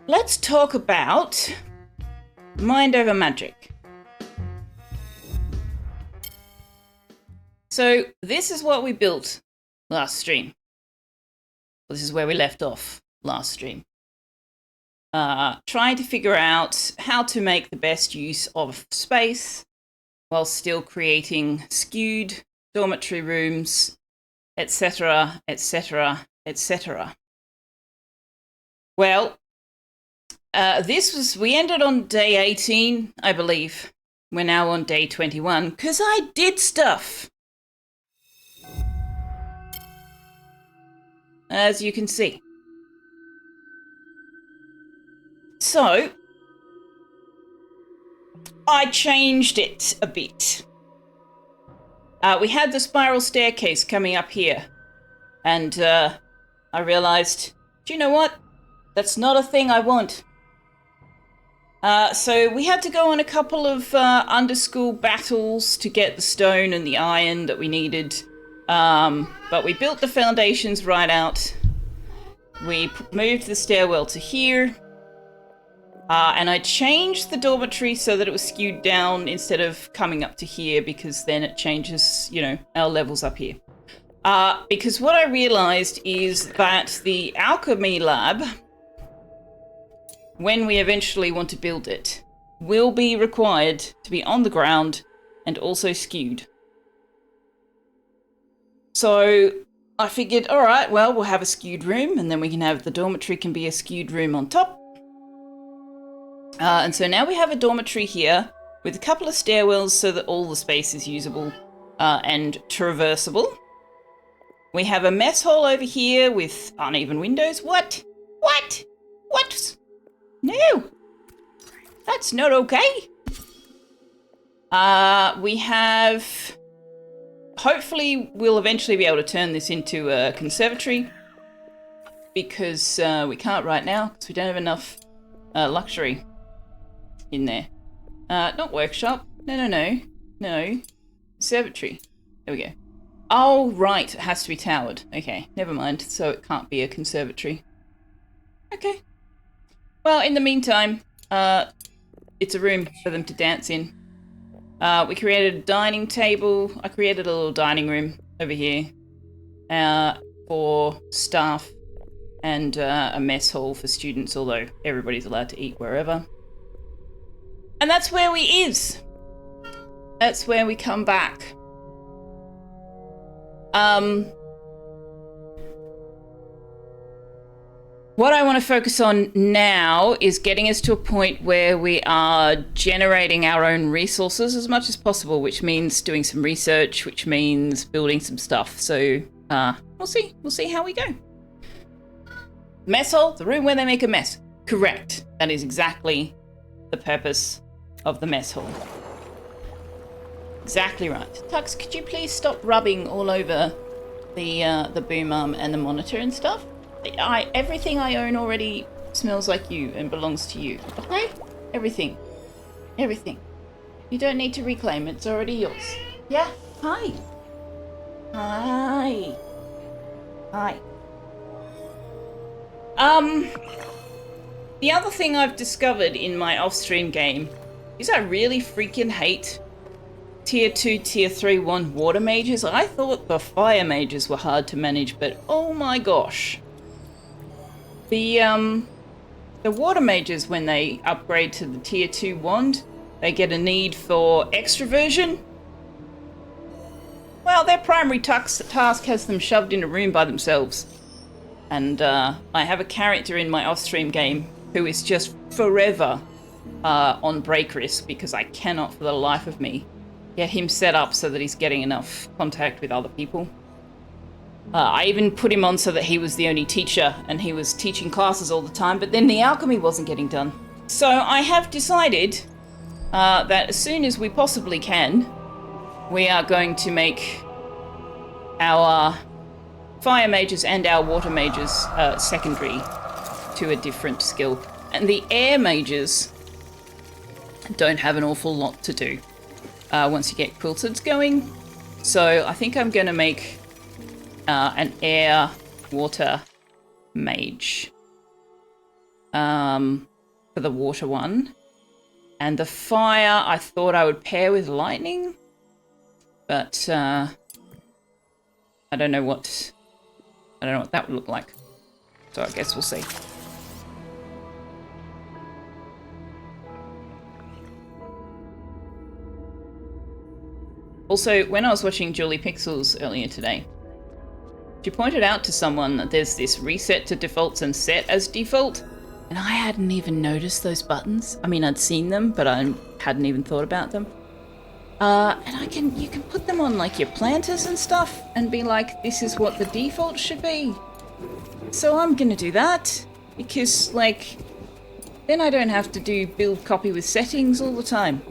let's talk about mind over magic. So this is what we built last stream. This is where we left off last stream. Trying to figure out how to make the best use of space while still creating skewed dormitory rooms, etc., etc., etc. Well, we ended on day 18, I believe. We're now on day 21, because I did stuff. As you can see. So, I changed it a bit. We had the spiral staircase coming up here. And I realized, do you know what? That's not a thing I want. So we had to go on a couple of under-school battles to get the stone and the iron that we needed. But we built the foundations right out. We moved the stairwell to here. And I changed the dormitory so that it was skewed down instead of coming up to here, because then it changes, our levels up here. Because what I realized is that the alchemy lab, when we eventually want to build it, will be required to be on the ground and also skewed. So I figured, all right, well, we'll have a skewed room, and then we can have the dormitory can be a skewed room on top. And so now we have a dormitory here with a couple of stairwells so that all the space is usable and traversable. We have a mess hall over here with uneven windows. What? No! That's not okay. We have... Hopefully we'll eventually be able to turn this into a conservatory, because we can't right now because we don't have enough luxury in there. Not workshop. No. Conservatory. There we go. Oh, right. It has to be towered. Okay, never mind. So it can't be a conservatory. Okay. Well, in the meantime, it's a room for them to dance in. We created a dining table. I created a little dining room over here for staff, and a mess hall for students, although everybody's allowed to eat wherever. And that's where we is. That's where we come back. What I want to focus on now is getting us to a point where we are generating our own resources as much as possible, which means doing some research, which means building some stuff. So we'll see. We'll see how we go. Mess hall, the room where they make a mess. Correct. That is exactly the purpose of the mess hall. Exactly right. Tux, could you please stop rubbing all over the boom arm and the monitor and stuff? Everything I own already smells like you and belongs to you. Okay? Everything. You don't need to reclaim it. It's already yours. Yeah? Hi. The other thing I've discovered in my off-stream game is I really freaking hate Tier 2, Tier 3 wand water mages. I thought the fire mages were hard to manage, but oh my gosh. The water mages, when they upgrade to the Tier 2 wand, they get a need for extroversion. Well, their primary task has them shoved in a room by themselves. And I have a character in my off-stream game who is just forever on break risk, because I cannot for the life of me get him set up so that he's getting enough contact with other people. I even put him on so that he was the only teacher and he was teaching classes all the time, but then the alchemy wasn't getting done. So I have decided that as soon as we possibly can, we are going to make our fire mages and our water mages secondary to a different skill. And the air mages don't have an awful lot to do once you get quilteds going. So I think I'm going to make an air water mage. for the water one. And the fire, I thought I would pair with lightning. But I don't know what that would look like. So I guess we'll see. Also, when I was watching Julie Pixels earlier today, she pointed out to someone that there's this reset to defaults and set as default, and I hadn't even noticed those buttons. I mean, I'd seen them, but I hadn't even thought about them. And you can put them on like your planters and stuff and be like, this is what the default should be. So I'm gonna do that because like, then I don't have to do build copy with settings all the time.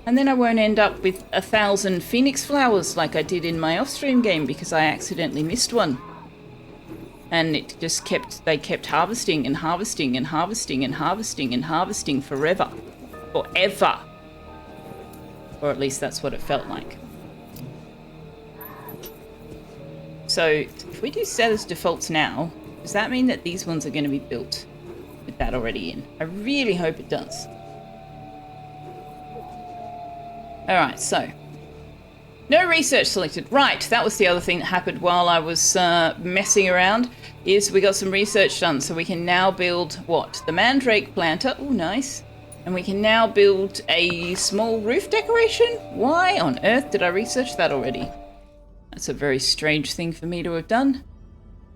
And then I won't end up with 1,000 phoenix flowers like I did in my off-stream game because I accidentally missed one. And it just they kept harvesting and harvesting and harvesting and harvesting and harvesting forever. Forever. Or at least that's what it felt like. So if we do set as defaults now, does that mean that these ones are going to be built with that already in? I really hope it does. Alright, so. No research selected. Right, that was the other thing that happened while I was messing around, is we got some research done. So we can now build, what? The mandrake planter. Oh, nice. And we can now build a small roof decoration? Why on earth did I research that already? That's a very strange thing for me to have done.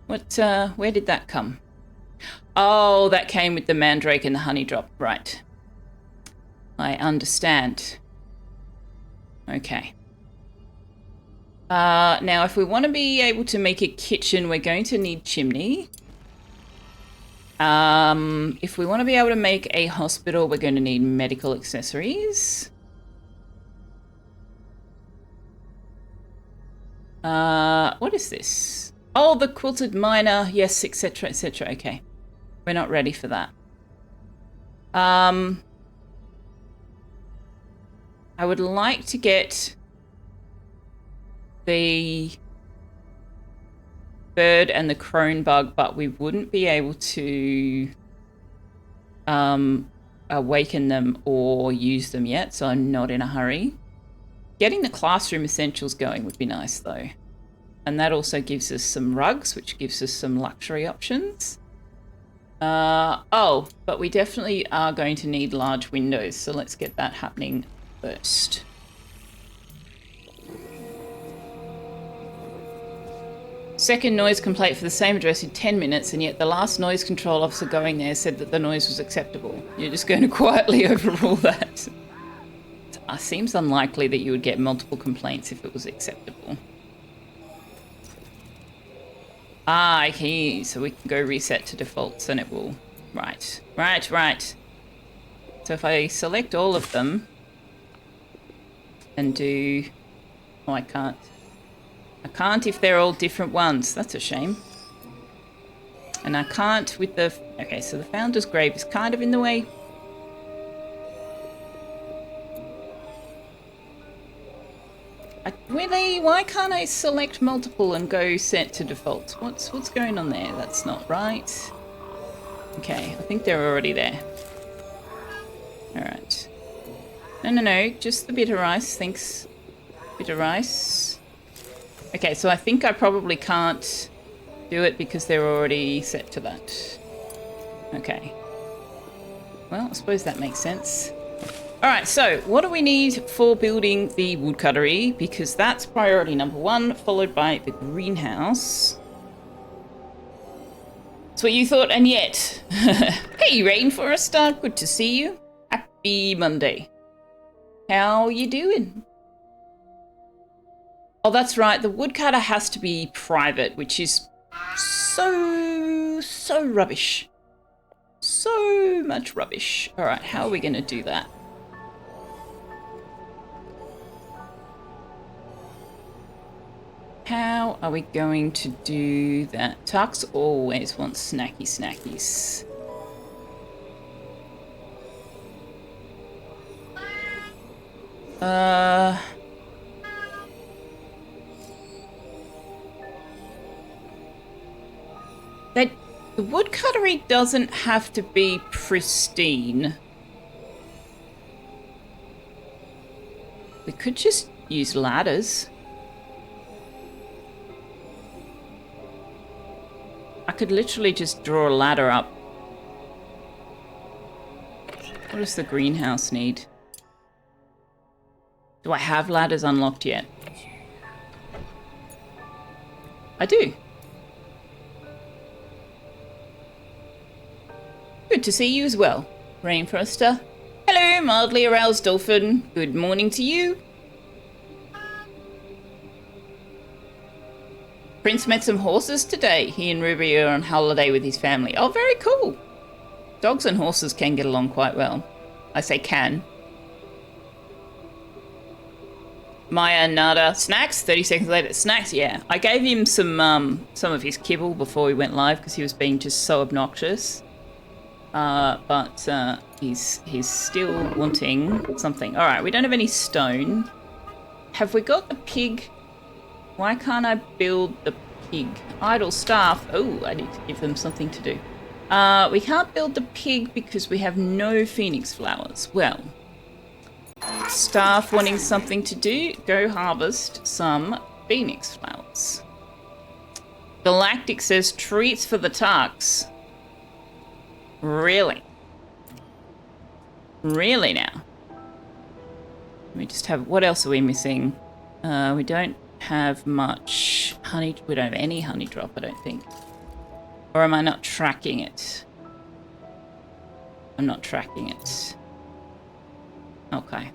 Where did that come? Oh, that came with the mandrake and the honey drop. Right. I understand. Okay. Now, if we want to be able to make a kitchen, we're going to need chimney. If we want to be able to make a hospital, we're going to need medical accessories. What is this? Oh, the quilted miner. Yes, etc., etc. Okay. We're not ready for that. I would like to get the bird and the crone bug, but we wouldn't be able to awaken them or use them yet, so I'm not in a hurry. Getting the classroom essentials going would be nice though. And that also gives us some rugs, which gives us some luxury options. Oh, but we definitely are going to need large windows, so let's get that happening first. Second noise complaint for the same address in 10 minutes, and yet the last noise control officer going there said that the noise was acceptable. You're just going to quietly overrule that. It seems unlikely that you would get multiple complaints if it was acceptable. Ah, okay, so we can go reset to defaults and it will... Right. So if I select all of them and do... Oh, I can't. I can't if they're all different ones. That's a shame. And I can't with the... Okay, so the founder's grave is kind of in the way. Really? Why can't I select multiple and go set to default? What's going on there? That's not right. Okay, I think they're already there. Alright. No. Just the bitter rice. Thanks. Bitter rice. Okay, so I think I probably can't do it because they're already set to that. Okay. Well, I suppose that makes sense. Alright, so what do we need for building the woodcuttery? Because that's priority number 1, followed by the greenhouse. That's what you thought, and yet. Hey, Rainforester, good to see you. Happy Monday. How you doing? Oh, that's right, the woodcutter has to be private, which is so rubbish. So much rubbish. Alright, how are we going to do that? How are we going to do that? Tux always wants snackies. The woodcuttery doesn't have to be pristine. We could just use ladders. I could literally just draw a ladder up. What does the greenhouse need? Do I have ladders unlocked yet? I do. Good to see you as well, Rainfroster. Hello, mildly aroused dolphin. Good morning to you. Prince met some horses today. He and Ruby are on holiday with his family. Oh, very cool. Dogs and horses can get along quite well. I say can. Maya Nada. Snacks? 30 seconds later. Snacks, yeah. I gave him some of his kibble before we went live because he was being just so obnoxious. But he's still wanting something. All right, we don't have any stone. Have we got the pig? Why can't I build the pig? Idle staff. Oh, I need to give them something to do. We can't build the pig because we have no phoenix flowers. Well, staff wanting something to do, go harvest some phoenix flowers. Galactic says treats for the Tarks. Really? Really now? We just have, what else are we missing? We don't have much honey. We don't have any honey drop, I don't think. Or am I not tracking it? I'm not tracking it. Okay.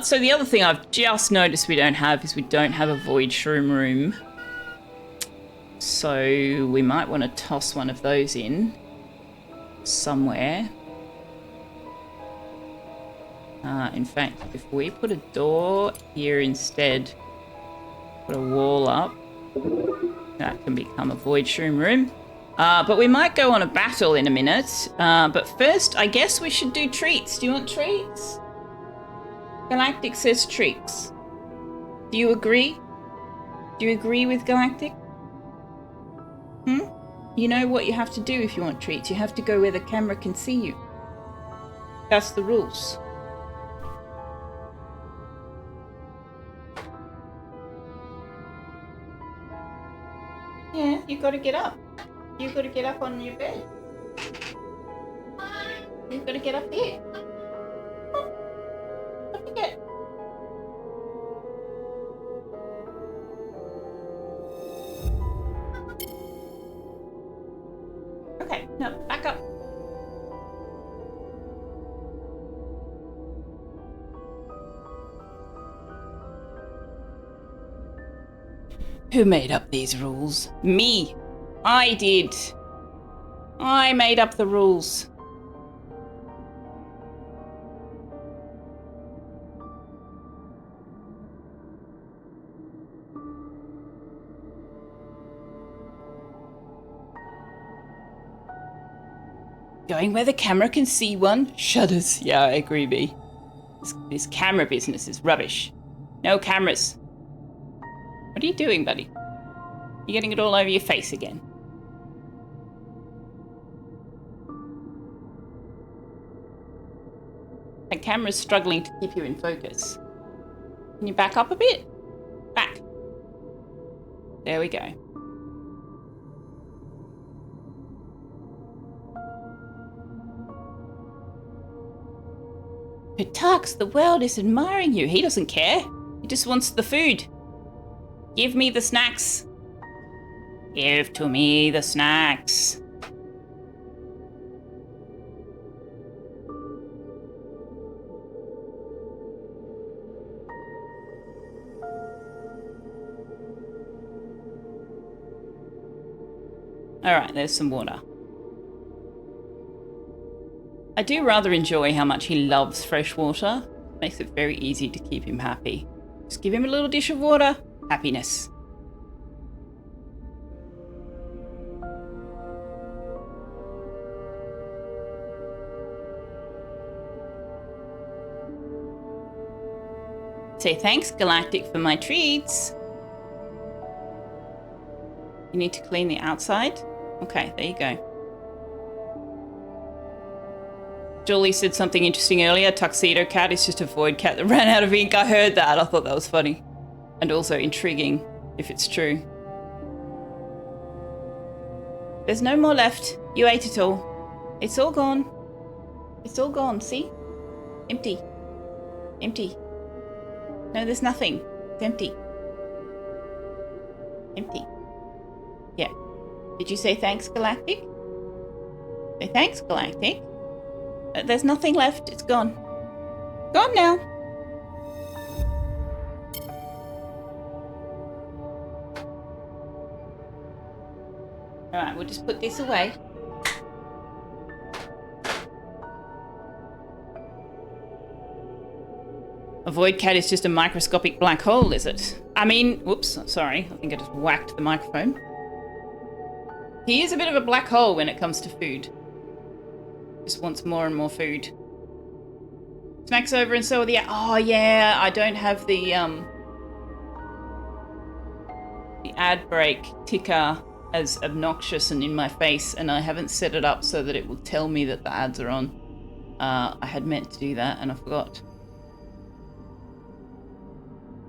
So the other thing I've just noticed we don't have is we don't have a void shroom room. So we might want to toss one of those in somewhere. In fact, if we put a door here instead, put a wall up, that can become a void shroom room. But we might go on a battle in a minute. But first, I guess we should do treats. Do you want treats? Galactic says treats. Do you agree? Do you agree with Galactic? You know what you have to do if you want treats. You have to go where the camera can see you. That's the rules. Yeah, you gotta get up. You gotta get up on your bed. You gotta get up there. Don't forget. Okay, no, back up. Who made up these rules? Me. I did. I made up the rules. Going where the camera can see one? Shudders. Yeah, I agree, B. This camera business is rubbish. No cameras. What are you doing, buddy? You're getting it all over your face again. The camera's struggling to keep you in focus. Can you back up a bit? Back. There we go. Tux, the world is admiring you. He doesn't care. He just wants the food. Give me the snacks. Give to me the snacks. Alright, there's some water. I do rather enjoy how much he loves fresh water. Makes it very easy to keep him happy. Just give him a little dish of water. Happiness. Say thanks, Galactic, for my treats. You need to clean the outside. Okay, there you go. Julie said something interesting earlier. Tuxedo cat is just a void cat that ran out of ink. I heard that. I thought that was funny. And also intriguing, if it's true. There's no more left. You ate it all. It's all gone. It's all gone, see? Empty. Empty. No, there's nothing. It's empty. Empty. Yeah. Did you say thanks, Galactic? Say thanks, Galactic. There's nothing left. It's gone. Gone now. Alright, we'll just put this away. A void cat is just a microscopic black hole, is it? I mean, whoops, sorry. I think I just whacked the microphone. He is a bit of a black hole when it comes to food. Just wants more and more food. Snack's over and so are the... Oh, yeah, I don't have the ad break ticker as obnoxious and in my face, and I haven't set it up so that it will tell me that the ads are on. I had meant to do that, and I forgot.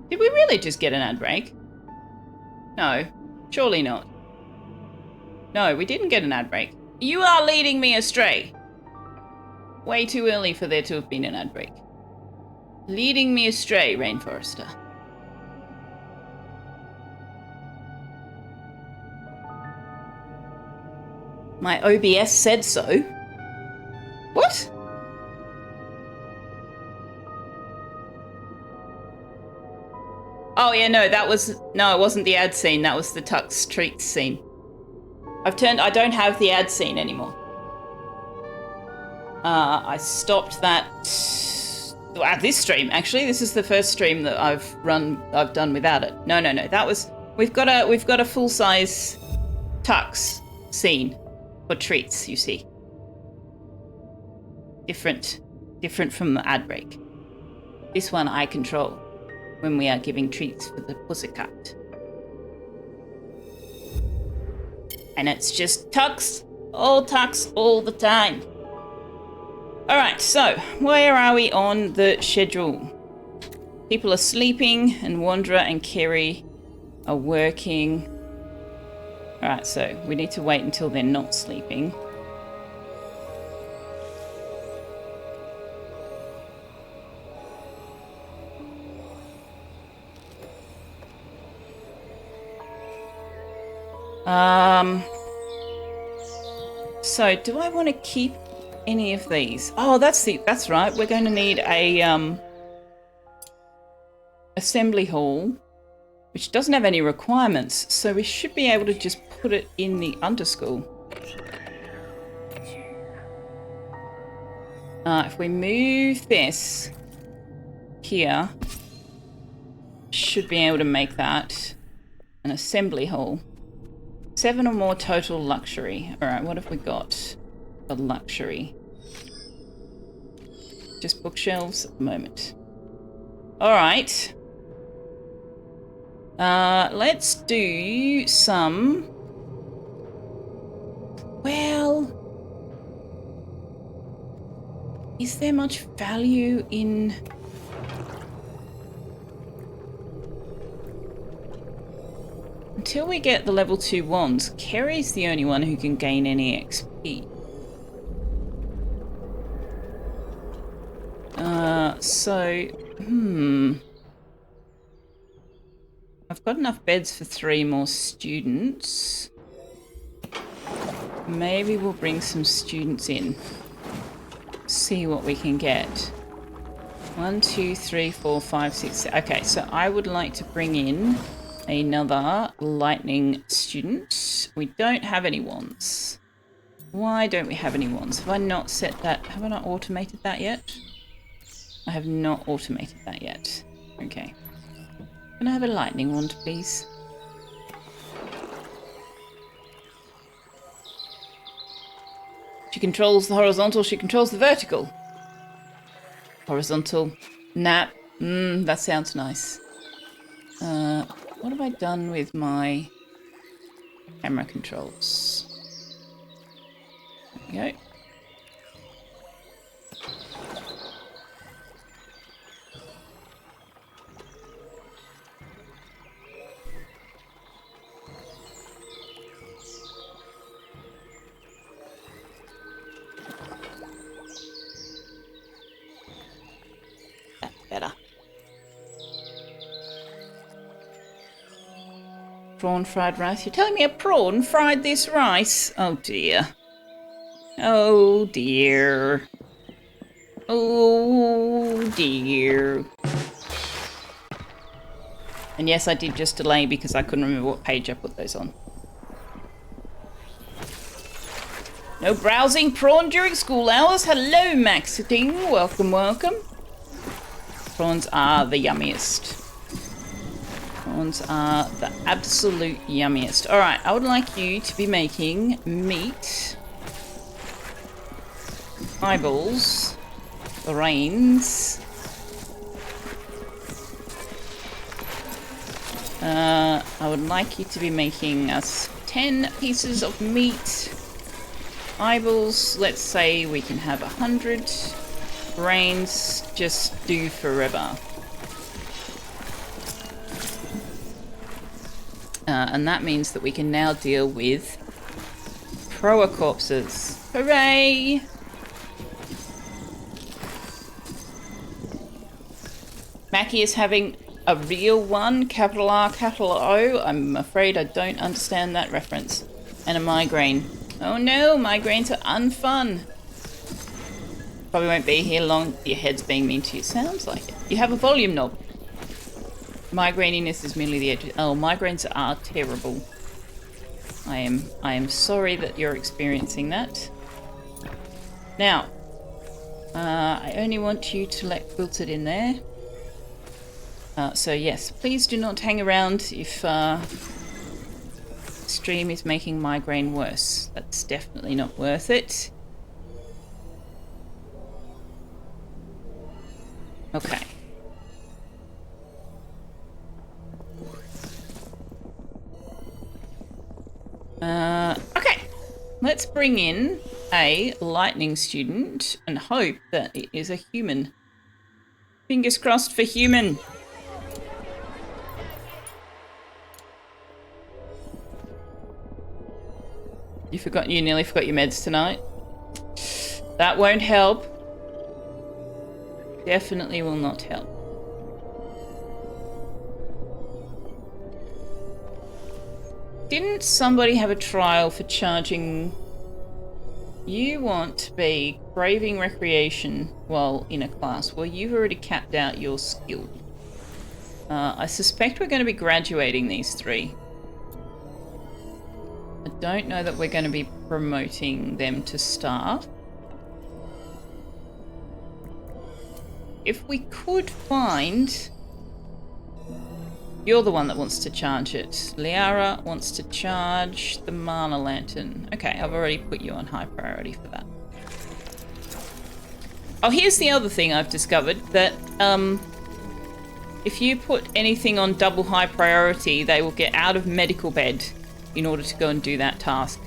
Did we really just get an ad break? No, surely not. No, we didn't get an ad break. You are leading me astray. Way too early for there to have been an ad break. Leading me astray, Rainforester. My OBS said so. What? Oh yeah, no, it wasn't the ad scene, that was the Tux Treats scene. I don't have the ad scene anymore. I stopped that at this stream. Actually, this is the first stream that I've done without it. No. That was we've got a full size Tux scene for treats. You see, different from the ad break. This one I control when we are giving treats for the pussycat, and it's just Tux all the time. Alright, so where are we on the schedule? People are sleeping and Wanderer and Kerry are working. Alright, so we need to wait until they're not sleeping. So do I want to keep any of these? Oh, that's right. We're going to need a assembly hall, which doesn't have any requirements, so we should be able to just put it in the underschool. If we move this here, should be able to make that an assembly hall. 7 or more total luxury. All right, what have we got? The luxury. Just bookshelves at the moment. All right. Let's do some... Well... Is there much value in... Until we get the level 2 wands, Kerry's the only one who can gain any XP. I've got enough beds for 3 more students. Maybe we'll bring some students in. See what we can get. 1, 2, 3, 4, 5, 6. Okay, so I would like to bring in another lightning student. We don't have any wands. Why don't we have any wands? Have I not set that? Have I not automated that yet? I have not automated that yet. Okay. Can I have a lightning wand, please? She controls the horizontal, she controls the vertical. Horizontal. Nah. That sounds nice. What have I done with my camera controls? There we go. Better. Prawn fried rice. You're telling me a prawn fried this rice? Oh dear. Oh dear. Oh dear. And yes, I did just delay because I couldn't remember what page I put those on. No browsing prawn during school hours. Hello, Maxting. Welcome, welcome. Prawns are the yummiest. Prawns are the absolute yummiest. Alright, I would like you to be making meat, eyeballs, brains, I would like you to be making us 10 pieces of meat, eyeballs, let's say we can have 100, brains, just do forever. And that means that we can now deal with proa corpses. Hooray! Mackie is having a real one, capital R, capital O. I'm afraid I don't understand that reference. And a migraine. Oh no, migraines are unfun. Probably won't be here long. Your head's being mean to you. Sounds like it. You have a volume knob. Migraininess is merely the edge. Oh, migraines are terrible. I am sorry that you're experiencing that. Now, I only want you to let Quilted in there. So yes, please do not hang around if stream is making migraine worse. That's definitely not worth it. Okay. Okay. Let's bring in a lightning student and hope that it is a human. Fingers crossed for human. You nearly forgot your meds tonight. That won't help. Definitely will not help. Didn't somebody have a trial for charging? You want to be craving recreation while in a class. Well, you've already capped out your skill. I suspect we're going to be graduating these three. I don't know that we're going to be promoting them to staff. If we could find... You're the one that wants to charge it. Liara wants to charge the mana lantern. Okay, I've already put you on high priority for that. Oh, here's the other thing I've discovered. That if you put anything on double high priority, they will get out of medical bed in order to go and do that task.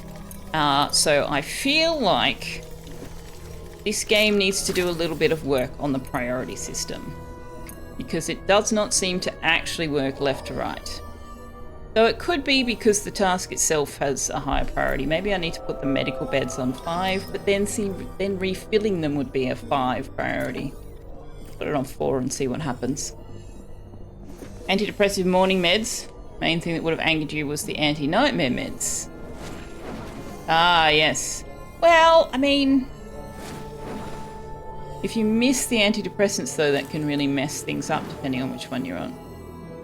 So I feel like this game needs to do a little bit of work on the priority system, because it does not seem to actually work left to right. So it could be because the task itself has a higher priority. Maybe I need to put the medical beds on 5, but then refilling them would be a 5 priority. Put it on 4 and see what happens. Antidepressive morning meds. Main thing that would have angered you was the anti-nightmare meds. Ah, yes. Well, I mean... If you miss the antidepressants, though, that can really mess things up depending on which one you're on.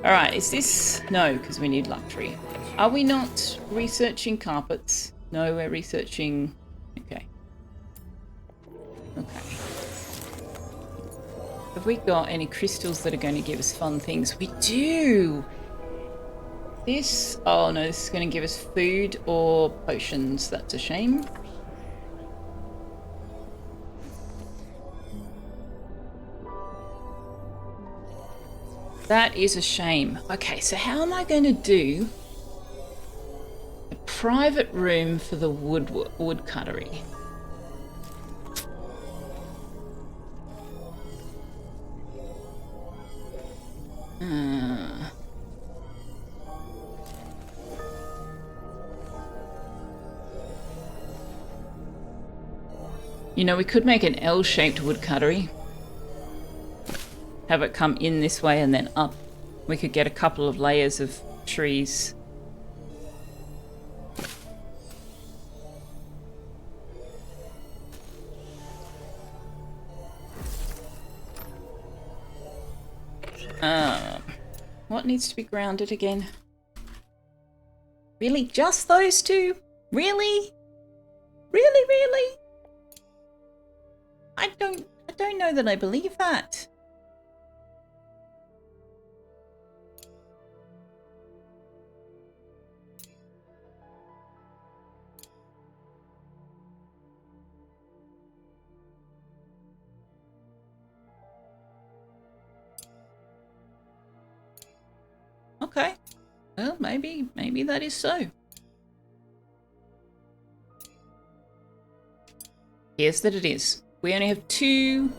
Alright, is this... No, because we need luxury. Are we not researching carpets? No, we're researching... Okay. Okay. Have we got any crystals that are going to give us fun things? We do! This... Oh, no, this is going to give us food or potions. That's a shame. That is a shame. Okay, so how am I going to do a private room for the woodcuttery? You know, we could make an L-shaped woodcuttery. Have it come in this way and then up. We could get a couple of layers of trees. What needs to be grounded again? Really? Just those two? Really? Really, really? I don't know that I believe that. Okay. Well, maybe that is so. Yes, that it is. We only have 2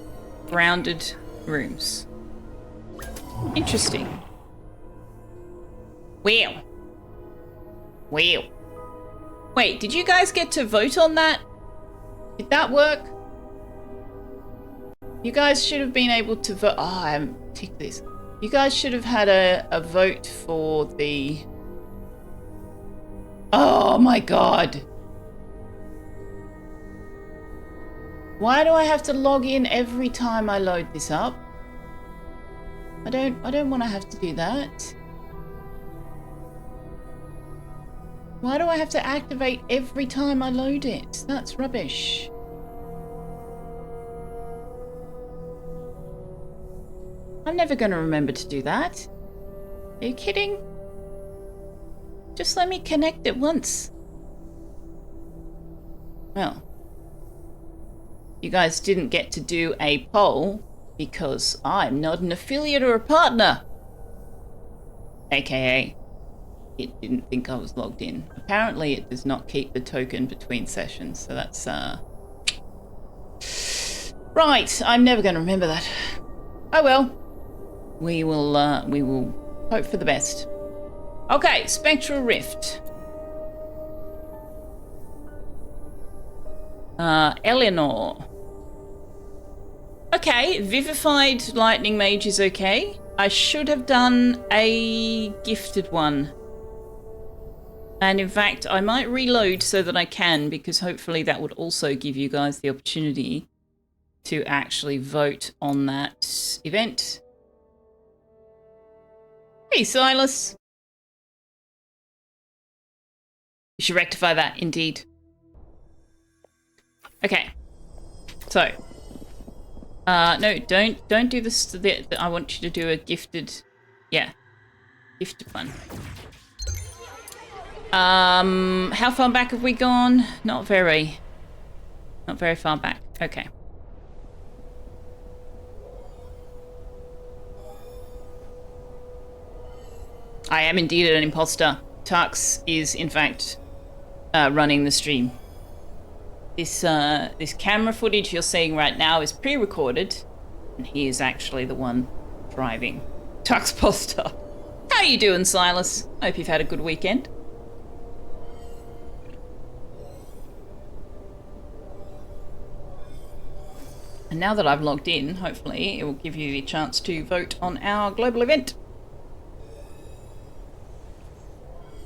grounded rooms. Interesting. Well. Well. Wait, did you guys get to vote on that? Did that work? You guys should have been able to vote. Oh, I haven't ticked this. You guys should have had a vote for the... Oh my god. Why do I have to log in every time I load this up? I don't want to have to do that. Why do I have to activate every time I load it? That's rubbish. I'm never going to remember to do that. Are you kidding? Just let me connect it once. Well, you guys didn't get to do a poll because I'm not an affiliate or a partner. AKA, it didn't think I was logged in. Apparently it does not keep the token between sessions, so that's right, I'm never going to remember that. Oh well. We will hope for the best. Okay, Spectral Rift. Eleanor. Okay, Vivified Lightning Mage is okay. I should have done a gifted one. And in fact, I might reload so that I can, because hopefully that would also give you guys the opportunity to actually vote on that event. Hey, Silas. You should rectify that, indeed. Okay. So. No, don't do this. I want you to do a gifted... Yeah. Gifted one. How far back have we gone? Not very. Not very far back. Okay. I am indeed an imposter. Tux is, in fact, running the stream. This camera footage you're seeing right now is pre-recorded, and he is actually the one driving. Tux Poster. How you doing, Silas? Hope you've had a good weekend. And now that I've logged in, hopefully it will give you the chance to vote on our global event.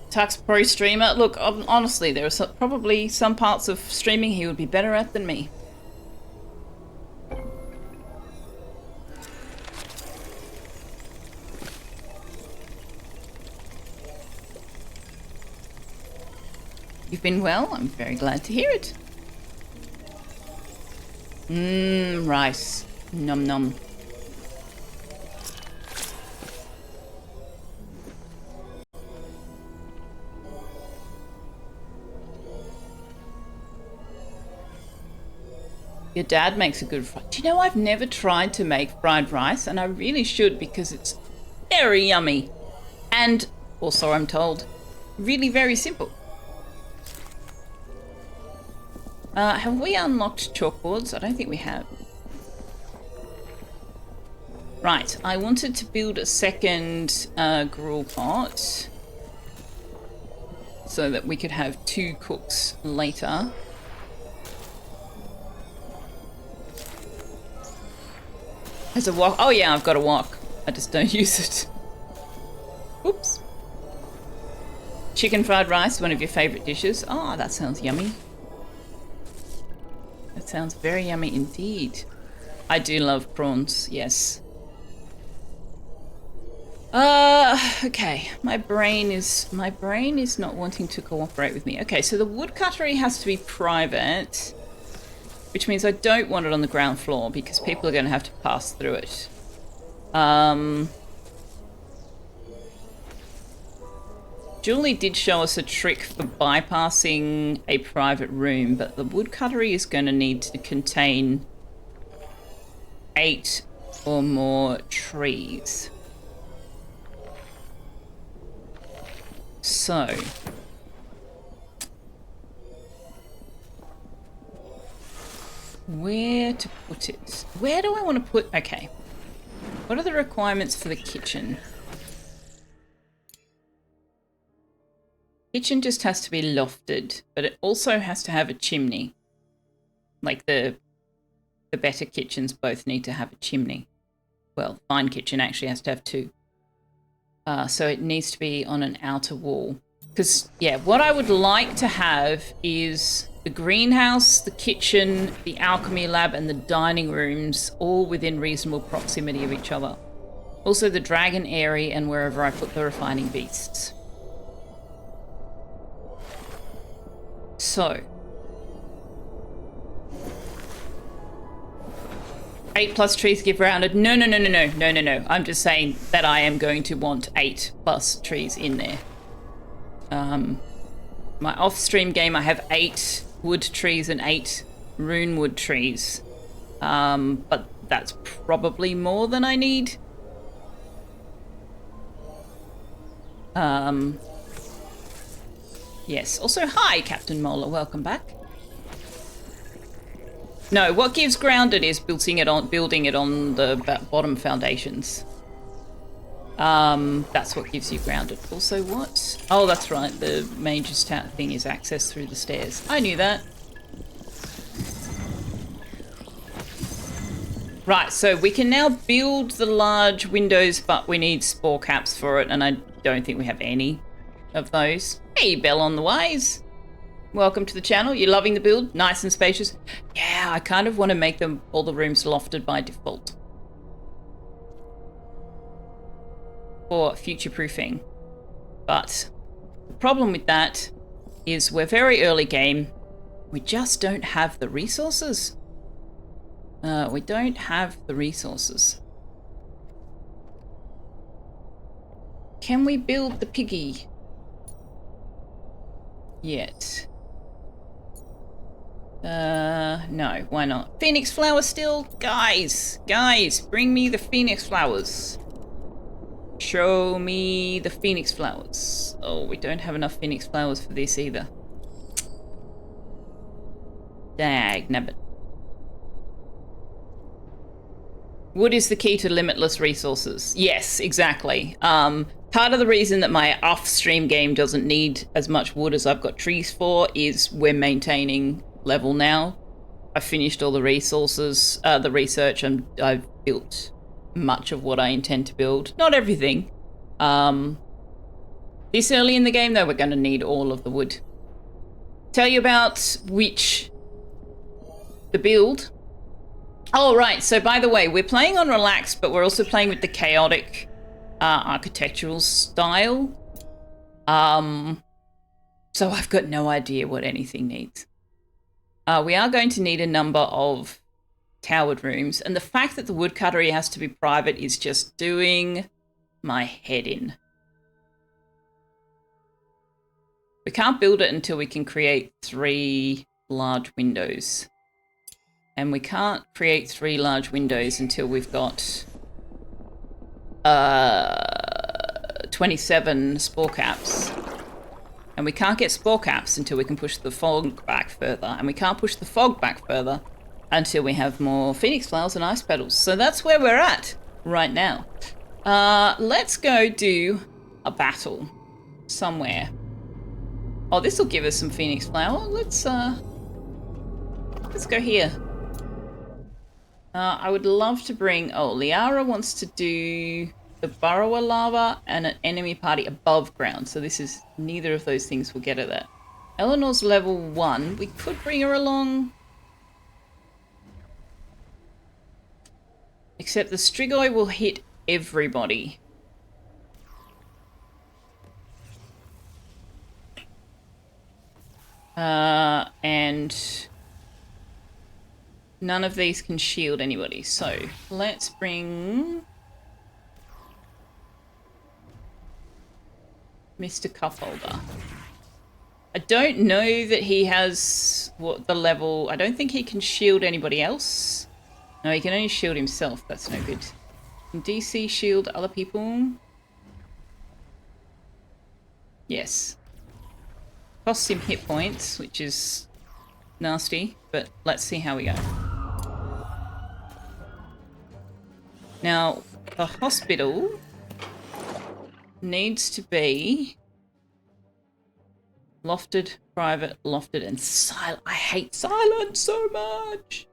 Tux Pro Streamer. Look, honestly, there are probably some parts of streaming he would be better at than me. You've been well? I'm very glad to hear it. Rice. Nom nom. Your dad makes a good fried. Do you know, I've never tried to make fried rice, and I really should, because it's very yummy. And also, I'm told, really very simple. Have we unlocked chalkboards? I don't think we have. Right, I wanted to build a second gruel pot so that we could have 2 cooks later. There's a wok. Oh yeah, I've got a wok. I just don't use it. Oops. Chicken fried rice, one of your favourite dishes. Oh, that sounds yummy. That sounds very yummy indeed. I do love prawns, yes. Okay. My brain is not wanting to cooperate with me. Okay, so the woodcuttery has to be private, which means I don't want it on the ground floor because people are going to have to pass through it. Julie did show us a trick for bypassing a private room, but the woodcuttery is going to need to contain 8 or more trees. So, where to put it? Where do I want to put... Okay. What are the requirements for the kitchen? Kitchen just has to be lofted, but it also has to have a chimney. Like the better kitchens both need to have a chimney. Well, fine kitchen actually has to have 2. So it needs to be on an outer wall. Because, yeah, what I would like to have is the greenhouse, the kitchen, the alchemy lab, and the dining rooms all within reasonable proximity of each other. Also the dragon area and wherever I put the refining beasts. So. 8+ trees give rounded. No. I'm just saying that I am going to want 8+ trees in there. My off-stream game, I have 8 wood trees and 8 runewood trees. But that's probably more than I need. Yes. Also, hi, Captain Mola. Welcome back. No, what gives grounded is building it on the bottom foundations. That's what gives you grounded. Also, what? Oh, that's right. The mage's tower thing is access through the stairs. I knew that. Right, so we can now build the large windows, but we need spore caps for it, and I don't think we have any of those. Hey, Bell on the Ways. Welcome to the channel. You loving the build? Nice and spacious? Yeah, I kind of want to make them all the rooms lofted by default. For future-proofing. But the problem with that is we're very early game. We just don't have the resources. We don't have the resources. Can we build the piggy? Yet. No, why not? Phoenix flowers still? Guys, bring me the phoenix flowers. Show me the phoenix flowers. Oh, we don't have enough phoenix flowers for this either. Dag nabbit. Wood is the key to limitless resources. Yes, exactly. Part of the reason that my off-stream game doesn't need as much wood as I've got trees for is we're maintaining level now. I finished all the resources, the research, and I've built much of what I intend to build. Not everything. This early in the game, though, we're going to need all of the wood. Tell you about the build. Oh, right. So, by the way, we're playing on relaxed, but we're also playing with the chaotic architectural style. So I've got no idea what anything needs. We are going to need a number of towered rooms, and the fact that the woodcuttery has to be private is just doing my head in. We can't build it until we can create 3 large windows. And we can't create 3 large windows until we've got 27 spore caps. And we can't get spore caps until we can push the fog back further. And we can't push the fog back further until we have more phoenix flowers and ice petals. So that's where we're at. right now. Let's go do a battle somewhere. Oh, this will give us some phoenix flower. Let's go here. I would love to bring... Oh, Liara wants to do the burrower lava and an enemy party above ground. So this is... Neither of those things will get her there. Eleanor's level 1. We could bring her along. Except the Strigoi will hit everybody. And none of these can shield anybody. So let's bring Mr. Cuffholder. I don't know that he has what the level... I don't think he can shield anybody else. No, he can only shield himself. That's no good. Can DC shield other people? Yes. Costs him hit points, which is nasty, but let's see how we go. Now, the hospital needs to be lofted, private, lofted, and silent. I hate silence so much.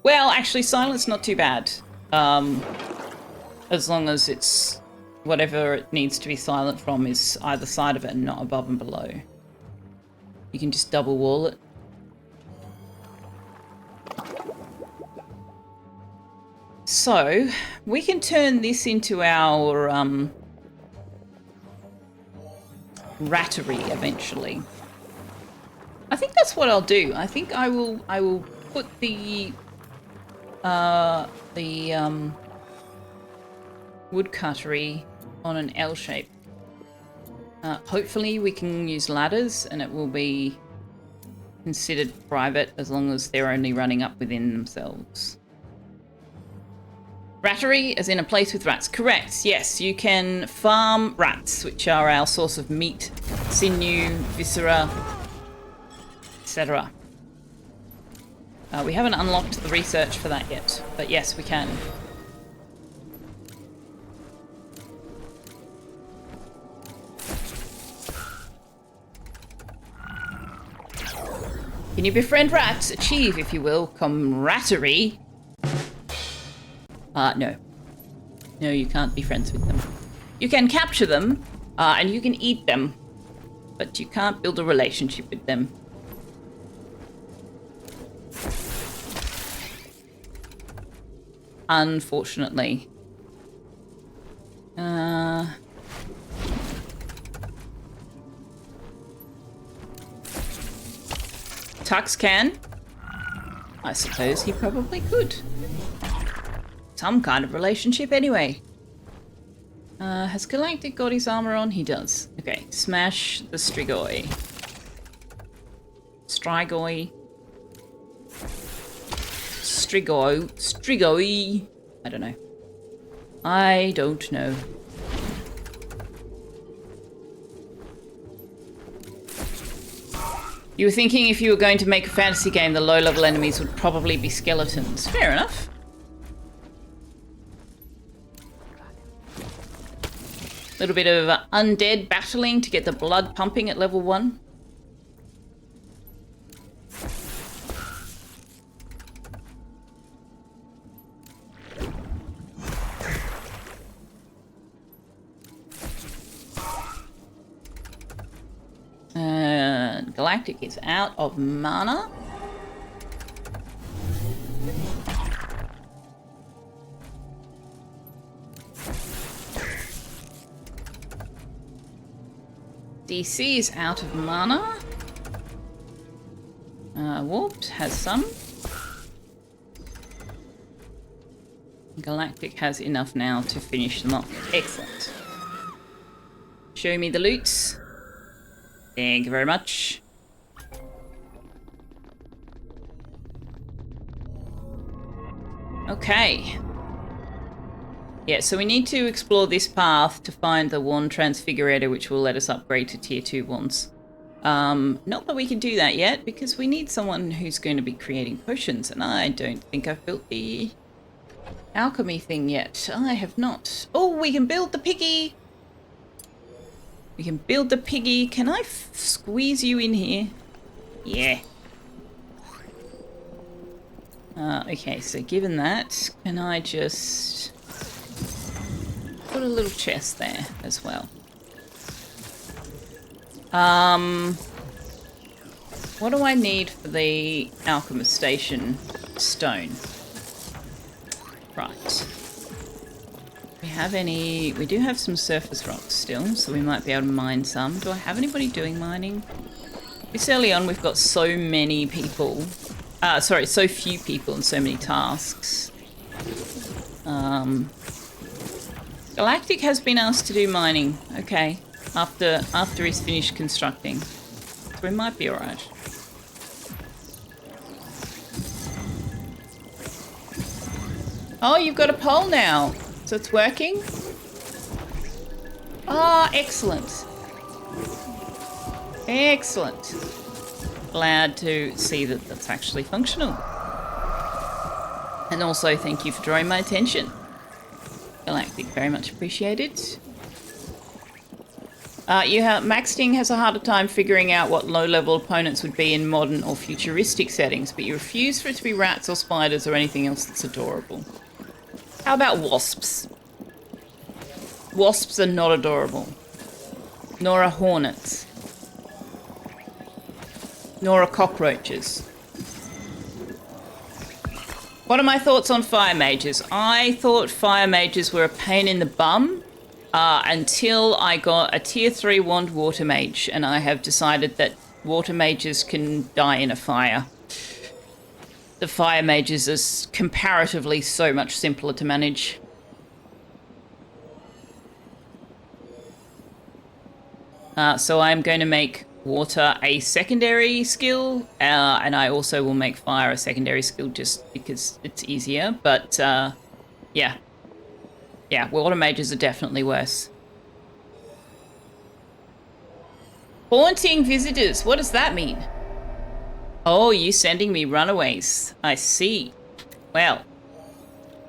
Well, actually, silence not too bad. As long as it's whatever it needs to be silent from is either side of it and not above and below. You can just double wall it. So, we can turn this into our rattery eventually. I think that's what I'll do. I think I will put the woodcuttery on an L shape. Hopefully we can use ladders and it will be considered private as long as they're only running up within themselves. Rattery, as in a place with rats. Correct, yes. You can farm rats, which are our source of meat, sinew, viscera, etc. We haven't unlocked the research for that yet, but yes, we can. Can you befriend rats? Achieve, if you will, camaraderie. No. No, you can't be friends with them. You can capture them, and you can eat them, but you can't build a relationship with them. Unfortunately. Tux can. I suppose he probably could. Some kind of relationship anyway. Has Galactic got his armor on? He does. Okay, smash the Strigoi. Strigoi. Strigoi. I don't know. I don't know. You were thinking if you were going to make a fantasy game, the low-level enemies would probably be skeletons. Fair enough. A little bit of undead battling to get the blood pumping at level 1. Galactic is out of mana. DC is out of mana. Warped has some. Galactic has enough now to finish them off. Excellent. Show me the loots. Thank you very much. Okay. Yeah, so we need to explore this path to find the wand transfigurator, which will let us upgrade to tier 2 wands. Not that we can do that yet, because we need someone who's going to be creating potions, and I don't think I've built the alchemy thing yet. I have not. Oh, we can build the piggy. We can build the piggy. Can I squeeze you in here? Yeah. Okay, so given that, can I just put a little chest there as well? What do I need for the alchemist station stone? Right. We do have some surface rocks still, so we might be able to mine some. Do I have anybody doing mining? This early on, we've got so many people. So few people and so many tasks. Galactic has been asked to do mining. Okay. After he's finished constructing. So we might be alright. Oh, you've got a pole now. So it's working? Ah, excellent. Excellent. Glad to see that that's actually functional. And also, thank you for drawing my attention. Galactic, very much appreciated. Maxting has a harder time figuring out what low-level opponents would be in modern or futuristic settings, but you refuse for it to be rats or spiders or anything else that's adorable. How about wasps? Wasps are not adorable. Nor are hornets. Nor are cockroaches. What are my thoughts on fire mages? I thought fire mages were a pain in the bum until I got a tier 3 wand water mage, and I have decided that water mages can die in a fire. The fire mages is comparatively so much simpler to manage. So I'm going to make water a secondary skill, and I also will make fire a secondary skill just because it's easier. But yeah, water mages are definitely worse. Haunting visitors, what does that mean? Oh, you sending me runaways. I see. Well,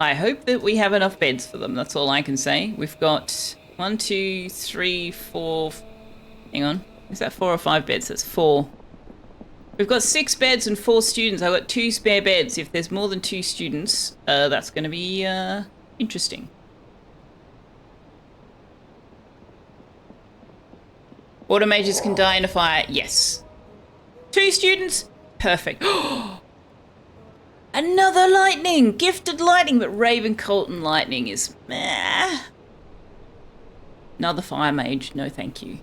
I hope that we have enough beds for them. That's all I can say. We've got 1, 2, 3, 4... Hang on. Is that 4 or 5 beds? That's 4. We've got 6 beds and 4 students. I've got 2 spare beds. If there's more than 2 students, that's going to be interesting. Water mages can die in a fire. Yes. 2 students? Perfect. Another lightning! Gifted lightning, but Raven Colton lightning is meh. Another fire mage. No, thank you.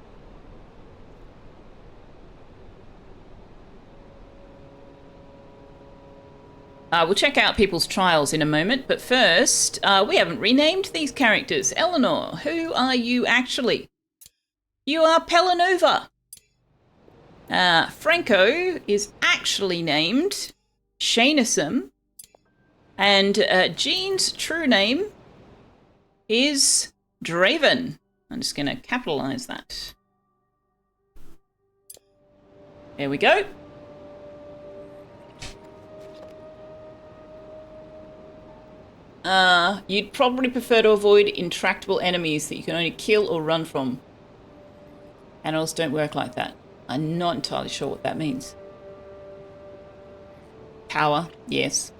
We'll check out people's trials in a moment, but first, we haven't renamed these characters. Eleanor, who are you actually? You are Pelanova. Franco is actually named Shanisum, and Jean's true name is Draven. I'm just going to capitalize that. There we go. You'd probably prefer to avoid intractable enemies that you can only kill or run from. Animals don't work like that. I'm not entirely sure what that means. Power, yes.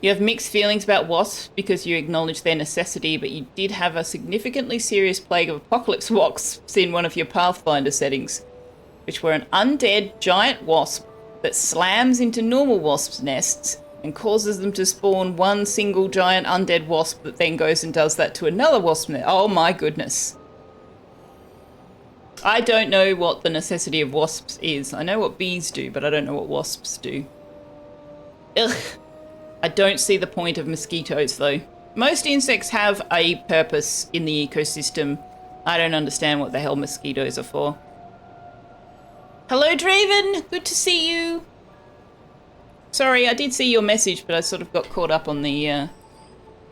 You have mixed feelings about wasps because you acknowledge their necessity, but you did have a significantly serious plague of apocalypse wasps in one of your Pathfinder settings, which were an undead giant wasp that slams into normal wasps' nests and causes them to spawn one single giant undead wasp that then goes and does that to another wasp nest. Oh my goodness. I don't know what the necessity of wasps is. I know what bees do, but I don't know what wasps do. Ugh. I don't see the point of mosquitoes, though. Most insects have a purpose in the ecosystem. I don't understand what the hell mosquitoes are for. Hello, Draven! Good to see you! Sorry, I did see your message, but I sort of got caught up on the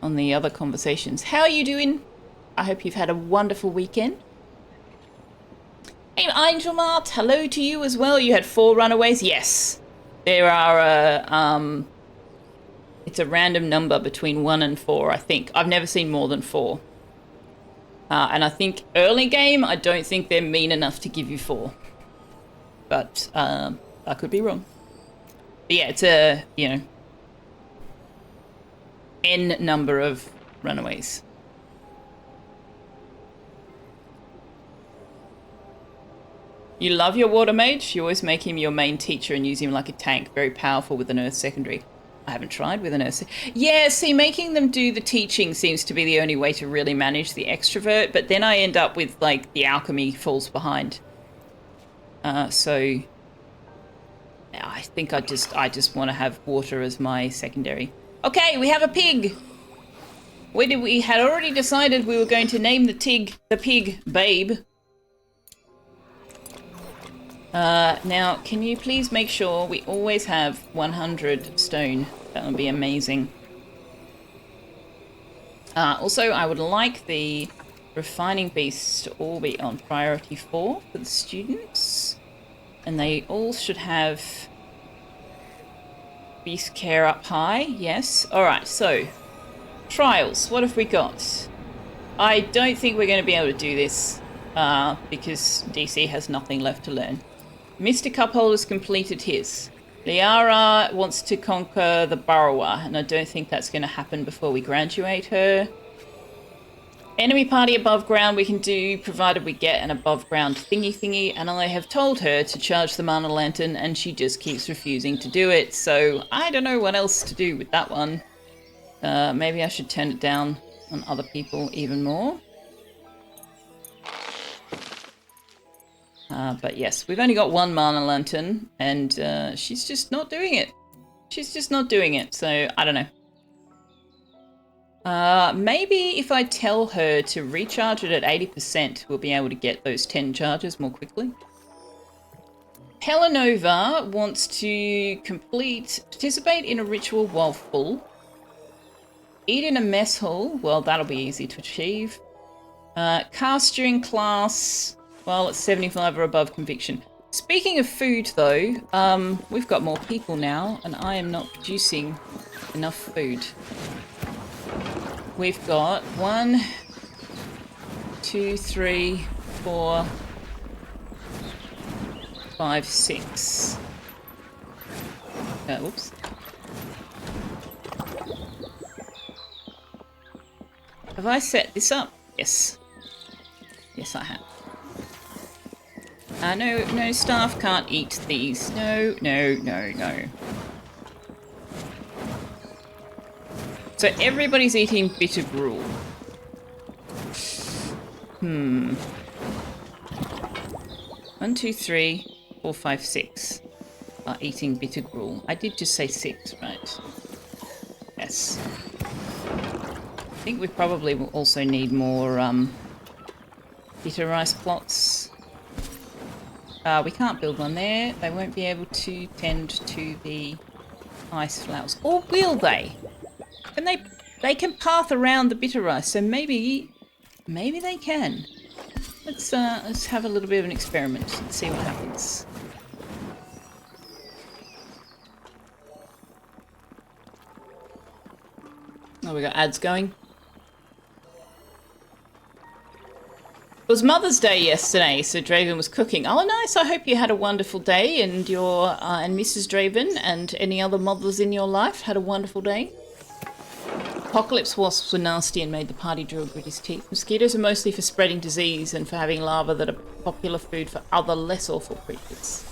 other conversations. How are you doing? I hope you've had a wonderful weekend. Hey, Angel Mart, hello to you as well. You had 4 runaways? Yes. There are, It's a random number between 1 and 4, I think. I've never seen more than 4. And I think early game, I don't think they're mean enough to give you 4. But I could be wrong. But yeah, it's a, you know, N number of runaways. You love your water mage? You always make him your main teacher and use him like a tank. Very powerful with an earth secondary. I haven't tried with an earth. Yeah, see, making them do the teaching seems to be the only way to really manage the extrovert, but then I end up with, like, the alchemy falls behind. So I think I just want to have water as my secondary. Okay, we have a pig. We had already decided we were going to name the pig Babe. Now, can you please make sure we always have 100 stone? That would be amazing. Also, I would like the refining beasts to all be on priority 4 for the students. And they all should have beast care up high. Yes. All right, so trials. What have we got? I don't think we're going to be able to do this because DC has nothing left to learn. Mr. Cupholder has completed his. Liara wants to conquer the Burrower, and I don't think that's going to happen before we graduate her. Enemy party above ground we can do, provided we get an above ground thingy, and I have told her to charge the mana lantern, and she just keeps refusing to do it, so I don't know what else to do with that one. Maybe I should turn it down on other people even more. But yes, we've only got one mana lantern, and she's just not doing it. She's just not doing it, so I don't know. Maybe if I tell her to recharge it at 80%, we'll be able to get those 10 charges more quickly. Helenova wants to participate in a ritual while full. Eat in a mess hall. Well, that'll be easy to achieve. Cast during class while it's 75 or above conviction. Speaking of food, though, we've got more people now, and I am not producing enough food. We've got 1, 2, 3, 4, 5, 6. Oops. Have I set this up? Yes. Yes, I have. No, staff can't eat these. No. So everybody's eating bitter gruel. 1, 2, 3, 4, 5, 6 are eating bitter gruel. I did just say 6, right? Yes. I think we probably will also need more bitter rice plots. We can't build one there. They won't be able to tend to the ice flowers. Or will they? Can they can path around the bitter rice, so maybe they can. Let's have a little bit of an experiment and see what happens. Oh, we got ads going. It was Mother's Day yesterday, so Draven was cooking. Oh, nice! I hope you had a wonderful day, and your and Mrs. Draven and any other mothers in your life had a wonderful day. Apocalypse wasps were nasty and made the party drill grit his teeth. Mosquitoes are mostly for spreading disease and for having larvae that are popular food for other less awful creatures.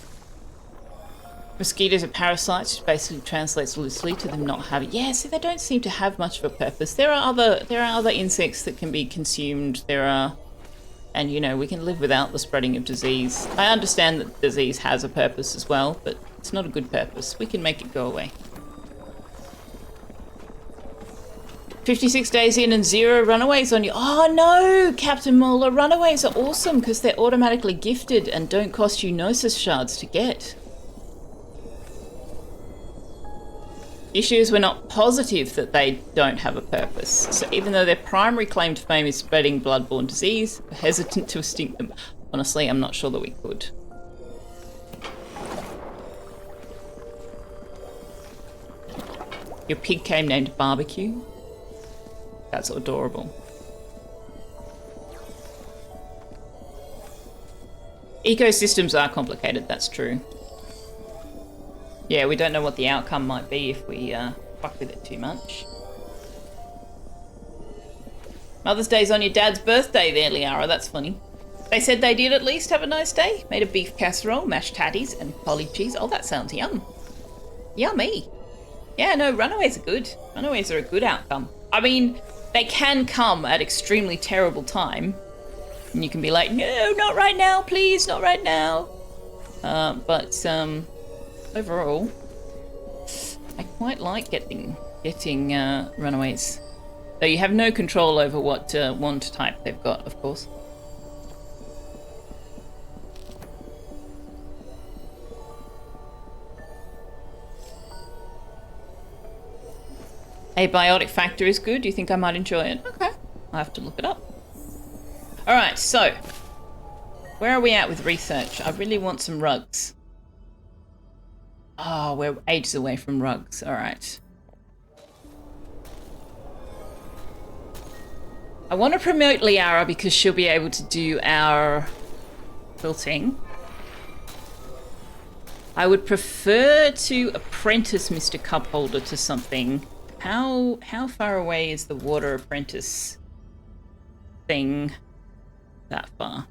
Mosquitoes are parasites, which basically translates loosely to them not having. Yeah, see, they don't seem to have much of a purpose. There are other insects that can be consumed. And you know, we can live without the spreading of disease. I understand that disease has a purpose as well, but it's not a good purpose. We can make it go away. 56 days in and 0 runaways on you. Oh no, Captain Moeller, runaways are awesome because they're automatically gifted and don't cost you Gnosis shards to get. The issue is we're not positive that they don't have a purpose. So even though their primary claim to fame is spreading bloodborne disease, we're hesitant to extinct them. Honestly, I'm not sure that we could. Your pig came named Barbecue. That's adorable. Ecosystems are complicated, that's true. Yeah, we don't know what the outcome might be if we fuck with it too much. Mother's Day's on your dad's birthday there, Liara. That's funny. They said they did at least have a nice day. Made a beef casserole, mashed tatties, and polly cheese. Oh, that sounds yum. Yummy. Yeah, no, runaways are good. Runaways are a good outcome. I mean, they can come at extremely terrible time. And you can be like, no, not right now, please, not right now. But overall, I quite like getting runaways. Though you have no control over what wand type they've got, of course. A biotic factor is good. Do you think I might enjoy it? Okay, I'll have to look it up. All right, so where are we at with research? I really want some rugs. Oh, we're ages away from rugs. All right. I want to promote Liara because she'll be able to do our quilting. I would prefer to apprentice Mr. Cupholder to something. How far away is the water apprentice thing? That far.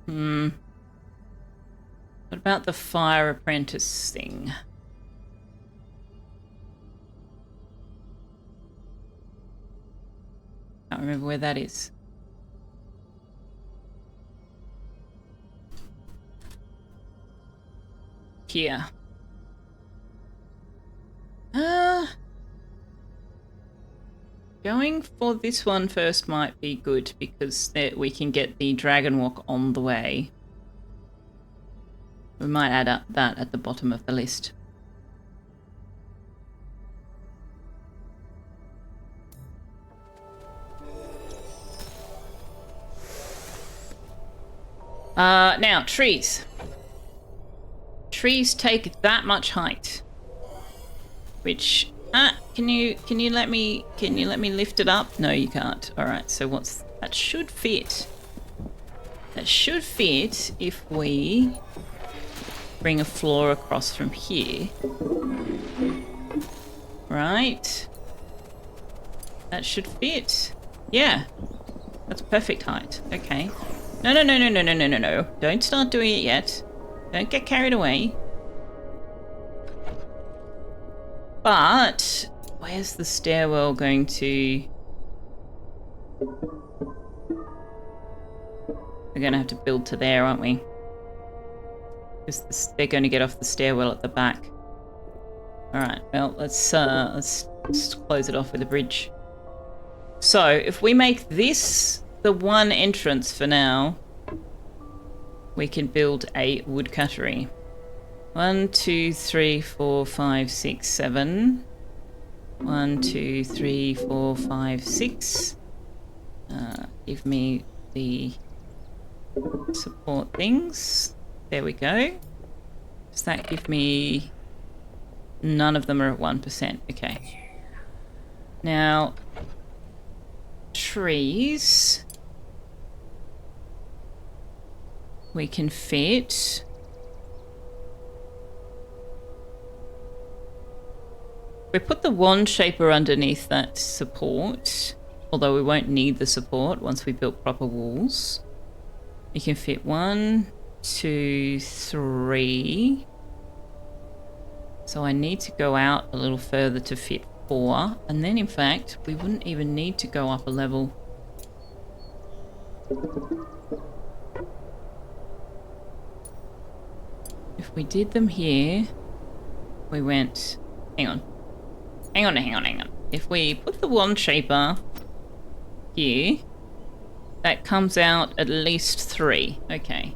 What about the fire apprentice thing? Can't remember where that is. Here. Going for this one first might be good because we can get the dragon walk on the way. We might add up that at the bottom of the list. Now, trees. Trees take that much height. Which, can you let me lift it up? No, you can't. All right, so that should fit. That should fit if we bring a floor across from here. Right. That should fit. Yeah. That's perfect height. Okay. No. Don't start doing it yet. Don't get carried away. But where's the stairwell going to... We're going to have to build to there, aren't we? Because they're going to get off the stairwell at the back. Alright, well, let's close it off with a bridge. So, if we make this the one entrance for now, we can build a woodcuttery. 1, 2, 3, 4, 5, 6, 7. 1, 2, 3, 4, 5, 6. Give me the support things. There we go. Does that give me... None of them are at 1%. Okay. Now, trees. We can fit. We put the wand shaper underneath that support, although we won't need the support once we built proper walls. You can fit 1, 2, 3. So I need to go out a little further to fit 4. And then, in fact, we wouldn't even need to go up a level. If we did them here, we went... Hang on. If we put the wand shaper here, that comes out at least 3. Okay.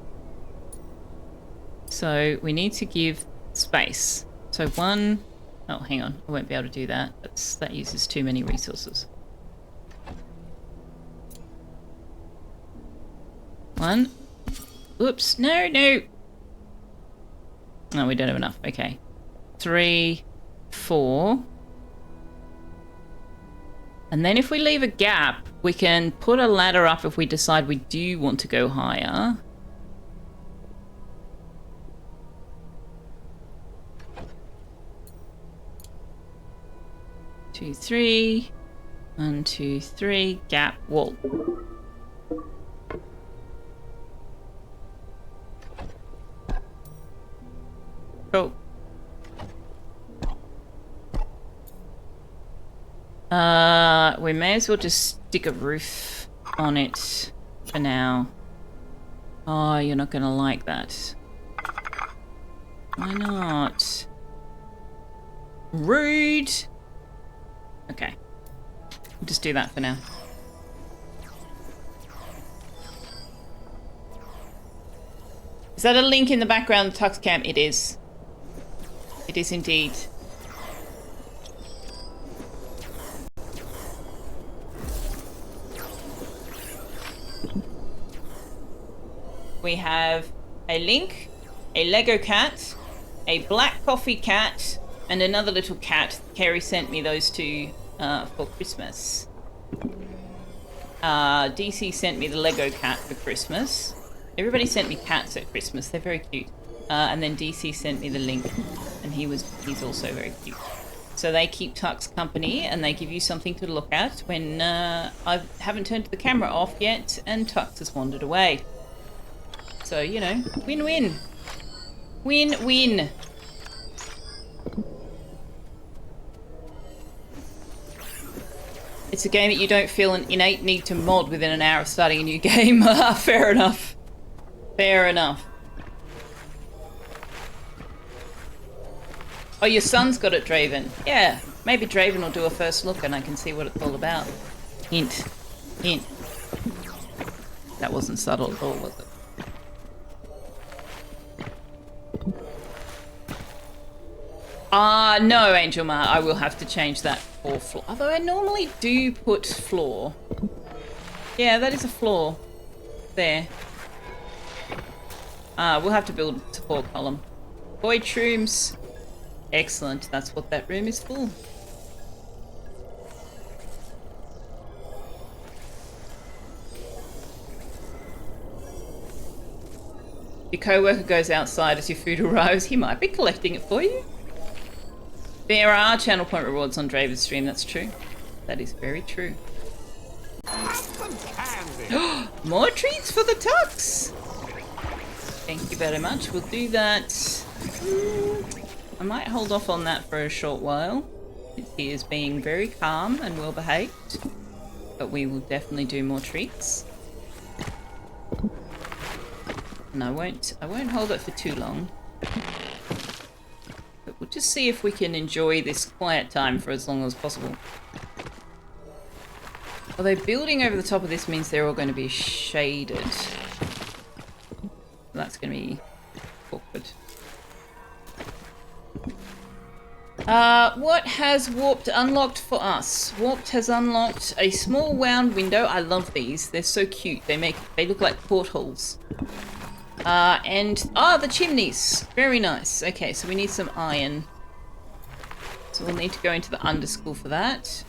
So we need to give space. So 1... Oh, hang on. I won't be able to do that. That uses too many resources. 1. Oops. No. No, we don't have enough. Okay. 3, 4. And then if we leave a gap, we can put a ladder up if we decide we do want to go higher. Two, 3. 1, 2, 3. Gap, wall. Cool. We may as well just stick a roof on it for now. Oh, you're not gonna like that. Why not? Rude! Okay. We'll just do that for now. Is that a link in the background, the Tux Camp? It is. It is indeed. We have a Link, a Lego cat, a black coffee cat, and another little cat. Carrie sent me those two for Christmas. DC sent me the Lego cat for Christmas. Everybody sent me cats at Christmas. They're very cute. And then DC sent me the Link, and he's also very cute. So they keep Tux company, and they give you something to look at when I haven't turned the camera off yet, and Tux has wandered away. So, you know, win-win. Win-win. It's a game that you don't feel an innate need to mod within an hour of starting a new game. Fair enough. Fair enough. Oh, your son's got it, Draven. Yeah, maybe Draven will do a first look and I can see what it's all about. Hint. Hint. That wasn't subtle at all, was it? No, Angel Ma, I will have to change that for floor. Although I normally do put floor. Yeah, that is a floor. There. We'll have to build a support column. Void shrooms. Excellent, that's what that room is for. Your co-worker goes outside as your food arrives. He might be collecting it for you. There are channel point rewards on Draven's stream, that's true. That is very true. More treats for the Tux! Thank you very much. We'll do that. I might hold off on that for a short while. He is being very calm and well behaved. But we will definitely do more treats. And I won't hold it for too long. But we'll just see if we can enjoy this quiet time for as long as possible. Although building over the top of this means they're all going to be shaded. That's going to be awkward. What has Warped unlocked for us? Warped has unlocked a small round window. I love these. They're so cute. They look like portholes. And the chimneys. Very nice. Okay, so we need some iron. So we'll need to go into the underschool for that.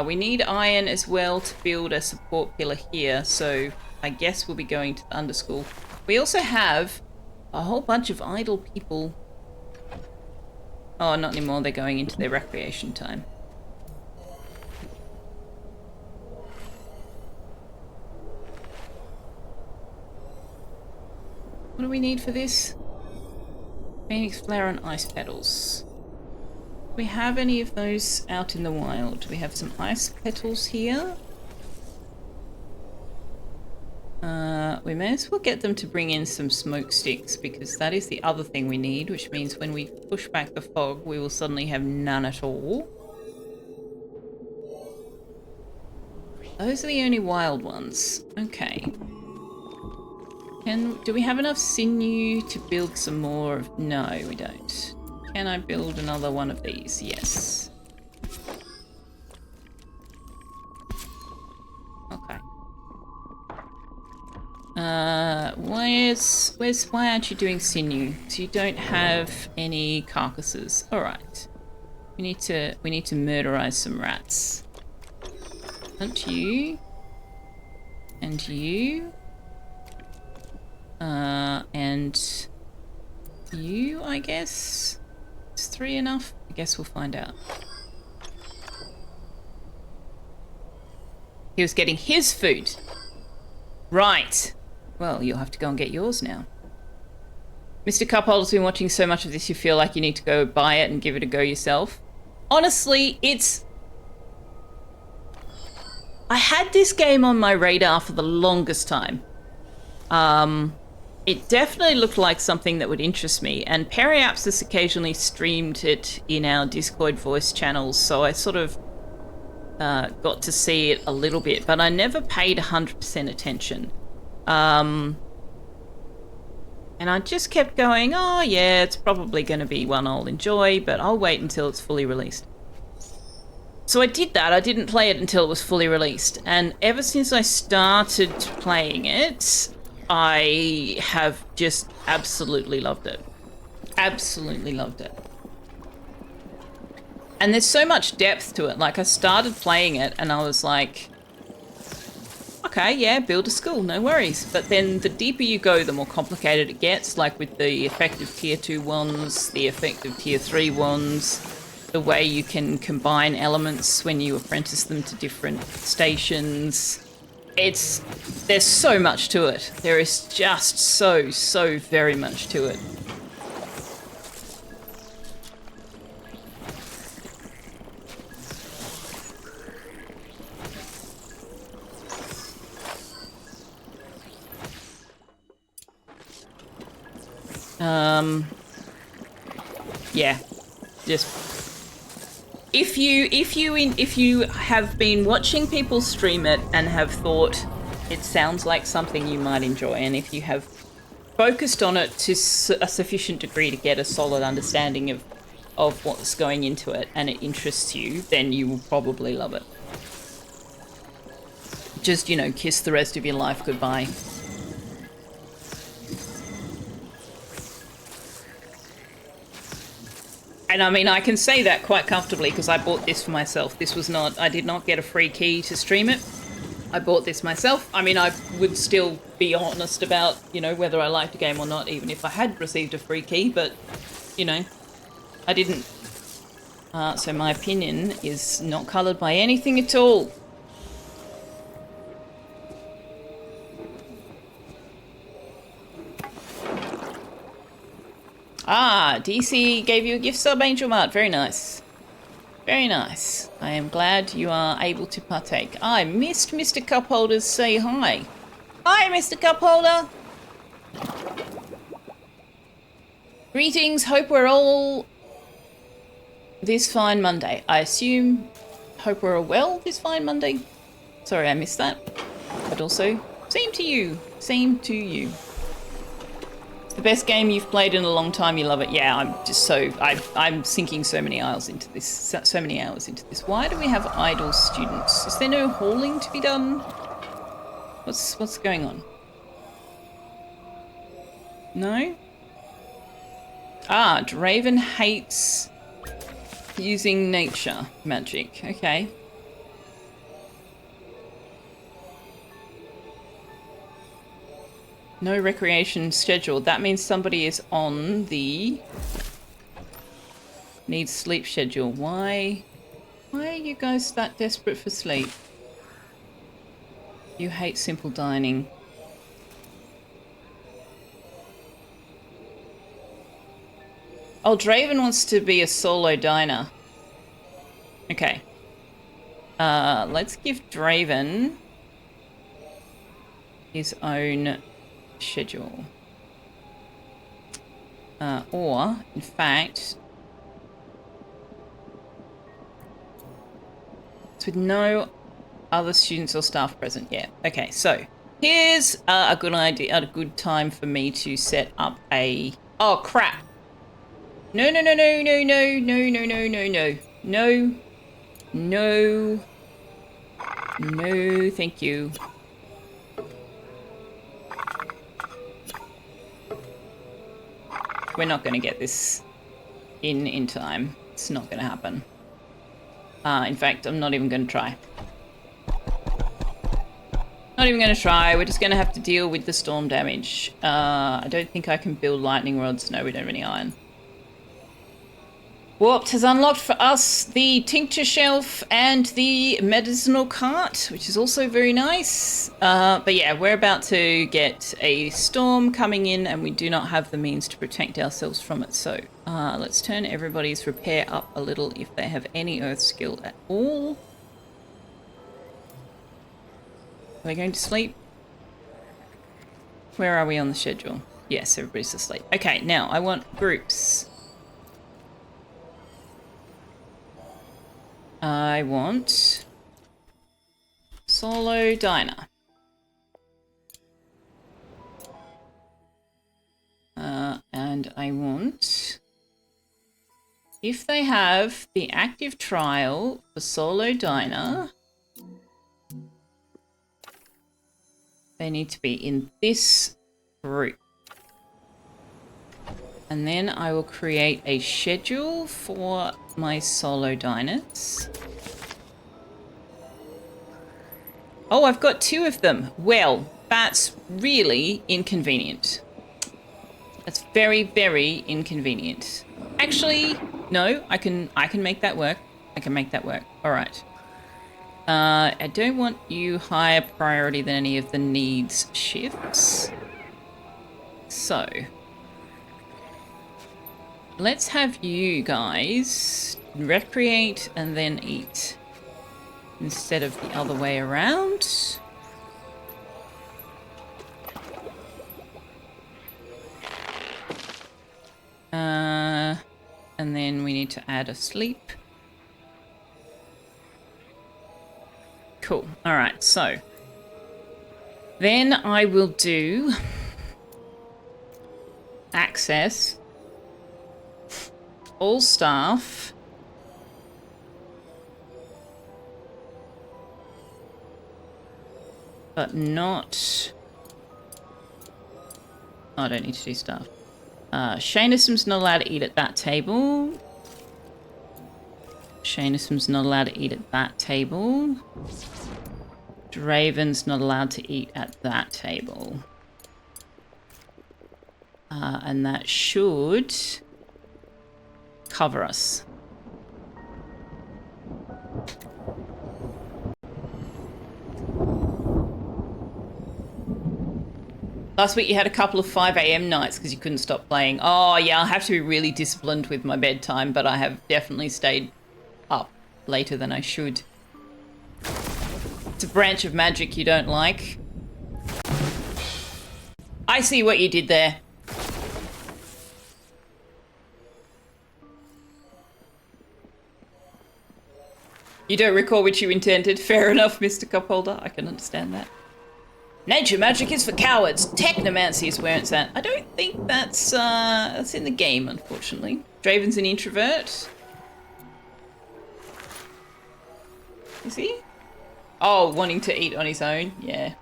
We need iron as well to build a support pillar here, so I guess we'll be going to the underschool. We also have a whole bunch of idle people. Oh, not anymore. They're going into their recreation time. What do we need for this? Phoenix flower and ice petals. Do we have any of those out in the wild? We have some ice petals here. We may as well get them to bring in some smoke sticks because that is the other thing we need, which means when we push back the fog, we will suddenly have none at all. Those are the only wild ones. Okay. Do we have enough sinew to build some more? No, we don't. Can I build another one of these? Yes. Okay. Why aren't you doing sinew? So you don't have any carcasses. All right. We need to murderize some rats. Aren't you? And you? And you, I guess? Is 3 enough? I guess we'll find out. He was getting his food. Right. Well, you'll have to go and get yours now. Mr. Cupholder's been watching so much of this you feel like you need to go buy it and give it a go yourself. Honestly, I had this game on my radar for the longest time. It definitely looked like something that would interest me, and Periaps has occasionally streamed it in our Discord voice channels, so I sort of got to see it a little bit, but I never paid 100% attention. And I just kept going, oh yeah, it's probably going to be one I'll enjoy, but I'll wait until it's fully released. So I did that. I didn't play it until it was fully released. And ever since I started playing it, I have just absolutely loved it. Absolutely loved it. And there's so much depth to it. Like, I started playing it and I was like, okay, yeah, build a school, no worries. But then the deeper you go, the more complicated it gets, like with the effective tier 2 ones, the effective tier 3 ones, the way you can combine elements when you apprentice them to different stations. There's so much to it. There is just so very much to it. Yeah, just if you have been watching people stream it and have thought it sounds like something you might enjoy, and if you have focused on it to a sufficient degree to get a solid understanding of what's going into it and it interests you, then you will probably love it. Just, you know, kiss the rest of your life goodbye. And I mean, I can say that quite comfortably because I bought this for myself. This was not, I did not get a free key to stream it. I bought this myself. I mean, I would still be honest about, you know, whether I liked the game or not, even if I had received a free key, but, you know, I didn't. So my opinion is not coloured by anything at all. Ah, DC gave you a gift sub, Angel Mart. Very nice. Very nice. I am glad you are able to partake. I missed Mr. Cupholder's say hi. Hi, Mr. Cupholder. Greetings. Hope we're all this fine Monday. I assume hope we're all well this fine Monday. Sorry, I missed that. But also, same to you. Same to you. The best game you've played in a long time. You love it. Yeah, I'm just so I'm sinking so many hours into this. So many hours into this. Why do we have idle students? Is there no hauling to be done? What's going on? No. Ah, Draven hates using nature magic. Okay. No recreation scheduled. That means somebody is on the needs sleep schedule. Why are you guys that desperate for sleep? You hate simple dining. Oh, Draven wants to be a solo diner. Okay. Let's give Draven his own schedule. Or, in fact, it's with no other students or staff present. Yeah. Okay, so here's a good idea, a good time for me to set up a... Oh, crap. No, no, no, no, no, no, no, no, no, no, no. No. No. No, thank you. We're not going to get this in time. It's not going to happen. In fact, I'm not even going to try. Not even going to try. We're just going to have to deal with the storm damage. I don't think I can build lightning rods. No, we don't have any iron. Warped has unlocked for us the tincture shelf and the medicinal cart, which is also very nice. But yeah, we're about to get a storm coming in and we do not have the means to protect ourselves from it. So let's turn everybody's repair up a little if they have any earth skill at all. Are they going to sleep? Where are we on the schedule? Yes, everybody's asleep. Okay, now I want groups. I want solo diner. And I want, if they have the active trial for solo diner, they need to be in this group. And then I will create a schedule for my solo diners. Oh, I've got 2 of them. Well, that's really inconvenient. That's very, very inconvenient. Actually, no, I can make that work. I can make that work. All right. I don't want you higher priority than any of the needs shifts. So let's have you guys recreate and then eat instead of the other way around. And then we need to add a sleep. Cool. All right, so then I will do access all staff but not... Oh, I don't need to do staff. Shanism's not allowed to eat at that table. Shanism's not allowed to eat at that table. Draven's not allowed to eat at that table. And that should cover us. Last week you had a couple of 5 a.m. nights because you couldn't stop playing. Oh yeah, I'll have to be really disciplined with my bedtime, but I have definitely stayed up later than I should. It's a branch of magic you don't like. I see what you did there. You don't recall which you intended. Fair enough, Mr. Cupholder. I can understand that. Nature magic is for cowards. Technomancy is where it's at. I don't think that's in the game, unfortunately. Draven's an introvert. Is he? Oh, wanting to eat on his own? Yeah.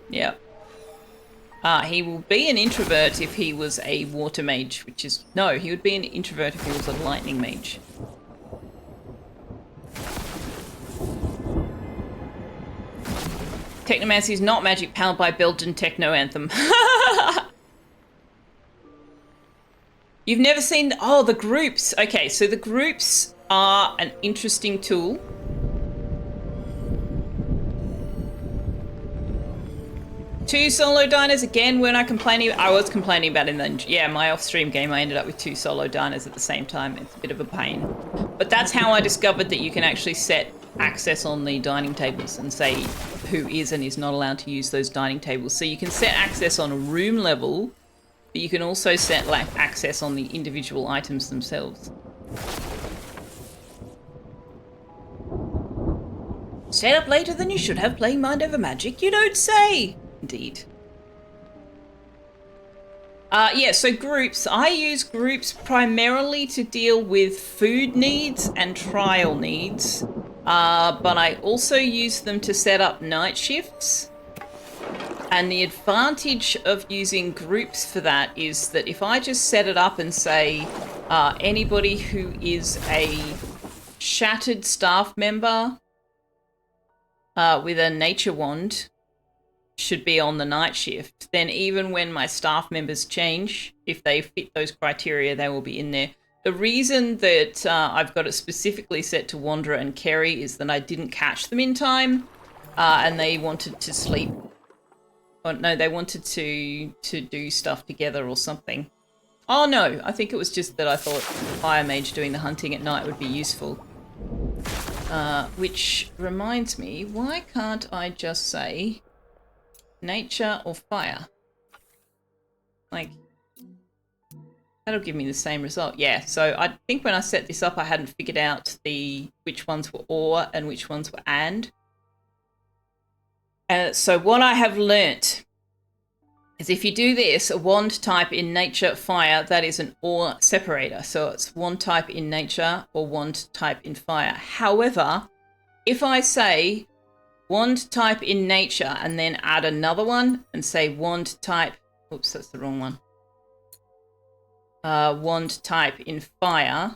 Yep. He will be an introvert if he was a water mage, which is... No, he would be an introvert if he was a lightning mage. Technomancy is not magic powered by Belgian techno anthem. You've never seen... Oh, the groups. Okay, so the groups are an interesting tool. Two solo diners again. We're not complaining. I was complaining about it in the... Yeah, my off-stream game, I ended up with 2 solo diners at the same time. It's a bit of a pain. But that's how I discovered that you can actually set access on the dining tables and say who is and is not allowed to use those dining tables. So you can set access on a room level, but you can also set like access on the individual items themselves. Stayed up later than you should have playing Mind Over Magic? You don't say! Indeed. Yeah, so groups. I use groups primarily to deal with food needs and trial needs. But I also use them to set up night shifts. And the advantage of using groups for that is that if I just set it up and say anybody who is a shattered staff member with a nature wand should be on the night shift, then even when my staff members change, if they fit those criteria, they will be in there. The reason that I've got it specifically set to Wanderer and Kerry is that I didn't catch them in time, and they wanted to sleep. Oh, no, they wanted to do stuff together or something. Oh no, I think it was just that I thought Fire Mage doing the hunting at night would be useful. Which reminds me, why can't I just say nature or fire? Like, that'll give me the same result. Yeah, so I think when I set this up, I hadn't figured out which ones were or and which ones were and. So what I have learnt is if you do this, a wand type in nature fire, that is an or separator. So it's wand type in nature or wand type in fire. However, if I say wand type in nature and then add another one and say wand type, oops, that's the wrong one. Wand type in fire,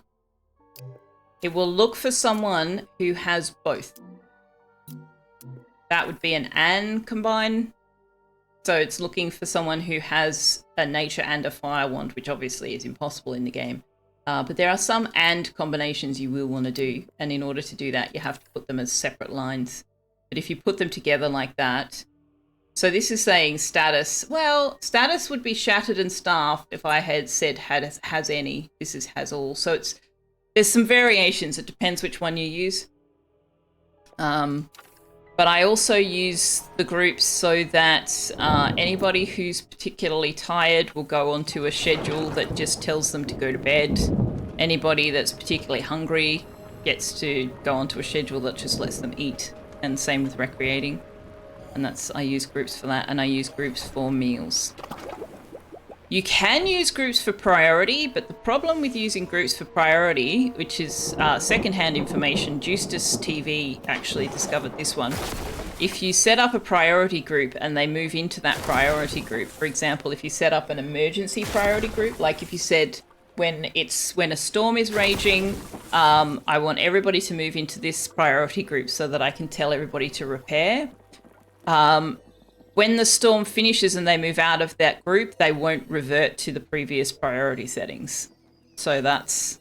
it will look for someone who has both. That would be an and combine. So it's looking for someone who has a nature and a fire wand, which obviously is impossible in the game. But there are some and combinations you will want to do. And in order to do that, you have to put them as separate lines. But if you put them together like that, so this is saying status. Well, status would be shattered and staffed if I had said has any. This is has all. So there's some variations. It depends which one you use. But I also use the groups so that anybody who's particularly tired will go onto a schedule that just tells them to go to bed. Anybody that's particularly hungry gets to go onto a schedule that just lets them eat. And same with recreating. And I use groups for that, and I use groups for meals. You can use groups for priority, but the problem with using groups for priority, which is secondhand information, Justice TV actually discovered this one. If you set up a priority group and they move into that priority group, for example, if you set up an emergency priority group, like if you said when a storm is raging, I want everybody to move into this priority group so that I can tell everybody to repair. When the storm finishes and they move out of that group, they won't revert to the previous priority settings. So that's,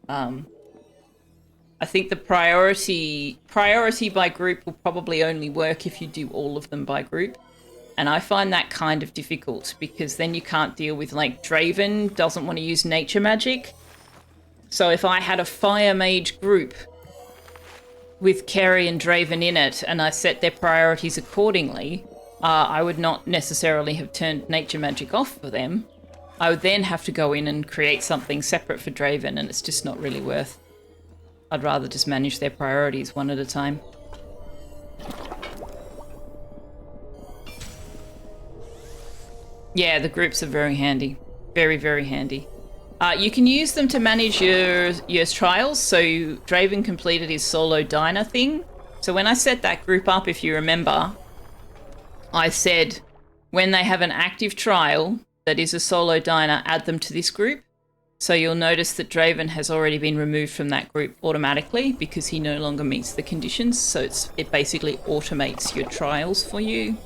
I think the priority by group will probably only work if you do all of them by group. And I find that kind of difficult because then you can't deal with, like, Draven doesn't want to use nature magic. So if I had a fire mage group with Kerry and Draven in it and I set their priorities accordingly, I would not necessarily have turned nature magic off for them. I would then have to go in and create something separate for Draven, and it's just not really worth. I'd rather just manage their priorities one at a time. Yeah, the groups are very handy. Very, very handy. You can use them to manage your trials. So Draven completed his solo diner thing. So when I set that group up, if you remember, I said when they have an active trial that is a solo diner, add them to this group. So you'll notice that Draven has already been removed from that group automatically because he no longer meets the conditions. So it basically automates your trials for you.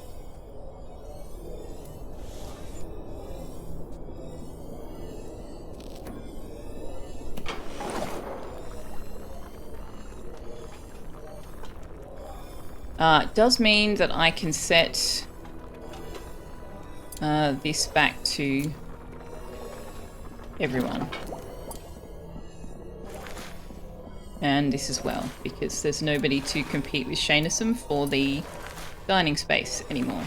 It does mean that I can set this back to everyone. And this as well, because there's nobody to compete with Shanism for the dining space anymore.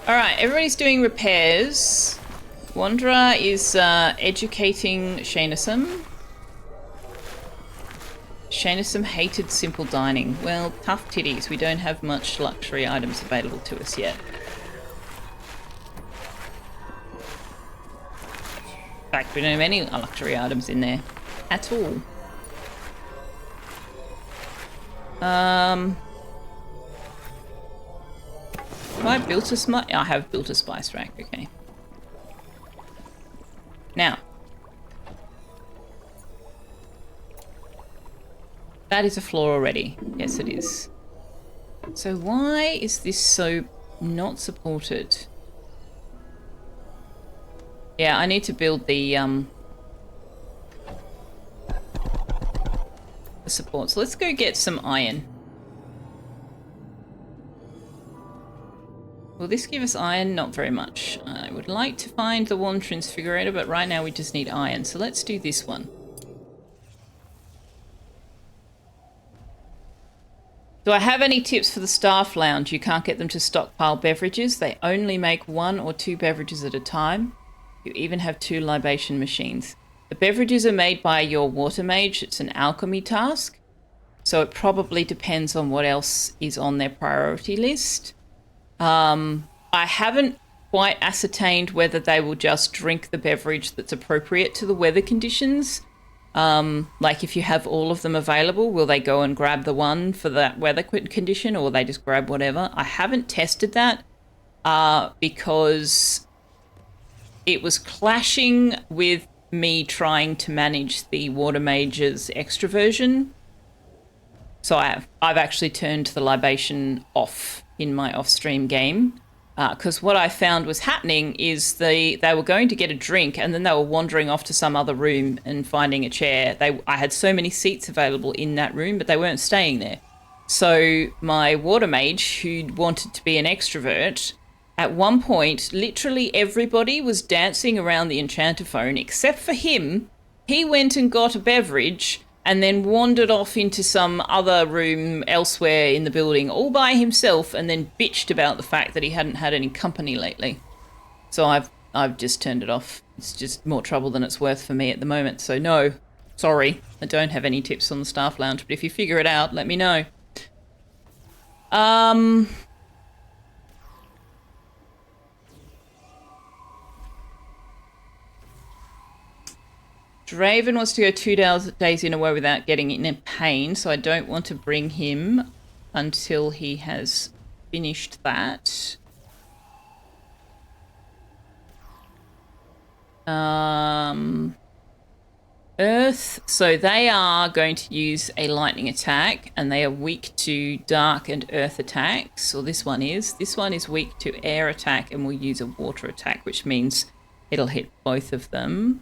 Alright, everybody's doing repairs. Wanderer is educating Shanism. Shanism hated simple dining. Well, tough titties. We don't have much luxury items available to us yet. In fact, we don't have any luxury items in there at all. Have I built a spice? I have built a spice rack, okay. Now. That is a floor already. Yes, it is. So why is this so not supported? Yeah, I need to build the support. So let's go get some iron. Will this give us iron? Not very much. I would like to find the one transfigurator, but right now we just need iron. So let's do this one. Do I have any tips for the staff lounge? You can't get them to stockpile beverages. They only make 1 or 2 beverages at a time. You even have 2 libation machines. The beverages are made by your water mage. It's an alchemy task. So it probably depends on what else is on their priority list. I haven't quite ascertained whether they will just drink the beverage that's appropriate to the weather conditions. Like if you have all of them available, will they go and grab the one for that weather condition, or will they just grab whatever? I haven't tested that because it was clashing with me trying to manage the water mage's extroversion. So I've actually turned the libation off in my off-stream game. Because what I found was happening is they were going to get a drink and then they were wandering off to some other room and finding a chair. I had so many seats available in that room, but they weren't staying there. So my water mage, who wanted to be an extrovert, at one point, literally everybody was dancing around the enchanter phone except for him. He went and got a beverage and then wandered off into some other room elsewhere in the building all by himself, and then bitched about the fact that he hadn't had any company lately. So I've just turned it off. It's just more trouble than it's worth for me at the moment. So no, sorry, I don't have any tips on the staff lounge, but if you figure it out, let me know. Draven wants to go 2 days in a row without getting in a pain, so I don't want to bring him until he has finished that. Earth, so they are going to use a lightning attack, and they are weak to dark and earth attacks, or this one is. This one is weak to air attack and will use a water attack, which means it'll hit both of them.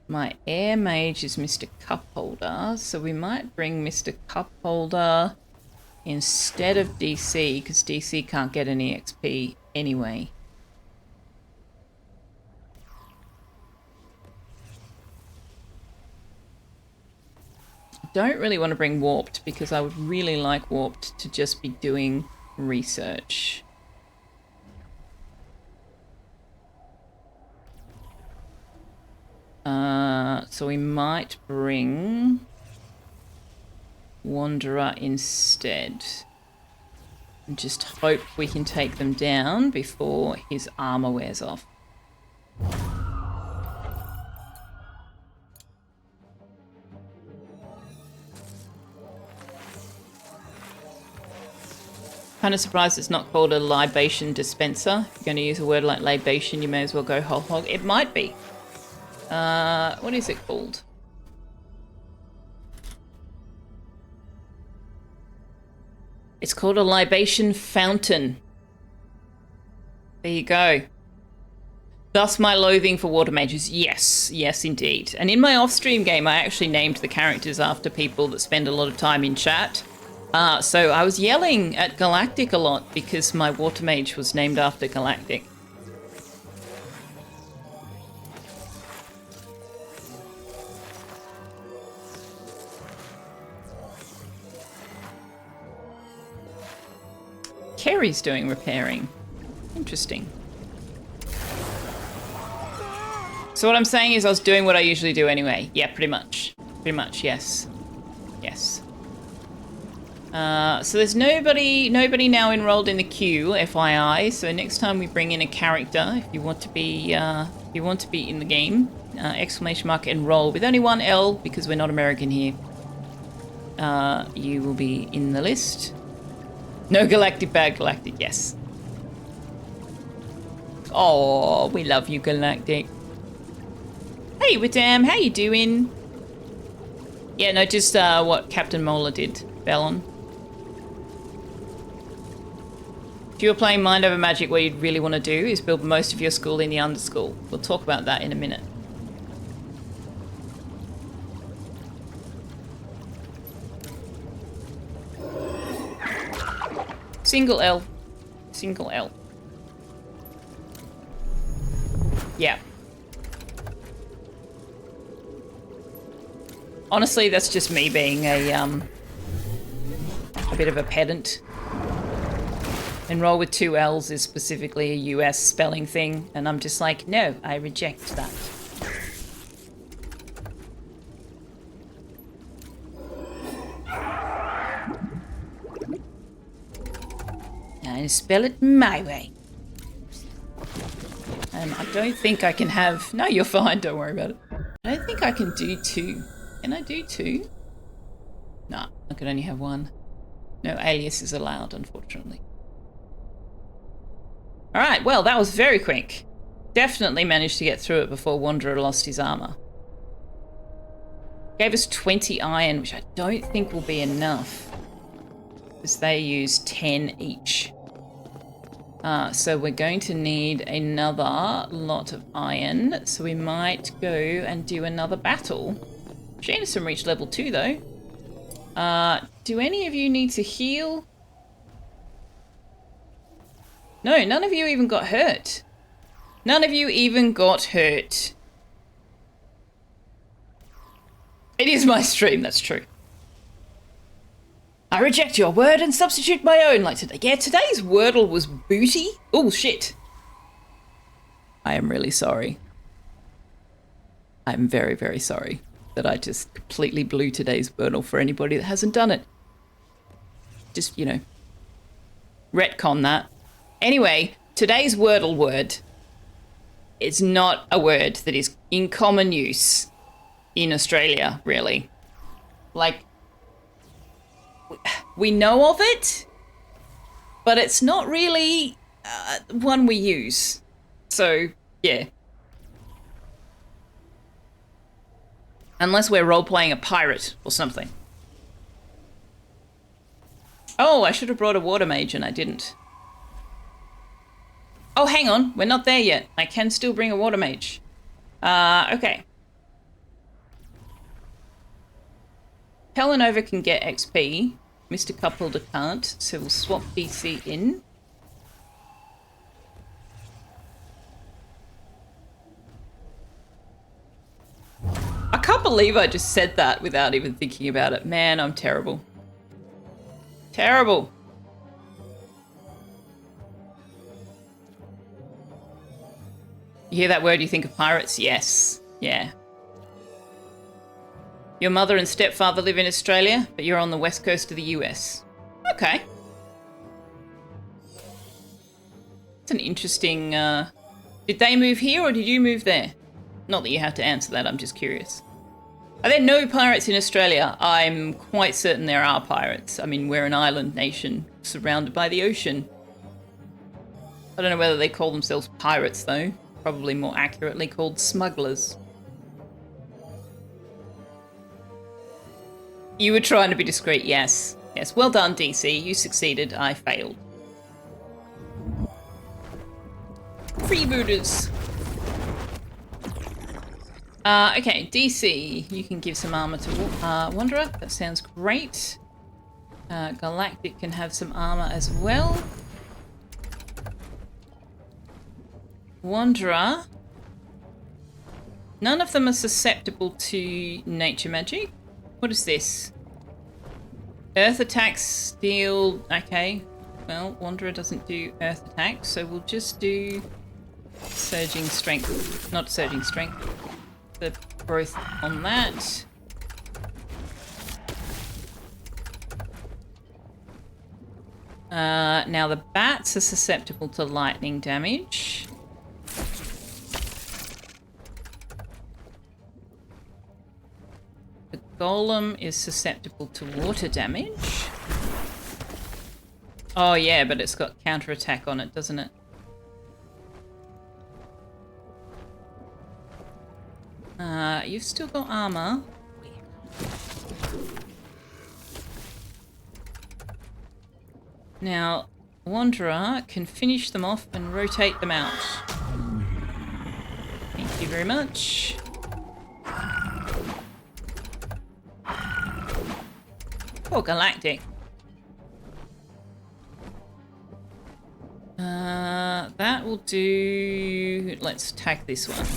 My air mage is Mr. Cupholder, so we might bring Mr. Cupholder instead of DC, because DC can't get any XP anyway. I don't really want to bring Warped, because I would really like Warped to just be doing research. So we might bring Wanderer instead. And just hope we can take them down before his armor wears off. Kind of surprised it's not called a libation dispenser. If you're going to use a word like libation, you may as well go whole hog. It might be. What is it called? It's called a libation fountain. There you go. Thus my loathing for water mages. Yes, yes indeed. And in my off-stream game, I actually named the characters after people that spend a lot of time in chat. So I was yelling at Galactic a lot because my water mage was named after Galactic. Kerry's doing repairing. Interesting. So what I'm saying is I was doing what I usually do anyway. Yeah, pretty much. Pretty much, yes. Yes. So there's nobody now enrolled in the queue, FYI. So next time we bring in a character, if you want to be in the game, exclamation mark enroll with only one L because we're not American here. You will be in the list. No galactic, bad galactic, yes. Oh, we love you, galactic. Hey, Wadam, how you doing? Yeah, no, just what Captain Mola did, Bellon. If you were playing Mind Over Magic, what you'd really want to do is build most of your school in the underschool. We'll talk about that in a minute. Single L. Single L. Yeah. Honestly, that's just me being a bit of a pedant. Enroll with 2 L's is specifically a US spelling thing, and I'm just like, no, I reject that. I spell it my way. I don't think I can have... No, you're fine, don't worry about it. I don't think I can do 2. Can I do 2? No, I could only have 1. No alias is allowed, unfortunately. Alright, well, that was very quick. Definitely managed to get through it before Wanderer lost his armor. Gave us 20 iron, which I don't think will be enough, because they use 10 each. So we're going to need another lot of iron, so we might go and do another battle. Jameson reached level 2 though. Do any of you need to heal? No, none of you even got hurt. None of you even got hurt. It is my stream, that's true. I reject your word and substitute my own like today. Yeah, today's Wordle was booty. Oh, shit. I am really sorry. I'm very, very sorry that I just completely blew today's Wordle for anybody that hasn't done it. Just, you know, retcon that. Anyway, today's Wordle word is not a word that is in common use in Australia, really. Like, we know of it, but it's not really one we use. So, yeah. Unless we're role-playing a pirate or something. Oh, I should have brought a water mage and I didn't. Oh, hang on. We're not there yet. I can still bring a water mage. Okay. Pelanova can get XP. Mr. Cupholder can't, so we'll swap DC in. I can't believe I just said that without even thinking about it. Man, I'm terrible. Terrible. You hear that word, you think of pirates? Yes. Yeah. Your mother and stepfather live in Australia, but you're on the west coast of the US. Okay. It's an interesting... Did they move here or did you move there? Not that you have to answer that, I'm just curious. Are there no pirates in Australia? I'm quite certain there are pirates. I mean, we're an island nation surrounded by the ocean. I don't know whether they call themselves pirates, though. Probably more accurately called smugglers. You were trying to be discreet, yes. Yes, well done, DC. You succeeded, I failed. Freebooters. Okay, DC, you can give some armor to Wanderer. That sounds great. Galactic can have some armor as well. Wanderer. None of them are susceptible to nature magic. What is this? Earth attacks, steel... Okay. Well, Wanderer doesn't do earth attacks, so we'll just do surging strength. Not surging strength. The growth on that. Now the bats are susceptible to lightning damage. The golem is susceptible to water damage. Oh yeah, but it's got counterattack on it, doesn't it? You've still got armor. Now, Wanderer can finish them off and rotate them out. Thank you very much. Oh, Galactic. That will do... Let's attack this one.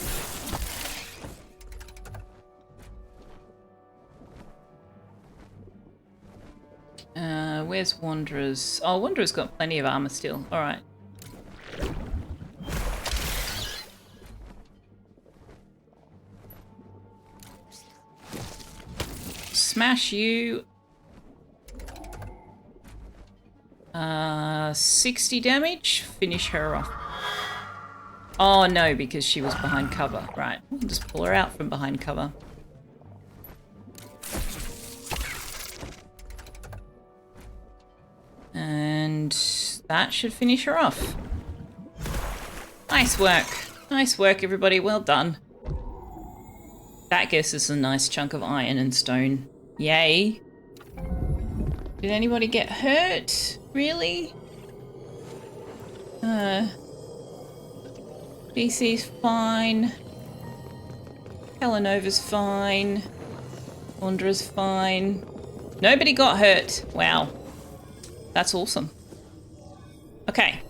Where's Wanderer's? Oh, Wanderer's got plenty of armor still. Alright. Smash you. 60 damage. Finish her off. Oh no, because she was behind cover. Right. We'll just pull her out from behind cover. And that should finish her off. Nice work. Nice work, everybody. Well done. That gives us a nice chunk of iron and stone. Yay. Did anybody get hurt? Really? BC's fine. Helenova's fine. Wanderer's fine. Nobody got hurt. Wow. That's awesome. Okay.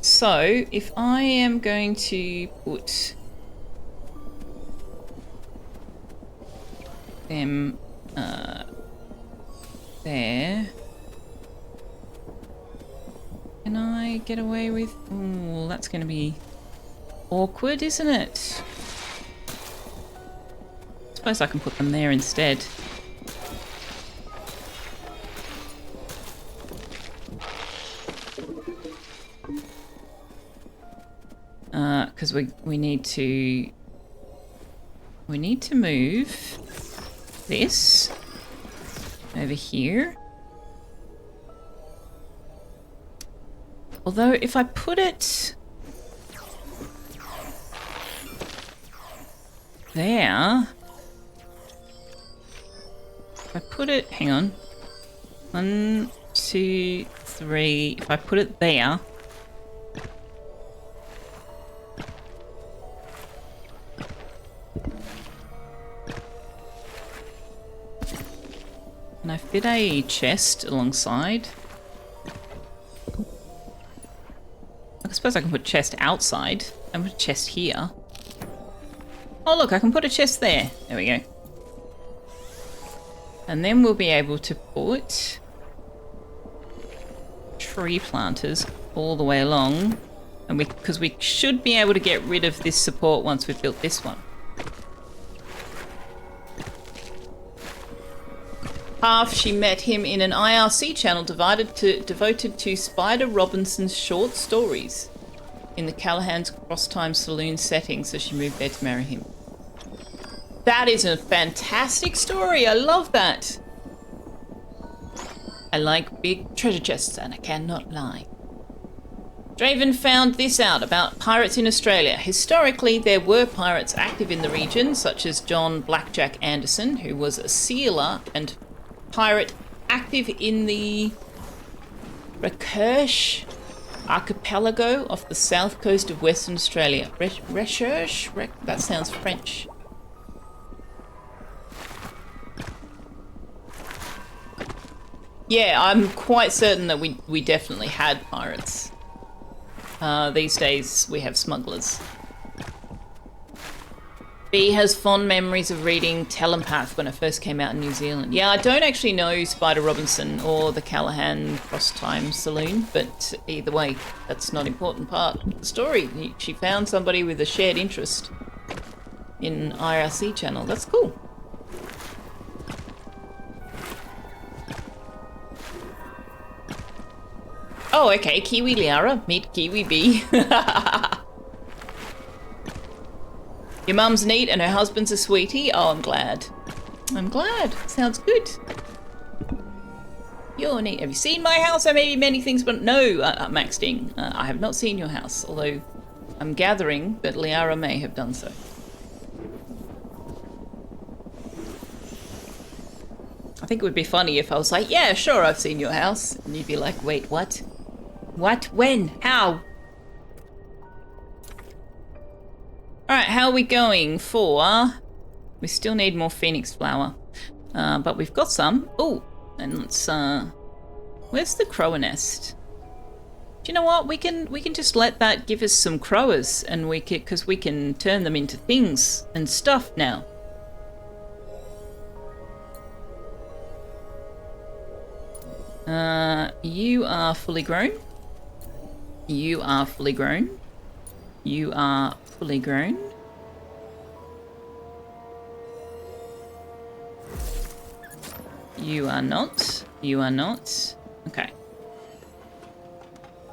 So, if I am going to put them there, can I get away with... Oh, that's going to be awkward, isn't it? I suppose I can put them there instead. Because we need to move this over here. Although if I put it there, if I put it, hang on, 1, 2, 3. If I put it there. Can I fit a chest alongside? I suppose I can put a chest outside and put a chest here. Oh look, I can put a chest there. There we go. And then we'll be able to put tree planters all the way along. And because we should be able to get rid of this support once we've built this one. Half she met him in an IRC channel devoted to Spider Robinson's short stories in the Callahan's Cross-Time Saloon setting, so she moved there to marry him. That is a fantastic story. I love that. I like big treasure chests, and I cannot lie. Draven found this out about pirates in Australia. Historically, there were pirates active in the region, such as John Blackjack Anderson, who was a sealer and pirate active in the Recherche archipelago off the south coast of Western Australia. Recherche? That sounds French. Yeah, I'm quite certain that we definitely had pirates. These days we have smugglers. B has fond memories of reading Telepath when it first came out in New Zealand. Yeah, I don't actually know Spider Robinson or the Callahan Cross-Time Saloon, but either way, that's not an important part of the story. She found somebody with a shared interest in IRC channel. That's cool. Oh, okay, Kiwi Liara, meet Kiwi B. Your mum's neat and her husband's a sweetie. Oh, I'm glad. I'm glad. Sounds good. You're neat. Have you seen my house? I may be many things, but no, Max Ding. I have not seen your house, although I'm gathering that Liara may have done so. I think it would be funny if I was like, yeah, sure, I've seen your house. And you'd be like, wait, what? What? When? How? Alright, how are we going for... We still need more phoenix flower. But we've got some. Oh, and let's... Where's the crow nest? Do you know what? We can just let that give us some crowers, and because we can turn them into things and stuff now. You are fully grown. You are fully grown. You are fully grown. You are not. You are not. Okay.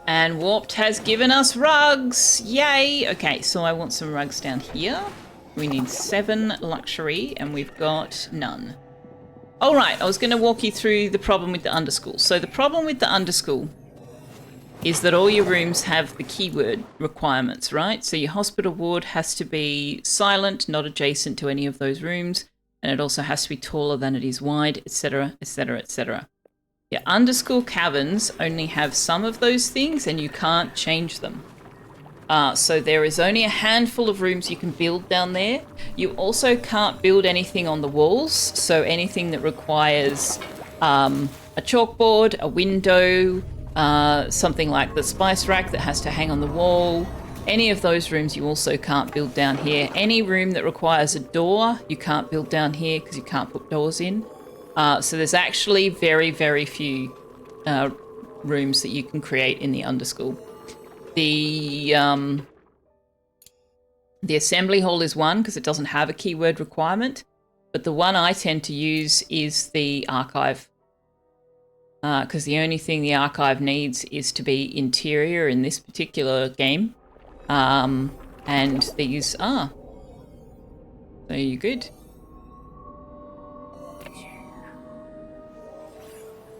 And Warped has given us rugs! Yay! Okay, so I want some rugs down here. We need 7 luxury, and we've got none. Alright, I was going to walk you through the problem with the underschool. So the problem with the underschool is that all your rooms have the keyword requirements, right? So your hospital ward has to be silent, not adjacent to any of those rooms, and it also has to be taller than it is wide, etc., etc., etc. Your underschool caverns only have some of those things, and you can't change them. So there is only a handful of rooms you can build down there. You also can't build anything on the walls, so anything that requires a chalkboard, a window, something like the spice rack that has to hang on the wall. Any of those rooms you also can't build down here. Any room that requires a door, you can't build down here because you can't put doors in. So there's actually very, very few rooms that you can create in the underschool. The assembly hall is one because it doesn't have a keyword requirement, but the one I tend to use is the archive, because the only thing the archive needs is to be interior in this particular game, and these are. So you're good.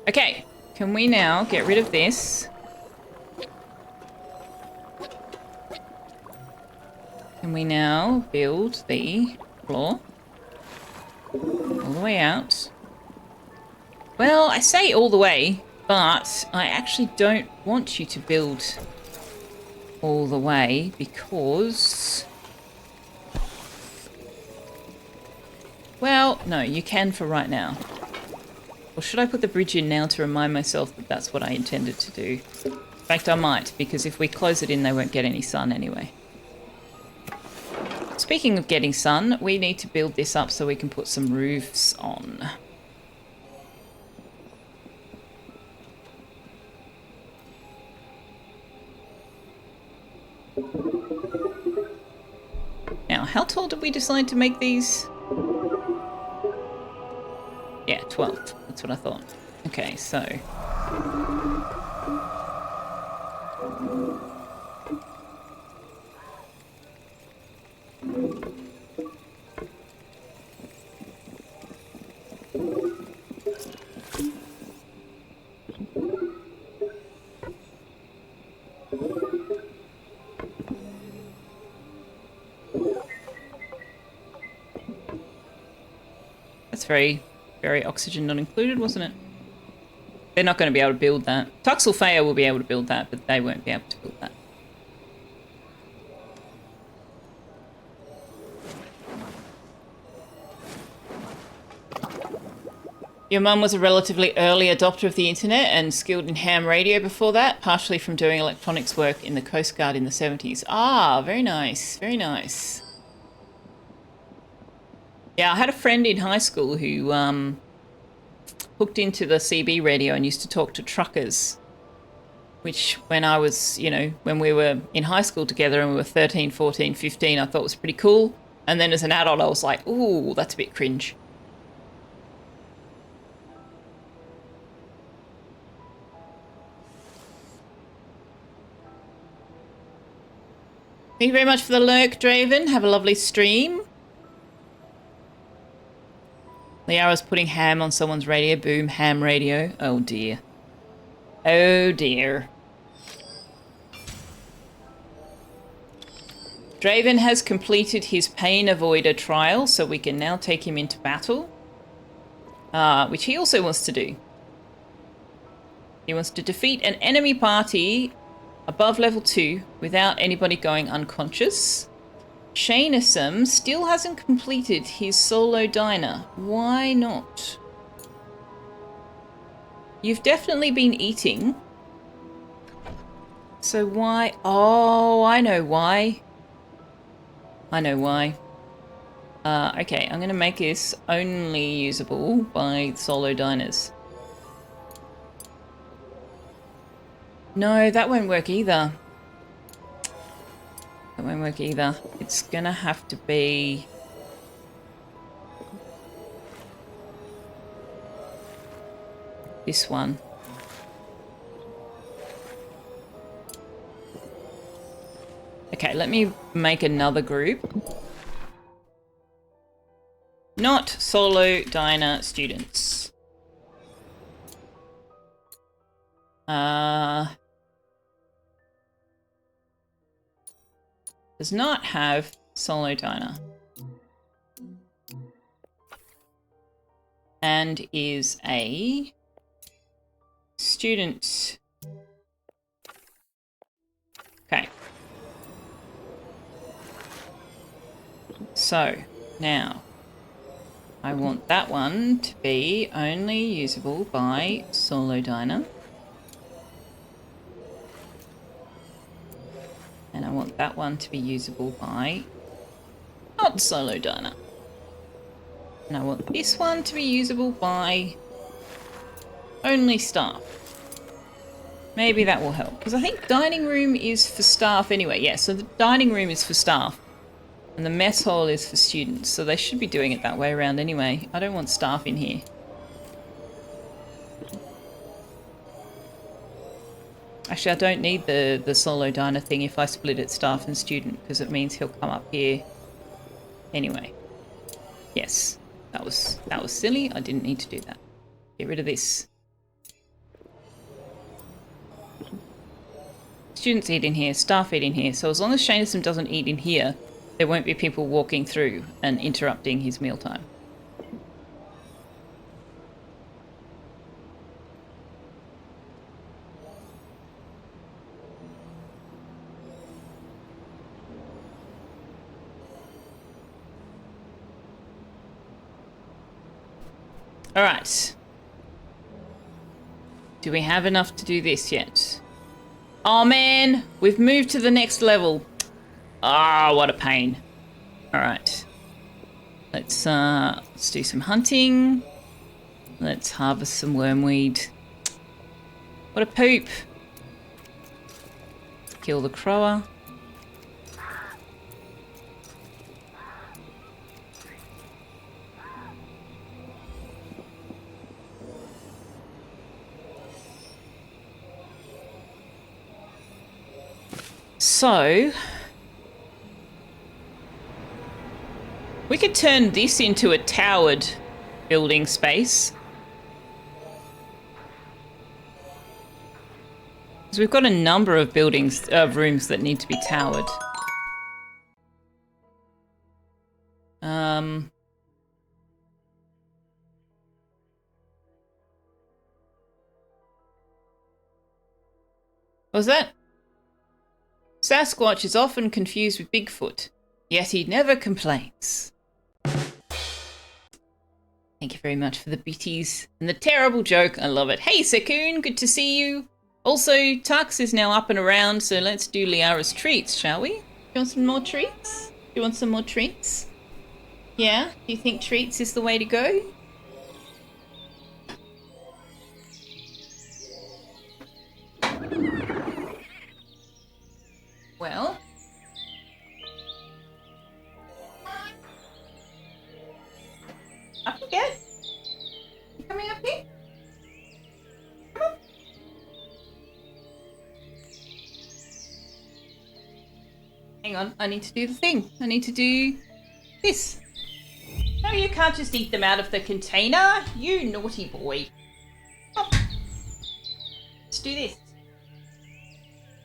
Okay, can we now get rid of this? Can we now build the floor all the way out? Well, I say all the way, but I actually don't want you to build all the way because... Well, no, you can for right now. Or should I put the bridge in now to remind myself that that's what I intended to do? In fact, I might, because if we close it in, they won't get any sun anyway. Speaking of getting sun, we need to build this up so we can put some roofs on. Now, how tall did we decide to make these? Yeah, 12. That's what I thought. Okay, so... That's very, very oxygen not included, wasn't it? They're not going to be able to build that. Selfeya will be able to build that, but they won't be able to build that. Your mum was a relatively early adopter of the internet and skilled in ham radio before that, partially from doing electronics work in the Coast Guard in the 70s. Ah, very nice, very nice. Yeah, I had a friend in high school who hooked into the CB radio and used to talk to truckers, which when I was, you know, when we were in high school together and we were 13, 14, 15, I thought was pretty cool. And then as an adult, I was like, ooh, that's a bit cringe. Thank you very much for the lurk, Draven. Have a lovely stream. Liara's putting ham on someone's radio. Boom, ham radio. Oh dear. Oh dear. Draven has completed his pain avoider trial, so we can now take him into battle. Which he also wants to do. He wants to defeat an enemy party above level 2 without anybody going unconscious. Shaneism still hasn't completed his solo diner. Why not? You've definitely been eating. So why? Oh, I know why. I know why. Okay, I'm going to make this only usable by solo diners. No, that won't work either. That won't work either. It's going to have to be... this one. Okay, let me make another group. Not solo diner students. Does not have solo diner. And is a student. Okay. So, now, I want that one to be only usable by solo diner. And I want that one to be usable by not solo diner. And I want this one to be usable by only staff. Maybe that will help. Because I think dining room is for staff anyway. Yeah, so the dining room is for staff. And the mess hall is for students. So they should be doing it that way around anyway. I don't want staff in here. Actually, I don't need the solo diner thing if I split it staff and student, because it means he'll come up here anyway. Yes, that was silly. I didn't need to do that. Get rid of this. Students eat in here, staff eat in here. So as long as Shaneism doesn't eat in here, there won't be people walking through and interrupting his mealtime. All right. Do we have enough to do this yet? Oh man, we've moved to the next level. Ah, what a pain. All right. Let's do some hunting. Let's harvest some wormweed. What a poop. Kill the crower. So, we could turn this into a towered building space. Because we've got a number of buildings, rooms that need to be towered. What was that? Sasquatch is often confused with Bigfoot, yet he never complains. Thank you very much for the bitties and the terrible joke. I love it. Hey, Sekun, good to see you. Also, Tux is now up and around, so let's do Liara's treats, shall we? You want some more treats? You want some more treats? Yeah? Do you think treats is the way to go? Well... up you get. You coming up here? Come on. Hang on, I need to do the thing. I need to do this. No, you can't just eat them out of the container. You naughty boy. Oh. Let's do this.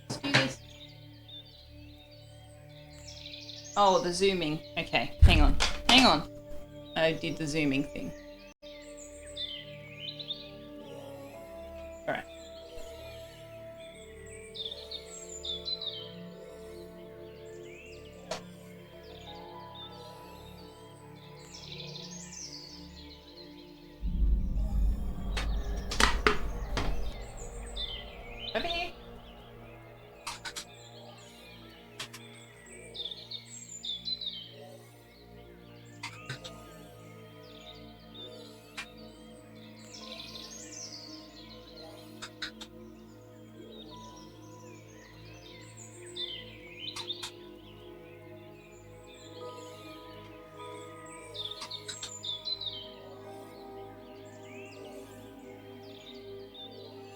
Let's do this. Oh, the zooming. Okay, hang on. Hang on. I did the zooming thing. Alright. Over here.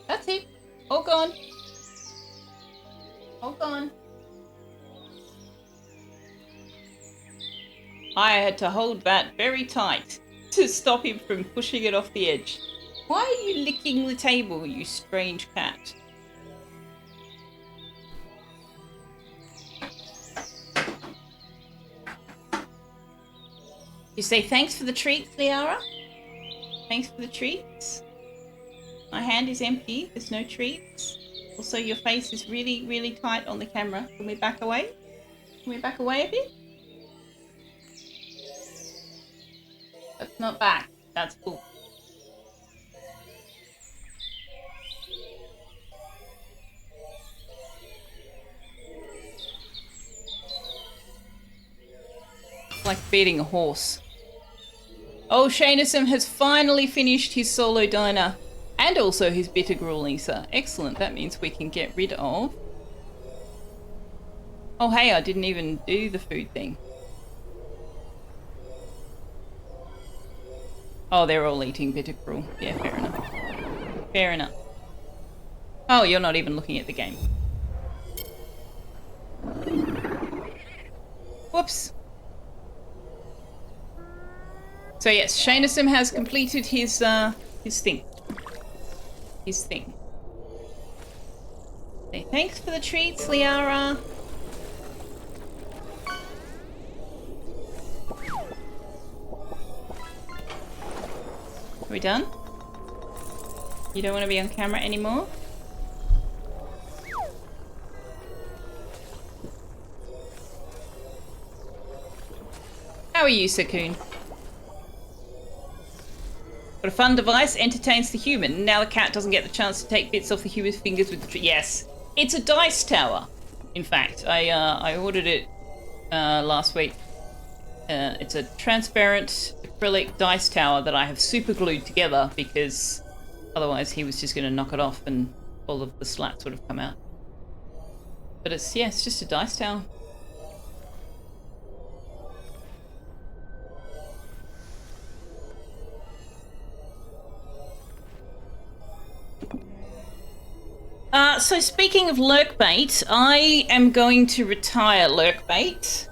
That's it. All gone. All gone. I had to hold that very tight to stop him from pushing it off the edge. Why are you licking the table, you strange cat? You say thanks for the treats, Liara? Thanks for the treats. My hand is empty. There's no treats. Also, your face is really, really tight on the camera. Can we back away? Can we back away a bit? That's not back. That's cool. It's like feeding a horse. Oh, Shaneism has finally finished his solo diner. And also his bitter gruel, Lisa. Excellent. That means we can get rid of... Oh, hey, I didn't even do the food thing. Oh, they're all eating bitter gruel. Yeah, fair enough. Fair enough. Oh, you're not even looking at the game. Whoops. So yes, Shaneism has completed his thing. His thing. Say thanks for the treats, Liara. Are we done? You don't want to be on camera anymore? How are you, Sakun? What a fun device, entertains the human. Now the cat doesn't get the chance to take bits off the human's fingers with the tree. Yes, it's a dice tower. In fact, I ordered it last week. It's a transparent acrylic dice tower that I have super glued together because otherwise he was just going to knock it off and all of the slats would have come out. But it's just a dice tower. So speaking of lurkbait, I am going to retire lurkbait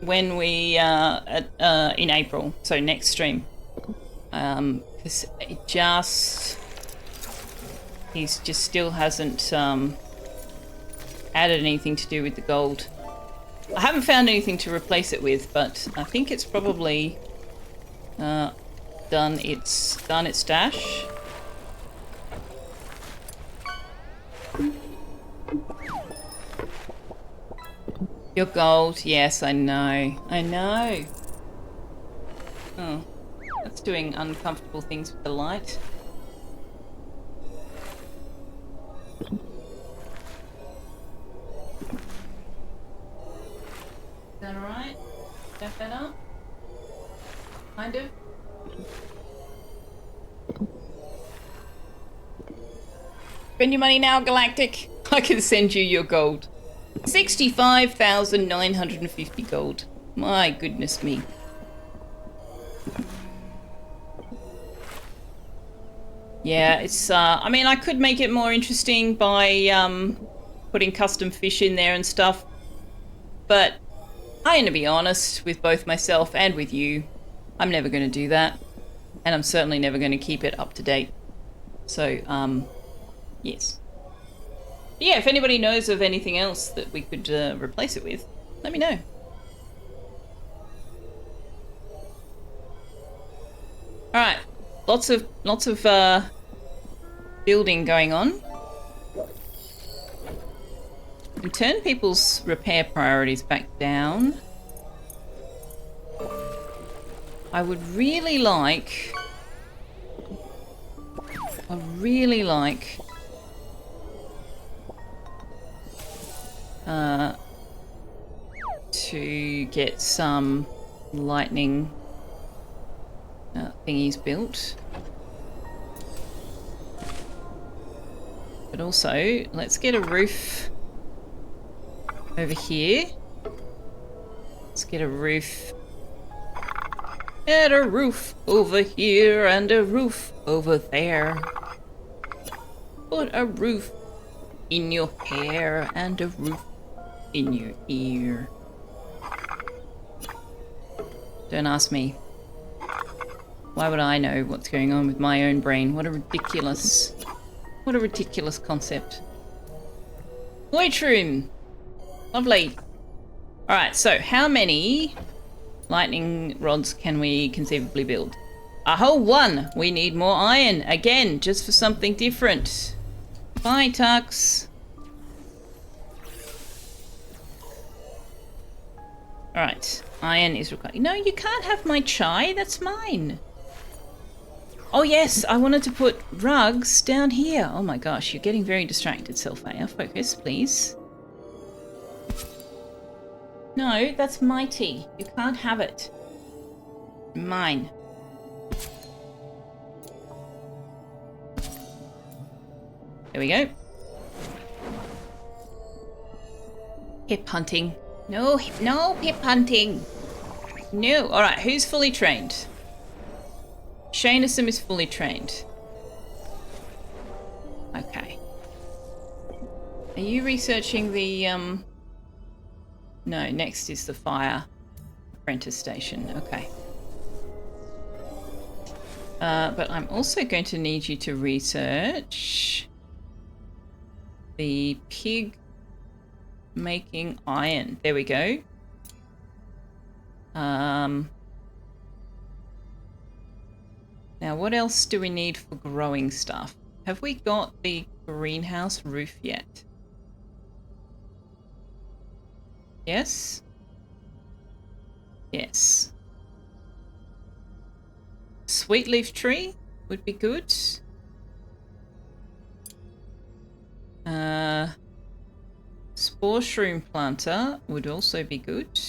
when we in April, so next stream, because he just still hasn't added anything to do with the gold. I haven't found anything to replace it with, but I think it's probably done its dash. Your gold, yes, I know. I know. Oh, that's doing uncomfortable things with the light. Is that alright? Is that better? Kind of? Spend your money now, Galactic. I can send you your gold. 65,950 gold. My goodness me. Yeah, it's, I mean, I could make it more interesting by putting custom fish in there and stuff. But I'm going to be honest with both myself and with you. I'm never going to do that. And I'm certainly never going to keep it up to date. So, yes. But yeah, if anybody knows of anything else that we could replace it with, let me know. Alright. Lots of building going on. And turn people's repair priorities back down. I would really like... to get some lightning thingies built. But also, let's get a roof over here. Let's get a roof. And a roof over here and a roof over there. Put a roof in your hair and a roof in your ear. Don't ask me. Why would I know what's going on with my own brain? What a ridiculous concept. White room. Lovely. Alright, so how many lightning rods can we conceivably build? A whole one! We need more iron. Again, just for something different. Bye, Tux. Alright, iron is required. No, you can't have my chai. That's mine. Oh yes, I wanted to put rugs down here. Oh my gosh, you're getting very distracted, Selfeya. Focus, please. No, that's my tea. You can't have it. Mine. There we go. Hip hunting. No hip hunting. No. Alright, who's fully trained? Shaynessum is fully trained. Okay. Are you researching the, No, next is the fire apprentice station. Okay. But I'm also going to need you to research the pig making iron. There we go. Now, what else do we need for growing stuff? Have we got the greenhouse roof yet? Yes? Yes. Sweet leaf tree would be good. Spore shroom planter would also be good.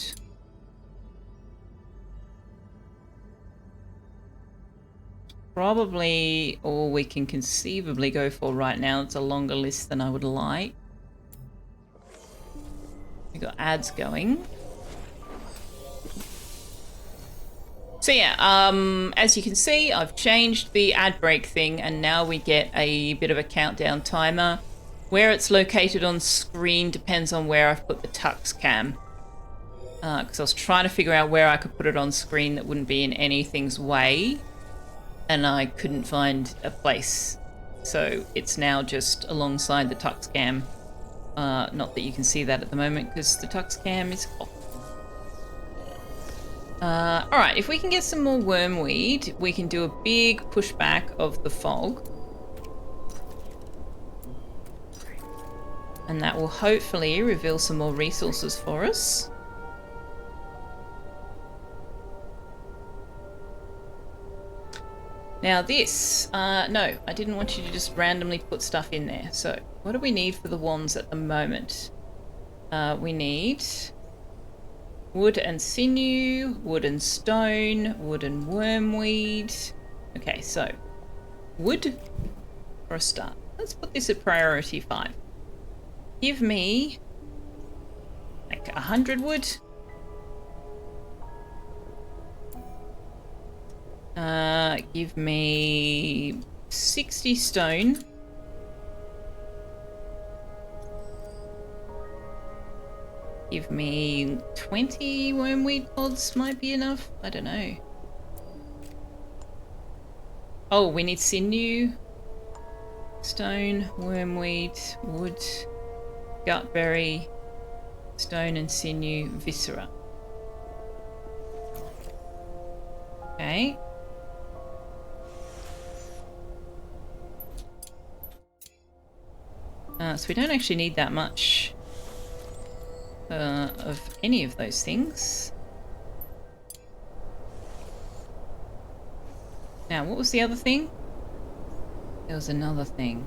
Probably all we can conceivably go for right now. It's a longer list than I would like. We got ads going. So yeah, as you can see, I've changed the ad break thing, and now we get a bit of a countdown timer. Where it's located on screen depends on where I've put the Tux cam. Because I was trying to figure out where I could put it on screen that wouldn't be in anything's way, and I couldn't find a place. So it's now just alongside the Tux cam. Not that you can see that at the moment because the Tux cam is off. Alright, if we can get some more wormweed, we can do a big pushback of the fog. And that will hopefully reveal some more resources for us. Now this, no, I didn't want you to just randomly put stuff in there. So what do we need for the wands at the moment? We need wood and sinew, wood and stone, wood and wormweed. Okay, so wood for a start. Let's put this at priority 5. Give me like 100 wood. Give me 60 stone. Give me 20 wormweed pods might be enough. I don't know. Oh, we need sinew, stone, wormweed, wood, gutberry, stone and sinew, viscera. Okay. So we don't actually need that much of any of those things. Now, what was the other thing? There was another thing.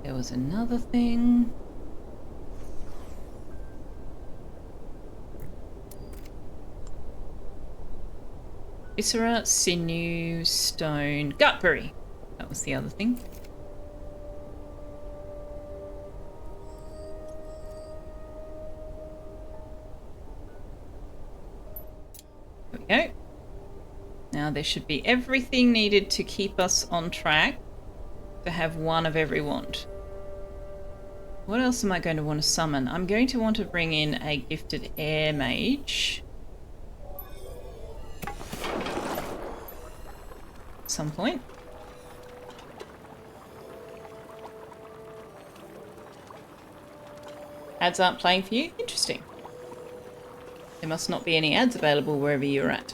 There was another thing. Viscera, sinew, stone, gutberry. That was the other thing. There we go. Now there should be everything needed to keep us on track to have one of every wand. What else am I going to want to summon? I'm going to want to bring in a gifted air mage at some point. Ads aren't playing for you? Interesting. There must not be any ads available wherever you're at.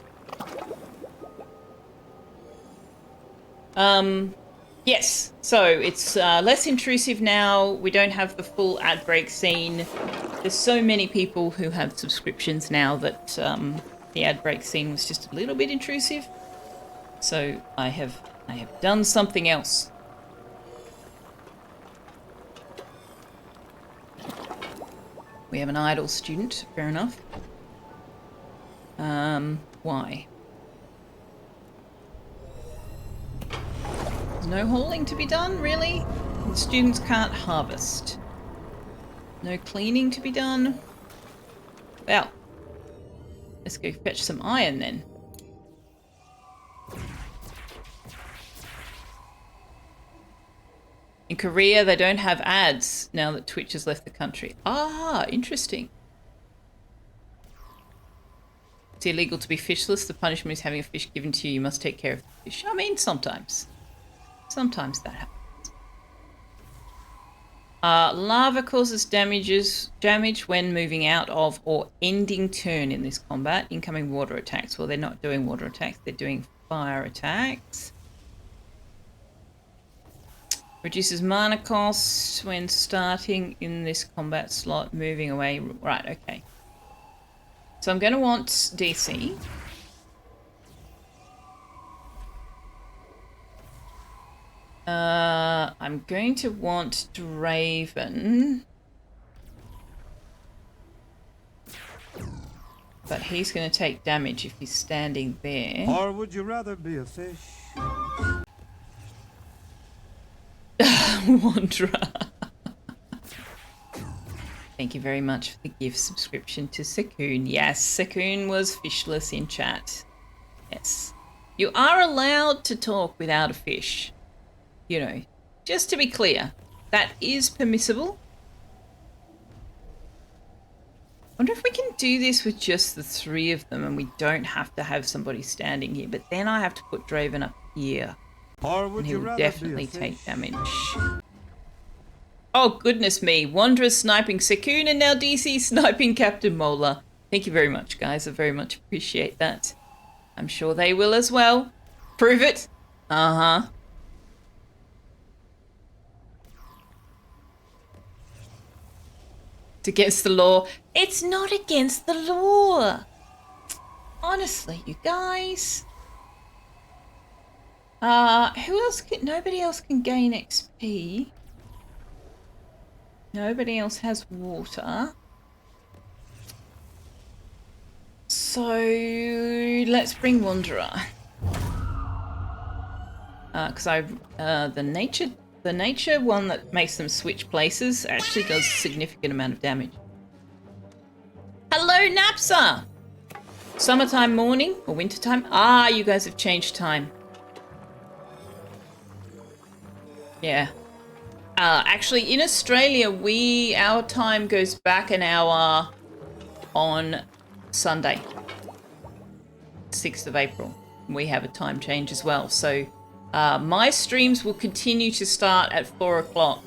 Yes, so it's less intrusive now. We don't have the full ad break scene. There's so many people who have subscriptions now that the ad break scene was just a little bit intrusive. So I have done something else. We have an idle student, fair enough. Why? There's no hauling to be done, really? The students can't harvest. No cleaning to be done. Well, let's go fetch some iron then. In Korea, they don't have ads now that Twitch has left the country. Ah, interesting. It's illegal to be fishless. The punishment is having a fish given to you. You must take care of the fish. I mean, sometimes. Sometimes that happens. Lava causes damage when moving out of or ending turn in this combat. Incoming water attacks. Well, they're not doing water attacks. They're doing fire attacks. Reduces mana cost when starting in this combat slot. Moving away. Right, okay. So I'm going to want DC. I'm going to want Draven. But he's going to take damage if he's standing there. Or would you rather be a fish? Wanderer. Thank you very much for the gift subscription to Sakun. Yes, Sakun was fishless in chat. Yes. You are allowed to talk without a fish. You know, just to be clear, that is permissible. Wonder if we can do this with just the three of them and we don't have to have somebody standing here. But then I have to put Draven up here. Or would And he you will rather definitely be a take fish? damage. Oh, goodness me. Wanderer sniping Sakun and now DC sniping Captain Mola. Thank you very much, guys. I very much appreciate that. I'm sure they will as well. Prove it. Uh-huh. It's against the law. It's not against the law. Honestly, you guys. Who else can... Nobody else can gain XP. Nobody else has water. So let's bring Wanderer. Because the nature one that makes them switch places actually does a significant amount of damage. Hello, Napsa! Summertime morning or wintertime? Ah, you guys have changed time. Yeah. Actually, in Australia, our time goes back an hour on Sunday, 6th of April. we have a time change as well. So my streams will continue to start at 4 o'clock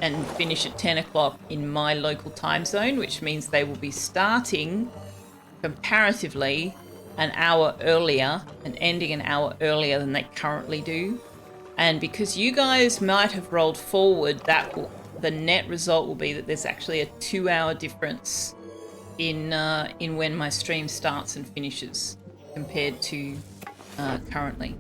and finish at 10 o'clock in my local time zone, which means they will be starting comparatively an hour earlier and ending an hour earlier than they currently do. And because you guys might have rolled forward, the net result will be that there's actually a 2-hour difference in when my stream starts and finishes compared to currently.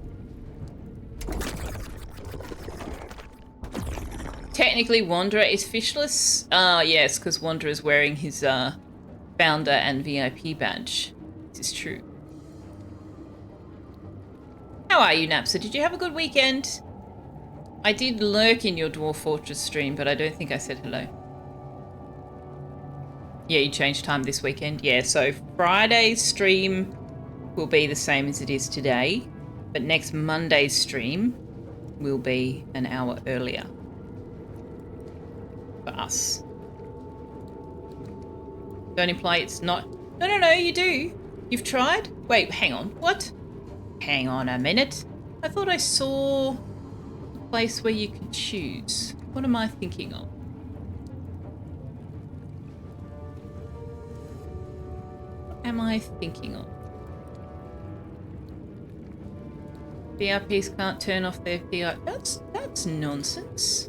Technically, Wanderer is fishless. Yes, because Wanderer is wearing his founder and VIP badge. This is true. How are you, Napsa? Did you have a good weekend? I did lurk in your Dwarf Fortress stream, but I don't think I said hello. Yeah, you changed time this weekend. Yeah, so Friday's stream will be the same as it is today, but next Monday's stream will be an hour earlier for us. Don't imply it's not. No, you do. You've tried? Wait, hang on. What? Hang on a minute. I thought I saw a place where you could choose. What am I thinking of? What am I thinking of? VIPs can't turn off their VIP. That's nonsense.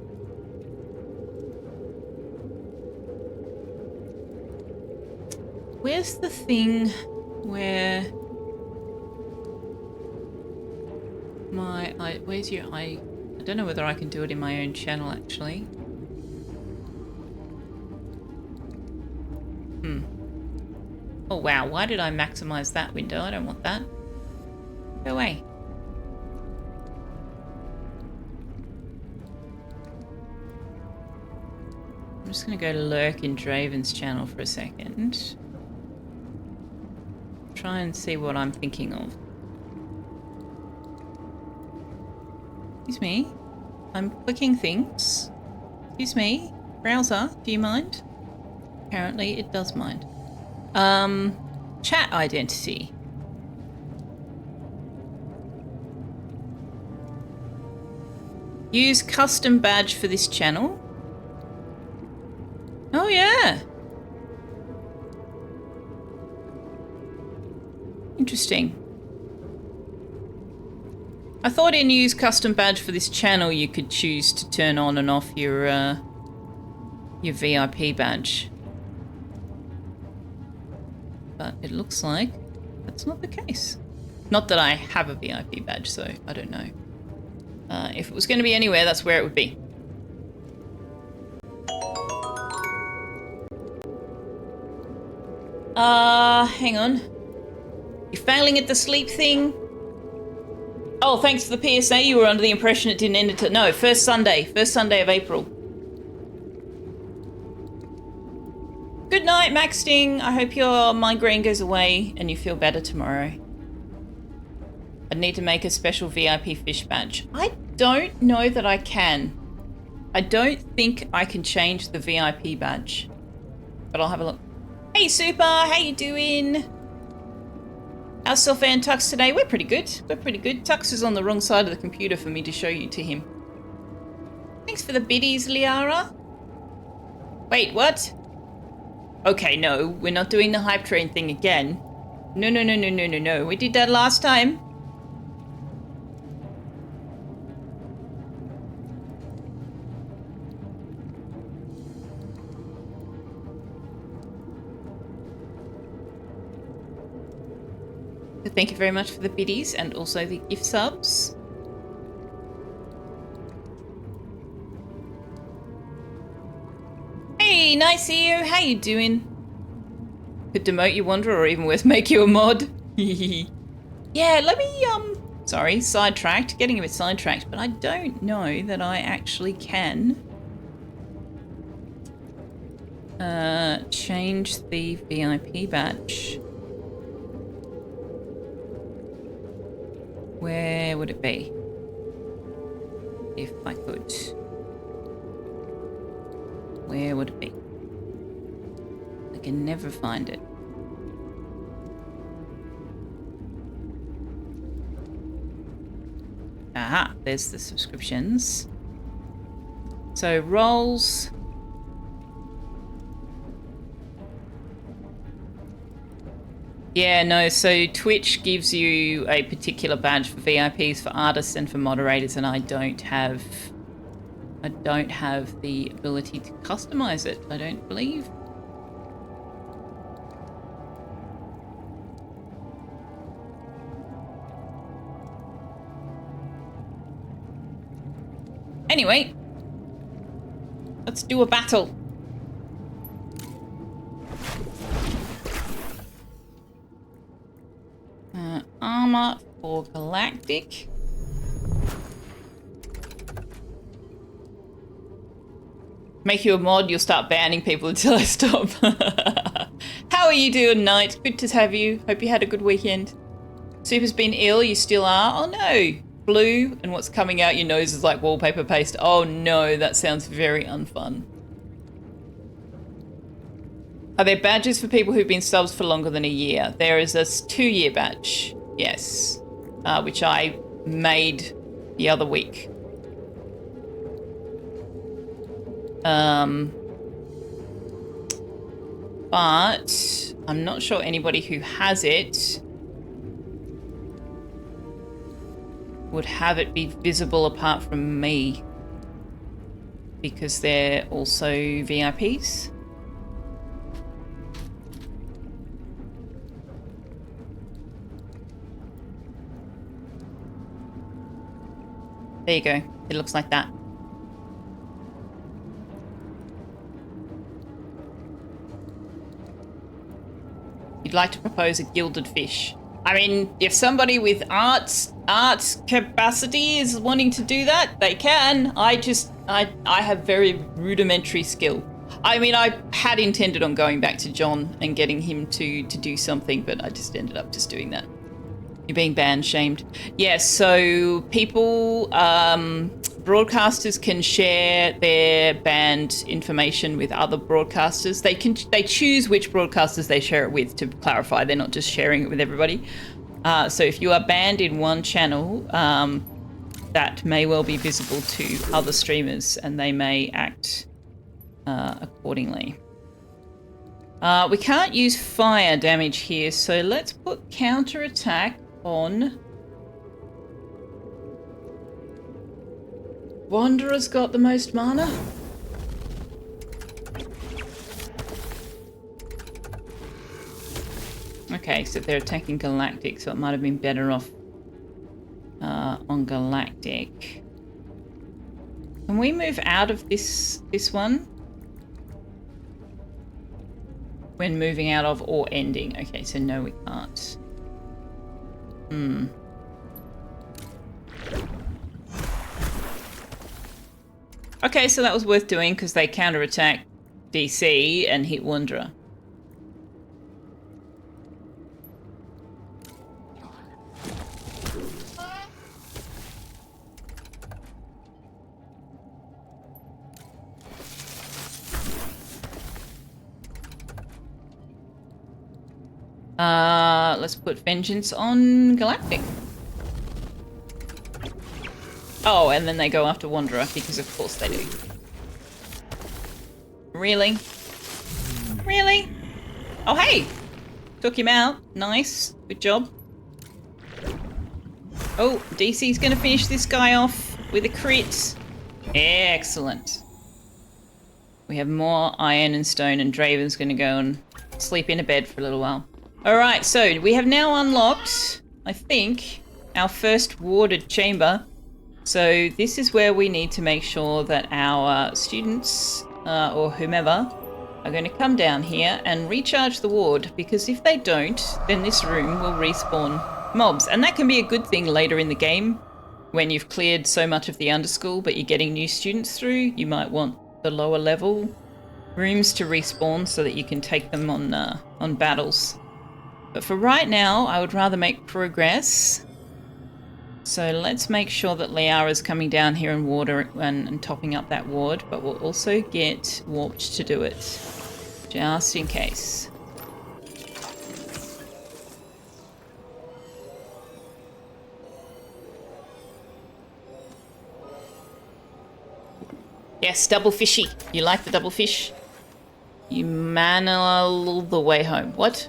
Where's the thing where where's your I don't know whether I can do it in my own channel actually. Oh wow, why did I maximize that window? I don't want that. Go away. I'm just gonna go lurk in Draven's channel for a second. Try and see what I'm thinking of. Excuse me. I'm clicking things. Excuse me. Browser, do you mind? Apparently it does mind. Chat identity. Use custom badge for this channel. Oh yeah. Interesting. I thought in use custom badge for this channel you could choose to turn on and off your VIP badge. But it looks like that's not the case. Not that I have a VIP badge, so I don't know. If it was going to be anywhere, that's where it would be. Hang on. You're failing at the sleep thing? Oh, thanks for the PSA. You were under the impression it didn't end until... No, first Sunday of April. Good night, Max Sting. I hope your migraine goes away and you feel better tomorrow. I'd need to make a special VIP fish badge. I don't know that I can. I don't think I can change the VIP badge. But I'll have a look. Hey, Super. How you doing? How's Selfeya and Tux today? We're pretty good. We're pretty good. Tux is on the wrong side of the computer for me to show you to him. Thanks for the biddies, Liara. Wait, what? Okay, no. We're not doing the hype train thing again. No. We did that last time. Thank you very much for the biddies and also the gift subs. Hey, nice you. How you doing? Could demote you Wanderer or even worse, make you a mod. Yeah, let me, sorry, sidetracked. Getting a bit sidetracked, but I don't know that I actually can change the VIP badge. Where would it be? If I could. Where would it be? I can never find it. Aha, there's the subscriptions. So roles. Yeah, no, so Twitch gives you a particular badge for VIPs, for artists, and for moderators, and I don't have the ability to customize it, I don't believe. Anyway, let's do a battle. Armor for Galactic. Make you a mod, you'll start banning people until I stop. How are you doing, Knight? Good to have you. Hope you had a good weekend. Super's been ill, you still are? Oh no. Blue, and what's coming out your nose is like wallpaper paste. Oh no, that sounds very unfun. Are there badges for people who've been subs for longer than a year? There is a 2-year badge, yes, which I made the other week. But I'm not sure anybody who has it would have it be visible apart from me, because they're also VIPs. There you go. It looks like that. You'd like to propose a gilded fish. I mean, if somebody with art capacity is wanting to do that, they can. I have very rudimentary skill. I mean, I had intended on going back to John and getting him to do something, but I just ended up just doing that. You're being banned, shamed. Yes, so people, broadcasters can share their banned information with other broadcasters. They choose which broadcasters they share it with, to clarify. They're not just sharing it with everybody. So if you are banned in one channel, that may well be visible to other streamers, and they may act accordingly. We can't use fire damage here, so let's put counterattack on. Wanderer's got the most mana. Okay, so they're attacking Galactic, so it might have been better off on Galactic. Can we move out of this one? When moving out of or ending. Okay, so no, we can't. Okay, so that was worth doing because they counterattack DC and hit Wanderer. Let's put Vengeance on Galactic. Oh, and then they go after Wanderer, because of course they do. Really? Really? Oh, hey! Took him out. Nice. Good job. Oh, DC's gonna finish this guy off with a crit. Excellent. We have more iron and stone, and Draven's gonna go and sleep in a bed for a little while. Alright, so we have now unlocked, I think, our first warded chamber. So this is where we need to make sure that our students, or whomever, are going to come down here and recharge the ward, because if they don't, then this room will respawn mobs. And that can be a good thing later in the game, when you've cleared so much of the underschool, but you're getting new students through. You might want the lower level rooms to respawn so that you can take them on battles. But for right now, I would rather make progress. So let's make sure that Liara's coming down here and water and topping up that ward, but we'll also get Warped to do it, just in case. Yes, double fishy. You like the double fish? You man all the way home. What?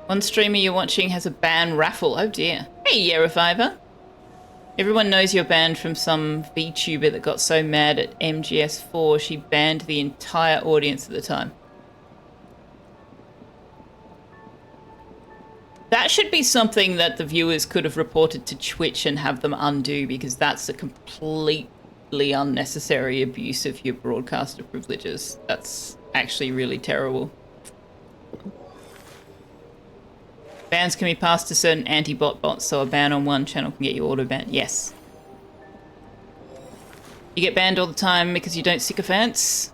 One streamer you're watching has a ban raffle. Oh dear. Hey, Yerefiver. Everyone knows you're banned from some VTuber that got so mad at MGS4 she banned the entire audience at the time. That should be something that the viewers could have reported to Twitch and have them undo, because that's a completely unnecessary abuse of your broadcaster privileges. That's actually really terrible. Bans can be passed to certain anti-bot bots, so a ban on one channel can get you auto-banned. Yes. You get banned all the time because you don't sycophants?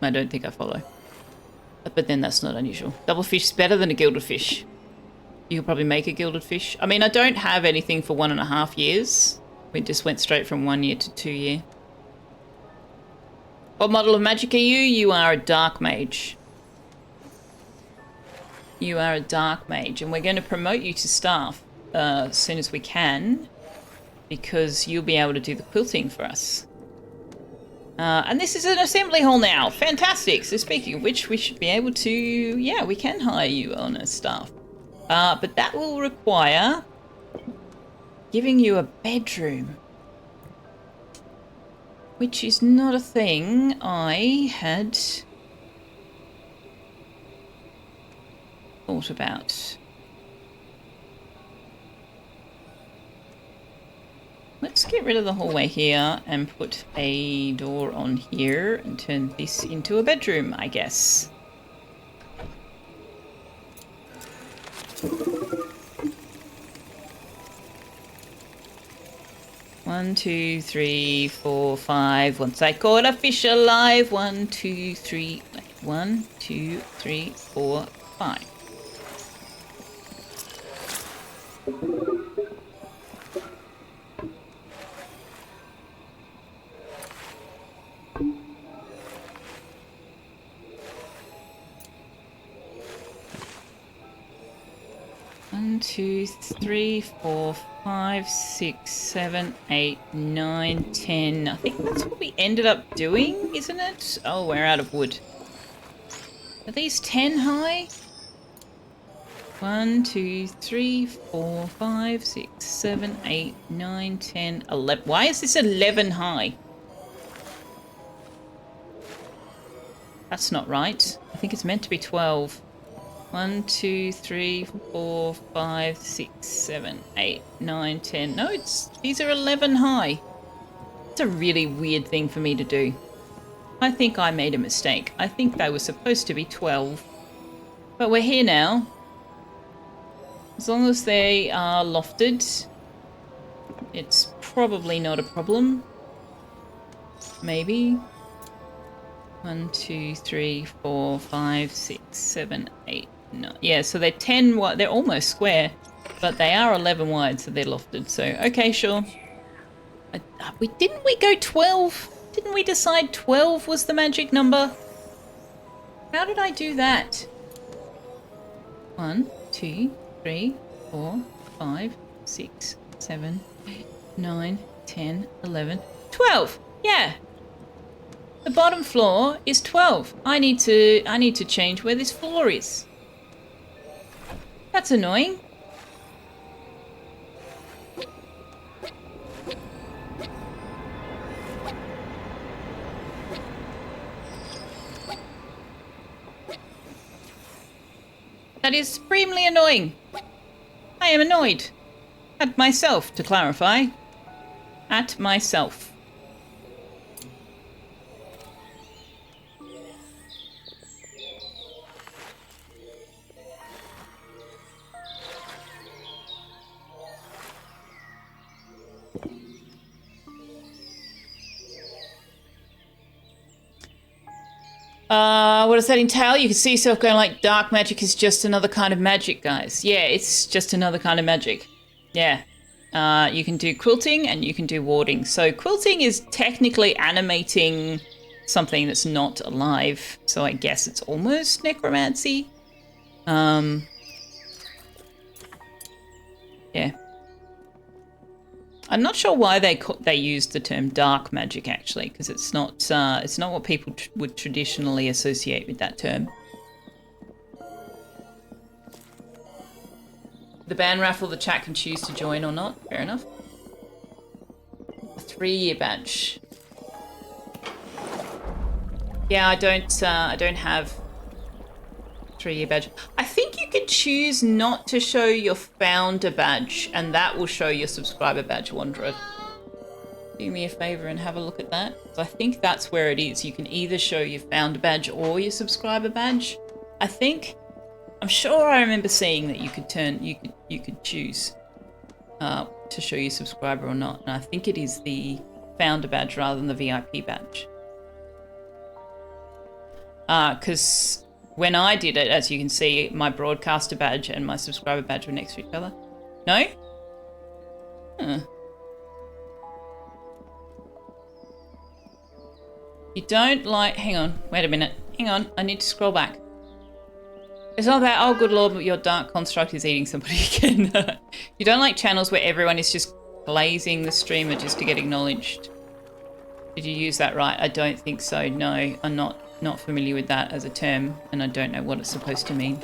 I don't think I follow. But then that's not unusual. Double fish is better than a gilded fish. You could probably make a gilded fish. I mean, I don't have anything for 1.5 years. We just went straight from 1 year to 2 year. What model of magic are you? You are a dark mage. You are a dark mage, and we're going to promote you to staff as soon as we can, because you'll be able to do the quilting for us. And this is an assembly hall now. Fantastic. So speaking of which, we should be able to, yeah, we can hire you on as staff. But that will require giving you a bedroom, which is not a thing I had thought about. Let's get rid of the hallway here and put a door on here and turn this into a bedroom, I guess. One, two, three, 4, 5. Once I caught a fish alive. 1, 2, 3. 1, 2, 3, 4, 5. One, 2, 3, 4, 5, 6, 7, 8, 9, 10. I think that's what we ended up doing, isn't it? Oh, we're out of wood. Are these 10 high? 1, 2, 3, 4, 5, 6, 7, 8, 9, 10, 11. Why is this 11 high? That's not right. I think it's meant to be 12. 1, 2, 3, 4, 5, 6, 7, 8, 9, 10. No, these are 11 high. It's a really weird thing for me to do. I think I made a mistake. I think they were supposed to be 12. But we're here now. As long as they are lofted, it's probably not a problem. Maybe. 1, 2, 3, 4, 5, 6, 7, 8, 9. Yeah, so they're 10 wide. They're almost square, but they are 11 wide, so they're lofted. So, okay, sure. Didn't we go 12? Didn't we decide 12 was the magic number? How did I do that? 1, 2, 3, 4, 5, 6, 7, 8, 9, 10, 11, 12. Yeah. The bottom floor is 12. I need to change where this floor is. That's annoying. That is supremely annoying. I am annoyed. At myself, to clarify. At myself. What does that entail? You can see yourself going like, dark magic is just another kind of magic, guys. Yeah, it's just another kind of magic. Yeah. You can do quilting and you can do warding. So quilting is technically animating something that's not alive. So I guess it's almost necromancy. Yeah, Yeah. I'm not sure why they used the term dark magic actually, because it's not what people would traditionally associate with that term. The band raffle, the chat can choose to join or not. Fair enough. A 3-year badge. Yeah, I don't have 3-year badge. I think you could choose not to show your founder badge, and that will show your subscriber badge, Wanderer. Do me a favor and have a look at that. So I think that's where it is. You can either show your founder badge or your subscriber badge. I'm sure I remember seeing that you could choose to show your subscriber or not. And I think it is the founder badge rather than the VIP badge. Because when I did it, as you can see, my broadcaster badge and my subscriber badge were next to each other. No? Huh. You don't like... Hang on. Wait a minute. Hang on. I need to scroll back. It's not that, oh, good lord, but your dark construct is eating somebody again. You don't like channels where everyone is just glazing the streamer just to get acknowledged. Did you use that right? I don't think so. No, I'm not familiar with that as a term, and I don't know what it's supposed to mean.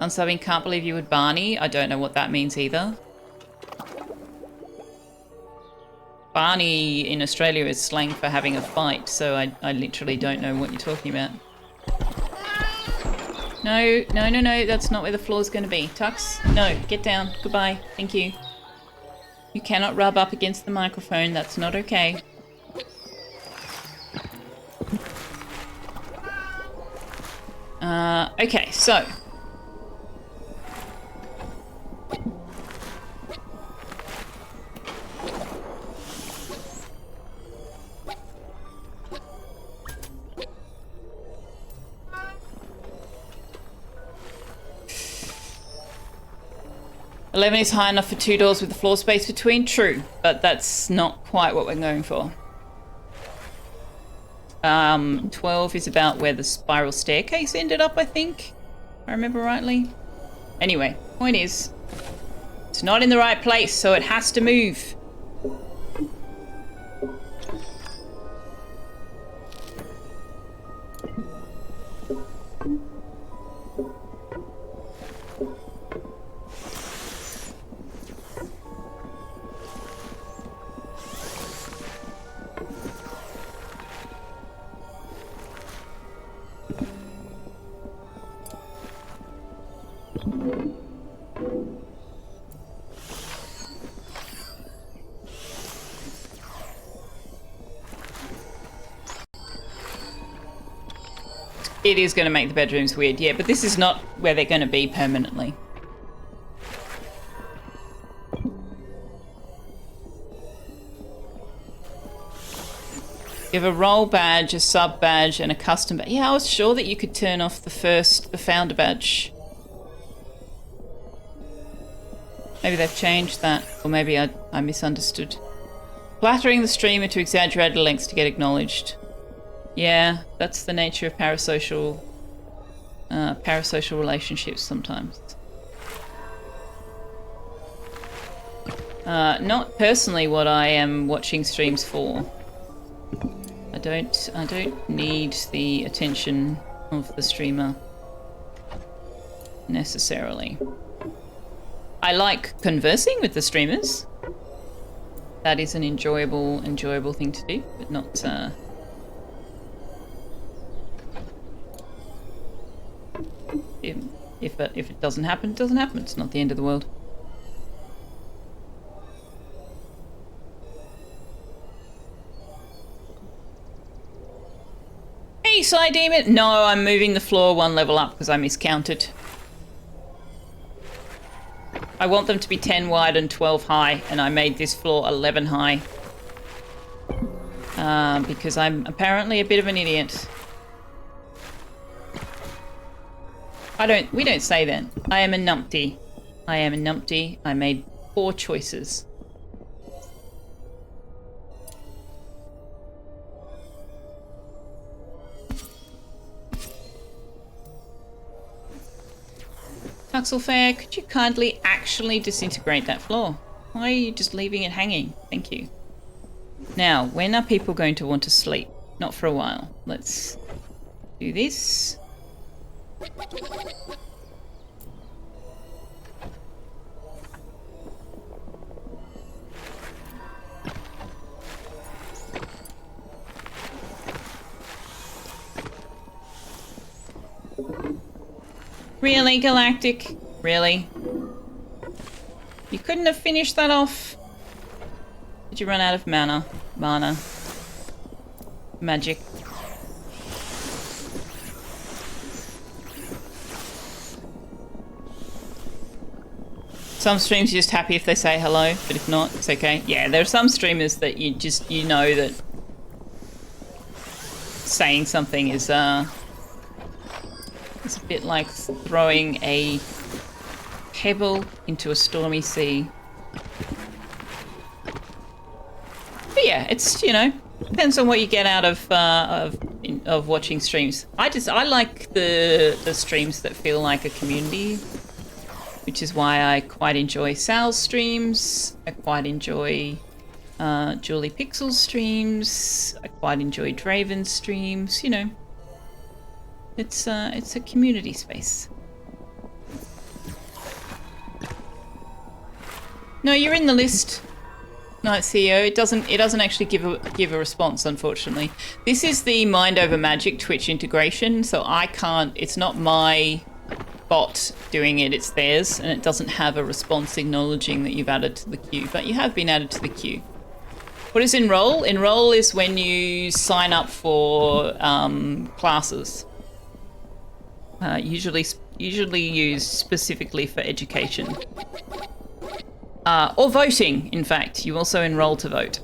Unsubbing, can't believe you would Barney. I don't know what that means either. Barney in Australia is slang for having a fight, so I literally don't know what you're talking about. No, that's not where the floor's going to be. Tux, no, get down. Goodbye. Thank you. You cannot rub up against the microphone. That's not okay. Okay, so. $11 is high enough for 2 doors with the floor space between. True, but that's not quite what we're going for. 12 is about where the spiral staircase ended up, I think. If I remember rightly. Anyway, point is, it's not in the right place, so it has to move. It is going to make the bedrooms weird, yeah, but this is not where they're going to be permanently. You have a role badge, a sub badge, and a custom badge. Yeah, I was sure that you could turn off the founder badge. Maybe they've changed that, or maybe I misunderstood. Flattering the streamer to exaggerated lengths to get acknowledged. Yeah, that's the nature of parasocial relationships sometimes. Not personally what I am watching streams for. I don't need the attention of the streamer necessarily. I like conversing with the streamers. That is an enjoyable thing to do, but not if it doesn't happen, it doesn't happen. It's not the end of the world. Hey, Side Demon! No, I'm moving the floor 1 level up because I miscounted. I want them to be 10 wide and 12 high, and I made this floor 11 high. Because I'm apparently a bit of an idiot. We don't say that. I am a numpty. I am a numpty. I made poor choices. Selfeya, could you kindly actually disintegrate that floor? Why are you just leaving it hanging? Thank you. Now, when are people going to want to sleep? Not for a while. Let's do this. Really, Galactic? Really? You couldn't have finished that off? Did you run out of mana? Magic. Some streams you're just happy if they say hello, but if not, it's okay. Yeah, there are some streamers that you know that saying something is it's a bit like throwing a pebble into a stormy sea. But yeah, it's, you know, depends on what you get out of watching streams. I like the streams that feel like a community, which is why I quite enjoy Sal's streams. I quite enjoy Julie Pixel's streams. I quite enjoy Draven's streams. You know, it's a community space. No, you're in the list, Night CEO. It doesn't actually give a response, unfortunately. This is the Mind Over Magic Twitch integration, so I can't. It's not my bot doing it, it's theirs, and it doesn't have a response acknowledging that you've added to the queue, but you have been added to the queue. What is enroll? Enroll is when you sign up for classes. Usually used specifically for education. Or voting, in fact. You also enroll to vote.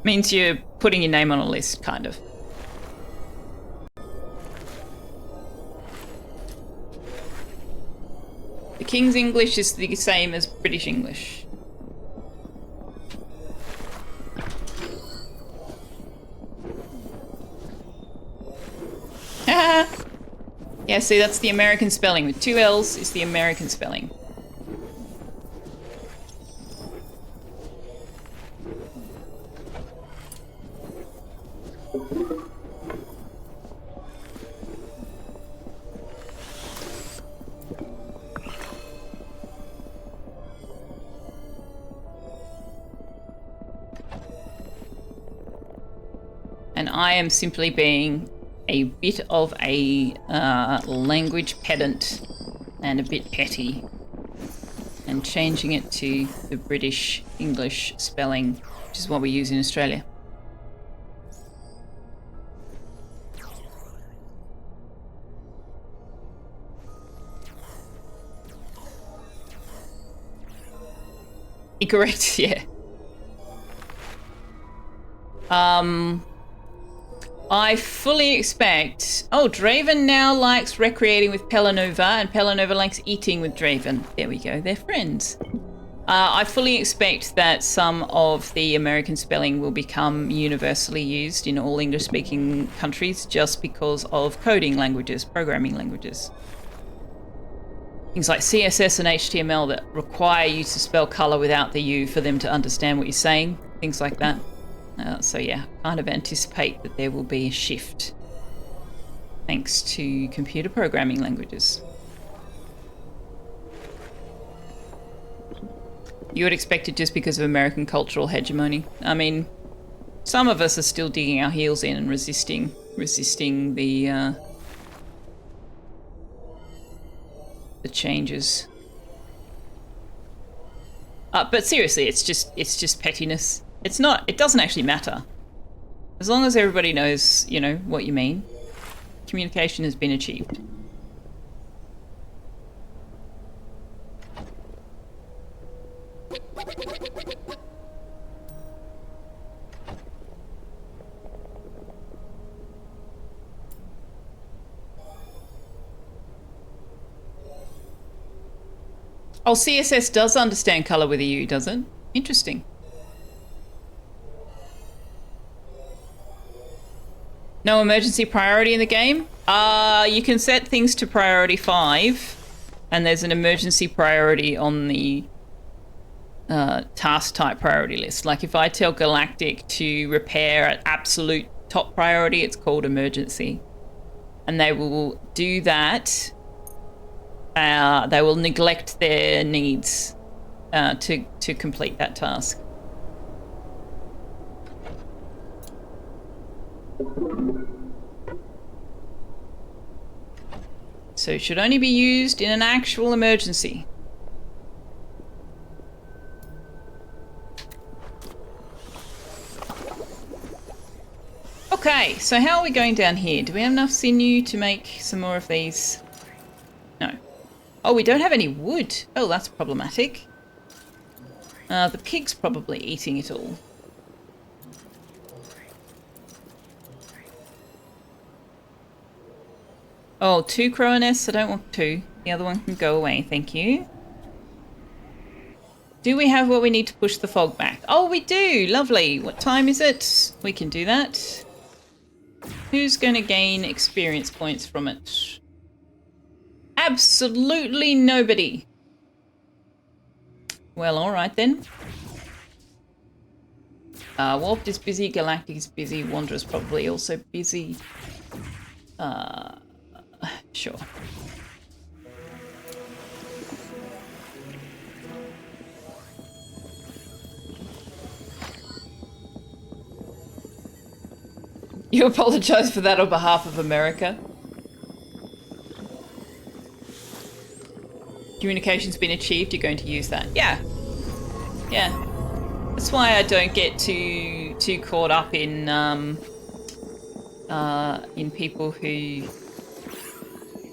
Means you're putting your name on a list, kind of. The King's English is the same as British English. Yeah, see, that's the American spelling. With 2 L's is the American spelling. And I am simply being a bit of a language pedant and a bit petty and changing it to the British English spelling, which is what we use in Australia. Incorrect, yeah. I fully expect... Oh, Draven now likes recreating with Pelanova, and Pelanova likes eating with Draven. There we go, they're friends. I fully expect that some of the American spelling will become universally used in all English-speaking countries just because of coding languages, programming languages. Things like CSS and HTML that require you to spell colour without the U for them to understand what you're saying, things like that. So yeah, kind of anticipate that there will be a shift thanks to computer programming languages. You would expect it just because of American cultural hegemony. I mean, some of us are still digging our heels in and resisting the changes. But seriously, it's just pettiness. It doesn't actually matter. As long as everybody knows, you know, what you mean, communication has been achieved. Oh, CSS does understand color with a U, does it? Interesting. No emergency priority in the game? You can set things to priority 5, and there's an emergency priority on the task type priority list. Like if I tell Galactic to repair at absolute top priority, it's called emergency. And they will do that. They will neglect their needs to complete that task. So it should only be used in an actual emergency. Okay, so how are we going down here? Do we have enough sinew to make some more of these? No. Oh, we don't have any wood. Oh, that's problematic. The pig's probably eating it all. Oh, 2 crow nests? I don't want 2. The other one can go away, thank you. Do we have what we need to push the fog back? Oh, we do! Lovely. What time is it? We can do that. Who's going to gain experience points from it? Absolutely nobody. Well, alright then. Warped is busy, Galactic is busy, Wanderer's probably also busy. Sure. You apologize for that on behalf of America? Communication's been achieved, you're going to use that. Yeah. Yeah. That's why I don't get too caught up in people who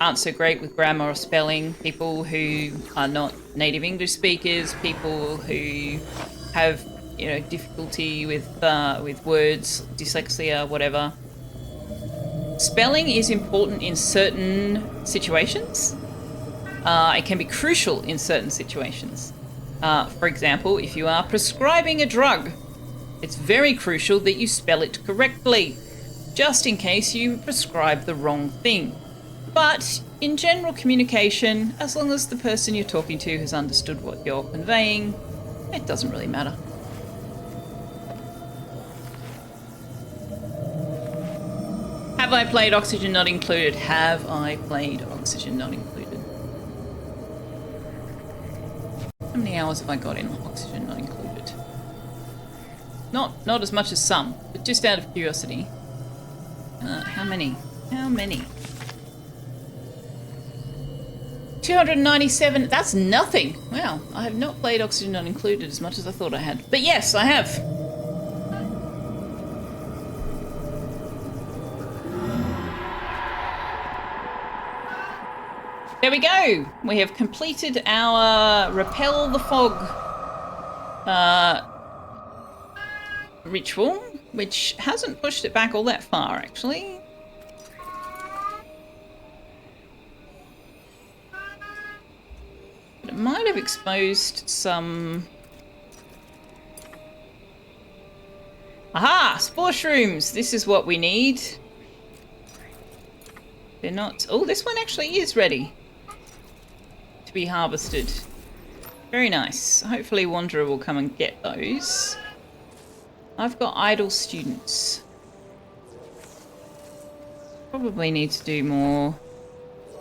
aren't so great with grammar or spelling, people who are not native English speakers, people who have, you know, difficulty with words, dyslexia, whatever. Spelling is important in certain situations. It can be crucial in certain situations. For example, if you are prescribing a drug, it's very crucial that you spell it correctly, just in case you prescribe the wrong thing. But in general communication, as long as the person you're talking to has understood what you're conveying, it doesn't really matter. Have I played Oxygen Not Included? Have I played Oxygen Not Included? How many hours have I got in Oxygen Not Included? Not as much as some, but just out of curiosity. How many? How many? 297, that's nothing. Wow, I have not played Oxygen Not Included as much as I thought I had. But yes, I have. There we go. We have completed our Repel the Fog ritual, which hasn't pushed it back all that far, actually. It might have exposed some... Aha! Spore shrooms! This is what we need. They're not... Oh, this one actually is ready to be harvested. Very nice. Hopefully Wanderer will come and get those. I've got idle students. Probably need to do more...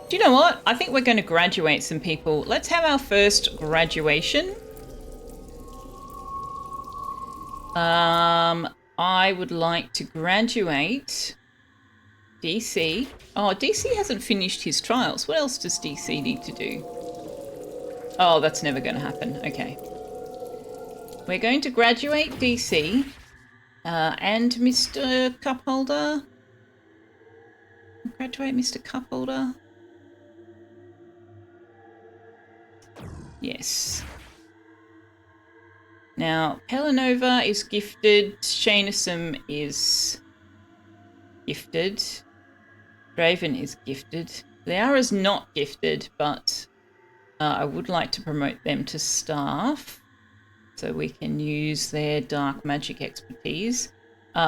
Do you know what? I think we're going to graduate some people. Let's have our first graduation. I would like to graduate DC. Oh, DC hasn't finished his trials. What else does DC need to do? Oh, that's never going to happen. Okay. We're going to graduate DC and Mr. Cupholder. Graduate Mr. Cupholder. Yes. Now, Pelanova is gifted. Shanesum is gifted. Draven is gifted. Liara's not gifted, but I would like to promote them to staff so we can use their dark magic expertise.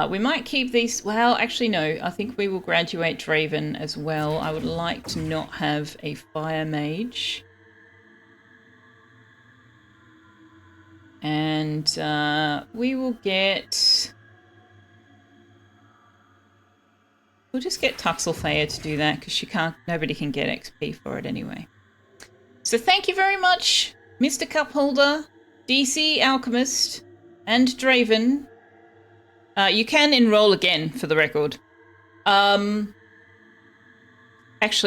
We might keep these... Well, actually, no. I think we will graduate Draven as well. I would like to not have a fire mage. And we will get... We'll just get Selfeya to do that because she can't... Nobody can get XP for it anyway. So thank you very much, Mr. Cupholder, DC Alchemist, and Draven. You can enroll again, for the record. Actually,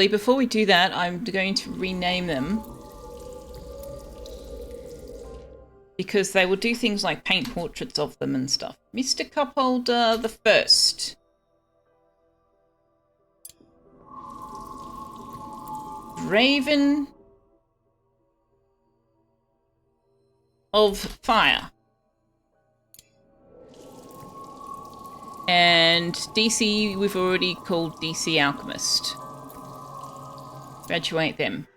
before we do that, I'm going to rename them. Because they will do things like paint portraits of them and stuff. Mr. Cupholder the First. Raven of Fire. And DC, we've already called DC Alchemist. Graduate them.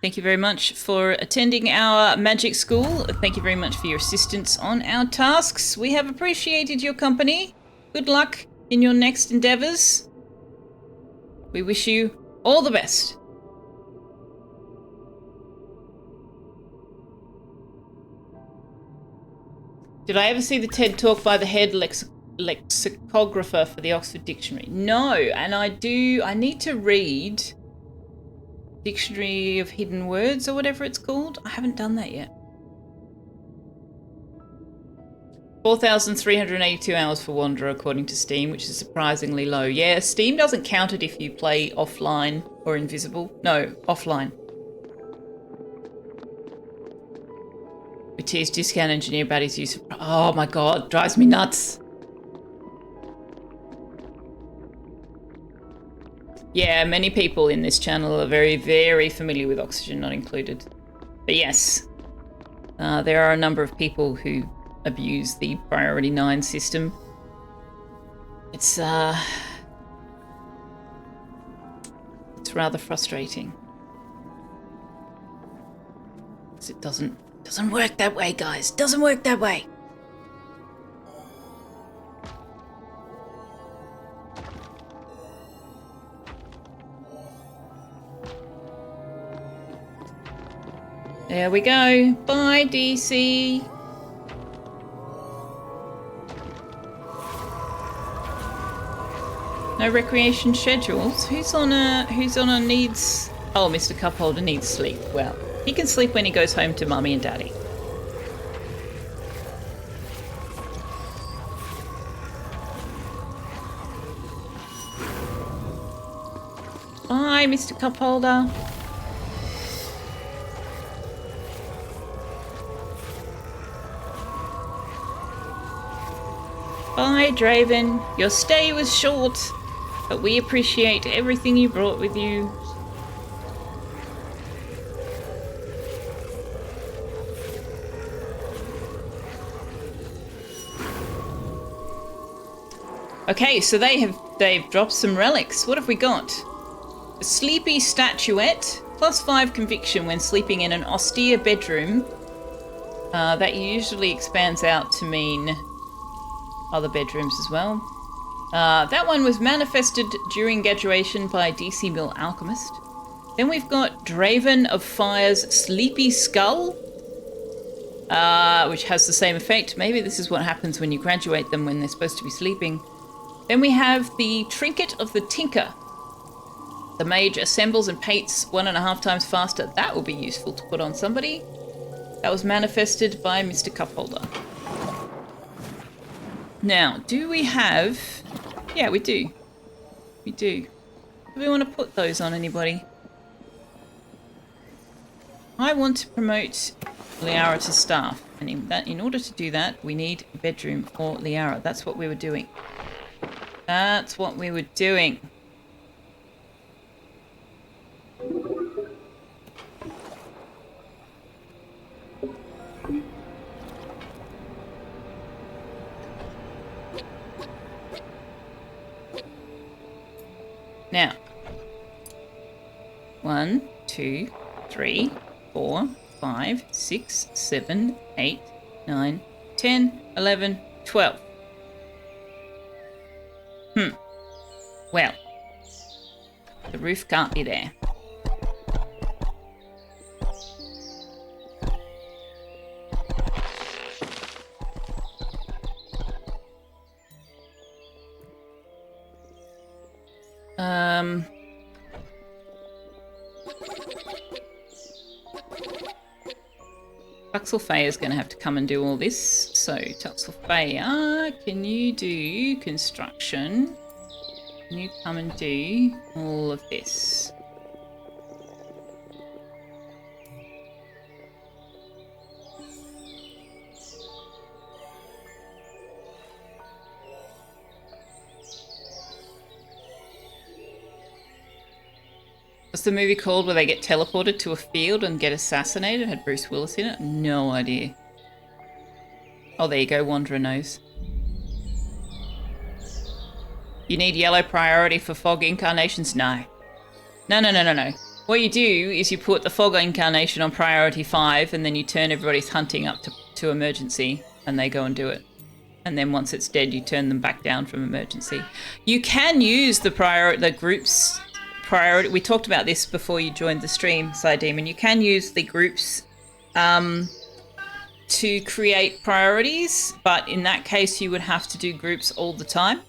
Thank you very much for attending our magic school. Thank you very much for your assistance on our tasks. We have appreciated your company. Good luck in your next endeavors. We wish you all the best. Did I ever see the TED Talk by the head lexicographer for the Oxford Dictionary? No, and I need to read Dictionary of Hidden Words or whatever it's called. I haven't done that yet. 4,382 hours for Wanderer according to Steam, which is surprisingly low. Yeah, Steam doesn't count it if you play offline or invisible. No, offline. We tease Discount Engineer about his use of... Oh my god, drives me nuts. Yeah, many people in this channel are very, very familiar with Oxygen Not Included. But yes, there are a number of people who abuse the Priority 9 system. It's rather frustrating. Because it doesn't work that way, guys. It doesn't work that way. There we go. Bye, DC. No recreation schedules. Who's on a needs... Oh, Mr. Cupholder needs sleep. Well, he can sleep when he goes home to Mummy and Daddy. Bye, Mr. Cupholder. Bye, Draven. Your stay was short, but we appreciate everything you brought with you. Okay, so they've dropped some relics. What have we got? A sleepy statuette, +5 conviction when sleeping in an austere bedroom. That usually expands out to mean other bedrooms as well. That one was manifested during graduation by DC Mill Alchemist. Then we've got Draven of Fire's Sleepy Skull, which has the same effect. Maybe this is what happens when you graduate them when they're supposed to be sleeping. Then we have the Trinket of the Tinker. The mage assembles and paints 1.5 times faster. That will be useful to put on somebody. That was manifested by Mr. Cupholder. Now, do we have... Yeah, we do. We do. Do we want to put those on anybody? I want to promote Liara to staff. And in order to do that, we need a bedroom for Liara. That's what we were doing. That's what we were doing. Now, 1, 2, 3, 4, 5, 6, 7, 8, 9, 10, 11, 12. Well, the roof can't be there. Selfeya is going to have to come and do all this. So, Selfeya, can you do construction? Can you come and do all of this? What's the movie called where they get teleported to a field and get assassinated? It had Bruce Willis in it? No idea. Oh, there you go, Wanderer knows. You need yellow priority for fog incarnations? No. No. What you do is you put the fog incarnation on priority 5 and then you turn everybody's hunting up to emergency and they go and do it. And then once it's dead, you turn them back down from emergency. You can use the group's priority. We talked about this before you joined the stream, Demon. You can use the groups to create priorities, but in that case you would have to do groups all the time,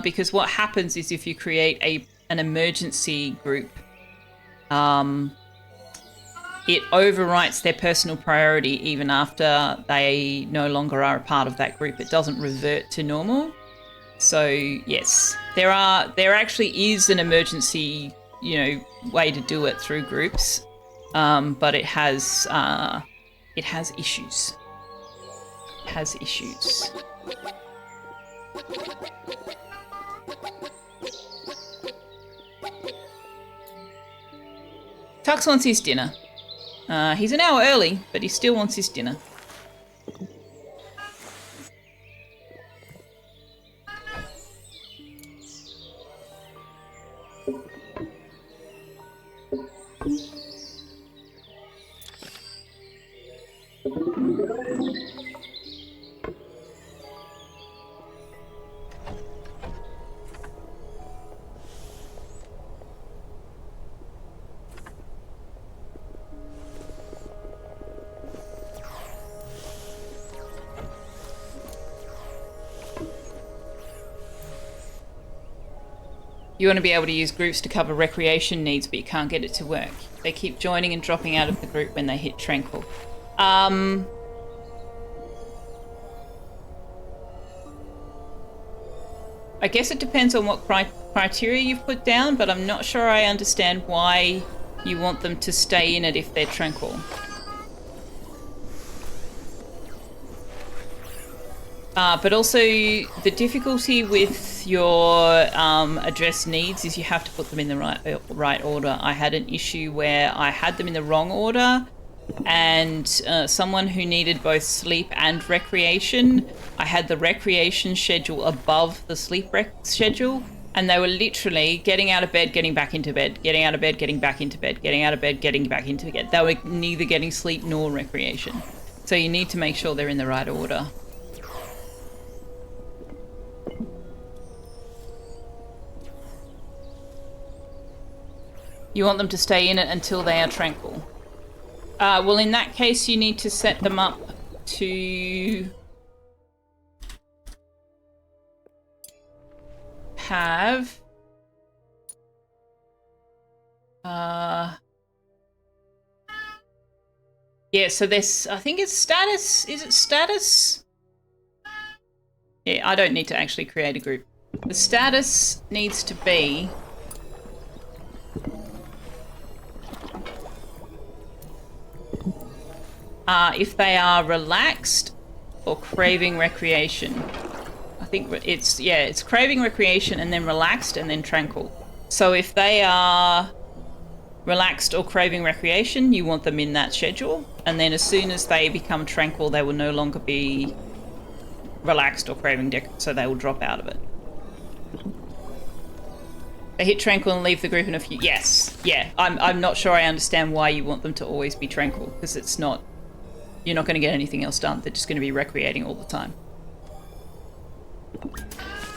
because what happens is if you create an emergency group, it overwrites their personal priority even after they no longer are a part of that group. It doesn't revert to normal. So yes, there actually is an emergency, way to do it through groups, but it has issues. It has issues. Tux wants his dinner. He's an hour early, but he still wants his dinner. You want to be able to use groups to cover recreation needs, but you can't get it to work. They keep joining and dropping out of the group when they hit Tranquil. I guess it depends on what criteria you've put down, but I'm not sure I understand why you want them to stay in it if they're Tranquil. But also, the difficulty with your address needs is you have to put them in the right order. I had an issue where I had them in the wrong order, and someone who needed both sleep and recreation, I had the recreation schedule above the sleep schedule, and they were literally getting out of bed, getting back into bed, getting out of bed, getting back into bed, getting out of bed, getting back into bed. They were neither getting sleep nor recreation. So you need to make sure they're in the right order. You want them to stay in it until they are tranquil. Well, in that case, you need to set them up to have... yeah, so this, I think it's status. Is it status? Yeah, I don't need to actually create a group. The status needs to be... if they are relaxed or craving recreation. I think it's craving recreation and then relaxed and then tranquil. So if they are relaxed or craving recreation, you want them in that schedule. And then as soon as they become tranquil, they will no longer be relaxed or craving, so they will drop out of it. They hit tranquil and leave the group in a few... Yes, yeah. I'm not sure I understand why you want them to always be tranquil, because it's not you're not going to get anything else done. They're just going to be recreating all the time.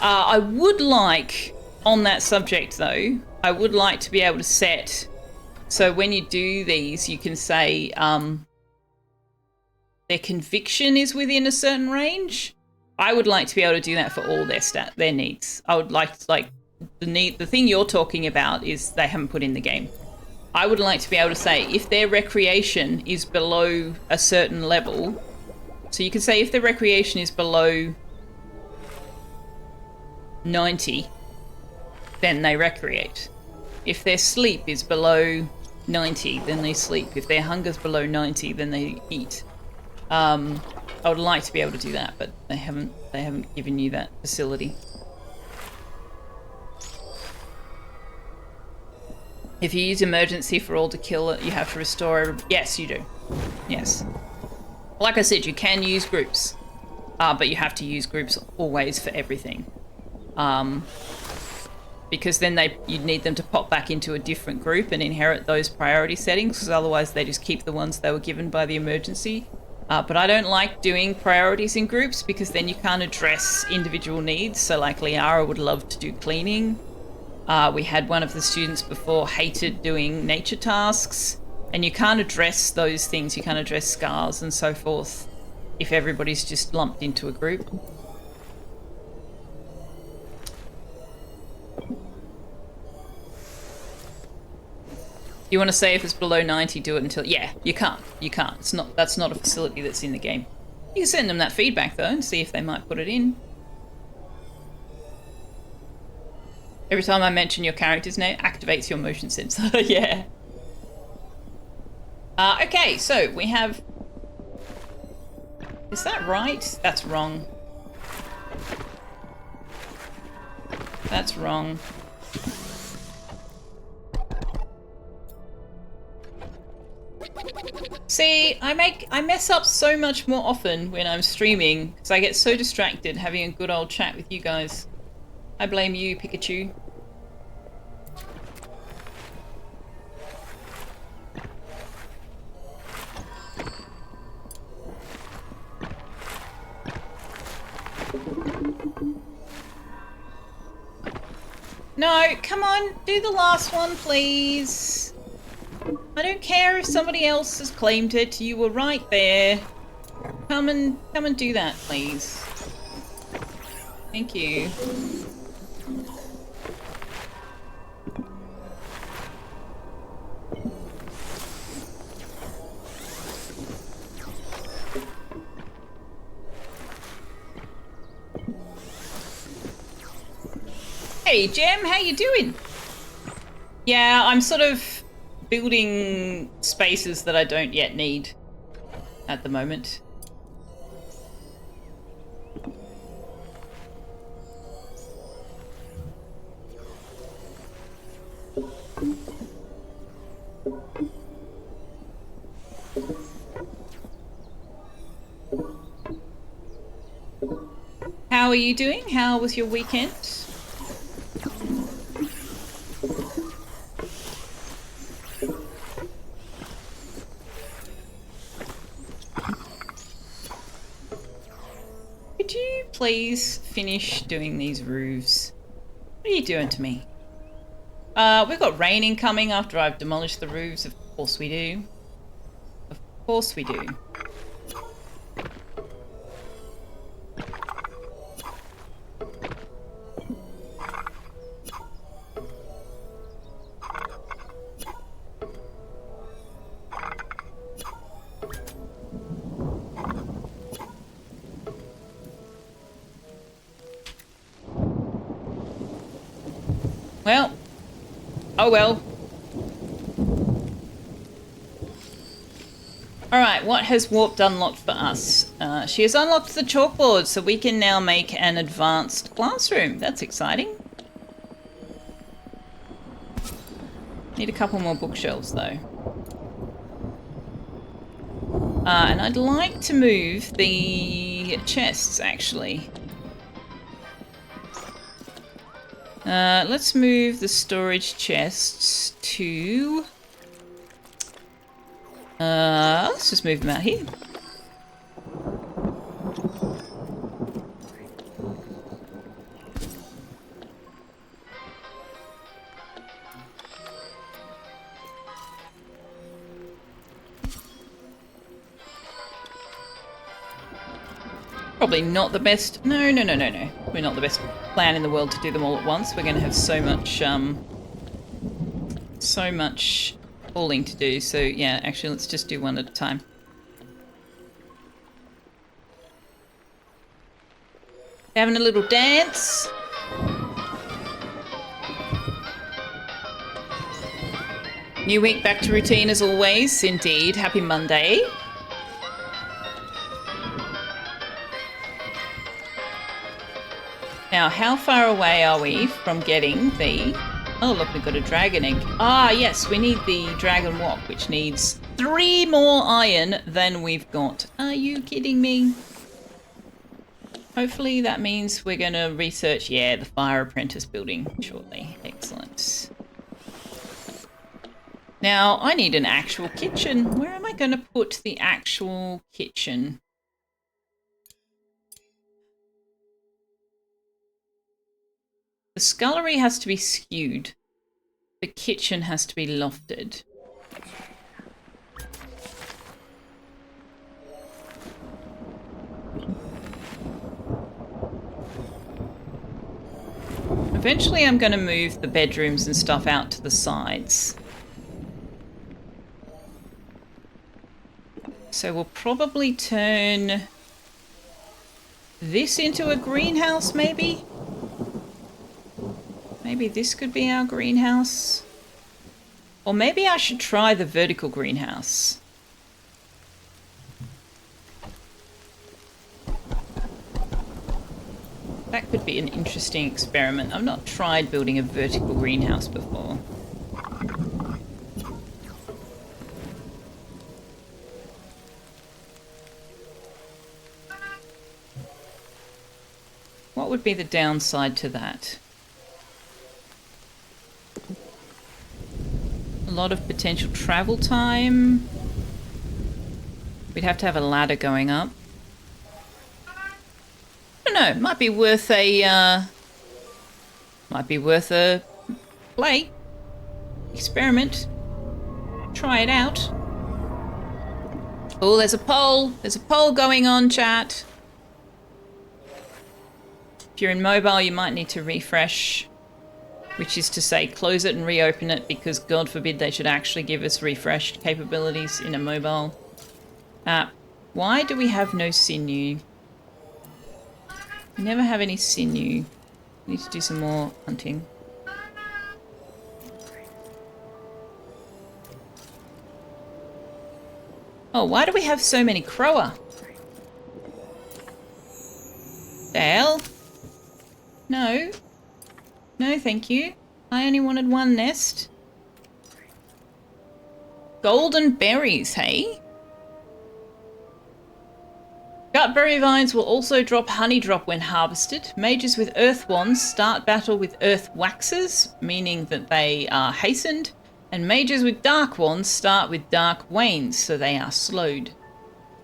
I would like, on that subject though, I would like to be able to set, so when you do these, you can say their conviction is within a certain range. I would like to be able to do that for all their needs. I would like the thing you're talking about is they haven't put in the game. I would like to be able to say if their recreation is below a certain level, so you could say if their recreation is below 90, then they recreate. If their sleep is below 90, then they sleep. If their hunger's below 90, then they eat. I would like to be able to do that, but they haven't given you that facility. If you use emergency for all to kill it, you have to restore. Yes, you do. Yes. Like I said, you can use groups, but you have to use groups always for everything. Because then you'd need them to pop back into a different group and inherit those priority settings, because otherwise they just keep the ones they were given by the emergency. But I don't like doing priorities in groups because then you can't address individual needs. So like Liara would love to do cleaning. We had one of the students before hated doing nature tasks, and you can't address those things. You can't address scars and so forth if everybody's just lumped into a group. You want to say if it's below 90, do it until... Yeah, you can't. You can't. That's not a facility that's in the game. You can send them that feedback, though, and see if they might put it in. Every time I mention your character's name, activates your motion sensor. Yeah. Okay, so we have... Is that right? That's wrong. That's wrong. See, I mess up so much more often when I'm streaming because I get so distracted having a good old chat with you guys. I blame you, Pikachu. No, come on, do the last one, please. I don't care if somebody else has claimed it. You were right there. Come and do that, please. Thank you. Hey, Jem, how you doing? Yeah, I'm sort of building spaces that I don't yet need at the moment. How are you doing? How was your weekend? Could you please finish doing these roofs? What are you doing to me? We've got rain incoming after I've demolished the roofs. Of course we do. Of course we do. Well, oh well. Alright, what has Warped unlocked for us? She has unlocked the chalkboard, so we can now make an advanced classroom. That's exciting. Need a couple more bookshelves, though. And I'd like to move the chests, actually. Let's move the storage chests to... let's just move them out here. Probably not the best. No, no, no, no, no. We're not the best plan in the world to do them all at once. We're going to have so much hauling to do. So yeah, actually, let's just do one at a time. Having a little dance. New week, back to routine as always. Indeed. Happy Monday. Now, how far away are we from getting the... Oh, look, we've got a dragon egg. Ah, yes, we need the dragon wok, which needs 3 more iron than we've got. Are you kidding me? Hopefully that means we're going to research, yeah, the fire apprentice building shortly. Excellent. Now, I need an actual kitchen. Where am I going to put the actual kitchen? The scullery has to be skewed. The kitchen has to be lofted. Eventually I'm going to move the bedrooms and stuff out to the sides. So we'll probably turn this into a greenhouse, maybe? Maybe this could be our greenhouse. Or maybe I should try the vertical greenhouse. That could be an interesting experiment. I've not tried building a vertical greenhouse before. What would be the downside to that? A lot of potential travel time. We'd have to have a ladder going up. I don't know. Might be worth a play experiment. Try it out. Oh, there's a poll. There's a poll going on, chat. If you're in mobile, you might need to refresh, which is to say close it and reopen it, because God forbid they should actually give us refreshed capabilities in a mobile app. Why do we have no sinew? We never have any sinew. We need to do some more hunting. Oh, why do we have so many crower? Dale? No. No, thank you. I only wanted one nest. Golden berries, hey? Gutberry vines will also drop honey drop when harvested. Mages with earth wands start battle with earth waxes, meaning that they are hastened. And mages with dark wands start with dark wanes, so they are slowed.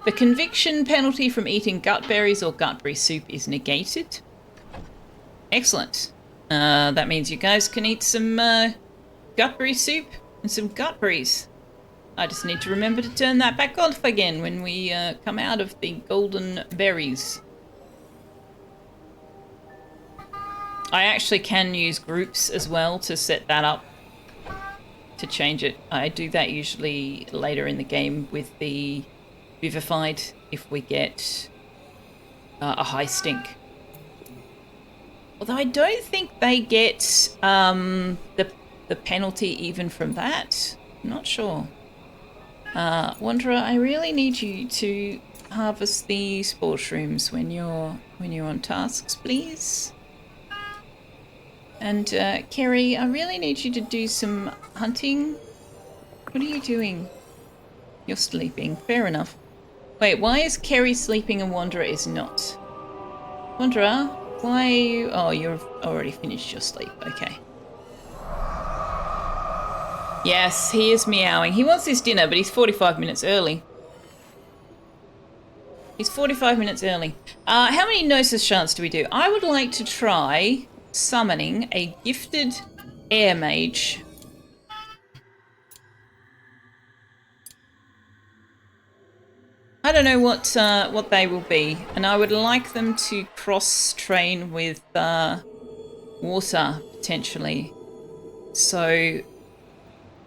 The conviction penalty from eating gutberries or gutberry soup is negated. Excellent. That means you guys can eat some gutberry soup and some gutberries. I just need to remember to turn that back off again when we come out of the golden berries. I actually can use groups as well to set that up, to change it. I do that usually later in the game with the vivified if we get a high stink. Although I don't think they get the penalty even from that. I'm not sure. Wanderer, I really need you to harvest the spore shrooms when you're on tasks, please. And Kerry, I really need you to do some hunting. What are you doing? You're sleeping. Fair enough. Wait, why is Kerry sleeping and Wanderer is not? Wanderer, why are you... Oh, you've already finished your sleep. Okay. Yes, he is meowing. He wants his dinner, but he's 45 minutes early. He's 45 minutes early. How many Gnosis Shants do we do? I would like to try summoning a gifted air mage. I don't know what they will be, and I would like them to cross-train with water, potentially. So,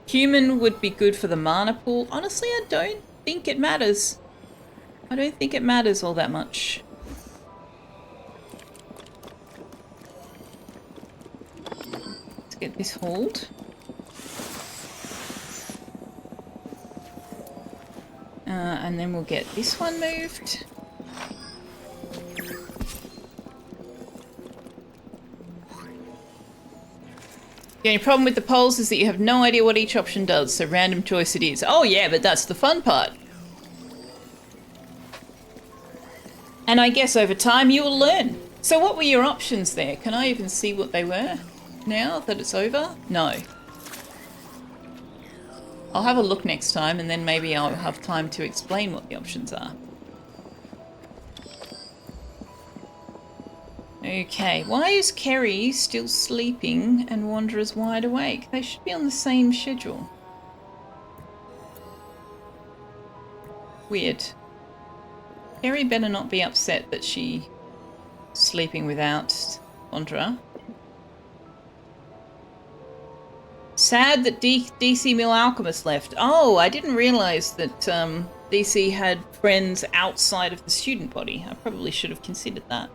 human would be good for the mana pool. Honestly, I don't think it matters. I don't think it matters all that much. Let's get this hauled. And then we'll get this one moved. The only problem with the polls is that you have no idea what each option does, so random choice it is. Oh yeah, but that's the fun part. And I guess over time you will learn. So what were your options there? Can I even see what they were now that it's over? No. I'll have a look next time and then maybe I'll have time to explain what the options are. Okay, why is Kerry still sleeping and Wanderer's wide awake? They should be on the same schedule. Weird. Kerry better not be upset that she's sleeping without Wanderer. Sad that DC Mill Alchemist left. Oh, I didn't realise that DC had friends outside of the student body. I probably should have considered that.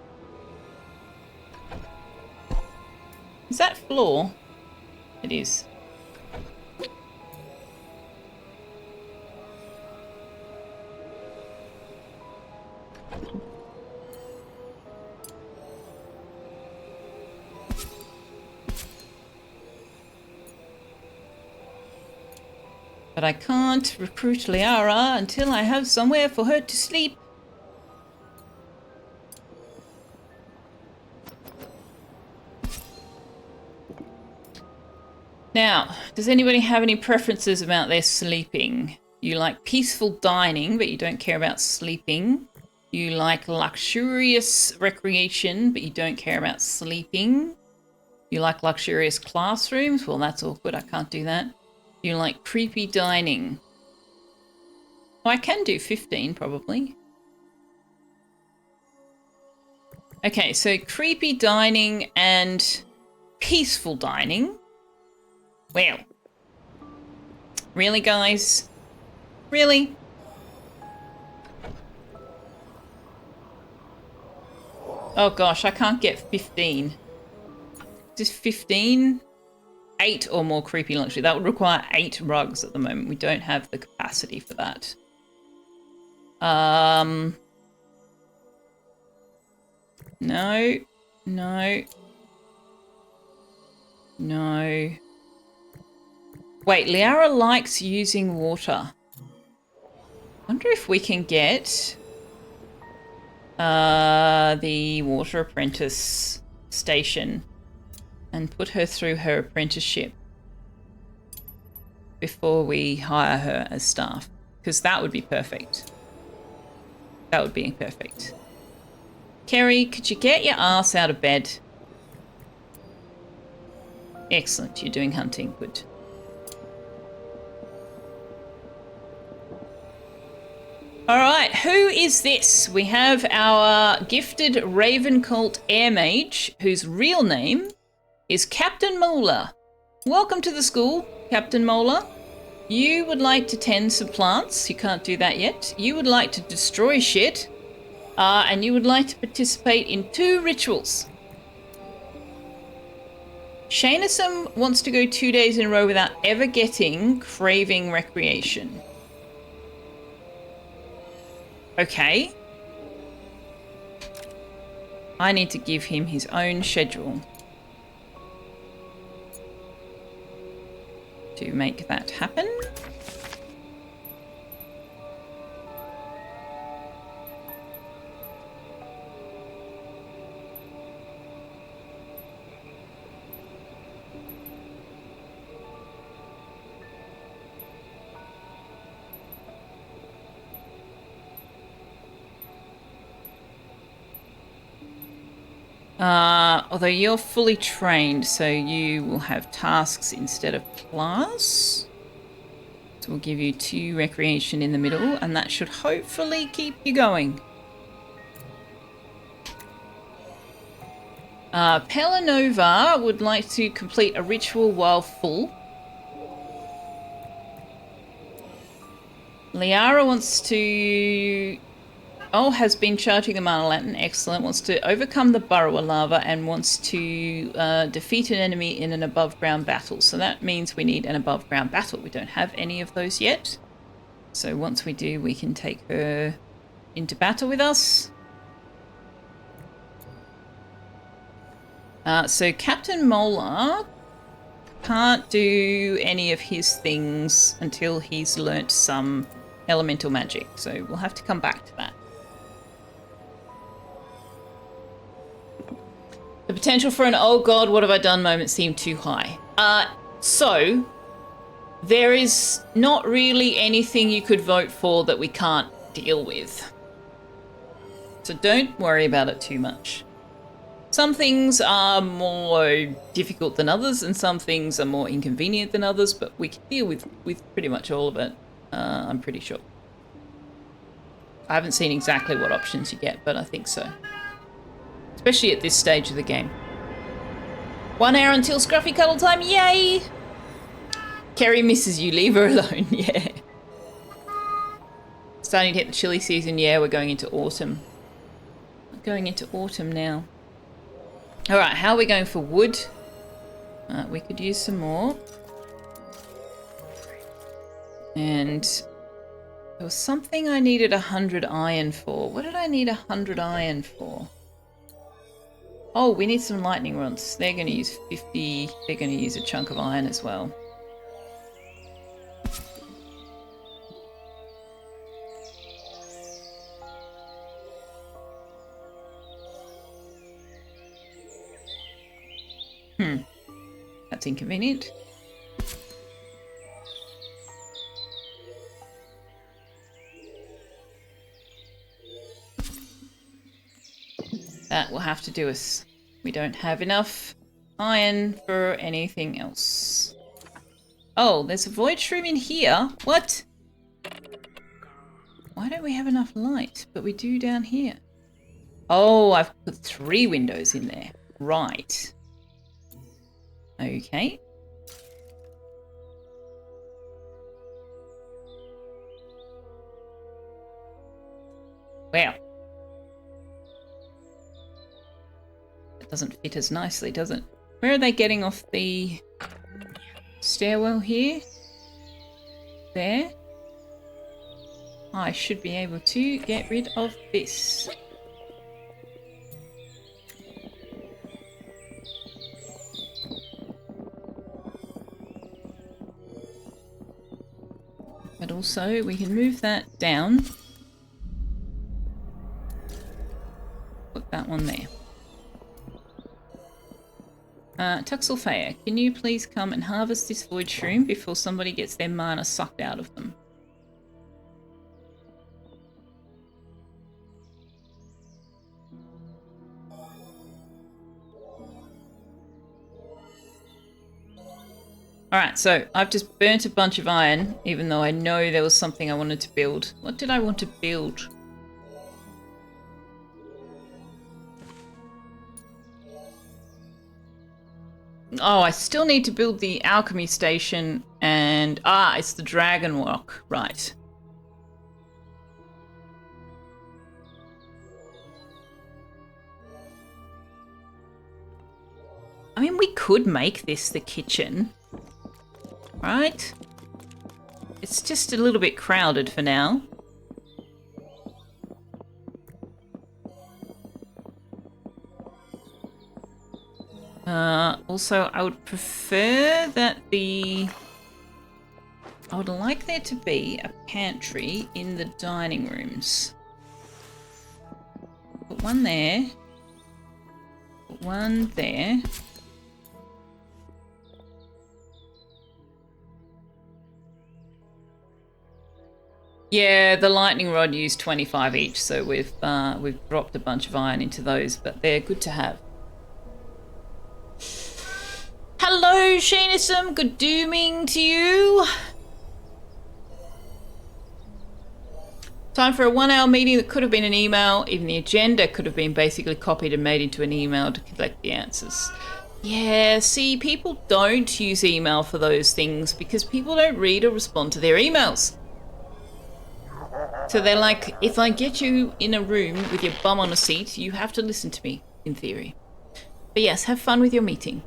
Is that floor? It is. But I can't recruit Liara until I have somewhere for her to sleep. Now, does anybody have any preferences about their sleeping? You like peaceful dining, but you don't care about sleeping. You like luxurious recreation, but you don't care about sleeping. You like luxurious classrooms? Well, that's awkward. I can't do that. You like creepy dining. Oh, I can do 15, probably. Okay, so creepy dining and peaceful dining. Well. Really, guys? Really? Oh gosh, I can't get 15. Just 15? 8 or more creepy luxury. That would require 8 rugs at the moment. We don't have the capacity for that. No. No. No. Wait, Liara likes using water. Wonder if we can get the water apprentice station and put her through her apprenticeship before we hire her as staff, because that would be perfect. That would be perfect. Kerry, could you get your ass out of bed? Excellent, you're doing hunting. Good. All right, who is this? We have our gifted Raven Cult Air Mage, whose real name is Captain Mola. Welcome to the school, Captain Mola. You would like to tend some plants. You can't do that yet. You would like to destroy shit. And you would like to participate in 2 rituals. Shaynessum wants to go 2 days in a row without ever getting craving recreation. Okay. I need to give him his own schedule to make that happen. Although you're fully trained, so you will have tasks instead of class. So we'll give you 2 recreation in the middle, and that should hopefully keep you going. Pelanova would like to complete a ritual while full. Liara wants to... Oh, has been charging the Mana Lantern. Excellent. Wants to overcome the Burrower Lava and wants to defeat an enemy in an above-ground battle. So that means we need an above-ground battle. We don't have any of those yet. So once we do, we can take her into battle with us. So Captain Molar can't do any of his things until he's learnt some elemental magic. So we'll have to come back to that. The potential for an "oh god, what have I done" moment seemed too high. So there is not really anything you could vote for that we can't deal with. So don't worry about it too much. Some things are more difficult than others, and some things are more inconvenient than others, but we can deal with pretty much all of it, I'm pretty sure. I haven't seen exactly what options you get, but I think so. Especially at this stage of the game. 1 hour until Scruffy Cuddle time, yay! Kerry misses you, leave her alone, yeah. Starting to hit the chilly season, yeah, we're going into autumn. We're going into autumn now. Alright, how are we going for wood? We could use some more. And there was something I needed 100 iron for. What did I need 100 iron for? Oh, we need some lightning rods. They're going to use 50. They're going to use a chunk of iron as well. That's inconvenient. That will have to do us. We don't have enough iron for anything else. Oh, there's a void shroom in here. What? Why don't we have enough light? But we do down here. Oh, I've put 3 windows in there. Right. Okay. Wow. It doesn't fit as nicely, does it? Where are they getting off the stairwell here? There. I should be able to get rid of this. But also we can move that down. Put that one there. Selfeya, can you please come and harvest this void shroom before somebody gets their mana sucked out of them? Alright, so I've just burnt a bunch of iron, even though I know there was something I wanted to build. What did I want to build? Oh, I still need to build the alchemy station and... Ah, it's the dragon walk. Right. I mean, we could make this the kitchen. Right? It's just a little bit crowded for now. Also, I would prefer that I would like there to be a pantry in the dining rooms. Put one there. Put one there. Yeah, the lightning rod used 25 each, so we've dropped a bunch of iron into those, but they're good to have. Hello, Sheenism. Good dooming to you. Time for a 1 hour meeting that could have been an email. Even the agenda could have been basically copied and made into an email to collect the answers. Yeah, see, people don't use email for those things because people don't read or respond to their emails. So they're like, if I get you in a room with your bum on a seat, you have to listen to me, in theory. But yes, have fun with your meeting.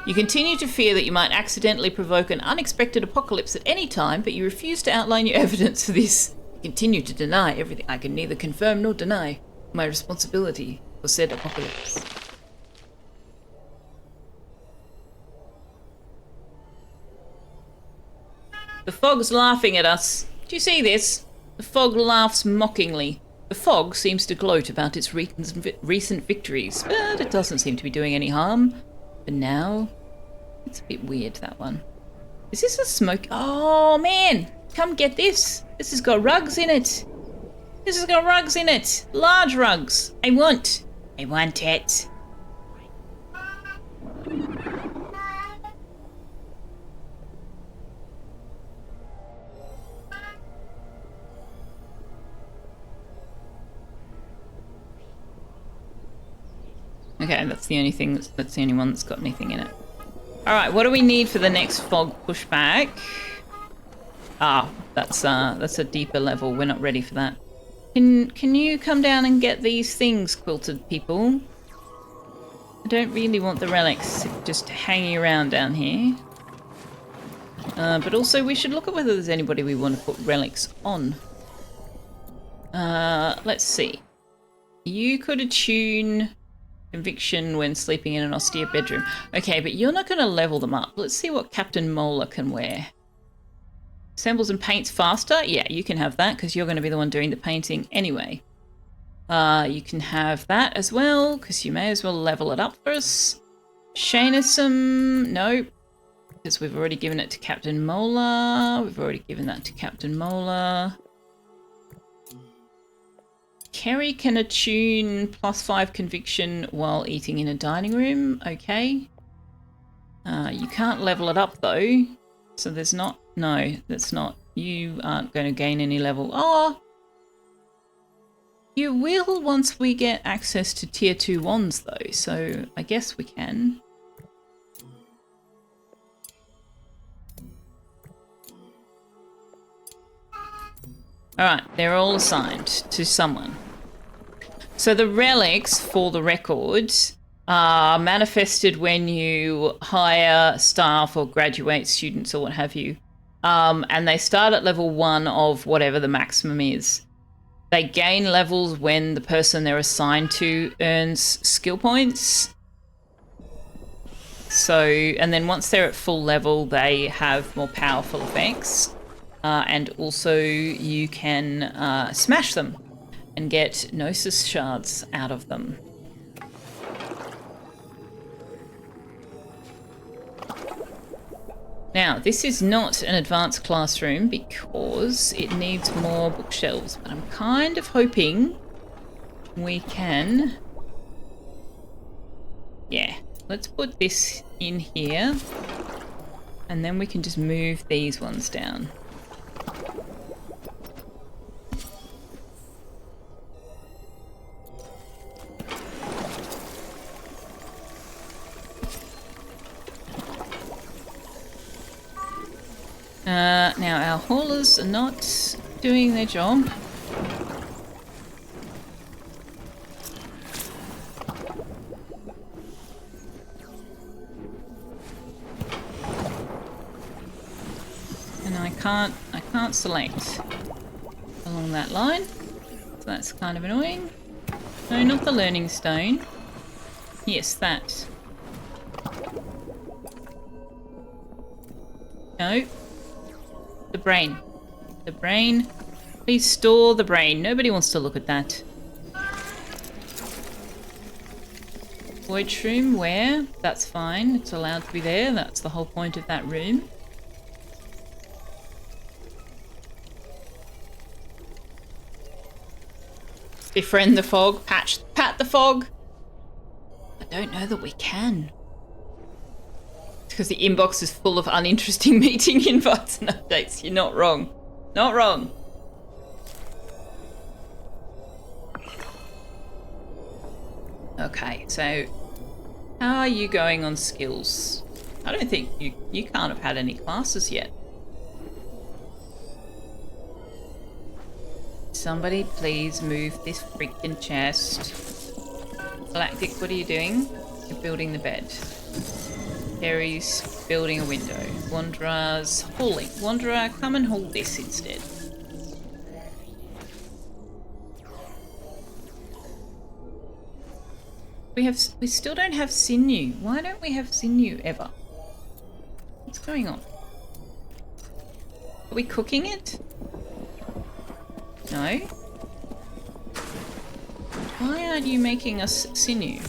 You continue to fear that you might accidentally provoke an unexpected apocalypse at any time, but you refuse to outline your evidence for this. You continue to deny everything. I can neither confirm nor deny my responsibility for said apocalypse. The fog's laughing at us. Do you see this? The fog laughs mockingly. The fog seems to gloat about its recent victories, but it doesn't seem to be doing any harm. But now, it's a bit weird, that one. Is this a smoke? Oh, man! Come get this! This has got rugs in it! This has got rugs in it! Large rugs! I want it! Okay, that's the only thing. That's the only one that's got anything in it. All right, what do we need for the next fog pushback? Ah, that's a deeper level. We're not ready for that. Can you come down and get these things, quilted people? I don't really want the relics just hanging around down here. But also we should look at whether there's anybody we want to put relics on. Let's see. You could attune conviction when sleeping in an austere bedroom. Okay, but you're not going to level them up. Let's see what Captain Mola can wear. Assembles and paints faster? Yeah, you can have that because you're going to be the one doing the painting anyway. You can have that as well because you may as well level it up for us. Shainism, no, because we've already given it to Captain Mola. We've already given that to Captain Mola. Kerry can attune +5 conviction while eating in a dining room. Okay. You can't level it up though. So there's not... No, that's not... You aren't going to gain any level. Oh! You will once we get access to tier 2 wands though. So I guess we can. Alright, they're all assigned to someone. So the relics, for the records, are manifested when you hire staff or graduate students or what have you. And they start at level 1 of whatever the maximum is. They gain levels when the person they're assigned to earns skill points. So, and then once they're at full level, they have more powerful effects. And also you can smash them and get Gnosis shards out of them. Now, this is not an advanced classroom because it needs more bookshelves, but I'm kind of hoping we can... Yeah, let's put this in here and then we can just move these ones down. Now our haulers are not doing their job. And I can't select along that line. So that's kind of annoying. No, not the learning stone. Yes, that. No. The brain. The brain. Please store the brain. Nobody wants to look at that. Void shroom, where? That's fine. It's allowed to be there. That's the whole point of that room. Befriend the fog. Pat the fog. I don't know that we can. Because the inbox is full of uninteresting meeting invites and updates. You're not wrong. Not wrong. Okay, so how are you going on skills? I don't think you can't have had any classes yet. Somebody please move this freaking chest. Galactic, what are you doing? You're building the bed. Terry's building a window. Wanderer's hauling. Wanderer, come and haul this instead. We still don't have sinew. Why don't we have sinew ever? What's going on? Are we cooking it? No. Why aren't you making us sinew?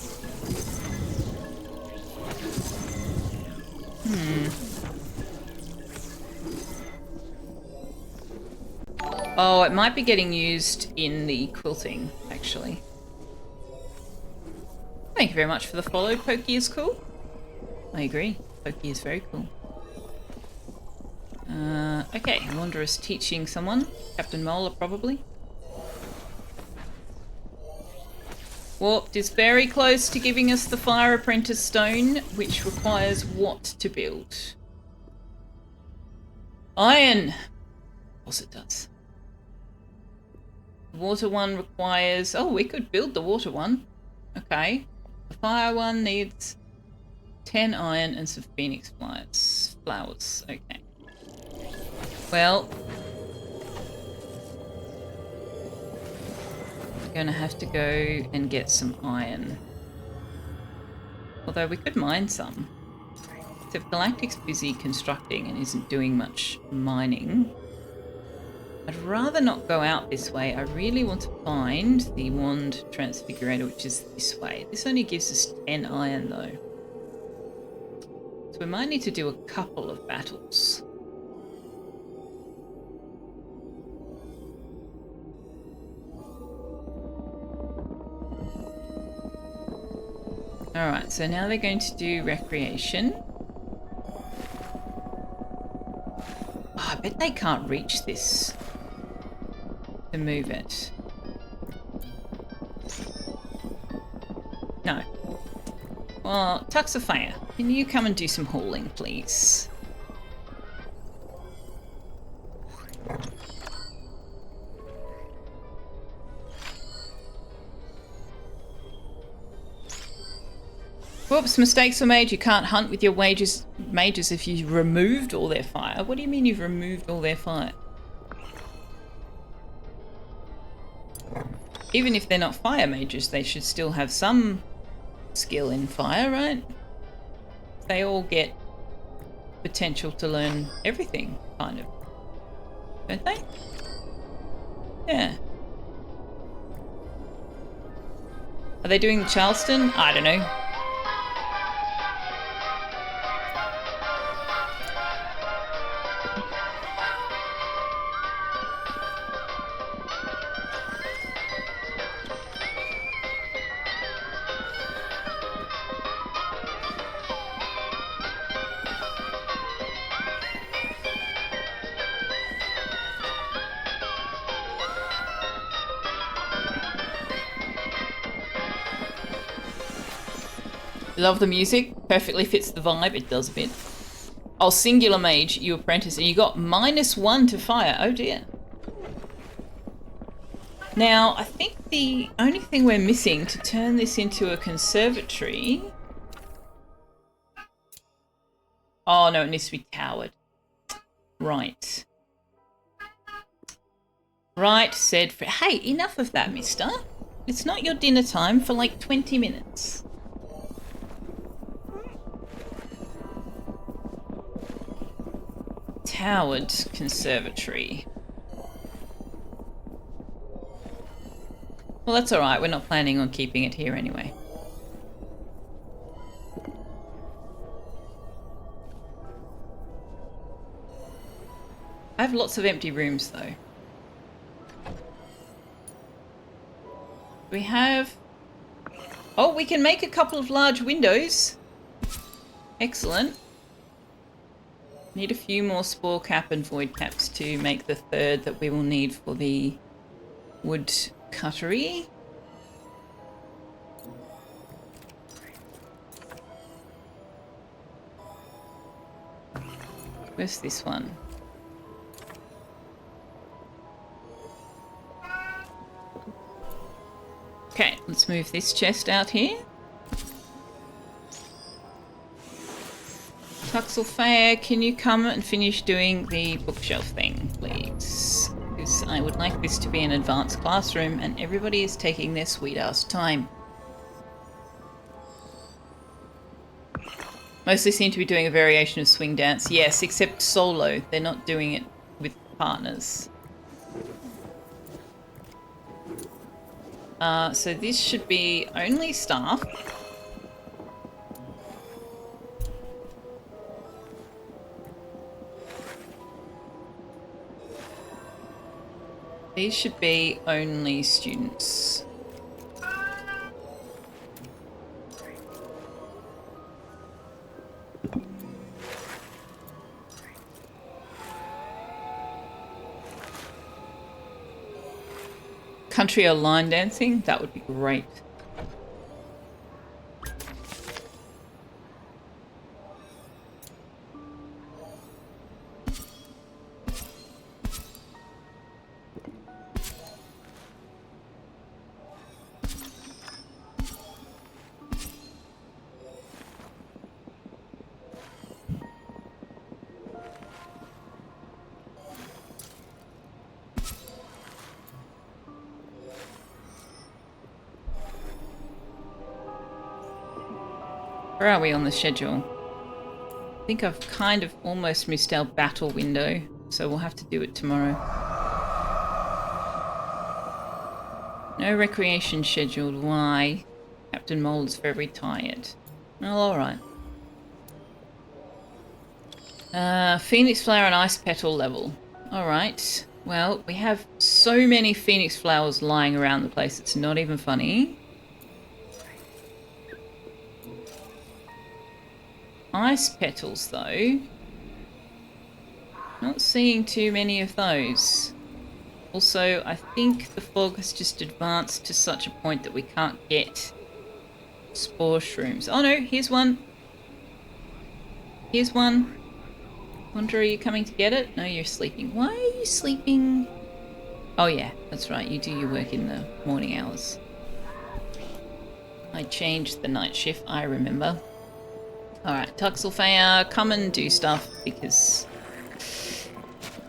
Oh, it might be getting used in the quilting, actually. Thank you very much for the follow. Pokey is cool. I agree. Pokey is very cool. Okay, Wanderer's teaching someone. Captain Mola, probably. Warped is very close to giving us the Fire Apprentice Stone, which requires what to build? Iron! Of course it does. The water one requires... Oh, we could build the water one. Okay. The fire one needs 10 iron and some phoenix flowers. Okay. Well, we're gonna have to go and get some iron. Although we could mine some. Except Galactic's busy constructing and isn't doing much mining. I'd rather not go out this way. I really want to find the wand transfigurator, which is this way. This only gives us 10 iron though. So we might need to do a couple of battles. Alright, so now they're going to do recreation. Oh, I bet they can't reach this to move it. No. Well, Selfeya, can you come and do some hauling, please? Whoops, mistakes were made. You can't hunt with your mages if you removed all their fire. What do you mean you've removed all their fire? Even if they're not fire mages, they should still have some skill in fire, right? They all get potential to learn everything, kind of. Don't they? Yeah. Are they doing Charleston? I don't know. Love the music. Perfectly fits the vibe. It does a bit. Oh, singular mage, you apprentice, and you got -1 to fire. Oh dear. Now, I think the only thing we're missing to turn this into a conservatory... Oh no, it needs to be towered. Right. Right, said... Hey, enough of that, mister. It's not your dinner time for like 20 minutes. Towered conservatory. Well, that's alright. We're not planning on keeping it here anyway. I have lots of empty rooms, though. We have... Oh, we can make a couple of large windows. Excellent. Need a few more spore cap and void caps to make the third that we will need for the wood cuttery. Where's this one? Okay, let's move this chest out here. Selfeya, can you come and finish doing the bookshelf thing, please? Because I would like this to be an advanced classroom and everybody is taking their sweet ass time. Mostly seem to be doing a variation of swing dance. Yes, except solo. They're not doing it with partners. So this should be only staff. These should be only students. Country or line dancing? That would be great. Where are we on the schedule? I think I've kind of almost missed our battle window, so we'll have to do it tomorrow. No recreation scheduled. Why? Captain Mole's very tired. Well, alright. Phoenix flower and ice petal level. Alright. Well, we have so many phoenix flowers lying around the place, it's not even funny. Ice petals, though. Not seeing too many of those. Also, I think the fog has just advanced to such a point that we can't get spore shrooms. Oh no, here's one. Here's one. Wonder, are you coming to get it? No, you're sleeping. Why are you sleeping? Oh yeah, that's right. You do your work in the morning hours. I changed the night shift, I remember. Alright, Selfeya, come and do stuff, because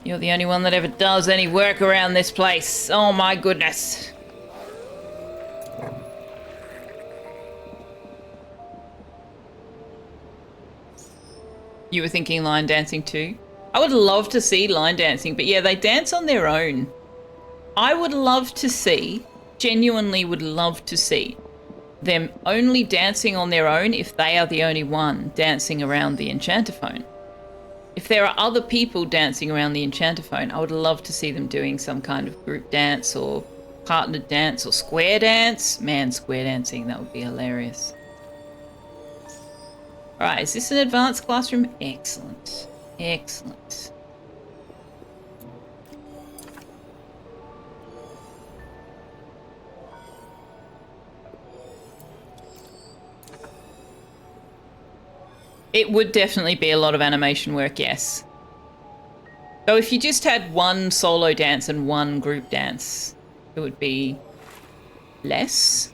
you're the only one that ever does any work around this place. Oh my goodness. You were thinking line dancing too? I would love to see line dancing, but yeah, they dance on their own. I would love to see, genuinely would love to see, them only dancing on their own if they are the only one dancing around the enchantophone. If there are other people dancing around the enchantophone, I would love to see them doing some kind of group dance or partnered dance or square dance. Man, square dancing, that would be hilarious. Alright, is this an advanced classroom? Excellent. Excellent. It would definitely be a lot of animation work, yes. So if you just had one solo dance and one group dance, it would be less.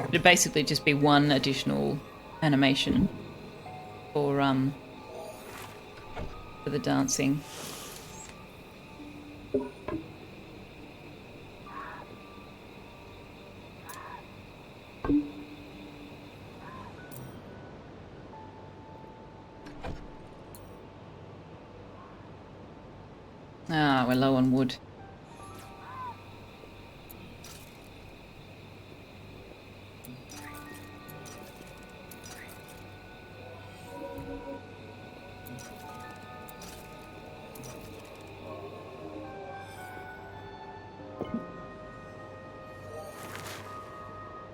It'd basically just be one additional animation for the dancing. Ah, we're low on wood.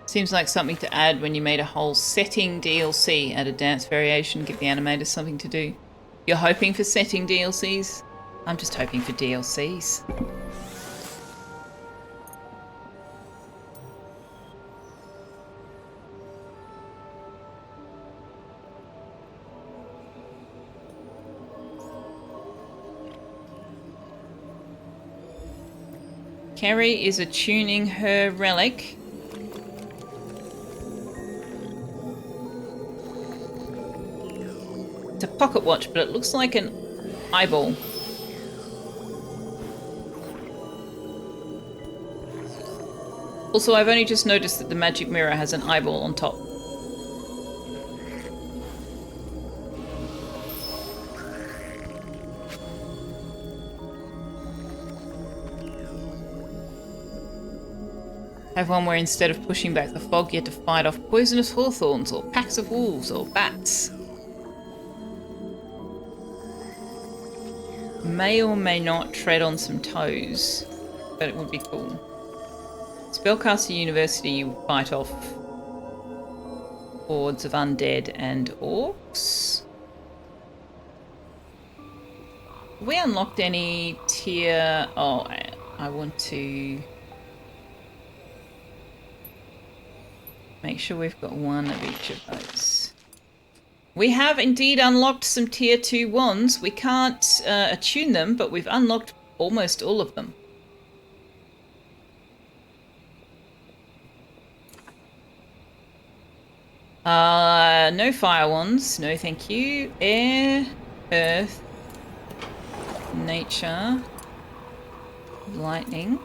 Seems like something to add when you made a whole setting DLC. Add a dance variation, give the animators something to do. You're hoping for setting DLCs? I'm just hoping for DLCs. Kerry is attuning her relic. It's a pocket watch, but it looks like an eyeball. Also, I've only just noticed that the magic mirror has an eyeball on top. Have one where instead of pushing back the fog, you had to fight off poisonous hawthorns or packs of wolves or bats. May or may not tread on some toes, but it would be cool. Spellcaster University, you fight off hordes of undead and orcs. Have we unlocked any tier... Oh, I want to... make sure we've got one of each of those. We have indeed unlocked some tier 2 wands. We can't attune them, but we've unlocked almost all of them. No fire wands. No thank you. Air, earth, nature, lightning.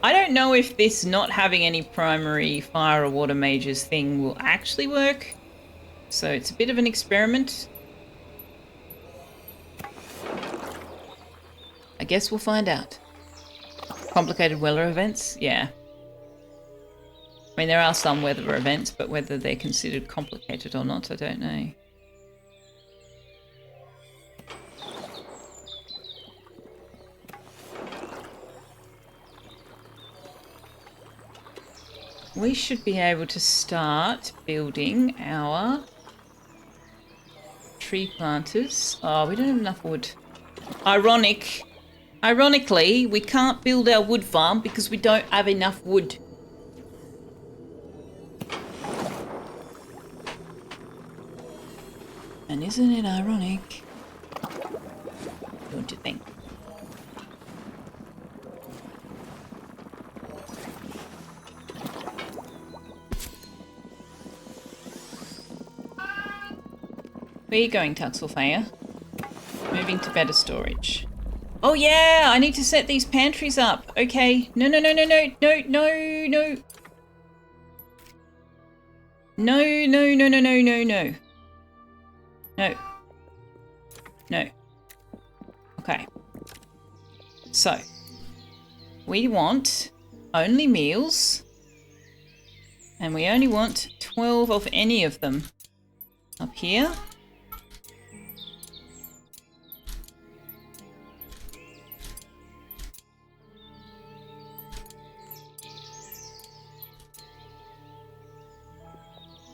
I don't know if this not having any primary fire or water mages thing will actually work. So it's a bit of an experiment. I guess we'll find out. Complicated weather events? Yeah. I mean, there are some weather events, but whether they're considered complicated or not, I don't know. We should be able to start building our tree planters. Oh, we don't have enough wood. Ironically, we can't build our wood farm because we don't have enough wood. And isn't it ironic? Don't you think? Where are you going, Selfeya? Moving to better storage. Oh yeah, I need to set these pantries up. Okay. No. No. Okay. So, we want only meals. And we only want 12 of any of them. Up here.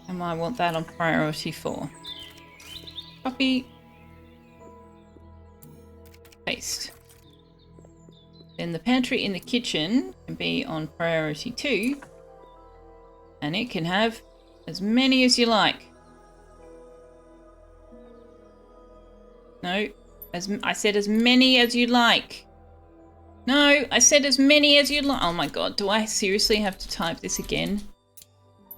And I want that on priority 4. Copy. Paste. Then the pantry in the kitchen can be on priority 2. And it can have as many as you like. No, I said as many as you like. No, I said as many as you like. Oh my god, do I seriously have to type this again?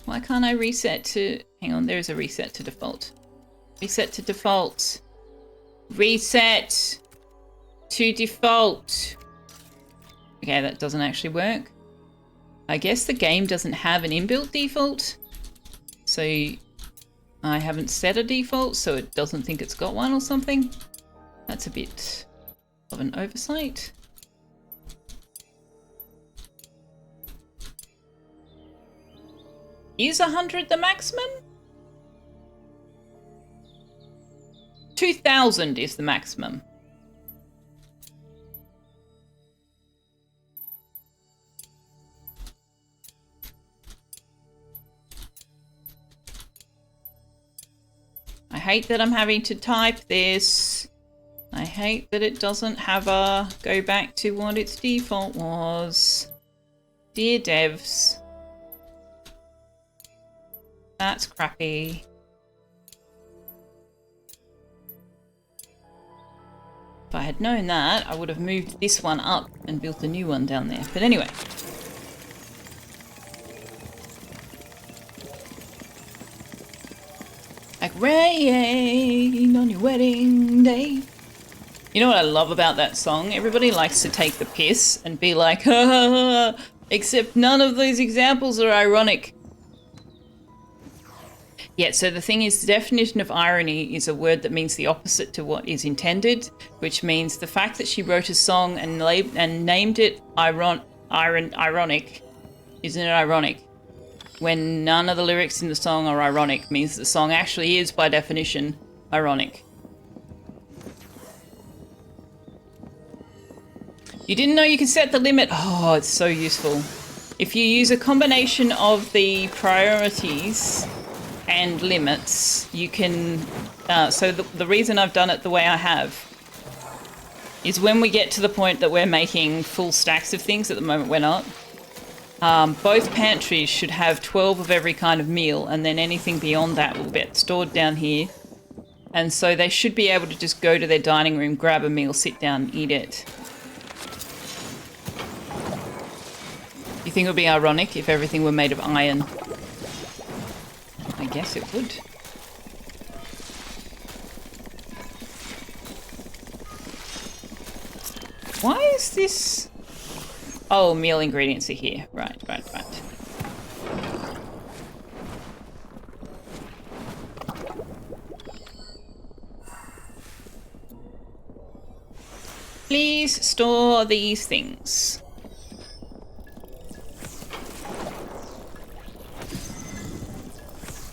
Why can't I reset to... Hang on, there is a reset to default. Reset to default. Reset to default. Okay, that doesn't actually work. I guess the game doesn't have an inbuilt default. So I haven't set a default, so it doesn't think it's got one or something. That's a bit of an oversight. Is 100 the maximum? 2,000 is the maximum. hate that I'm having to type this. I hate that it doesn't have a go back to what its default was. Dear devs. That's crappy. If I had known that, I would have moved this one up and built a new one down there. But anyway. Like rain on your wedding day. You know what I love about that song? Everybody likes to take the piss and be like, ha ha ha, except none of these examples are ironic. Yeah, so the thing is, the definition of irony is a word that means the opposite to what is intended, which means the fact that she wrote a song and named it ironic, isn't it ironic? When none of the lyrics in the song are ironic, means the song actually is, by definition, ironic. You didn't know you could set the limit? Oh, it's so useful. If you use a combination of the priorities and limits, you can... so the reason I've done it the way I have is when we get to the point that we're making full stacks of things, at the moment we're not, both pantries should have 12 of every kind of meal, and then anything beyond that will get stored down here. And so they should be able to just go to their dining room, grab a meal, sit down, eat it. You think it would be ironic if everything were made of iron? I guess it would. Why is this... Oh, meal ingredients are here. Right. Please store these things.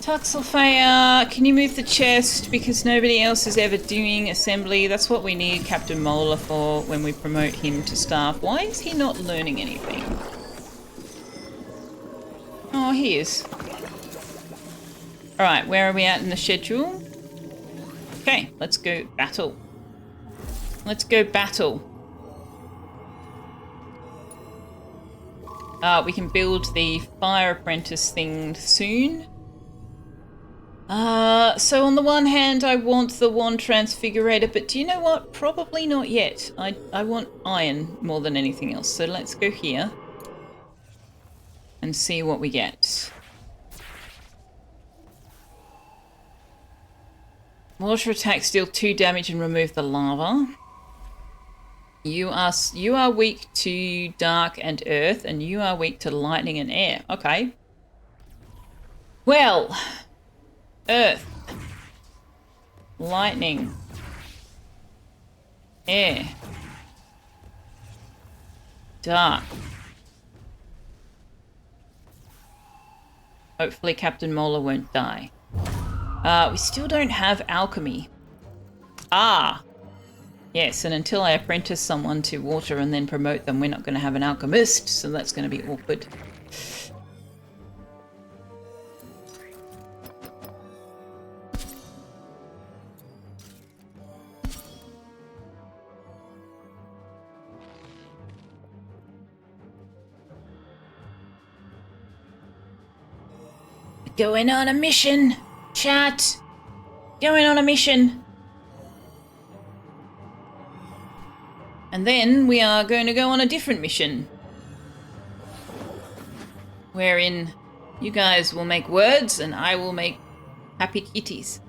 Selfeya, can you move the chest? Because nobody else is ever doing assembly. That's what we need Captain Mola for when we promote him to staff. Why is he not learning anything? Oh, he is. Alright, where are we at in the schedule? Okay, let's go battle. Let's go battle. We can build the fire apprentice thing soon. So on the one hand, I want the wand transfigurator, but do you know what? Probably not yet. I want iron more than anything else. So let's go here and see what we get. Water attacks deal 2 damage and remove the lava. You are weak to dark and earth, and you are weak to lightning and air. Okay. Well, earth, lightning, air, dark. Hopefully Captain Mola won't die. We still don't have alchemy. Ah, yes, and until I apprentice someone to water and then promote them, we're not going to have an alchemist, so that's going to be awkward. Going on a mission, chat. Going on a mission. And then we are going to go on a different mission, wherein you guys will make words and I will make happy kitties.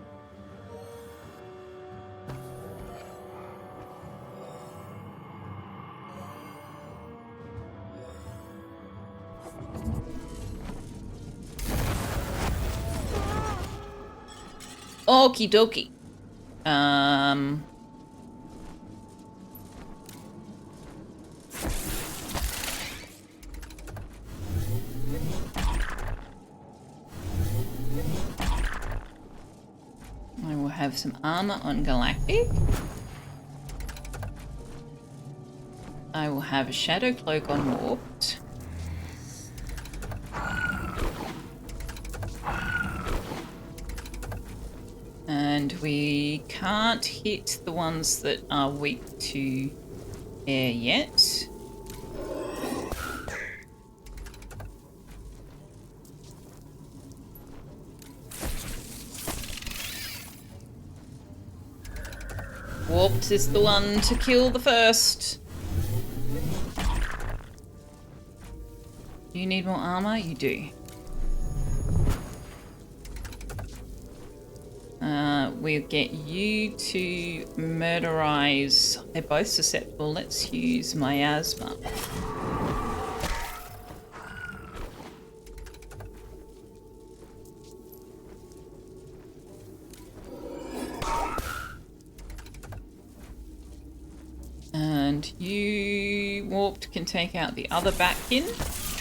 Okie dokie. I will have some armor on Galactic. I will have a shadow cloak on Warped. And we can't hit the ones that are weak to air yet. Warped is the one to kill the first. Do you need more armor? You do. We'll get you to murderize. They're both susceptible. Let's use miasma. And you, warped, can take out the other batkin.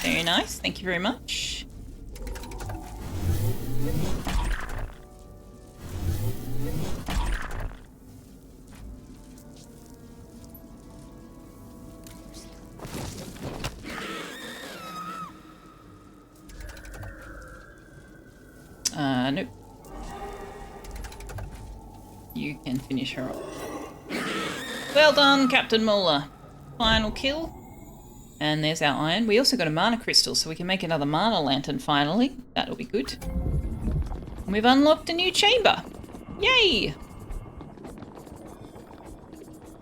Very nice. Thank you very much. Nope. You can finish her off. Well done, Captain Muller. Final kill. And there's our iron. We also got a mana crystal, so we can make another mana lantern finally. That'll be good. And we've unlocked a new chamber. Yay!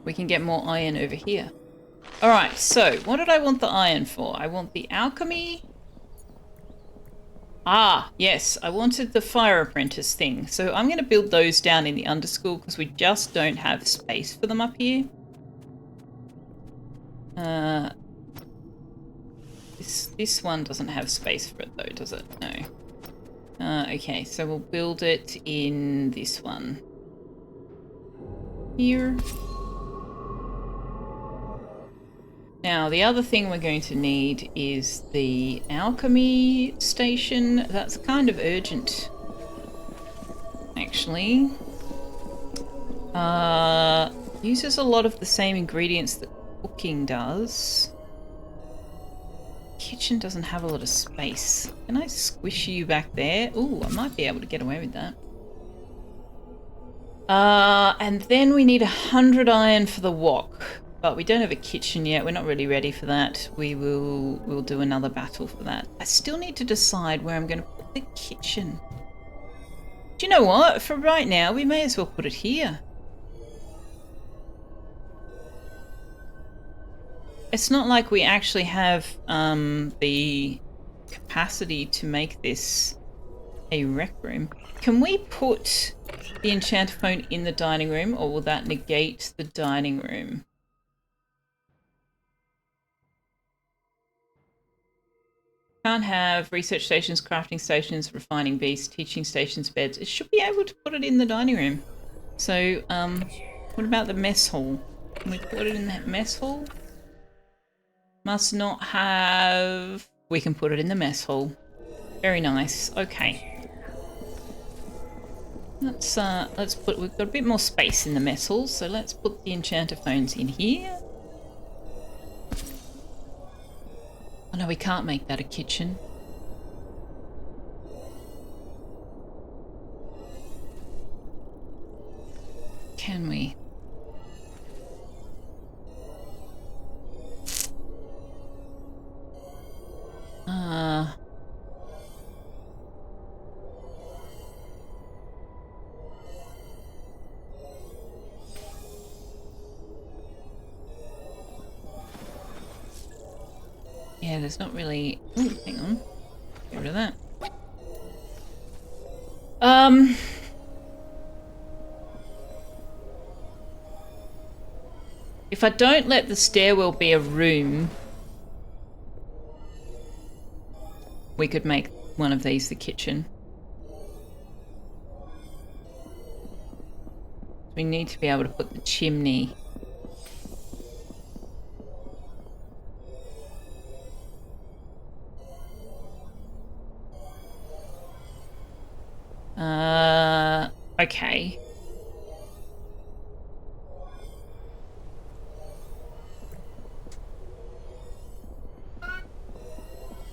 We can get more iron over here. Alright, so what did I want the iron for? I want the alchemy. Ah, yes, I wanted the fire apprentice thing. So I'm going to build those down in the underschool because we just don't have space for them up here. This one doesn't have space for it though, does it? No. Okay, so we'll build it in this one. Here. Now, the other thing we're going to need is the alchemy station. That's kind of urgent, actually. Uses a lot of the same ingredients that cooking does. Kitchen doesn't have a lot of space. Can I squish you back there? Ooh, I might be able to get away with that. And then we need 100 iron for the wok. But we don't have a kitchen yet. We're not really ready for that. We'll do another battle for that. I still need to decide where I'm going to put the kitchen. Do you know what? For right now, we may as well put it here. It's not like we actually have the capacity to make this a rec room. Can we put the enchanter phone in the dining room, or will that negate the dining room? Can't have research stations, crafting stations, refining beasts, teaching stations, beds. It should be able to put it in the dining room. So, what about the mess hall? Can we put it in that mess hall? Must not have... We can put it in the mess hall. Very nice. Okay. Let's put... We've got a bit more space in the mess hall, so let's put the enchanter phones in here. Oh no, we can't make that a kitchen. Can we? Yeah, there's not really... Ooh, hang on. Get rid of that. If I don't let the stairwell be a room, we could make one of these the kitchen. We need to be able to put the chimney. Okay.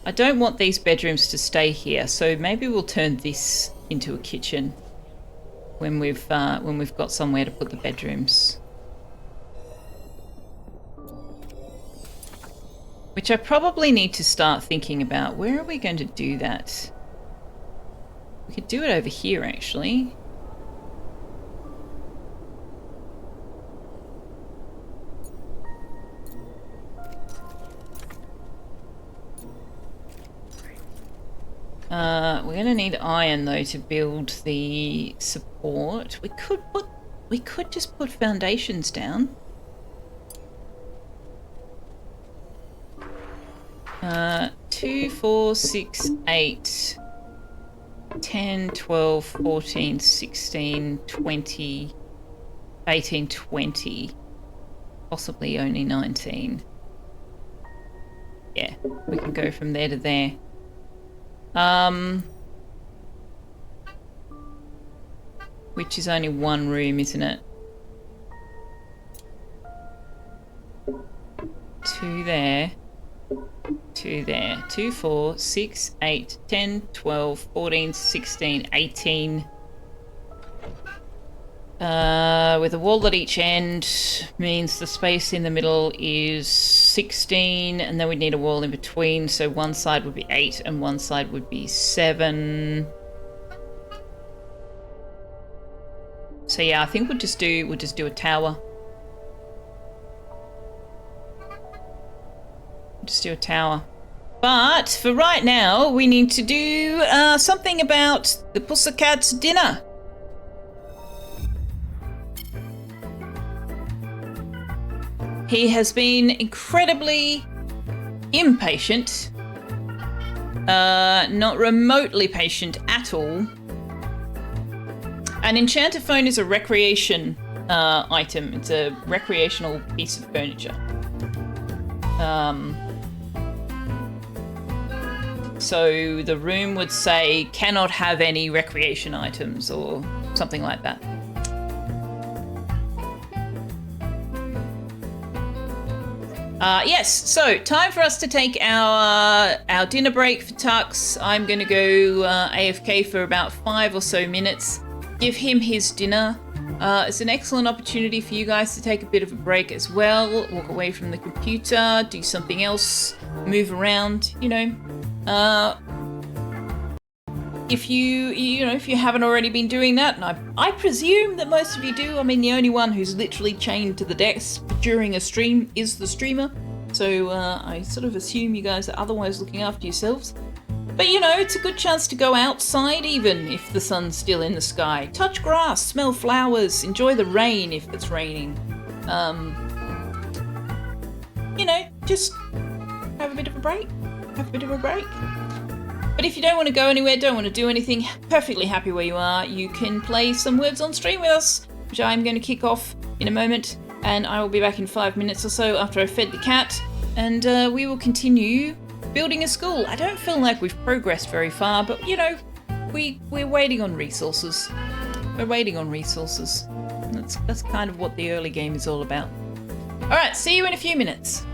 I don't want these bedrooms to stay here, so maybe we'll turn this into a kitchen. when we've got somewhere to put the bedrooms. Which I probably need to start thinking about. Where are we going to do that? We could do it over here, actually. We're going to need iron, though, to build the support. We could just put foundations down. 2, 4, 6, 8, 10, 12, 14, 16, 20, 18, 20. Possibly only 19. Yeah, we can go from there to there. Which is only one room, isn't it? 2 there. 2 there. 2, 4, 6, 8, 10, 12, 14, 16, 18. With a wall at each end means the space in the middle is 16, and then we'd need a wall in between, so one side would be 8 and one side would be 7. So yeah, I think we'll just do a tower. Just do a tower. But for right now, we need to do something about the Pussycat's dinner. He has been incredibly impatient, not remotely patient at all. An enchanter phone is a recreation item. It's a recreational piece of furniture. So the room would say, cannot have any recreation items or something like that. Yes, so time for us to take our dinner break for Tux. I'm going to go AFK for about 5 or so minutes, give him his dinner. It's an excellent opportunity for you guys to take a bit of a break as well, walk away from the computer, do something else, move around, you know. If you haven't already been doing that, and I presume that most of you do. I mean, the only one who's literally chained to the desk during a stream is the streamer. So I sort of assume you guys are otherwise looking after yourselves. But you know, it's a good chance to go outside even if the sun's still in the sky. Touch grass, smell flowers, enjoy the rain if it's raining. You know, just have a bit of a break. But if you don't want to go anywhere, don't want to do anything, perfectly happy where you are, you can play some Words on Stream with us, which I'm going to kick off in a moment, and I will be back in 5 minutes or so after I've fed the cat, and we will continue building a school. I don't feel like we've progressed very far, but you know, we're waiting on resources. That's kind of what the early game is all about. Alright, see you in a few minutes.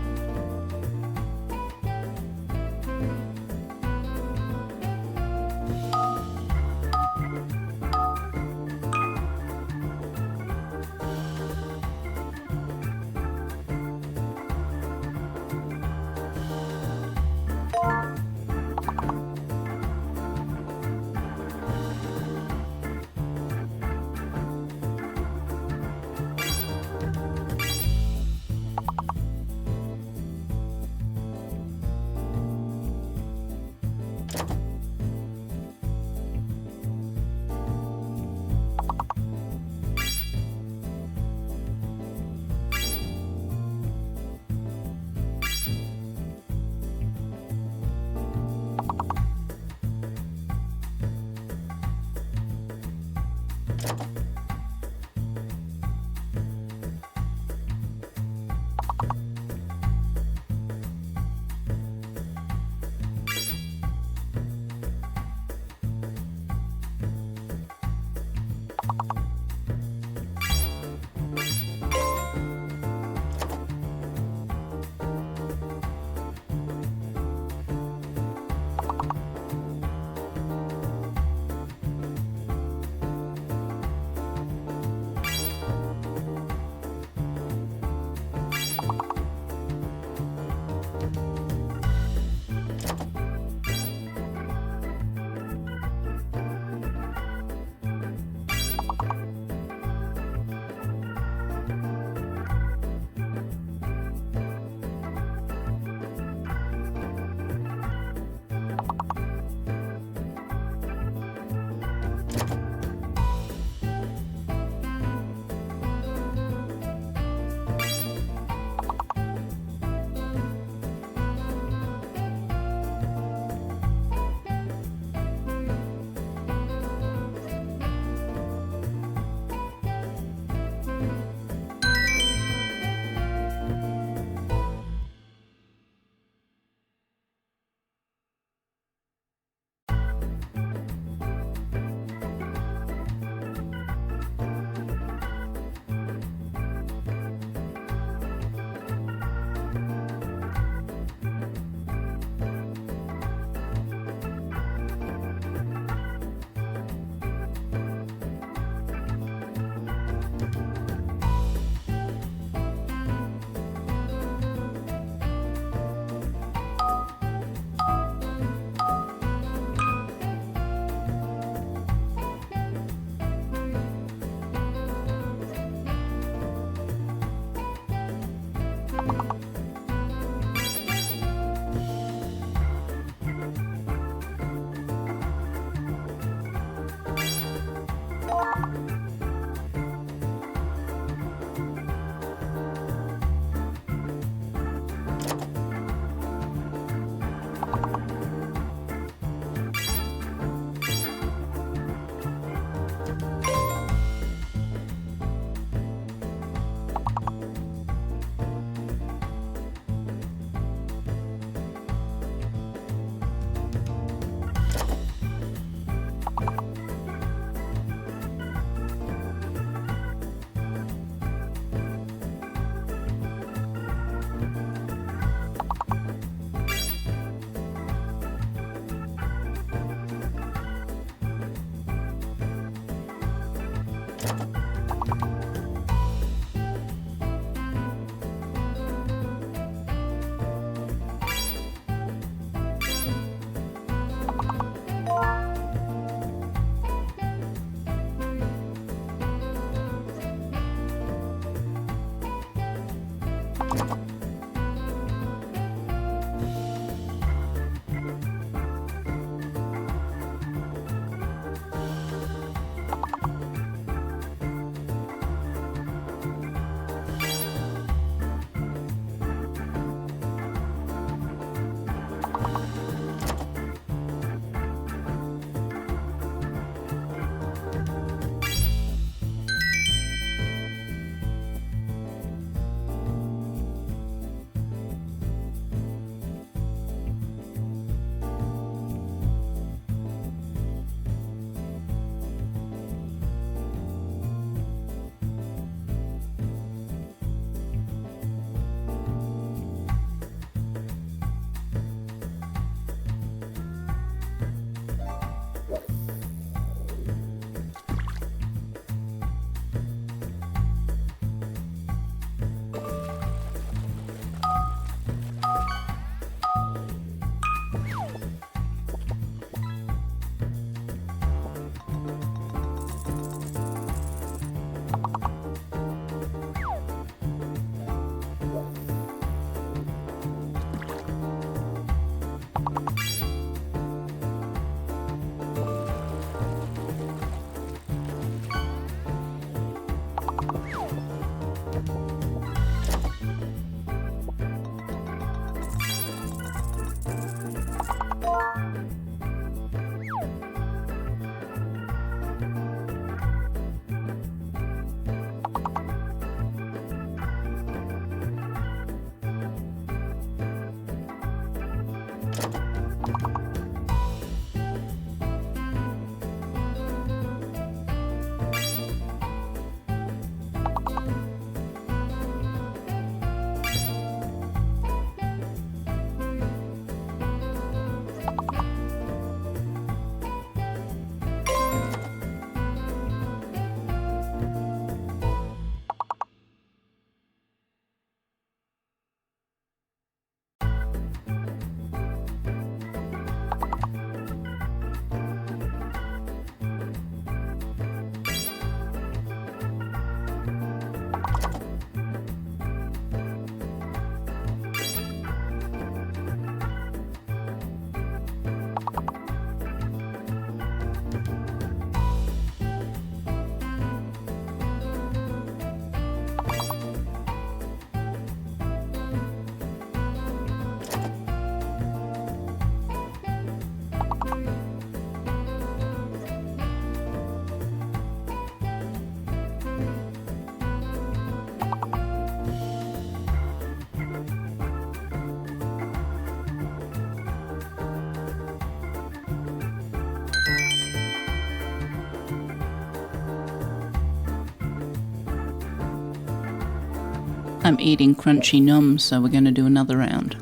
I'm eating crunchy nums, so we're going to do another round.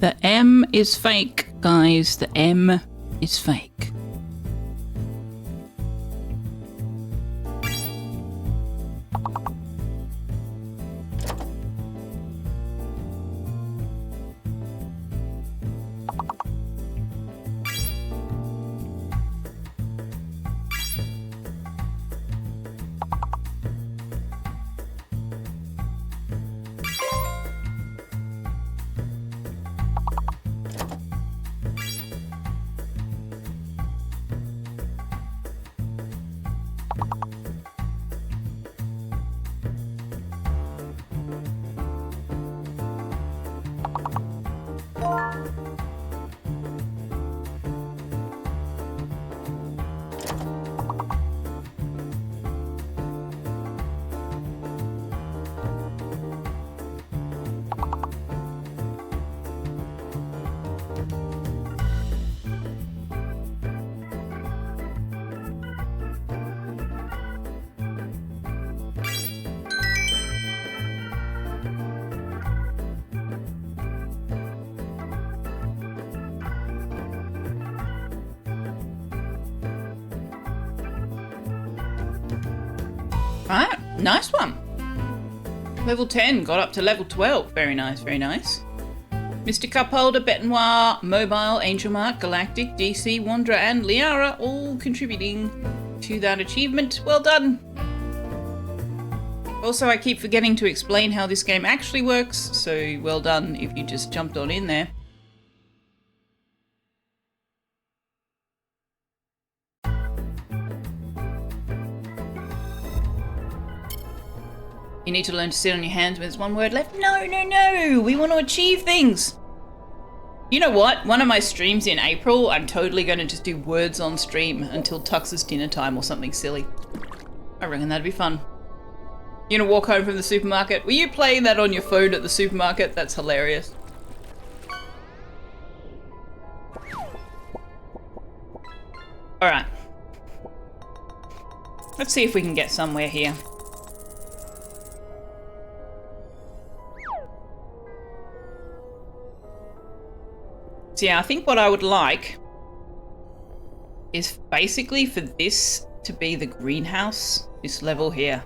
The M is fake, guys. The M is fake. Right, nice one. Level 10 got up to level 12. Very nice, very nice. Mr. Cupholder, Betanoir, Mobile, Angel Mark, Galactic, DC, Wanderer, and Liara all contributing to that achievement. Well done. Also, I keep forgetting to explain how this game actually works, so well done if you just jumped on in there. You need to learn to sit on your hands when there's one word left. No, no, no. We want to achieve things. You know what? One of my streams in April, I'm totally going to just do words on stream until Tux's dinner time or something silly. I reckon that'd be fun. You're going to walk home from the supermarket. Were you playing that on your phone at the supermarket? That's hilarious. Alright. Let's see if we can get somewhere here. So yeah, I think what I would like is basically for this to be the greenhouse, this level here.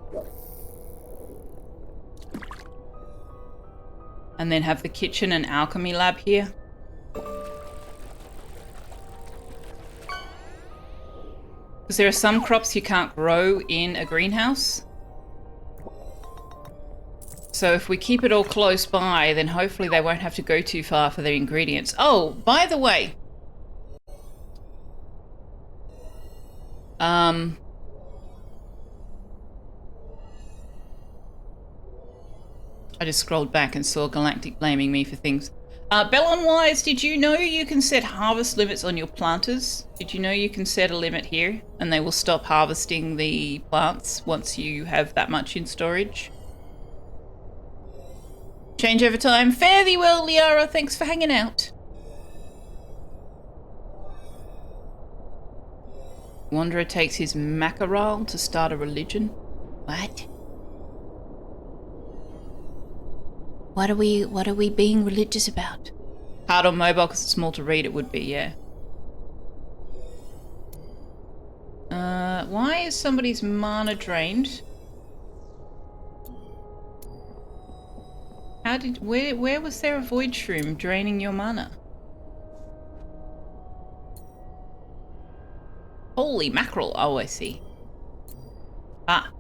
And then have the kitchen and alchemy lab here. Because there are some crops you can't grow in a greenhouse. So if we keep it all close by, then hopefully they won't have to go too far for their ingredients. Oh, by the way. I just scrolled back and saw Galactic blaming me for things. Bellon Wise, did you know you can set harvest limits on your planters? Did you know you can set a limit here and they will stop harvesting the plants once you have that much in storage? Change over time. Fare thee well, Liara. Thanks for hanging out. Wanderer takes his mackerel to start a religion. What? What are we being religious about? Hard on mobile because it's small to read, it would be, yeah. Why is somebody's mana drained? Where was there a void shroom draining your mana? Holy mackerel, oh I see. Ah.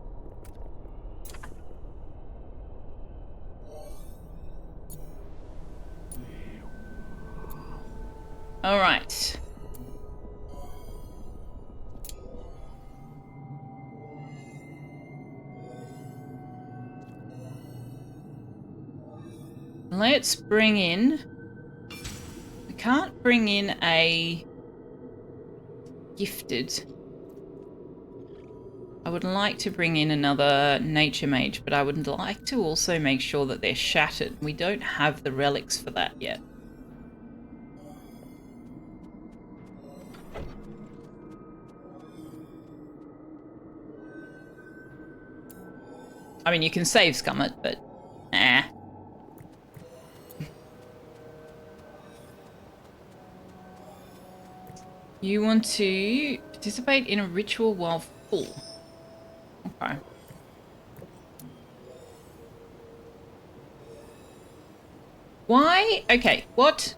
Alright. Let's bring in... We can't bring in a... gifted. I would like to bring in another nature mage, but I would like to also make sure that they're shattered. We don't have the relics for that yet. I mean, you can save scum it, but... nah. You want to participate in a ritual while full. Okay. Why? Okay, what?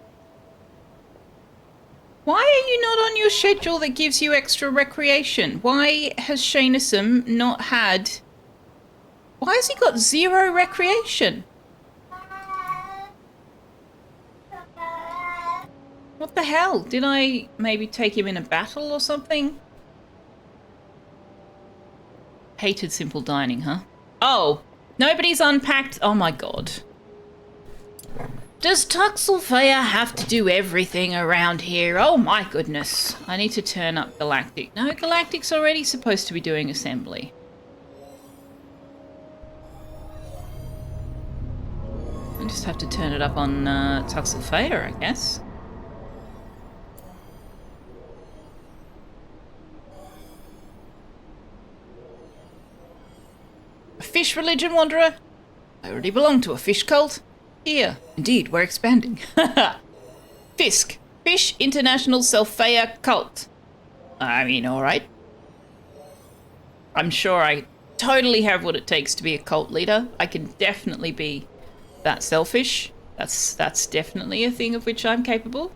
Why are you not on your schedule that gives you extra recreation? Why has Shainism not had... Why has he got 0 recreation? What the hell? Did I maybe take him in a battle or something? Hated simple dining, huh? Oh, nobody's unpacked. Oh my god. Does Selfeya have to do everything around here? Oh my goodness. I need to turn up Galactic. No, Galactic's already supposed to be doing assembly. I just have to turn it up on Selfeya, I guess. A fish religion, Wanderer? I already belong to a fish cult. Here, indeed, we're expanding. Fisk, Fish International Selfeya Cult. I mean, alright. I'm sure I totally have what it takes to be a cult leader. I can definitely be that selfish. That's definitely a thing of which I'm capable.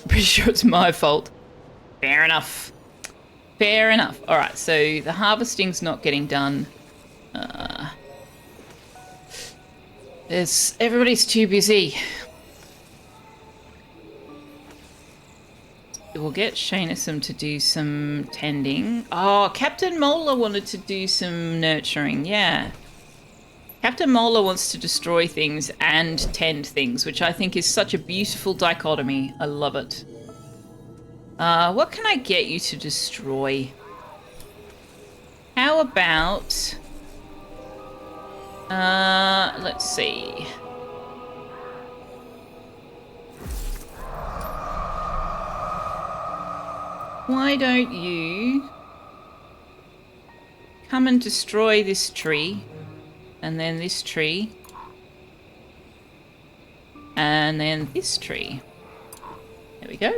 Pretty sure it's my fault. Fair enough. Fair enough. Alright, so the harvesting's not getting done. Everybody's too busy. We'll get Shainism to do some tending. Oh, Captain Mola wanted to do some nurturing, yeah. Captain Mola wants to destroy things and tend things, which I think is such a beautiful dichotomy. I love it. What can I get you to destroy? How about... let's see. Why don't you come and destroy this tree, and then this tree, and then this tree. There we go.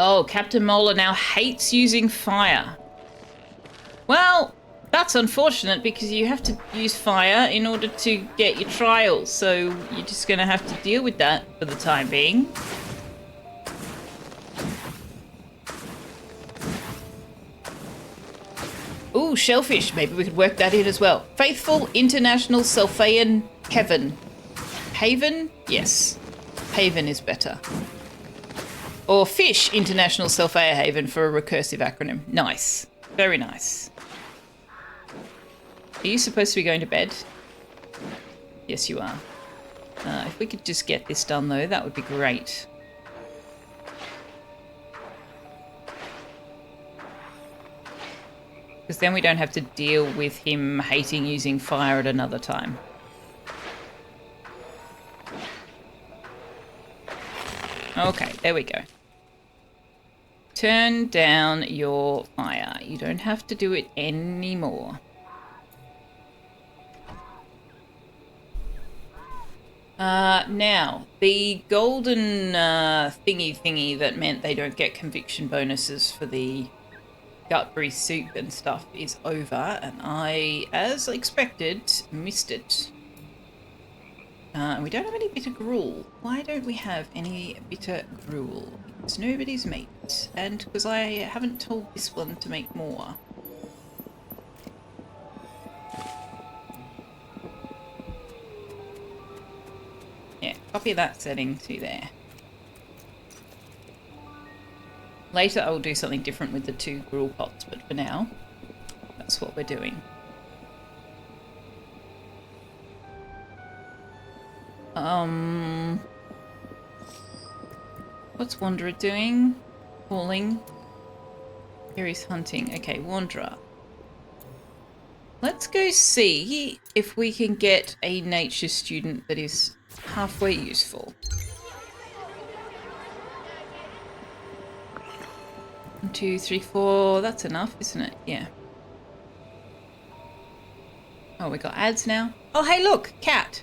Oh, Captain Mola now hates using fire. Well, that's unfortunate because you have to use fire in order to get your trials, so you're just going to have to deal with that for the time being. Ooh, Ooh, shellfish. Maybe we could work that in as well. Faithful International Selfeyan Heaven. Haven? Yes. Haven is better. Or Fish International Selfeya Haven for a recursive acronym. Nice. Very nice. Are you supposed to be going to bed? Yes, you are. If we could just get this done, though, that would be great. Because then we don't have to deal with him hating using fire at another time. Okay, there we go. Turn down your fire. You don't have to do it anymore. Now, the golden thingy that meant they don't get conviction bonuses for the Gutbury soup and stuff is over, and I, as expected, missed it. We don't have any bitter gruel. Why don't we have any bitter gruel? Because nobody's made it, and because I haven't told this one to make more. Yeah, copy that setting to there. Later I will do something different with the 2 gruel pots, but for now, that's what we're doing. What's Wanderer doing? Calling. Here he's hunting. Okay, Wanderer. Let's go see if we can get a nature student that is halfway useful. 1, 2, 3, 4. That's enough, isn't it? Yeah. Oh, we got ads now. Oh, hey, look, cat.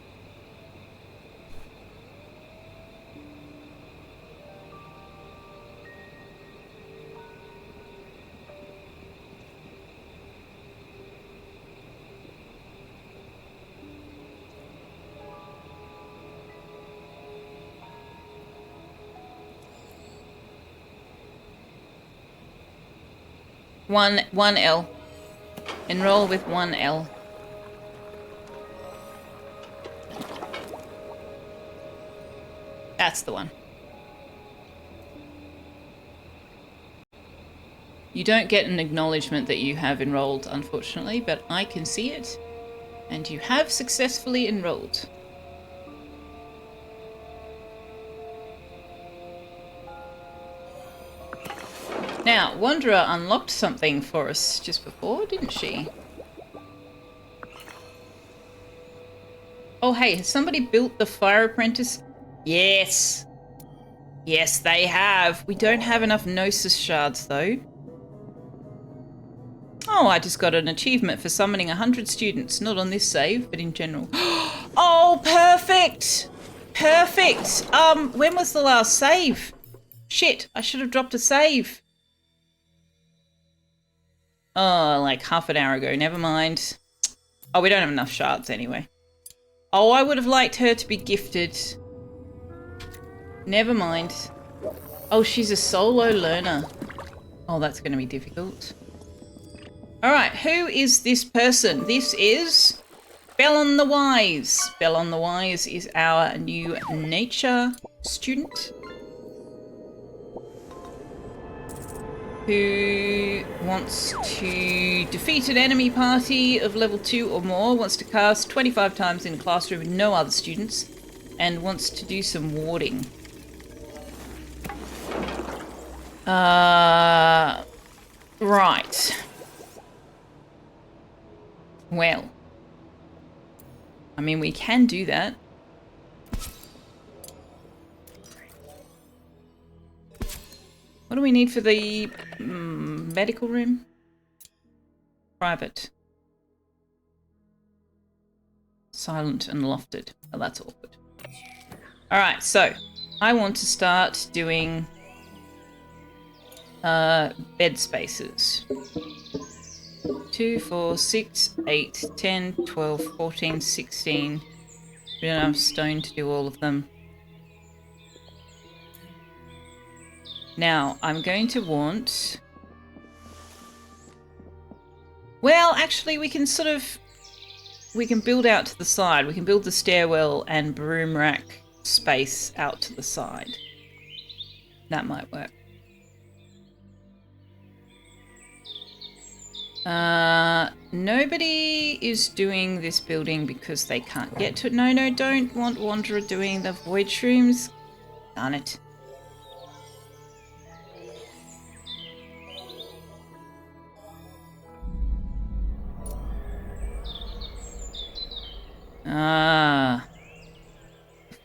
One L. Enroll with 1 L. That's the one. You don't get an acknowledgement that you have enrolled, unfortunately, but I can see it. And you have successfully enrolled. Now, Wanderer unlocked something for us just before, didn't she? Oh, hey, has somebody built the Fire Apprentice? Yes. Yes, they have. We don't have enough Gnosis shards, though. Oh, I just got an achievement for summoning 100 students. Not on this save, but in general. Oh, perfect! Perfect! When was the last save? Shit, I should have dropped a save. Oh, like half an hour ago. Never mind. Oh, we don't have enough shards anyway. Oh, I would have liked her to be gifted. Never mind. Oh, she's a solo learner. Oh, that's going to be difficult. All right, who is this person? This is Bellon the Wise. Bellon the Wise is our new nature student, who wants to defeat an enemy party of level 2 or more, wants to cast 25 times in a classroom with no other students, and wants to do some warding. Right. Well. I mean, we can do that. What do we need for the medical room? Private. Silent and lofted. Oh, that's awkward. Alright, so I want to start doing bed spaces. 2, 4, 6, 8, 10, 12, 14, 16. We don't have stone to do all of them. Now, I'm going to want Well, actually, we can build out to the side. We can build the stairwell and broom rack space out to the side. That might work. Nobody is doing this building because they can't get to it. No, don't want Wanderer doing the void shrooms. Darn it.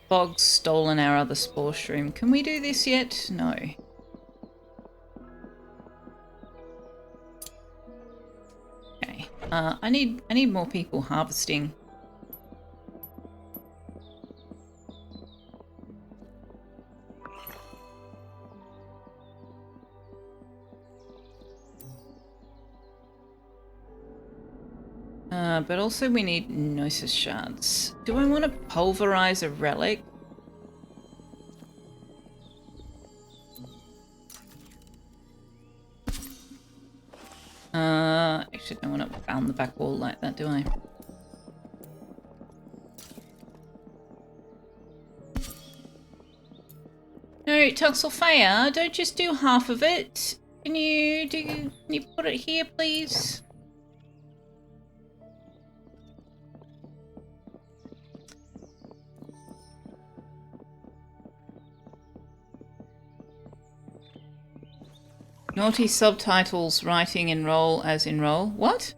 Fog's stolen our other spore shroom. Can we do this yet? No. Okay. I need more people harvesting. But also we need Gnosis shards. Do I want to pulverize a relic? Actually, I don't want to bound the back wall like that, do I? No, Selfeya, don't just do half of it. Can you put it here, please? Naughty subtitles, writing enroll as enroll. What?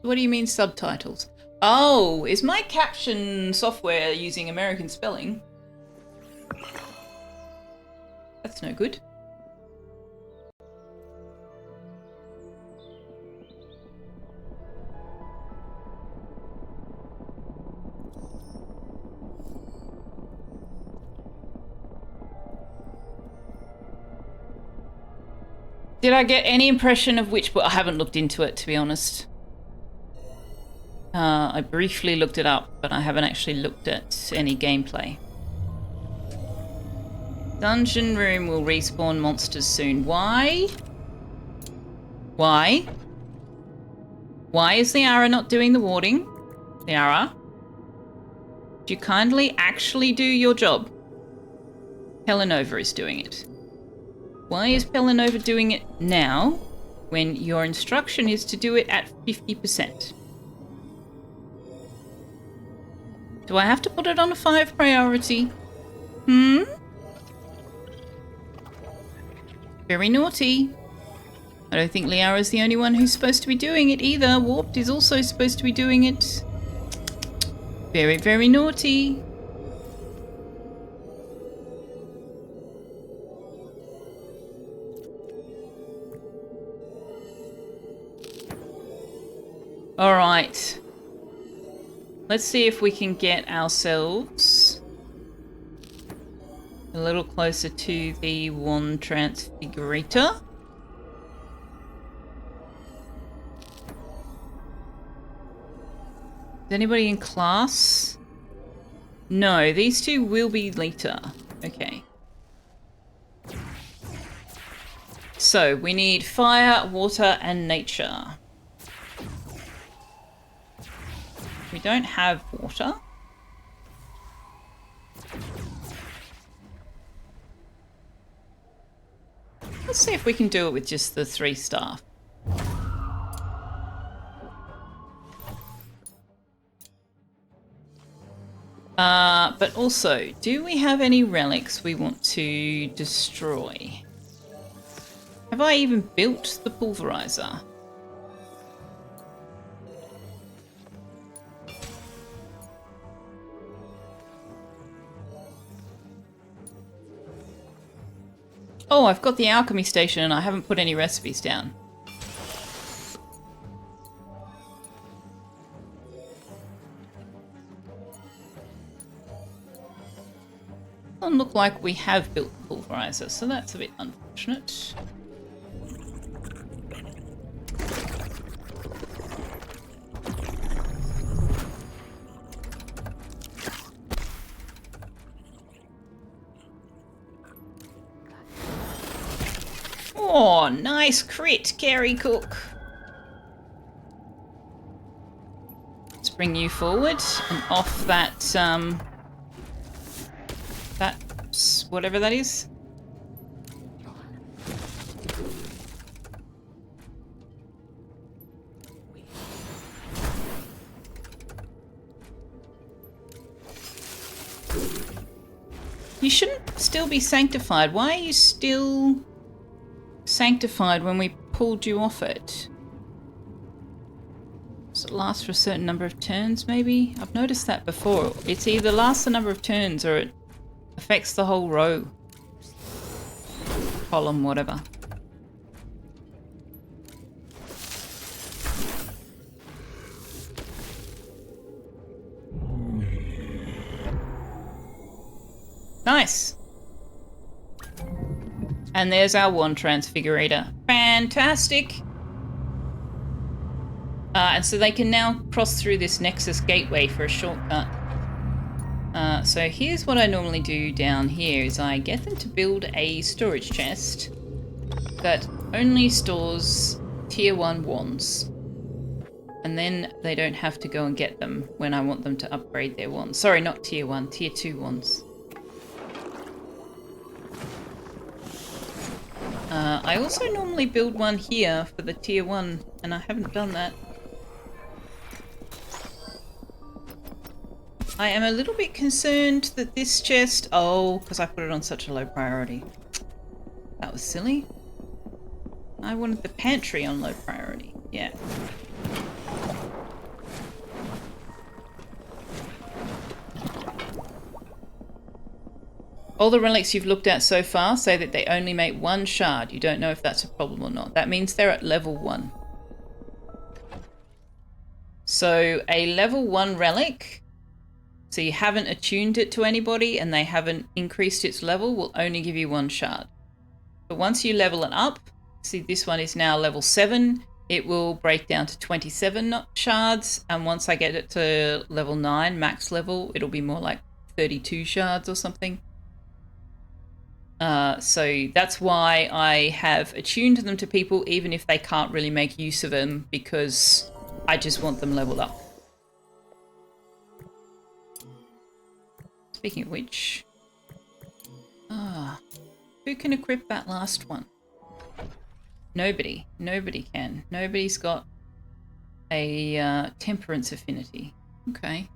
What do you mean subtitles? Oh, is my caption software using American spelling? That's no good. Did I get any impression of which book? I haven't looked into it, to be honest. I briefly looked it up, but I haven't actually looked at any gameplay. Dungeon room will respawn monsters soon. Why? Why? Why is the Ara not doing the warding? The Ara? Would you kindly actually do your job? Pelinova is doing it. Why is Pelinova doing it now when your instruction is to do it at 50%? Do I have to put it on a 5 priority? Very naughty. I don't think Liara's the only one who's supposed to be doing it either. Warped is also supposed to be doing it. Very, very naughty. All right. Let's see if we can get ourselves a little closer to the wand transfigurator. Is anybody in class? No, these two will be later. Okay. So we need fire, water, and nature. We don't have water. Let's see if we can do it with just the 3 staff. But also, do we have any relics we want to destroy? Have I even built the pulverizer? Oh, I've got the alchemy station and I haven't put any recipes down. Doesn't look like we have built the pulverizer, so that's a bit unfortunate. Oh, nice crit, Carrie Cook. bring you forward and off that, whatever that is. You shouldn't still be sanctified. Why are you still sanctified when we pulled you off it? Does it last for a certain number of turns, maybe? I've noticed that before. It's either lasts a number of turns or it affects the whole row. Column, whatever. Nice. And there's our wand transfigurator. Fantastic. And so they can now cross through this Nexus gateway for a shortcut. So here's what I normally do down here is I get them to build a storage chest that only stores tier 1 wands. And then they don't have to go and get them when I want them to upgrade their wands. Sorry, not tier 1, tier 2 wands. I also normally build one here for the tier 1, and I haven't done that. I am a little bit concerned that this chest... Oh, because I put it on such a low priority. That was silly. I wanted the pantry on low priority. Yeah. All the relics you've looked at so far say that they only make 1 shard. You don't know if that's a problem or not. That means they're at level 1. So a level 1 relic, so you haven't attuned it to anybody and they haven't increased its level, will only give you 1 shard. But once you level it up, see this one is now level 7, it will break down to 27 shards. And once I get it to level 9, max level, it'll be more like 32 shards or something. So that's why I have attuned them to people even if they can't really make use of them, because I just want them leveled up. Speaking of which, who can equip that last one? Nobody. Nobody can. Nobody's got a temperance affinity. Okay.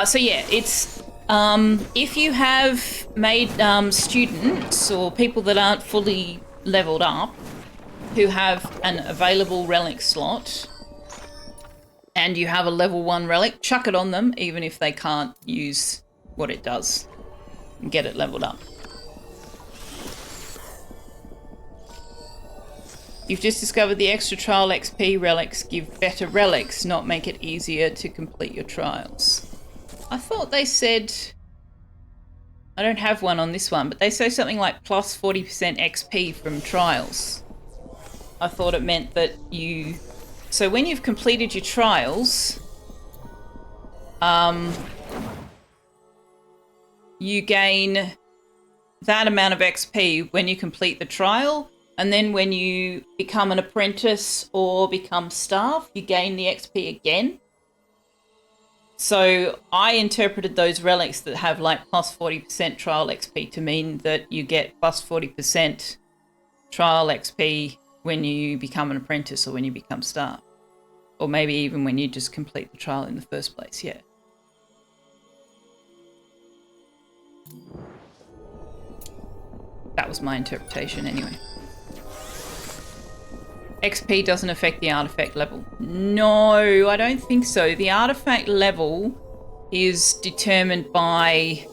So yeah, it's... if you have made students or people that aren't fully leveled up who have an available relic slot and you have a level 1 relic, chuck it on them even if they can't use what it does and get it leveled up. You've just discovered the extra trial XP relics give better relics, not make it easier to complete your trials. I thought they said, I don't have one on this one, but they say something like plus 40% XP from trials. I thought it meant that you... So when you've completed your trials, you gain that amount of XP when you complete the trial, and then when you become an apprentice or become staff, you gain the XP again. So I interpreted those relics that have like plus 40% trial XP to mean that you get plus 40% trial XP when you become an apprentice or when you become staff. Or maybe even when you just complete the trial in the first place, yeah. That was my interpretation anyway. XP doesn't affect the artifact level. No, I don't think so. The artifact level is determined by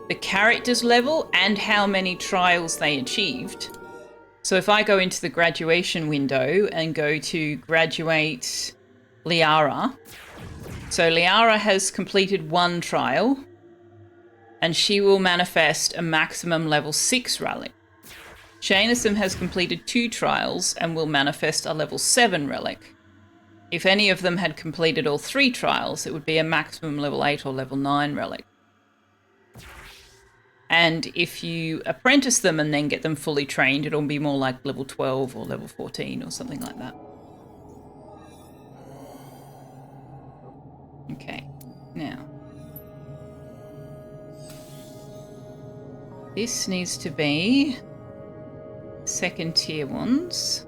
the character's level and how many trials they achieved. So if I go into the graduation window and go to graduate Liara, so Liara has completed 1 trial and she will manifest a maximum level 6 relic. Jameson has completed 2 trials and will manifest a level 7 relic. If any of them had completed all 3 trials, it would be a maximum level 8 or level 9 relic. And if you apprentice them and then get them fully trained, it'll be more like level 12 or level 14 or something like that. This needs to be second tier ones.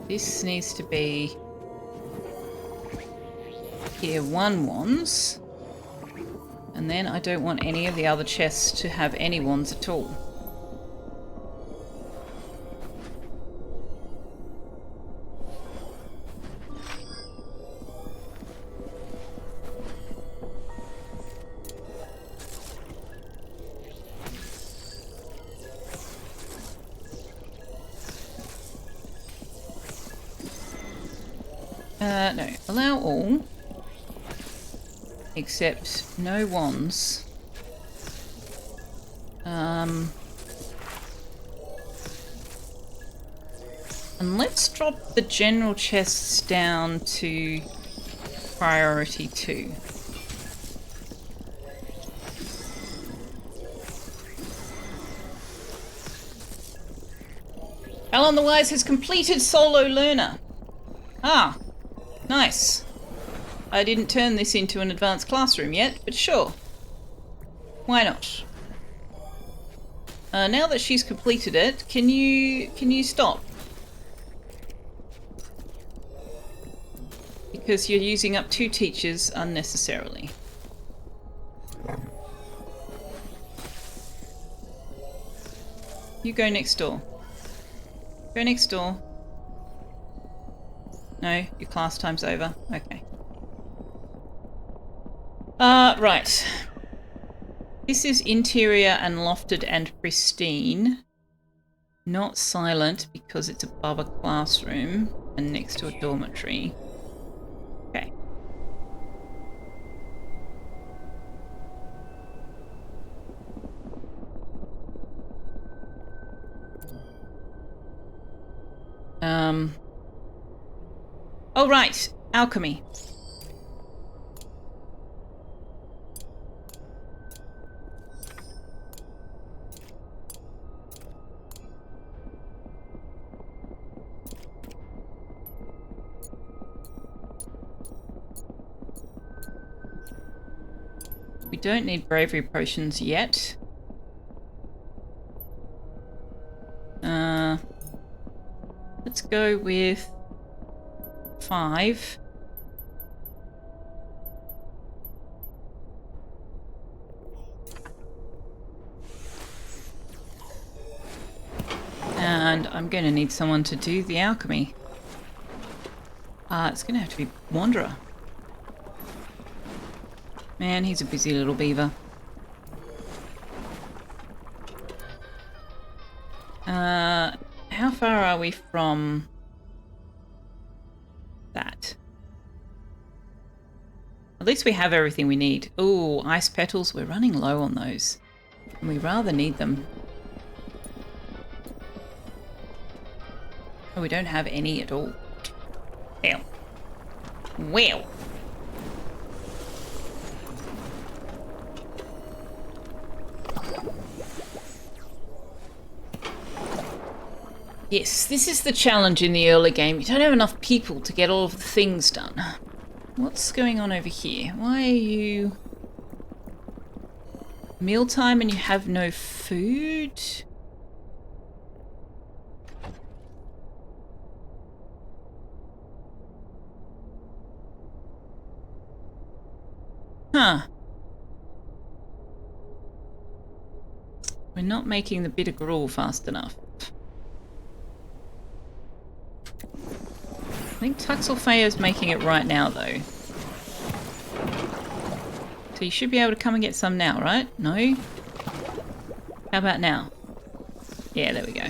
This needs to be tier 1 wands. And then I don't want any of the other chests to have any wands at all. No, allow all, except no wands. And let's drop the general chests down to priority 2. Alan the Wise has completed Solo Learner. Ah, nice. I didn't turn this into an advanced classroom yet, but sure. Why not? Now that she's completed it, can you stop? Because you're using up 2 teachers unnecessarily. You go next door. Go next door. No, your class time's over. Okay. Right. This is interior and lofted and pristine. Not silent because it's above a classroom and next to a dormitory. Okay. Oh, right. Alchemy. We don't need bravery potions yet. Let's go with 5. And I'm going to need someone to do the alchemy. It's going to have to be Wanderer. Man, he's a busy little beaver. How far are we from that? At least we have everything we need. Ooh, ice petals. We're running low on those. And we rather need them. Oh, we don't have any at all. Well. Well. Yes, this is the challenge in the early game. You don't have enough people to get all of the things done. What's going on over here? Why are you... Mealtime and you have no food? Huh. We're not making the bitter gruel fast enough. I think Selfeya's making it right now, though. So you should be able to come and get some now, right? No? How about now? Yeah, there we go.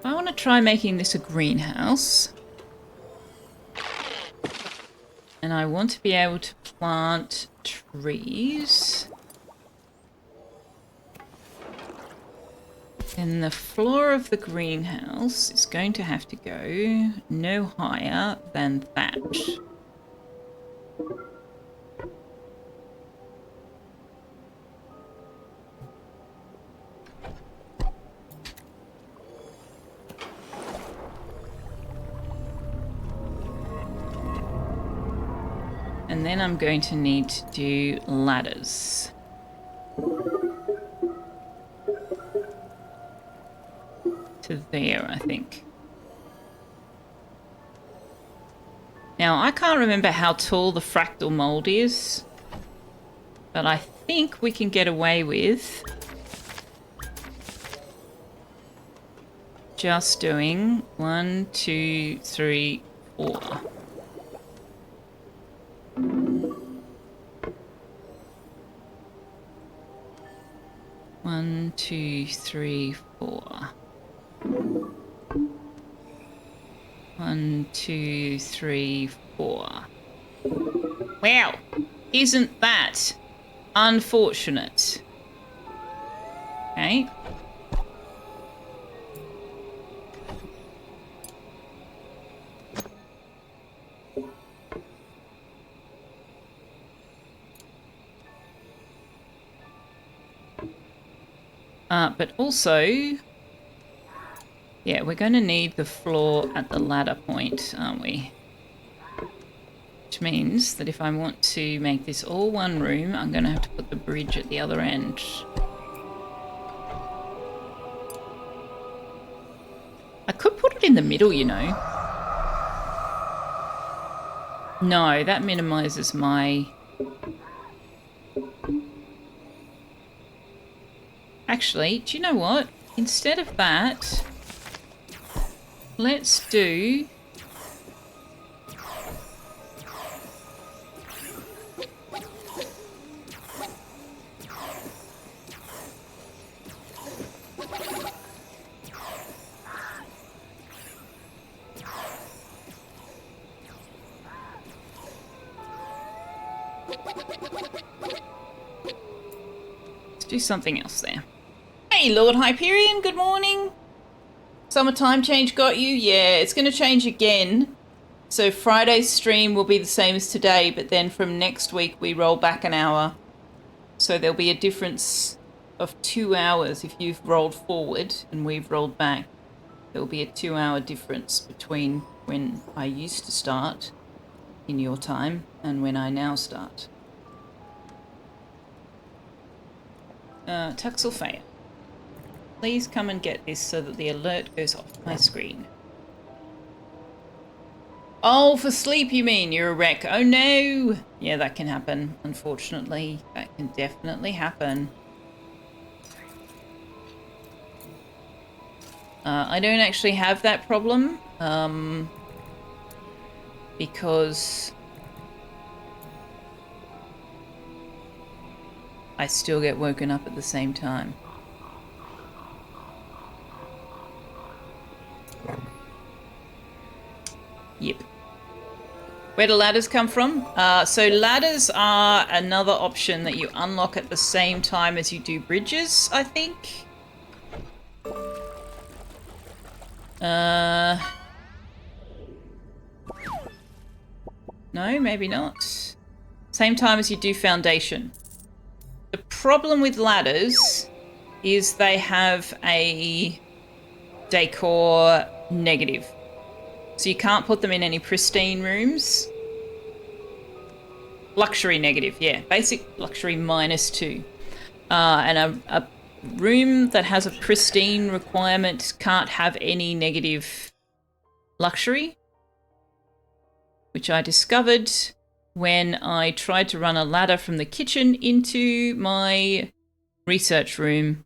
I want to try making this a greenhouse. And I want to be able to plant trees. And the floor of the greenhouse is going to have to go no higher than thatch. And then I'm going to need to do ladders. To there, I think. Now, I can't remember how tall the fractal mold is, but I think we can get away with just doing 1, 2, 3, 4. One, two, three, 4. 1, 2, 3, 4. Wow, isn't that unfortunate? Okay. But also, yeah, we're going to need the floor at the ladder point, aren't we? Which means that if I want to make this all one room, I'm going to have to put the bridge at the other end. I could put it in the middle, you know. No, that minimizes my... Actually, do you know what? Instead of that, let's do... Let's do something else there. Hey, Lord Hyperion, good morning. Summertime change got you? Yeah, it's going to change again. So Friday's stream will be the same as today, but then from next week we roll back an hour. So there'll be a difference of 2 hours if you've rolled forward and we've rolled back. There'll be a 2-hour difference between when I used to start in your time and when I now start. Selfeya, please come and get this so that the alert goes off my screen. Oh, for sleep you mean? You're a wreck. Oh no! Yeah, that can happen, unfortunately. That can definitely happen. I don't actually have that problem, because I still get woken up at the same time. Yep. Where do ladders come from? So ladders are another option that you unlock at the same time as you do bridges, I think. No, maybe not. Same time as you do foundation. The problem with ladders is they have a decor negative. So you can't put them in any pristine rooms. Luxury negative, yeah. Basic luxury -2. And a room that has a pristine requirement can't have any negative luxury, which I discovered when I tried to run a ladder from the kitchen into my research room,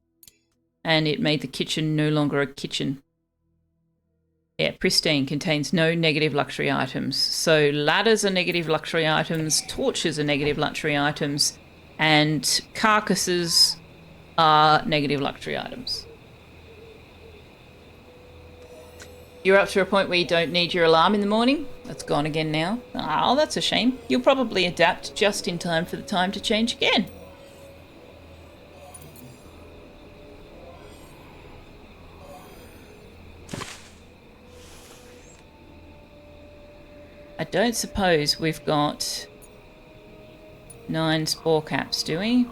and it made the kitchen no longer a kitchen. Yeah, pristine contains no negative luxury items. So ladders are negative luxury items, torches are negative luxury items, and carcasses are negative luxury items. You're up to a point where you don't need your alarm in the morning? That's gone again now. Oh, that's a shame. You'll probably adapt just in time for the time to change again. I don't suppose we've got 9 spore caps, do we?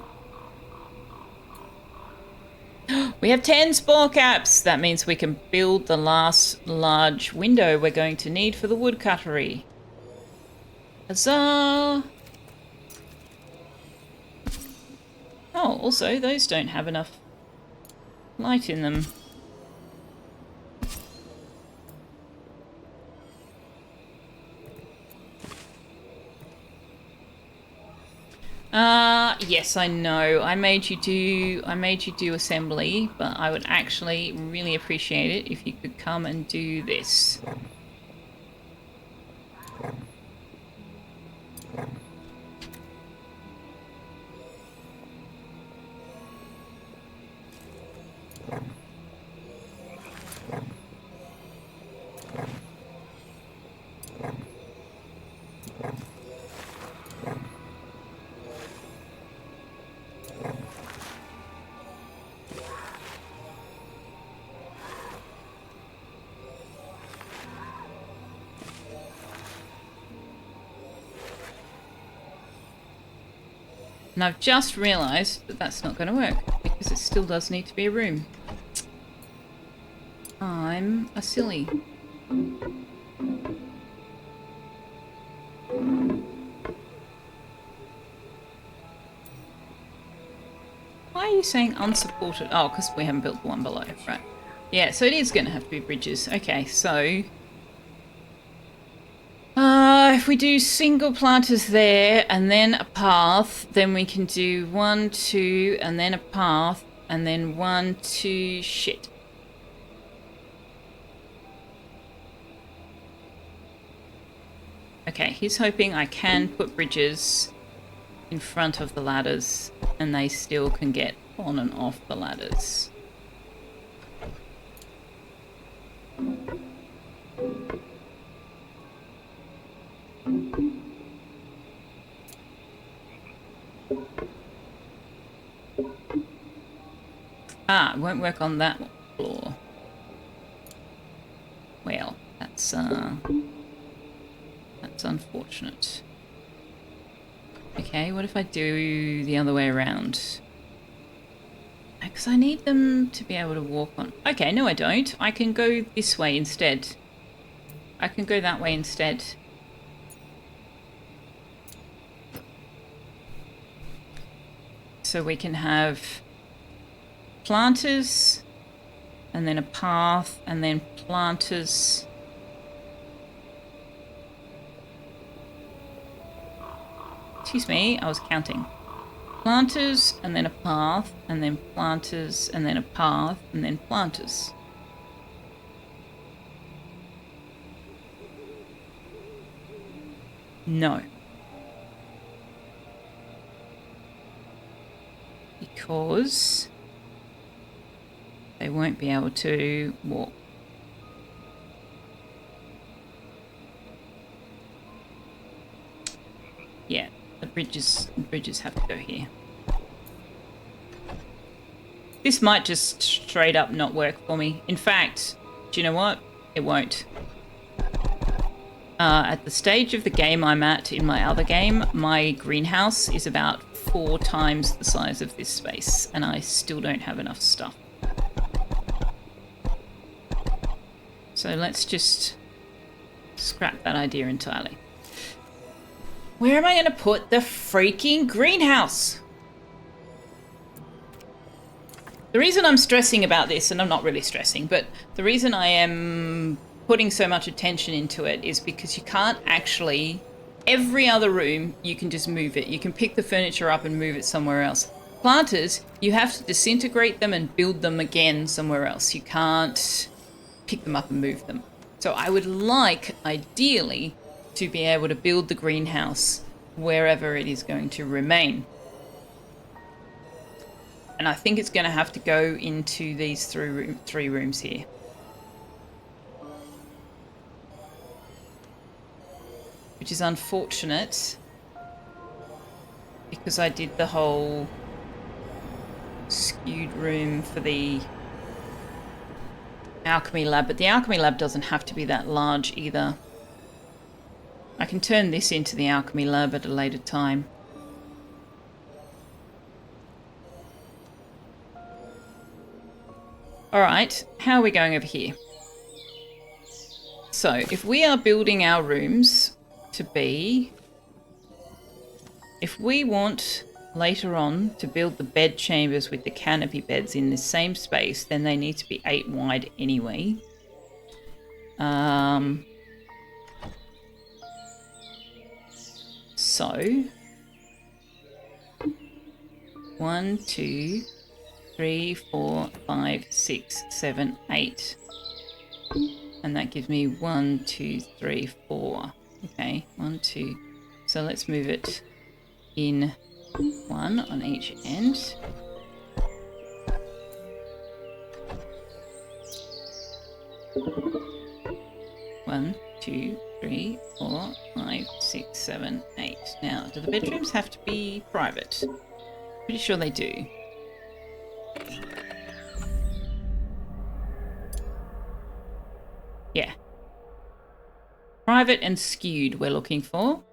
We have 10 spore caps! That means we can build the last large window we're going to need for the woodcuttery. Huzzah! Oh, also, those don't have enough light in them. Yes, I know. I made you do assembly, but I would actually really appreciate it if you could come and do this. And I've just realised that that's not going to work, because it still does need to be a room. I'm a silly. Why are you saying unsupported? Oh, because we haven't built the one below, right. Yeah, so it is going to have to be bridges. Okay, so... if we do single planters there and then a path, then we can do 1, 2, and then a path, and then 1, 2, shit. Okay, he's hoping I can put bridges in front of the ladders and they still can get on and off the ladders. Ah, it won't work on that floor. Well, that's unfortunate. Okay, what if I do the other way around? Because I need them to be able to walk on. Okay, no I don't. I can go this way instead. I can go that way instead. So we can have planters, and then a path, and then planters. Excuse me, I was counting. Planters, and then a path, and then planters, and then a path, and then planters. No. Because they won't be able to walk. Yeah, the bridges have to go here. This might just straight up not work for me. In fact, do you know what? It won't. At the stage of the game I'm at in my other game, my greenhouse is about 4 times the size of this space, and I still don't have enough stuff. So let's just scrap that idea entirely. Where am I going to put the freaking greenhouse? The reason I'm stressing about this, and I'm not really stressing, but the reason I am putting so much attention into it is because you can't actually... Every other room, you can just move it. You can pick the furniture up and move it somewhere else. Planters, you have to disintegrate them and build them again somewhere else. You can't pick them up and move them. So I would like, ideally, to be able to build the greenhouse wherever it is going to remain. And I think it's going to have to go into these three rooms here. which is unfortunate because I did the whole skewed room for the alchemy lab, but the alchemy lab doesn't have to be that large either. I can turn this into the alchemy lab at a later time. Alright, how are we going over here? So, if we are building our rooms to be... If we want later on to build the bed chambers with the canopy beds in the same space, then they need to be 8 wide anyway. So... 1, 2... 3, 4, 5, 6, 7, 8. And that gives me 1, 2, 3, 4. Okay, 1, 2. So let's move it in 1 on each end. One, 2, 3, 4, 5, 6, 7, 8. Now, do the bedrooms have to be private? Pretty sure they do. Yeah. Private and skewed we're looking for.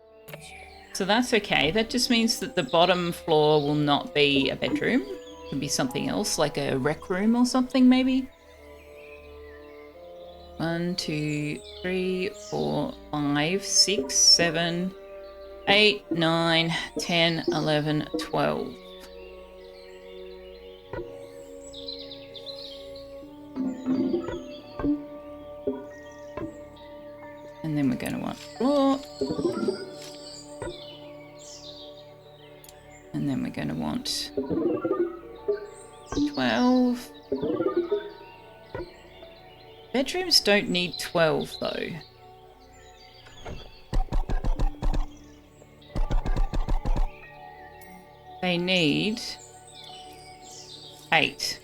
So that's okay. That just means that the bottom floor will not be a bedroom. It can be something else, like a rec room or something maybe. 1, 2, 3, 4, 5, 6, 7, 8, 9, 10, 11, 12. And then we're going to want floor. And then we're going to want 12. Bedrooms don't need 12 though. They need 8.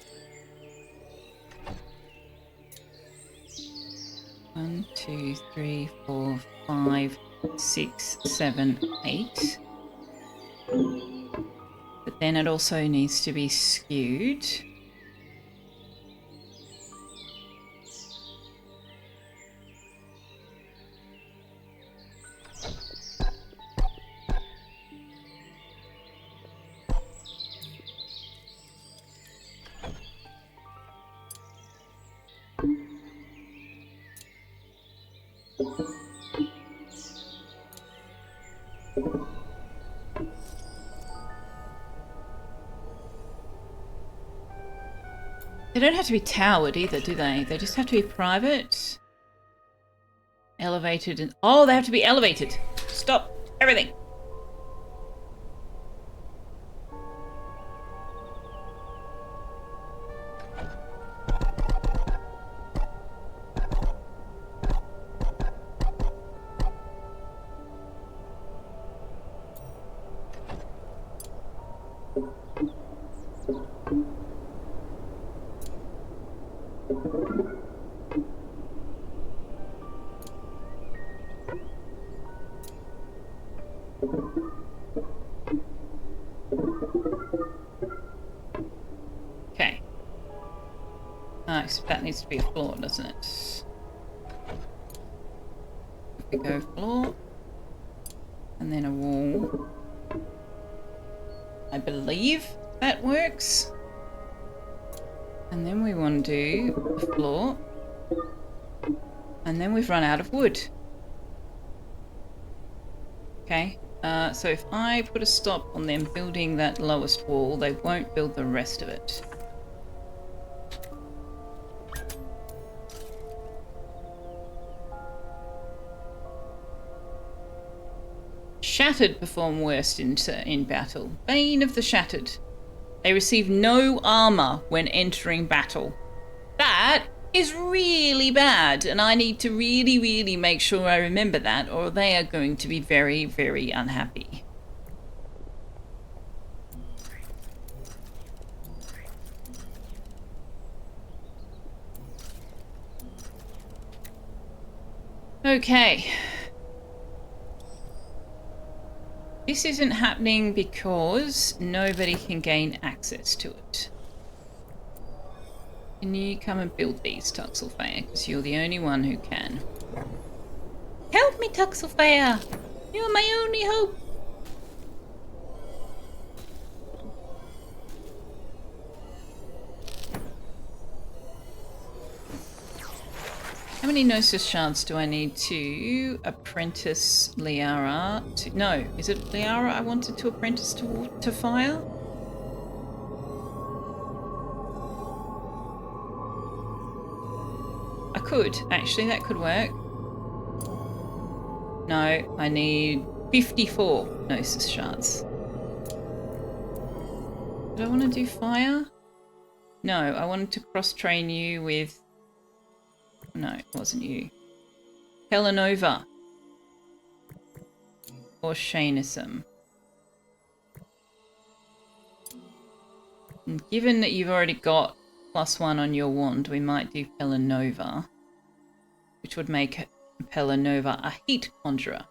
1, 2, 3, 4, 5, 6, 7, 8. But then it also needs to be skewed. They don't have to be towered either, do they? They just have to be private. Elevated and... Oh, they have to be elevated. Stop everything. Okay. Nice. That needs to be a floor, doesn't it? If we go floor, and then a wall. I believe that works. And then we want to do a floor. And then we've run out of wood. Okay. So if I put a stop on them building that lowest wall, they won't build the rest of it. Shattered perform worst in battle. Bane of the Shattered. They receive no armor when entering battle. That is really bad, and I need to really, really make sure I remember that, or they are going to be very, very unhappy. Okay. This isn't happening because nobody can gain access to it. Can you come and build these, Selfeya? Because you're the only one who can. Help me, Selfeya! You're my only hope! How many Gnosis shards do I need to apprentice Liara to... No, is it Liara I wanted to apprentice to fire? I could, actually, that could work. No, I need 54 Gnosis shards. Did I want to do fire? No, I wanted to cross-train you with... No, it wasn't you. Pelanova. Or Shanism. And given that you've already got +1 on your wand, we might do Pelanova, which would make Pelanova a heat conjurer.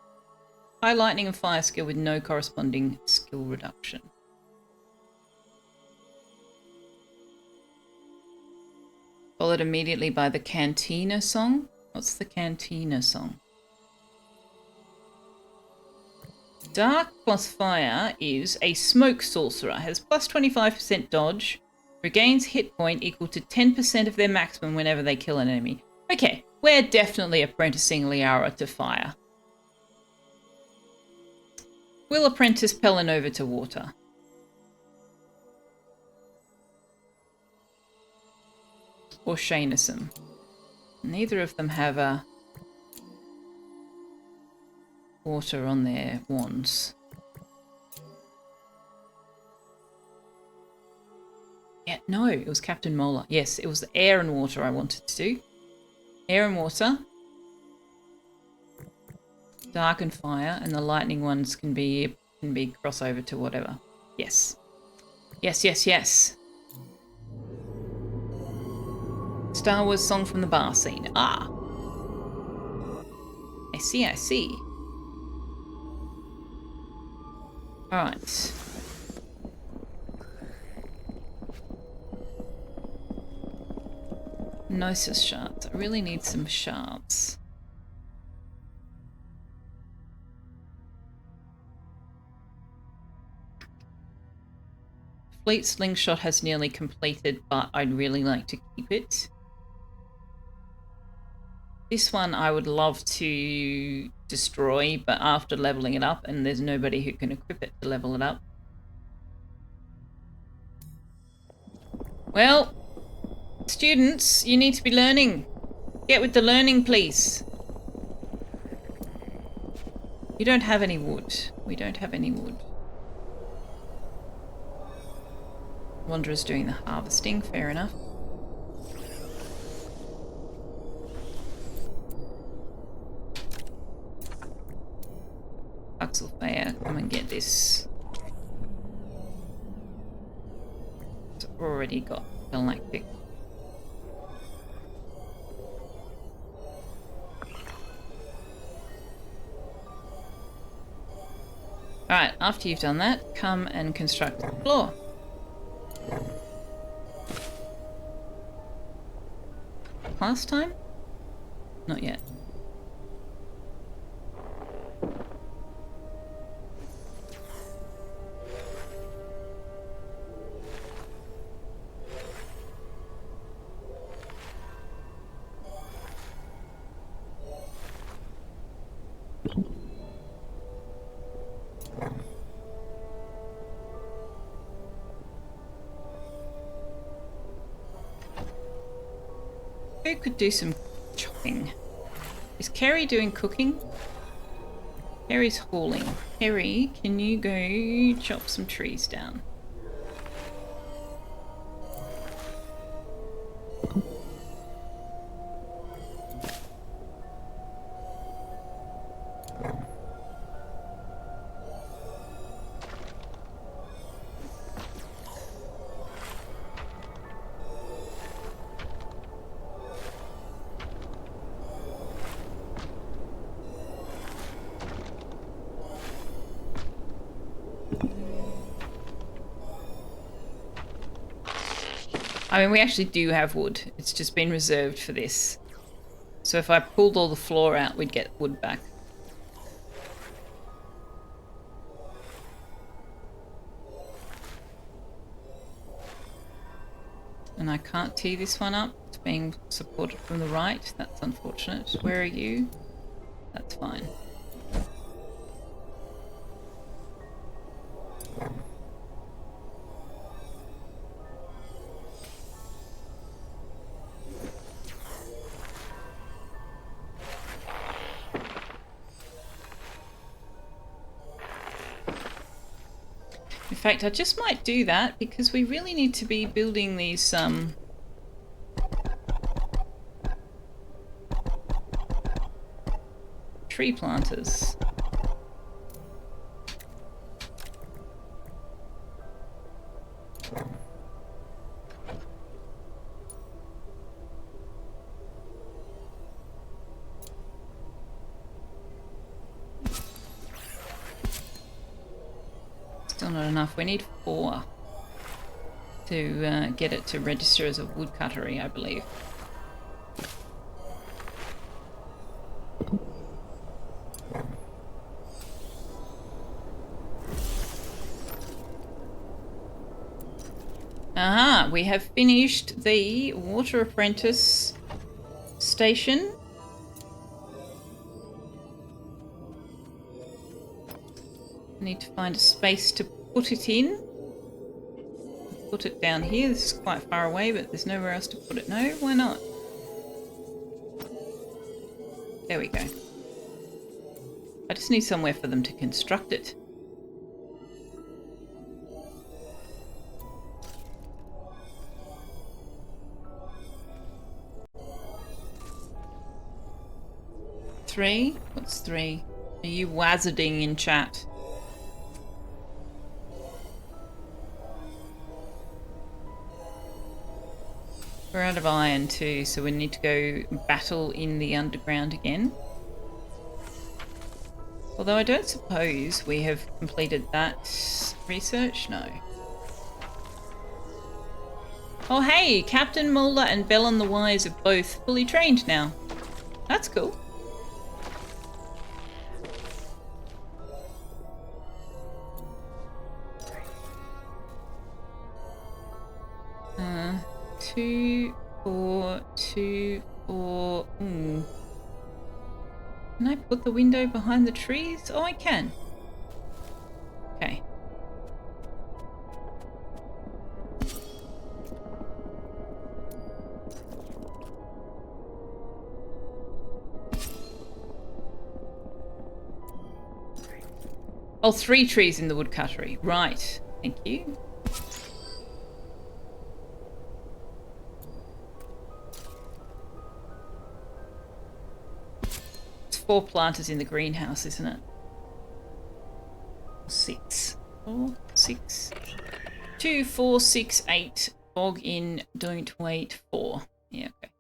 High lightning and fire skill with no corresponding skill reduction. Followed immediately by the Cantina song. What's the Cantina song? Dark plus fire is a smoke sorcerer. Has plus 25% dodge. Regains hit point equal to 10% of their maximum whenever they kill an enemy. Okay, we're definitely apprenticing Liara to fire. We'll apprentice Pelanova to water. Or Shanism. Neither of them have a water on their wands. Yeah, no, it was Captain Mola. Yes, it was air and water I wanted to do. Air and water. Dark and fire, and the lightning ones can be crossover to whatever. Yes. Yes, yes, yes. Star Wars song from the bar scene. Ah. I see, I see. Alright. Gnosis shards. I really need some shards. Fleet Slingshot has nearly completed, but I'd really like to keep it. This one I would love to destroy, but after leveling it up, and there's nobody who can equip it to level it up. Well, students, you need to be learning. Get with the learning, please. You don't have any wood. We don't have any wood. Wanderer's doing the harvesting, fair enough. Selfeya, come and get this. It's already got galactic. Alright, after you've done that, come and construct the floor. Class time? Not yet. Who could do some chopping? Is Kerry doing cooking? Kerry's hauling. Kerry, can you go chop some trees down? I mean, we actually do have wood. It's just been reserved for this. So if I pulled all the floor out, we'd get wood back. And I can't tee this one up. It's being supported from the right. That's unfortunate. Where are you? That's fine. In fact, I just might do that because we really need to be building these tree planters. Still not enough. We need 4 to get it to register as a woodcuttery, I believe. Aha! We have finished the water apprentice station. Need to find a space to put it in. Put it down here. This is quite far away, but there's nowhere else to put it. No, why not? There we go. I just need somewhere for them to construct it. Three? What's 3? Are you wazarding in chat? We're out of iron too, so we need to go battle in the underground again. Although I don't suppose we have completed that research, no. Oh hey, Captain Mulder and Bellin the Wise are both fully trained now. That's cool. Two, four, 2, 4. Can I put the window behind the trees? Oh, I can. Okay. Oh, 3 trees in the woodcuttery. Right. Thank you. It's 4 planters in the greenhouse, isn't it? 6. 4, 6. 2, 4, 6, 8. Bog in, don't wait, 4. Yeah, okay.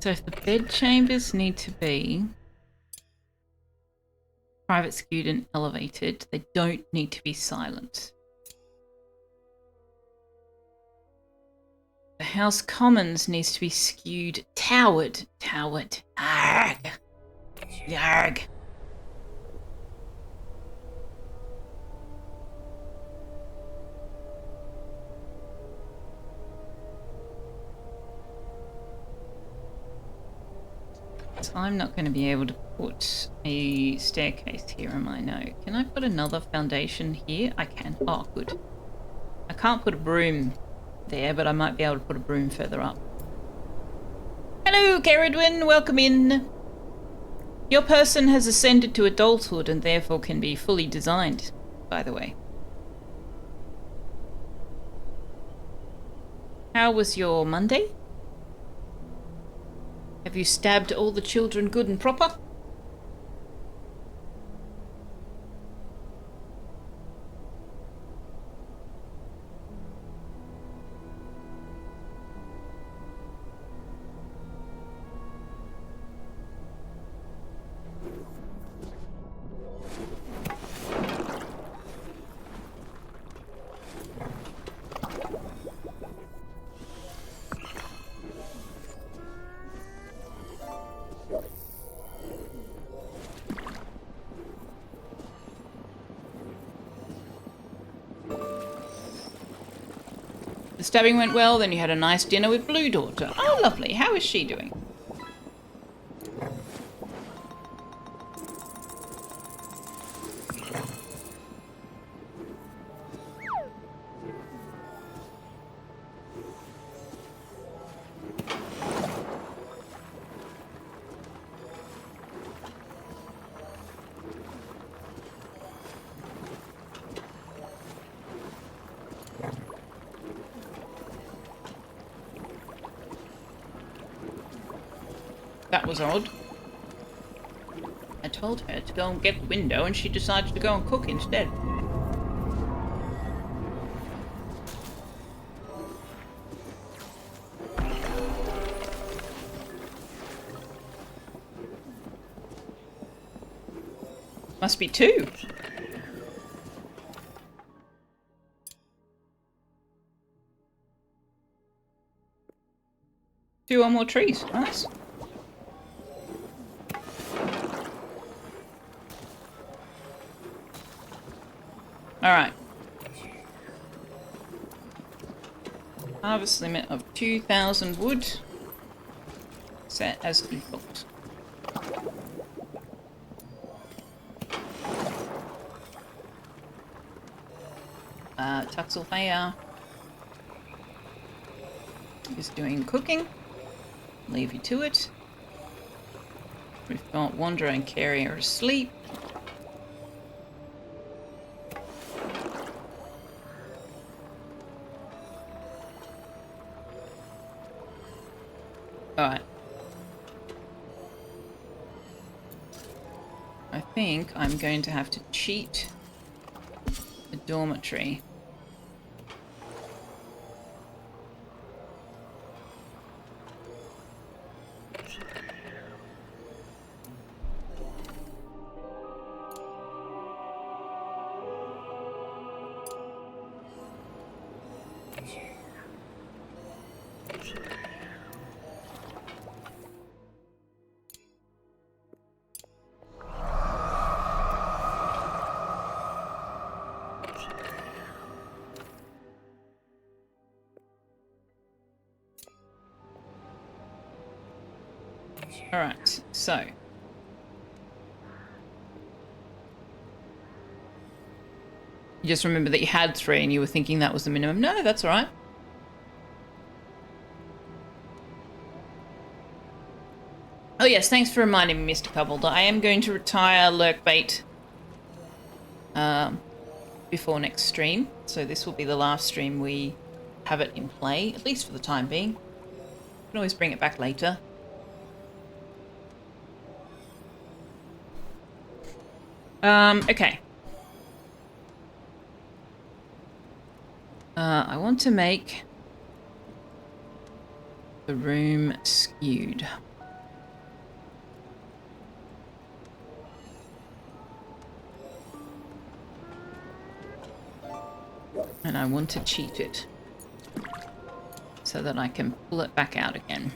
So if the bed chambers need to be private, skewed and elevated, they don't need to be silent. The house commons needs to be skewed, towered. Arg. Yarg. So I'm not going to be able to put a staircase here, am I? No. Can I put another foundation here? I can. Oh, good. I can't put a broom there, but I might be able to put a broom further up. Hello, Keridwin. Welcome in. Your person has ascended to adulthood and therefore can be fully designed, by the way. How was your Monday? Have you stabbed all the children good and proper? stabbing went well, then you had a nice dinner with Blue Daughter. Oh, lovely. How is she doing? That was odd. I told her to go and get the window and she decided to go and cook instead. Must be 2. Two or more trees. Nice. Alright. Harvest limit of 2,000 wood. Set as default. Selfeya is doing cooking. Leave you to it. We've got Wanderer and Carrier asleep. Alright. I think I'm going to have to cheat the dormitory. Alright, so. You just remember that you had 3 and you were thinking that was the minimum. No, that's alright. Oh yes, thanks for reminding me, Mr. Cobbled. I am going to retire Lurkbait before next stream. So this will be the last stream we have it in play, at least for the time being. You can always bring it back later. Okay. I want to make the room skewed. And I want to cheat it so that I can pull it back out again.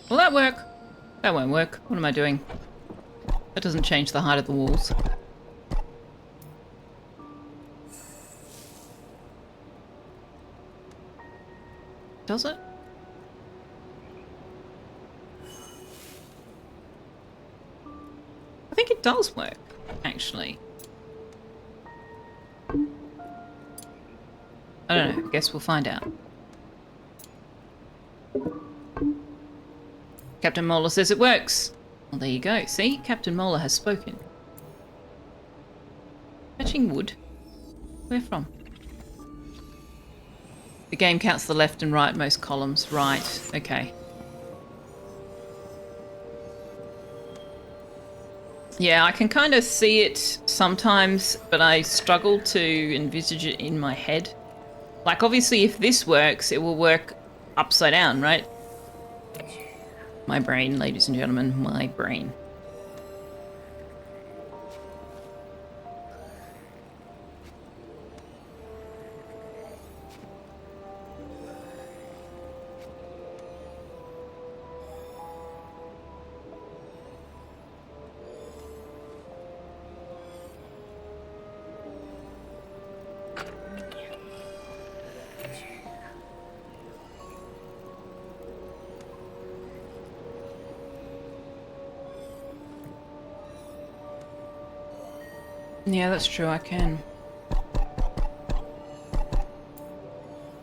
Will that work? That won't work. What am I doing? That doesn't change the height of the walls. Does it? I think it does work, actually. I don't know. I guess we'll find out. Captain Mola says it works. Well, there you go. See? Captain Mola has spoken. Fetching wood? Where from? The game counts the left and rightmost columns. Right. Okay. Yeah, I can kind of see it sometimes, but I struggle to envisage it in my head. Like, obviously, if this works, it will work upside down, right? My brain, ladies and gentlemen, my brain. Yeah, that's true, I can.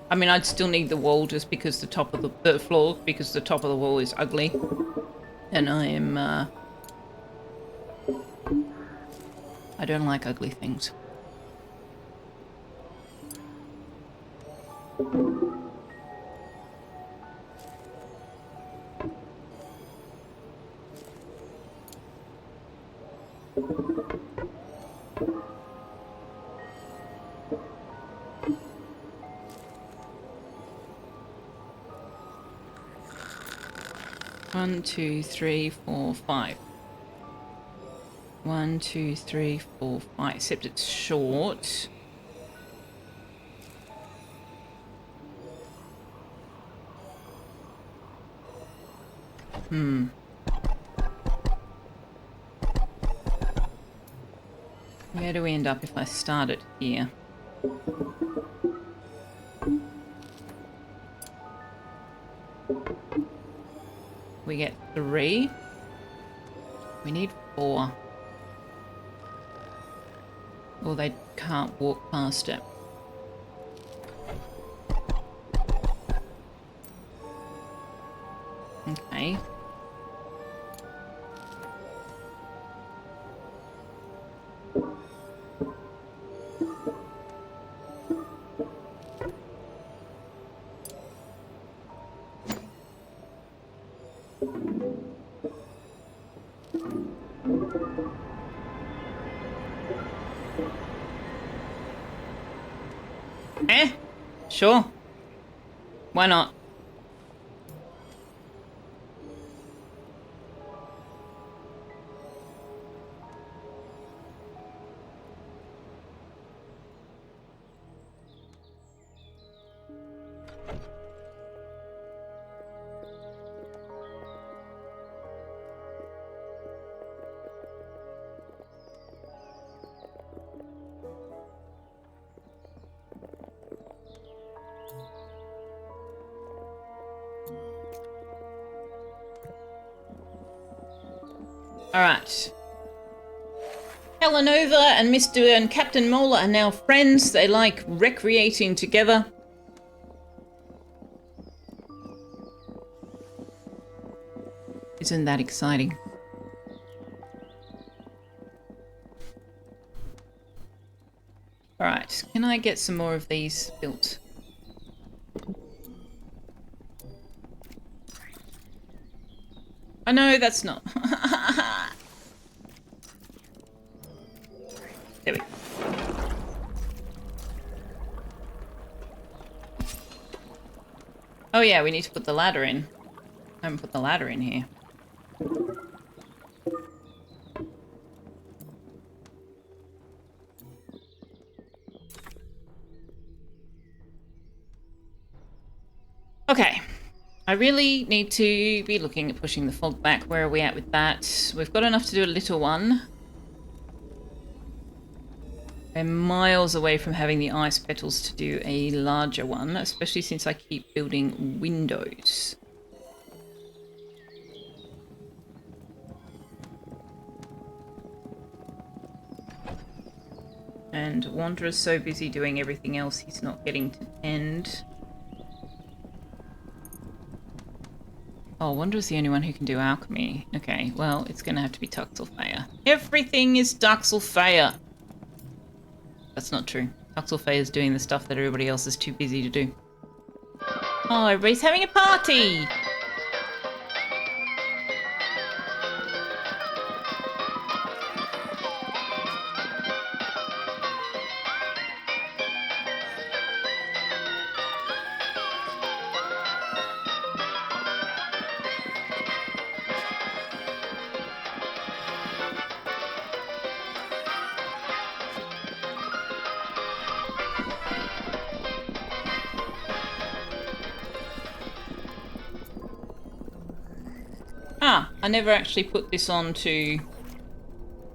I mean, I'd still need the wall just because the top of the floor, because the top of the wall is ugly. And I am, I don't like ugly things. One, two, three, four, five. 1, 2, 3, 4, 5. Except it's short. Where do we end up if I start it here? We get 3. We need 4. Or they can't walk past it. Okay. Sure. Why not? Alright. Helenova and Mr. and Captain Mola are now friends. They like recreating together. Isn't that exciting? Alright, can I get some more of these built? Oh no, that's not. There we go. Oh yeah, we need to put the ladder in. I haven't put the ladder in here. Okay. I really need to be looking at pushing the fog back. Where are we at with that? We've got enough to do a little one. We're miles away from having the ice petals to do a larger one, especially since I keep building windows. And Wanderer's so busy doing everything else, he's not getting to end. Oh, Wanderer's the only one who can do alchemy. Okay, well, it's going to have to be Selfeya. Everything is Selfeya. That's not true. Selfeya is doing the stuff that everybody else is too busy to do. Oh, everybody's having a party! Ah, I never actually put this on to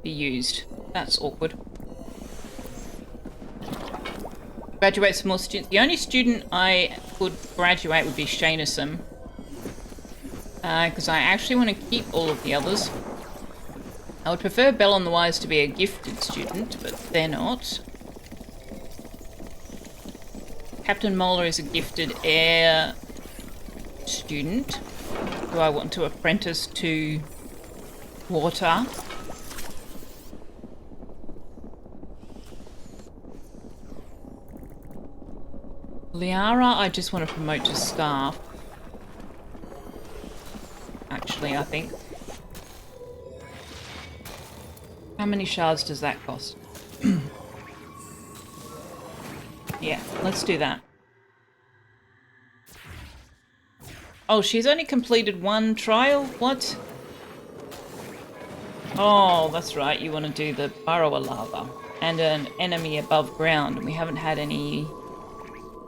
be used. That's awkward. Graduate some more students. The only student I could graduate would be Shaynessum. Because I actually want to keep all of the others. I would prefer Bell on the Wise to be a gifted student, but they're not. Captain Mola is a gifted air student. Do I want to apprentice to water? Liara, I just want to promote to Scarf. Actually, I think. How many shards does that cost? Yeah, let's do that. Oh, she's only completed one trial? What? Oh, that's right. You want to do the burrower lava and an enemy above ground. And we haven't had any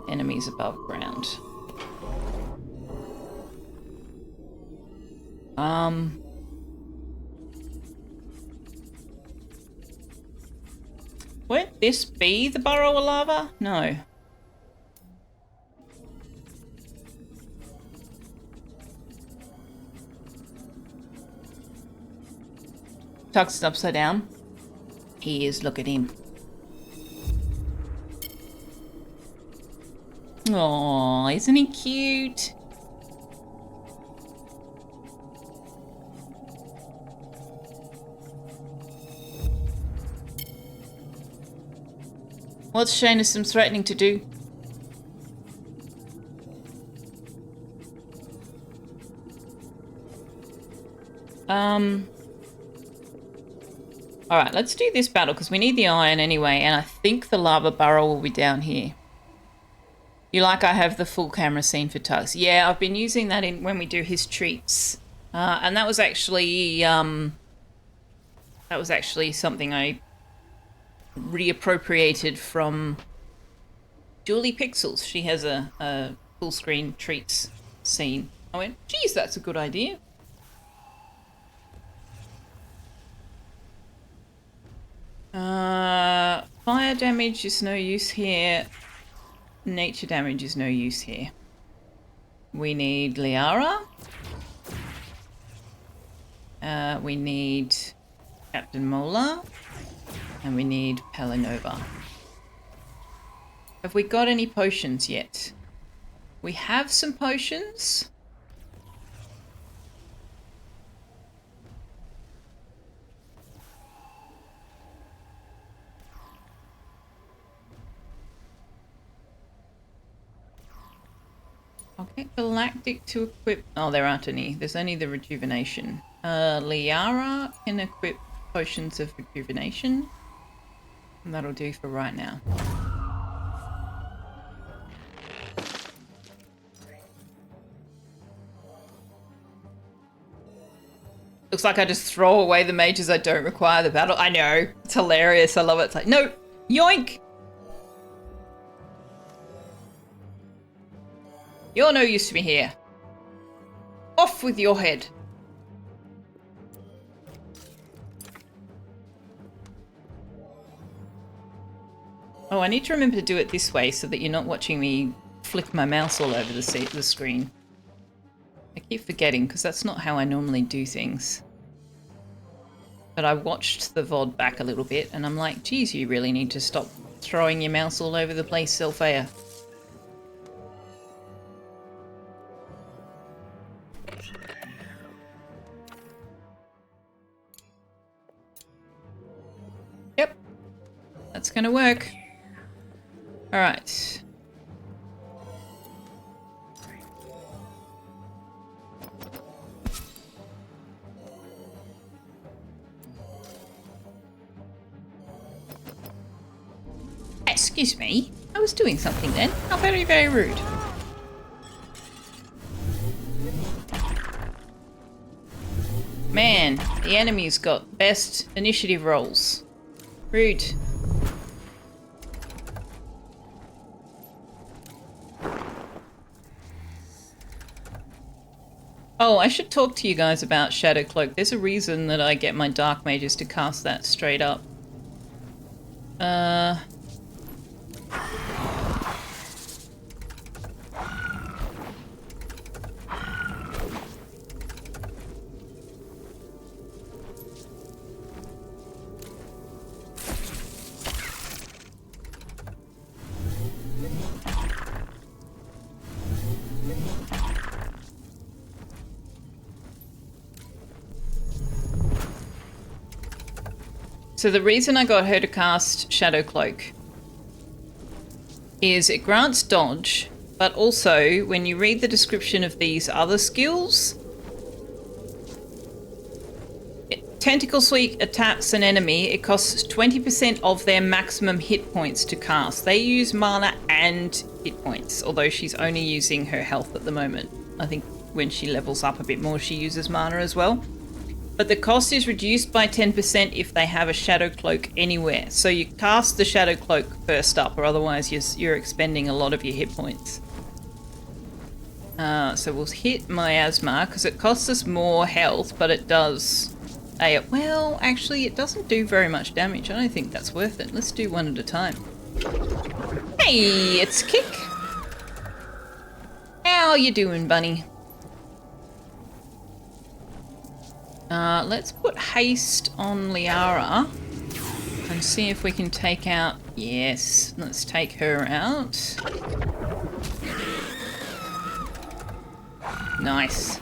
enemies above ground. Won't this be the burrower lava? No. Tux is upside down. He is. Look at him. Oh, isn't he cute? What's Shane threatening to do? Alright, let's do this battle because we need the iron anyway, and I think the lava burrow will be down here. You like I have the full camera scene for Tux. Yeah, I've been using that in when we do his treats. And that was actually something I reappropriated from Julie Pixels. She has a full screen treats scene. I went, geez, that's a good idea. Fire damage is no use here. Nature damage is no use here. We need Liara. We need Captain Mola. And we need Pelinova. Have we got any potions yet? We have some potions. Okay, Galactic to equip. Oh, there aren't any. There's only the rejuvenation. Liara can equip potions of rejuvenation. And that'll do for right now. Looks like I just throw away the mages I don't require the battle. I know. It's hilarious. I love it. It's like, no! Yoink! You're no use to me here. Off with your head. Oh, I need to remember to do it this way so that you're not watching me flick my mouse all over the screen. I keep forgetting because that's not how I normally do things. But I watched the VOD back a little bit and I'm like, geez, you really need to stop throwing your mouse all over the place, Selfeya. Yep, that's gonna work. All right. Excuse me, I was doing something then. How very, very rude. Man, the enemy's got best initiative rolls. Rude. Oh, I should talk to you guys about Shadow Cloak. There's a reason that I get my Dark Mages to cast that straight up. So the reason I got her to cast Shadow Cloak is it grants dodge, but also when you read the description of these other skills, Tentacle Sweep attacks an enemy. It costs 20% of their maximum hit points to cast. They use mana and hit points, although she's only using her health at the moment. I think when she levels up a bit more, she uses mana as well. But the cost is reduced by 10% if they have a Shadow Cloak anywhere. So you cast the Shadow Cloak first up, or otherwise you're expending a lot of your hit points. So we'll hit Miasma, because it costs us more health, but it does... well, actually, it doesn't do very much damage. I don't think that's worth it. Let's do one at a time. Hey, it's Kick. How you doing, bunny? Let's put haste on Liara and see if we can take out... Yes, let's take her out. Nice.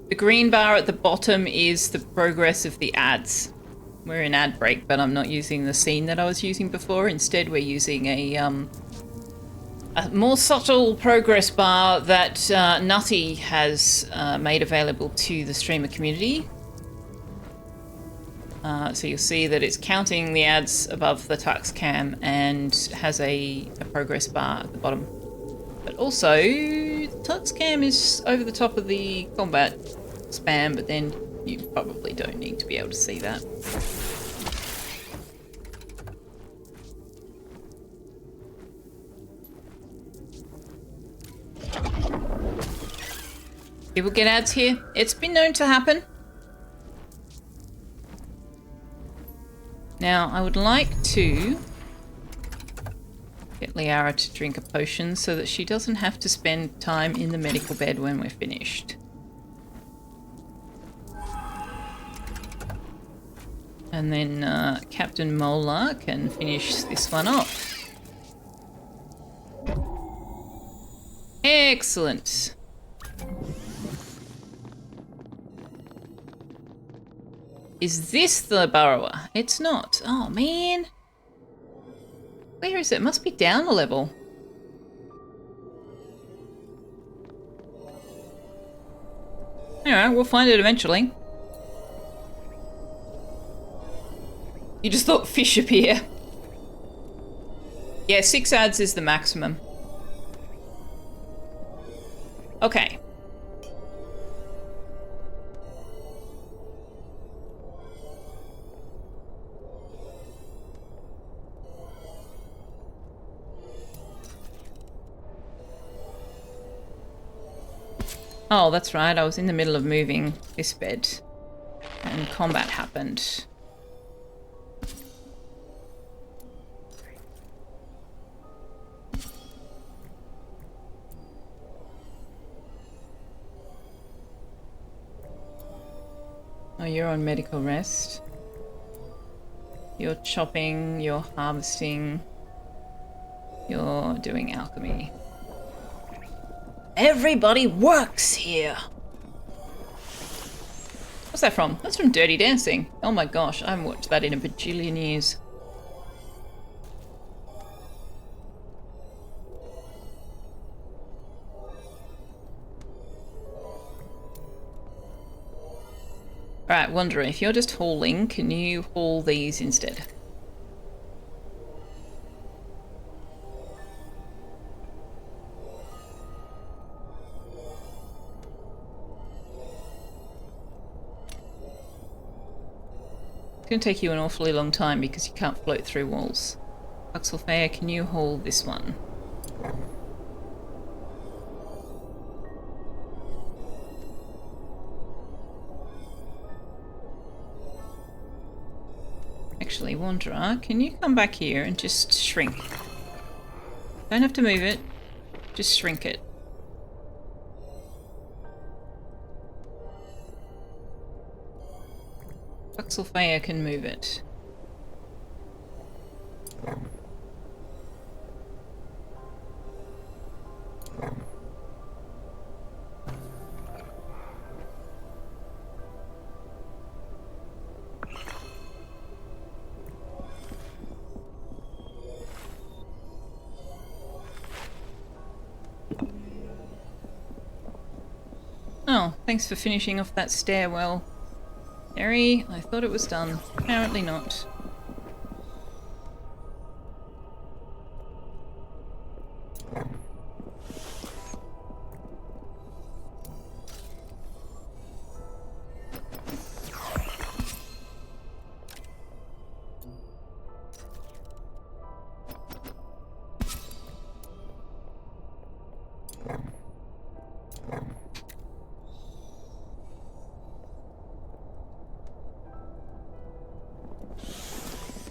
The green bar at the bottom is the progress of the ads. We're in ad break, but I'm not using the scene that I was using before. Instead, we're using a more subtle progress bar that Nutty has made available to the streamer community. So you'll see that it's counting the ads above the Tux cam and has a progress bar at the bottom. But also, the Tux cam is over the top of the combat spam, but then you probably don't need to be able to see that. People get ads here. It's been known to happen. Now, I would like to get Liara to drink a potion so that she doesn't have to spend time in the medical bed when we're finished. And then Captain Molar can finish this one off. Excellent. Is this the burrower? It's not. Oh, man. Where is it? It must be down a level. Alright, we'll find it eventually. You just thought fish appear. Yeah, 6 ads is the maximum. Okay. Oh, that's right. I was in the middle of moving this bed and combat happened. Oh, you're on medical rest. You're chopping, you're harvesting, you're doing alchemy. Everybody works here! What's that from? That's from Dirty Dancing. Oh my gosh, I haven't watched that in a bajillion years. Alright, Wanderer, if you're just hauling, can you haul these instead? It's going to take you an awfully long time because you can't float through walls. Selfeya, can you haul this one? Actually, Wanderer, can you come back here and just shrink? Don't have to move it, just shrink it. Selfeya can move it. Oh, thanks for finishing off that stairwell. Harry, I thought it was done. Apparently not.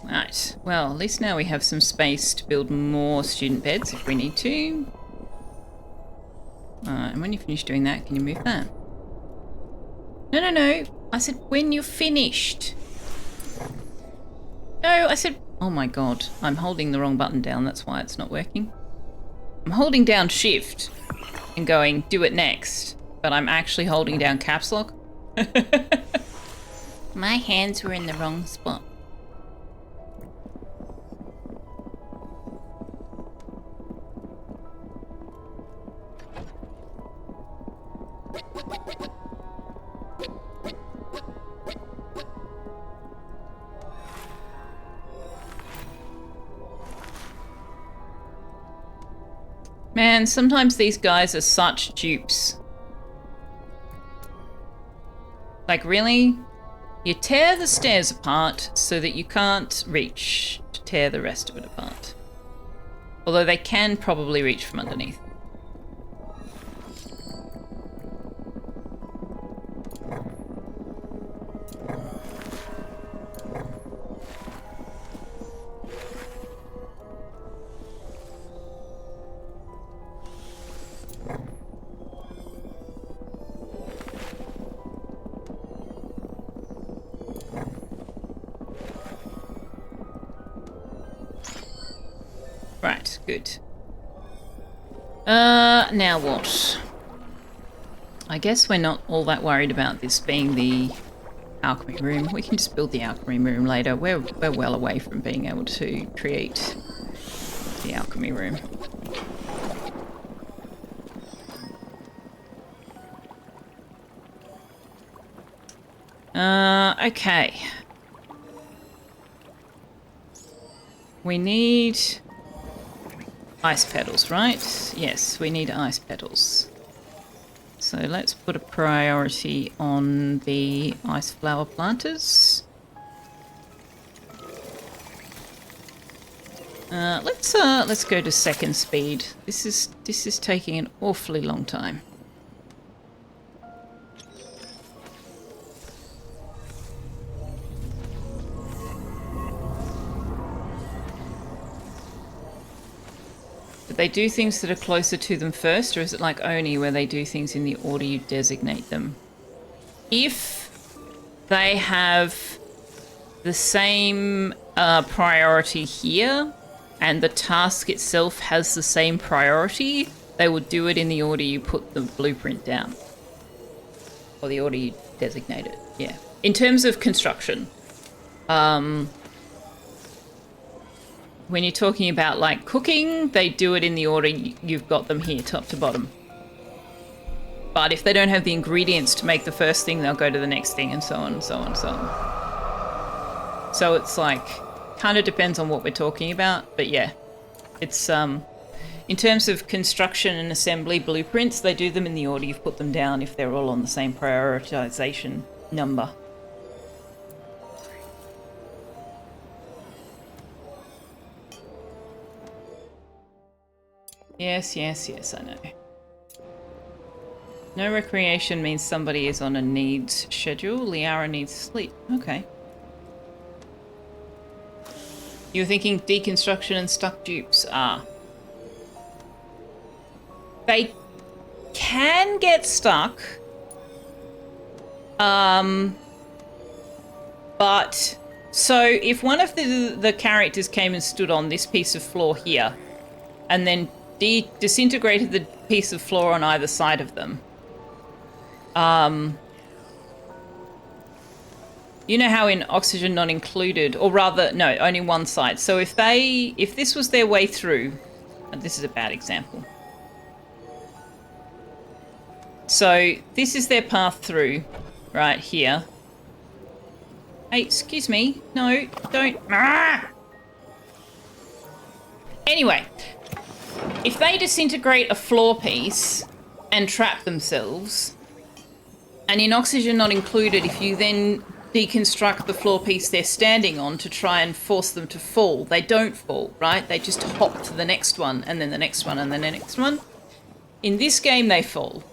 Right, well, at least now we have some space to build more student beds if we need to. And when you finish doing that, can you move that? No. I said when you're finished. No, I said... Oh my god, I'm holding the wrong button down, that's why it's not working. I'm holding down shift and going, do it next. But I'm actually holding down caps lock. My hands were in the wrong spot. Man, sometimes these guys are such dupes. Like, really? You tear the stairs apart so that you can't reach to tear the rest of it apart. Although they can probably reach from underneath. Right, good. Now what? I guess we're not all that worried about this being the alchemy room. We can just build the alchemy room later. We're well away from being able to create the alchemy room. Okay. We need ice petals, right? Yes, we need ice petals. So let's put a priority on the ice flower planters. Let's go to second speed. This is taking an awfully long time. Do they do things that are closer to them first, or is it like Oni where they do things in the order you designate them? If they have the same priority here, and the task itself has the same priority, they will do it in the order you put the blueprint down. Or the order you designate it, yeah. In terms of construction, when you're talking about like cooking, they do it in the order you've got them here, top to bottom. But if they don't have the ingredients to make the first thing, they'll go to the next thing, and so on and so on and so on. So it's like, kind of depends on what we're talking about, but yeah. It's, in terms of construction and assembly blueprints, they do them in the order you've put them down if they're all on the same prioritization number. Yes, I know. No recreation means somebody is on a needs schedule. Liara needs sleep. Okay. You were thinking deconstruction and stuck dupes. Ah. They can get stuck. But so if one of the characters came and stood on this piece of floor here and then disintegrated the piece of floor on either side of them. You know how in oxygen not included, or rather, no, only one side. So if this was their way through, and this is a bad example. So this is their path through, right here. Hey, excuse me. No, don't. Ah! Anyway, if they disintegrate a floor piece and trap themselves, and in oxygen not included, if you then deconstruct the floor piece they're standing on to try and force them to fall, they don't fall, right? They just hop to the next one, and then the next one, and then the next one. In this game, they fall.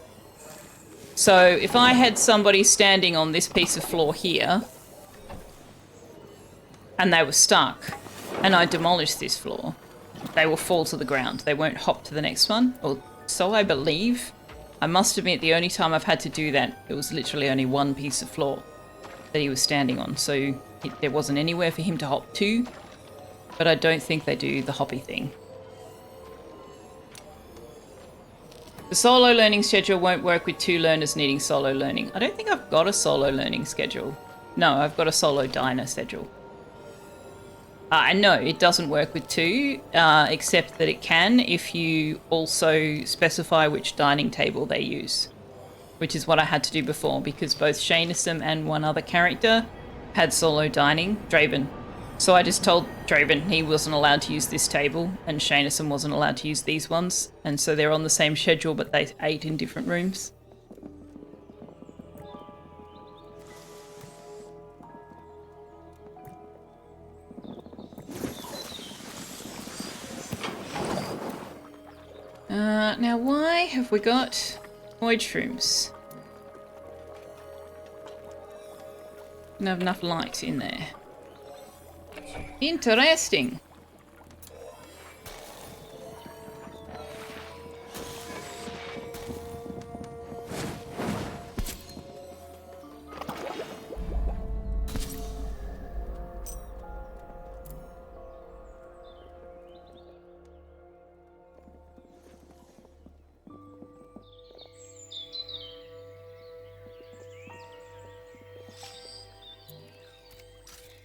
So if I had somebody standing on this piece of floor here, and they were stuck, and I demolished this floor, they will fall to the ground. They won't hop to the next one, or so I believe. I must admit, the only time I've had to do that, it was literally only one piece of floor that he was standing on, so there wasn't anywhere for him to hop to, but I don't think they do the hoppy thing. The solo learning schedule won't work with 2 learners needing solo learning. I don't think I've got a solo learning schedule. No, I've got a solo diner schedule. And no, it doesn't work with 2, except that it can if you also specify which dining table they use, which is what I had to do before, because both Shaynessum and one other character had solo dining, Draven. So I just told Draven he wasn't allowed to use this table, and Shaynessum wasn't allowed to use these ones, and so they're on the same schedule, but they ate in different rooms. Now why have we got void shrooms? Don't have enough light in there. Interesting.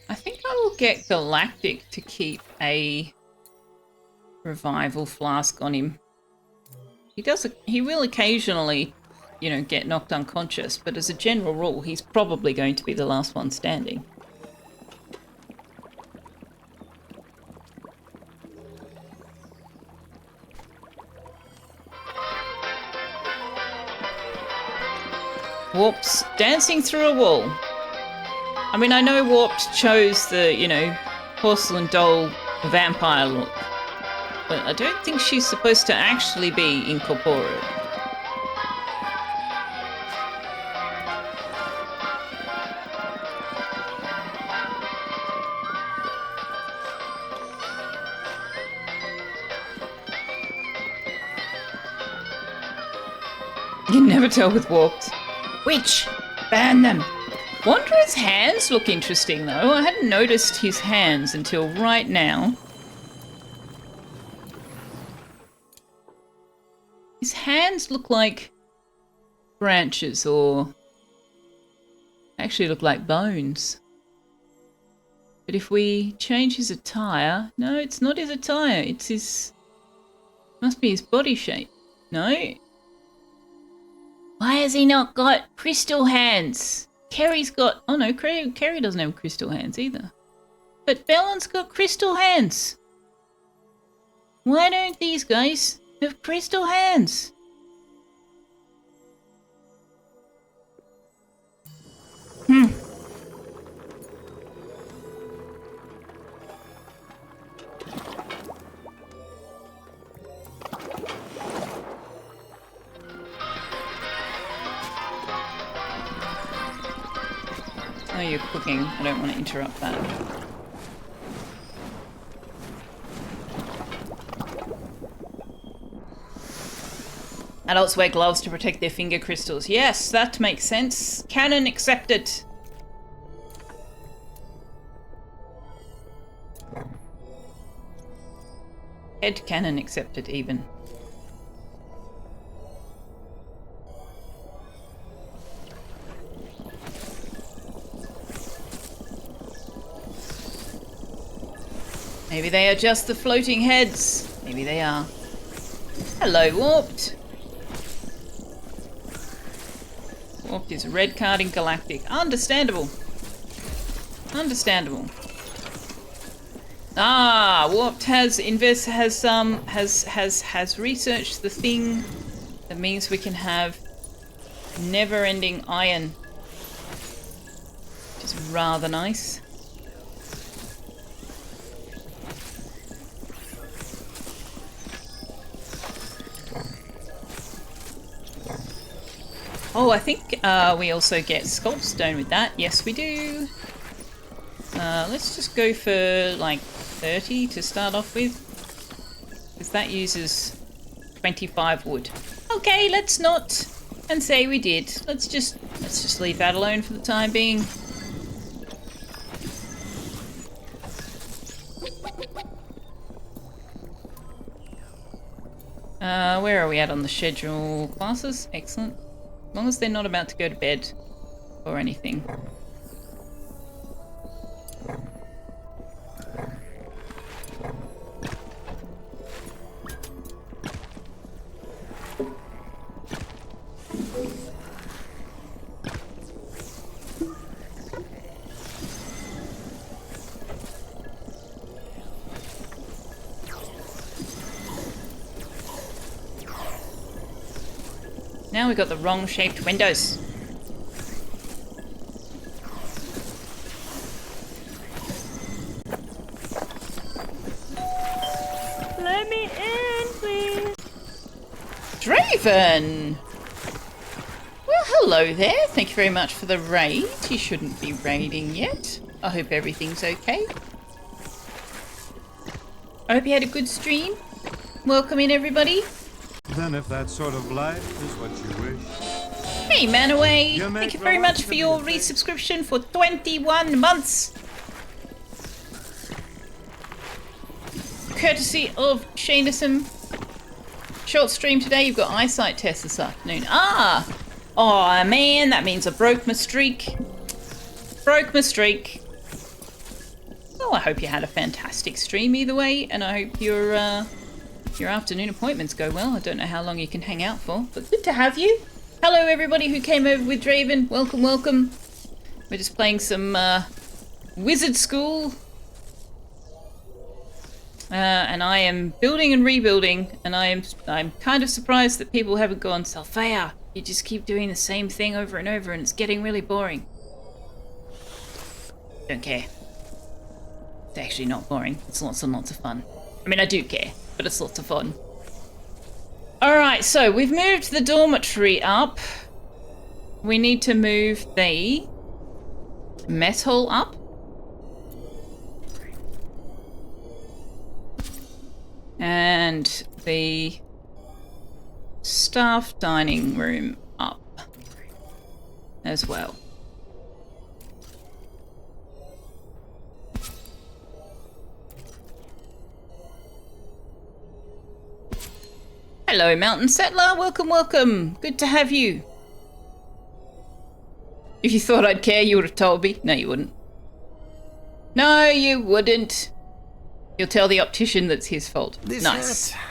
I think I will get Galactic to keep a revival flask on him. He will occasionally, you know, get knocked unconscious, but as a general rule, he's probably going to be the last one standing. Whoops, dancing through a wall. I mean, I know Warped chose the, you know, porcelain doll vampire look, but I don't think she's supposed to actually be incorporeal. You can never tell with Warped. Witch! Ban them! Wanderer's hands look interesting, though. I hadn't noticed his hands until right now. His hands look like branches, or actually look like bones. But if we change his attire... No, it's not his attire. It's his... Must be his body shape. No? Why has he not got crystal hands? Kerry's got... Oh no, Kerry doesn't have crystal hands either. But Bellon's got crystal hands. Why don't these guys have crystal hands? Oh, you're cooking. I don't want to interrupt that. Adults wear gloves to protect their finger crystals. Yes, that makes sense. Canon accepted. Head canon accepted, even. Maybe they are just the floating heads. Maybe they are. Hello, Warped. Warped is a red card in Galactic. Understandable. Understandable. Ah, Warped has researched the thing that means we can have never-ending iron, which is rather nice. Oh, I think we also get Sculpt Stone with that. Yes, we do. Let's just go for like 30 to start off with, because that uses 25 wood. Okay, let's not and say we did. Let's just leave that alone for the time being. Where are we at on the schedule? Classes? Excellent. As long as they're not about to go to bed or anything. Now we've got the wrong shaped windows. Let me in, please. Draven! Well, hello there. Thank you very much for the raid. You shouldn't be raiding yet. I hope everything's okay. I hope you had a good stream. Welcome in, everybody. Then if that sort of life is what you wish. Hey, Manaway. You may Thank you very grow up much to for be your a big- resubscription for 21 months. Courtesy of Shaneism. Short stream today. You've got eyesight test this afternoon. Ah! Oh, man, that means I broke my streak. Broke my streak. Well, I hope you had a fantastic stream either way, and I hope your afternoon appointments go well. I don't know how long you can hang out for, but good to have you. Hello, everybody who came over with Draven. Welcome, welcome. We're just playing some Wizard School. And I am building and rebuilding, and I'm kind of surprised that people haven't gone, Selfeya, you just keep doing the same thing over and over, and it's getting really boring. Don't care. It's actually not boring. It's lots and lots of fun. I mean, I do care, but it's lots of fun. Alright, so we've moved the dormitory up. We need to move the mess hall up. And the staff dining room up as well. Hello, Mountain Settler. Welcome, welcome. Good to have you. If you thought I'd care, you would have told me. No, you wouldn't. No, you wouldn't. You'll tell the optician that's his fault. This Nice. hat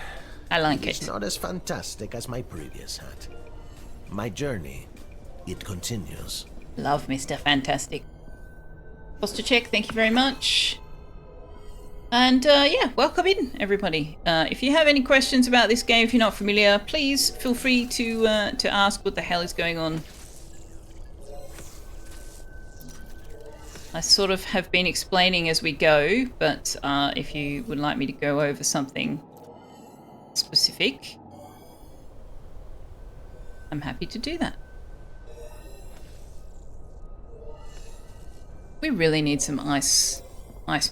I like is it. not as fantastic as my previous hat. My journey, it continues. Love Mr. Fantastic. Posture check, thank you very much. And yeah, welcome in, everybody. If you have any questions about this game, if you're not familiar, please feel free to ask what the hell is going on. I sort of have been explaining as we go, but if you would like me to go over something specific, I'm happy to do that. We really need some ice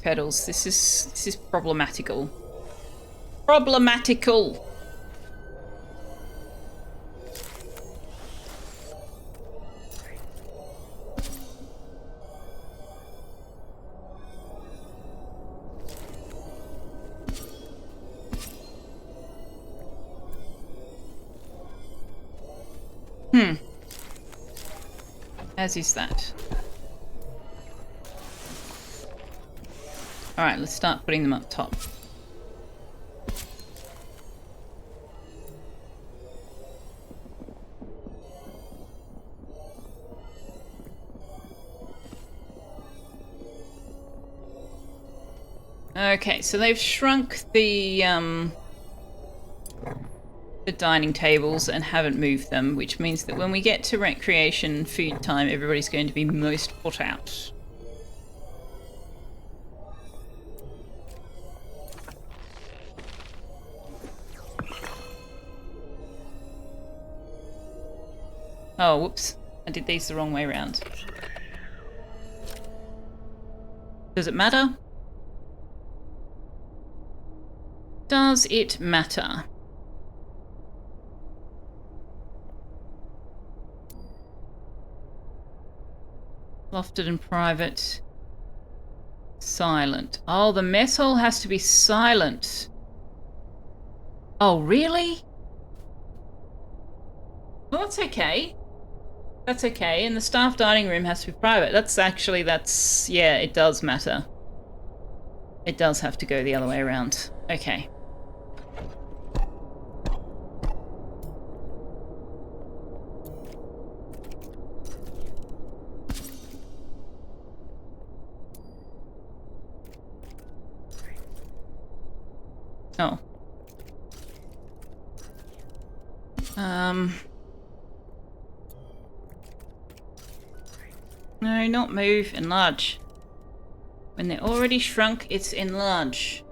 pedals. This is problematical. Problematical. As is that. Alright, let's start putting them up top. Okay, so they've shrunk the dining tables and haven't moved them, which means that when we get to recreation food time, everybody's going to be most put out. Oh, whoops. I did these the wrong way around. Does it matter? Does it matter? Lofted and private. Silent. Oh, the mess hall has to be silent. Oh, really? Well, that's okay. That's okay. And the staff dining room has to be private. Yeah, it does matter. It does have to go the other way around. Okay. Oh. No, not move. Enlarge. When they're already shrunk, it's enlarge.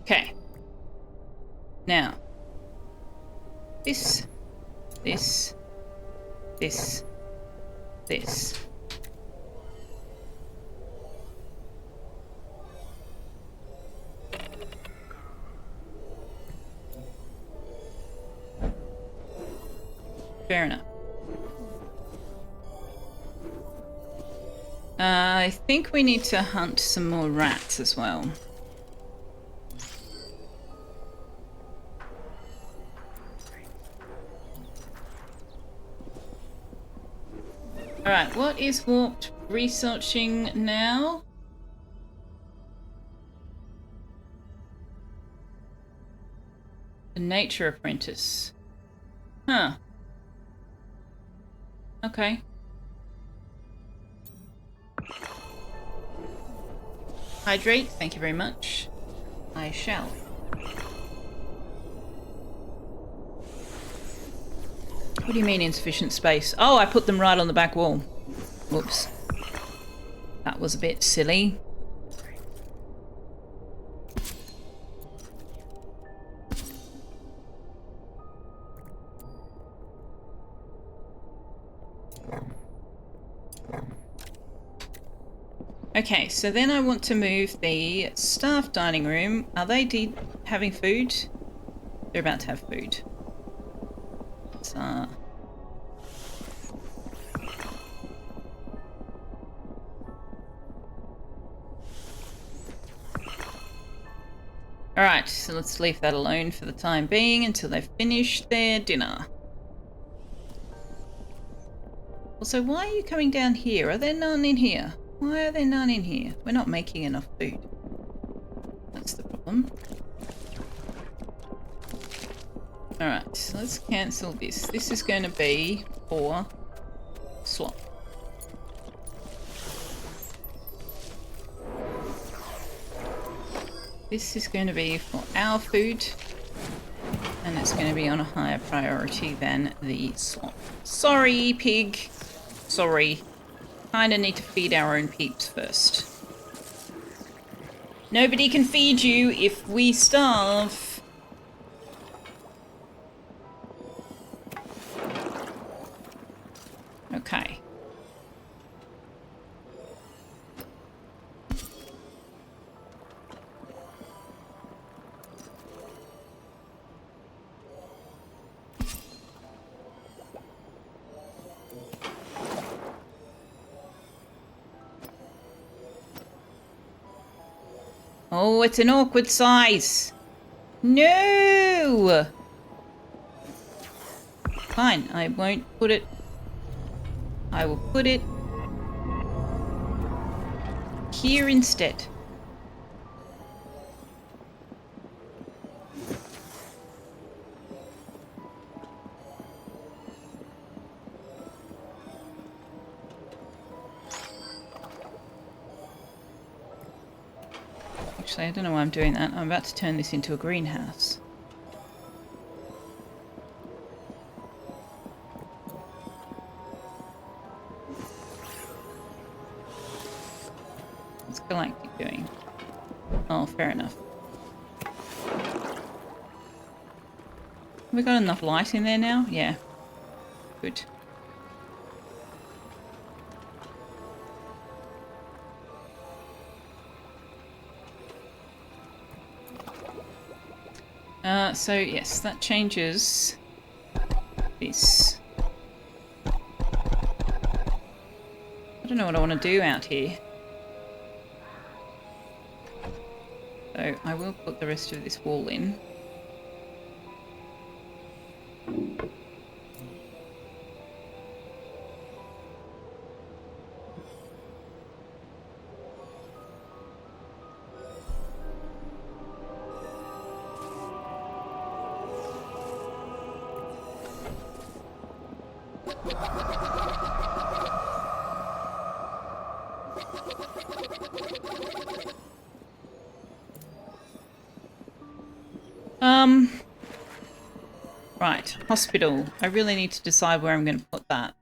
Okay. Now. This. This. This. This. Fair enough. I think we need to hunt some more rats as well. Alright, what is Warped researching now? The Nature Apprentice. Huh. Okay. Hydrate, thank you very much. I shall. What do you mean insufficient space? Oh, I put them right on the back wall. Whoops. That was a bit silly. Okay, so then I want to move the staff dining room. Are they having food? They're about to have food. So... Alright, so let's leave that alone for the time being until they've finished their dinner. Also, why are you coming down here? Are there none in here? Why are there none in here? We're not making enough food. That's the problem. Alright, so let's cancel this. This is going to be for swap. This is going to be for our food. And it's going to be on a higher priority than the swap. Sorry, pig. Sorry. Kinda need to feed our own peeps first. Nobody can feed you if we starve. Okay. Oh, it's an awkward size. No! Fine, I won't put it. I will put it here instead. Actually, I don't know why I'm doing that. I'm about to turn this into a greenhouse. What's Galactic doing? Oh, fair enough. Have we got enough light in there now? Yeah. Good. So yes, that changes this. I don't know what I want to do out here. So I will put the rest of this wall in. Right, hospital. I really need to decide where I'm going to put that.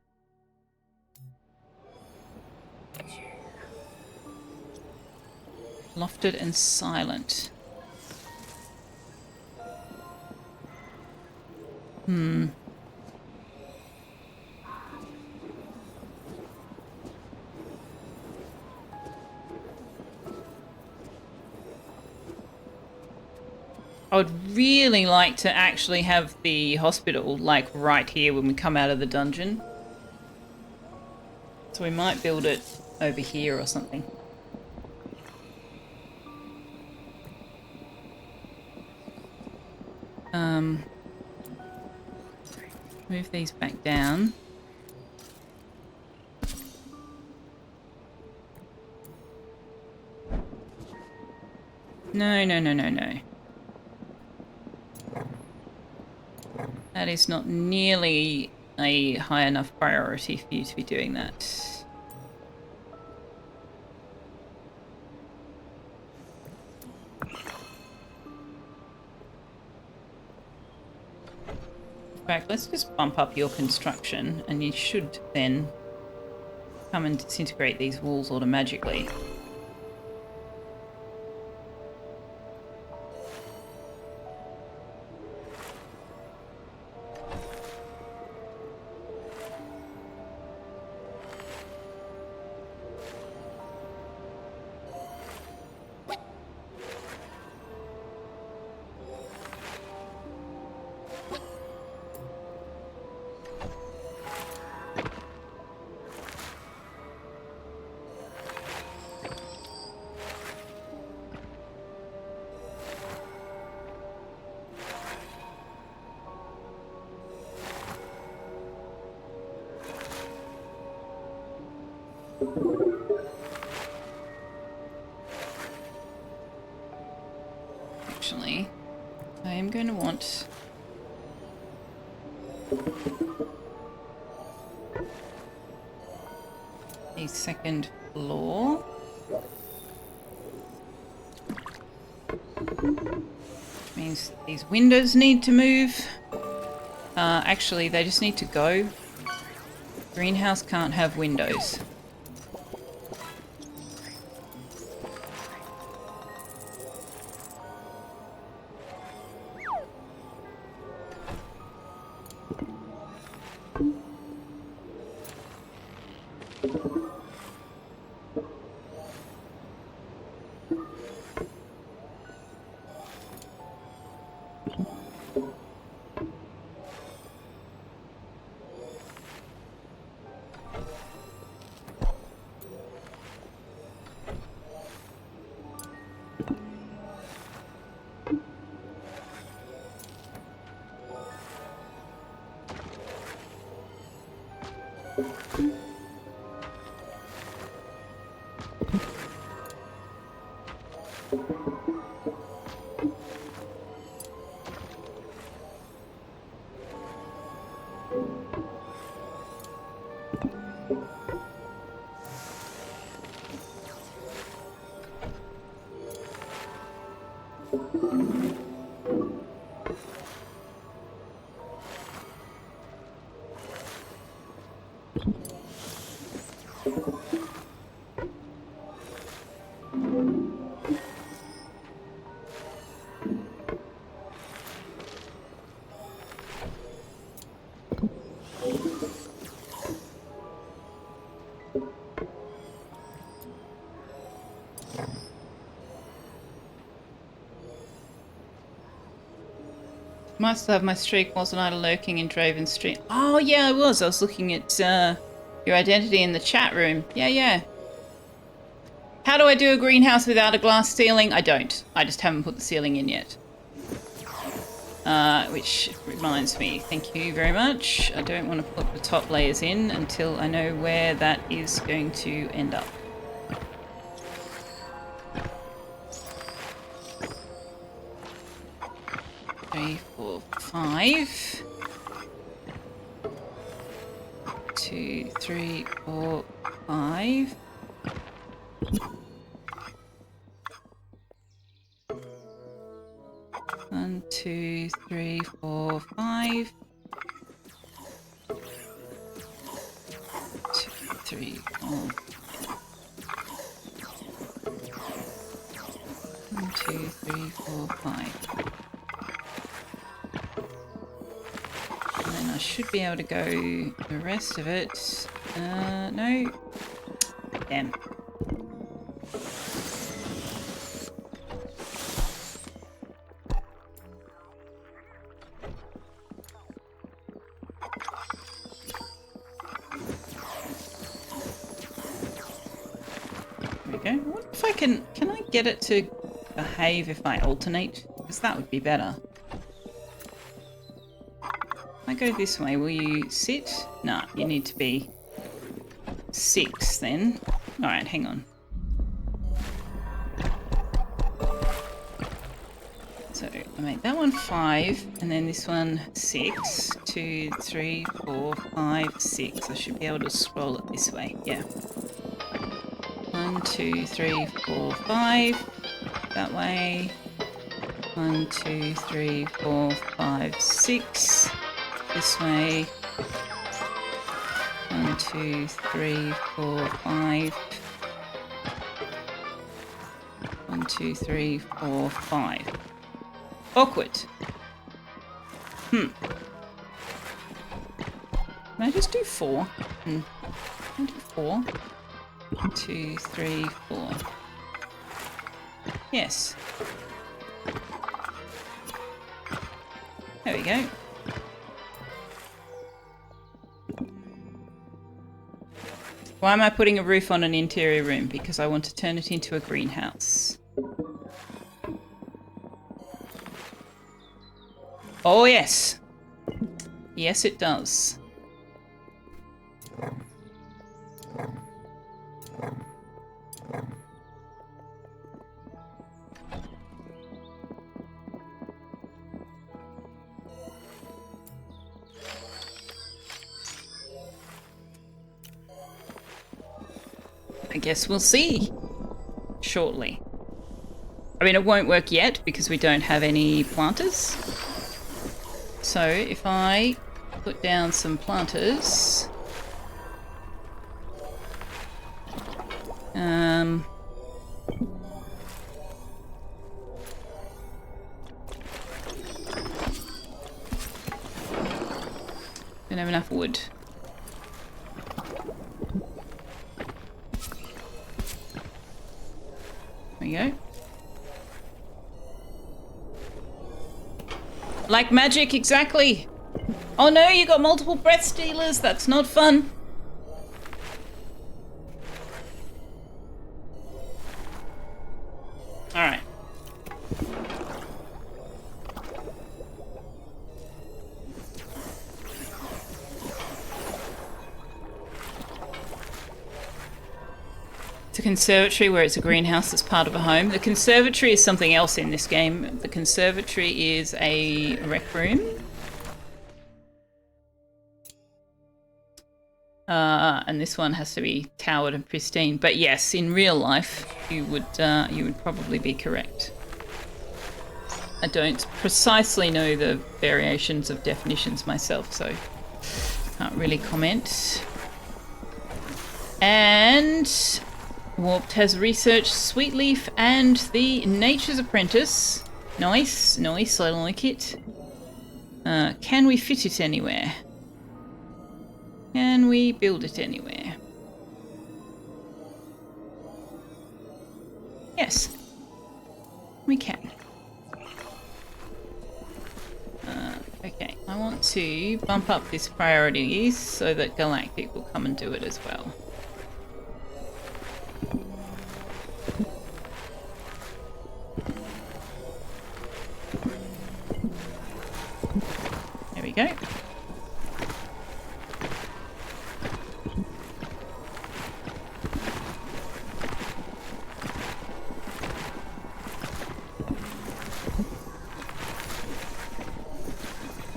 Lofted and silent. I would really like to actually have the hospital, like, right here when we come out of the dungeon. So we might build it over here or something. Move these back down. No, no, no, no, no. That is not nearly a high enough priority for you to be doing that. In fact, let's just bump up your construction and you should then come and disintegrate these walls automatically. Actually, I am going to want a second floor. Which means these windows need to move. Actually, they just need to go. Greenhouse can't have windows. Might still have my streak, wasn't I, lurking in Draven Street? Oh, yeah, I was. I was looking at your identity in the chat room. Yeah, yeah. How do I do a greenhouse without a glass ceiling? I don't. I just haven't put the ceiling in yet. Which reminds me, thank you very much. I don't want to put the top layers in until I know where that is going to end up. Three, 4, 5. 2, 3, 4, 5. One, 2, 3, 4, 5. 2, 3, 4. 1, 2, 3, 4, 5. And then I should be able to go the rest of it. No. Damn. There we go. I wonder if I can I get it to behave if I alternate? Because that would be better. If I go this way, will you sit? No, you need to be 6 then. Alright, hang on. So I make that one 5, and then this one 6. 2, 3, 4, 5, 6. I should be able to scroll it this way. Yeah. 1, 2, 3, 4, 5. That way. 1, 2, 3, 4, 5, 6. This way. 1, 2, 3, 4, 5. 1, 2, 3, 4, 5. Awkward. Can I just do 4? Can I do 4? 1, 2, 3, 4. Yes. There we go. Why am I putting a roof on an interior room? Because I want to turn it into a greenhouse. Oh, yes. Yes, it does. I guess we'll see shortly. I mean, it won't work yet because we don't have any planters. So if I put down some planters, don't have enough wood. There we go. Like magic, exactly. Oh no, you got multiple breath stealers. That's not fun. All right. It's a conservatory where it's a greenhouse that's part of a home. The conservatory is something else in this game. The conservatory is a rec room. And this one has to be towered and pristine. But yes, in real life, you would probably be correct. I don't precisely know the variations of definitions myself, so can't really comment. And Warped has researched Sweetleaf and the Nature's Apprentice. Nice, nice, I like it. Can we fit it anywhere? Can we build it anywhere? Yes, we can. Okay, I want to bump up this priority so that Galactic will come and do it as well. There we go.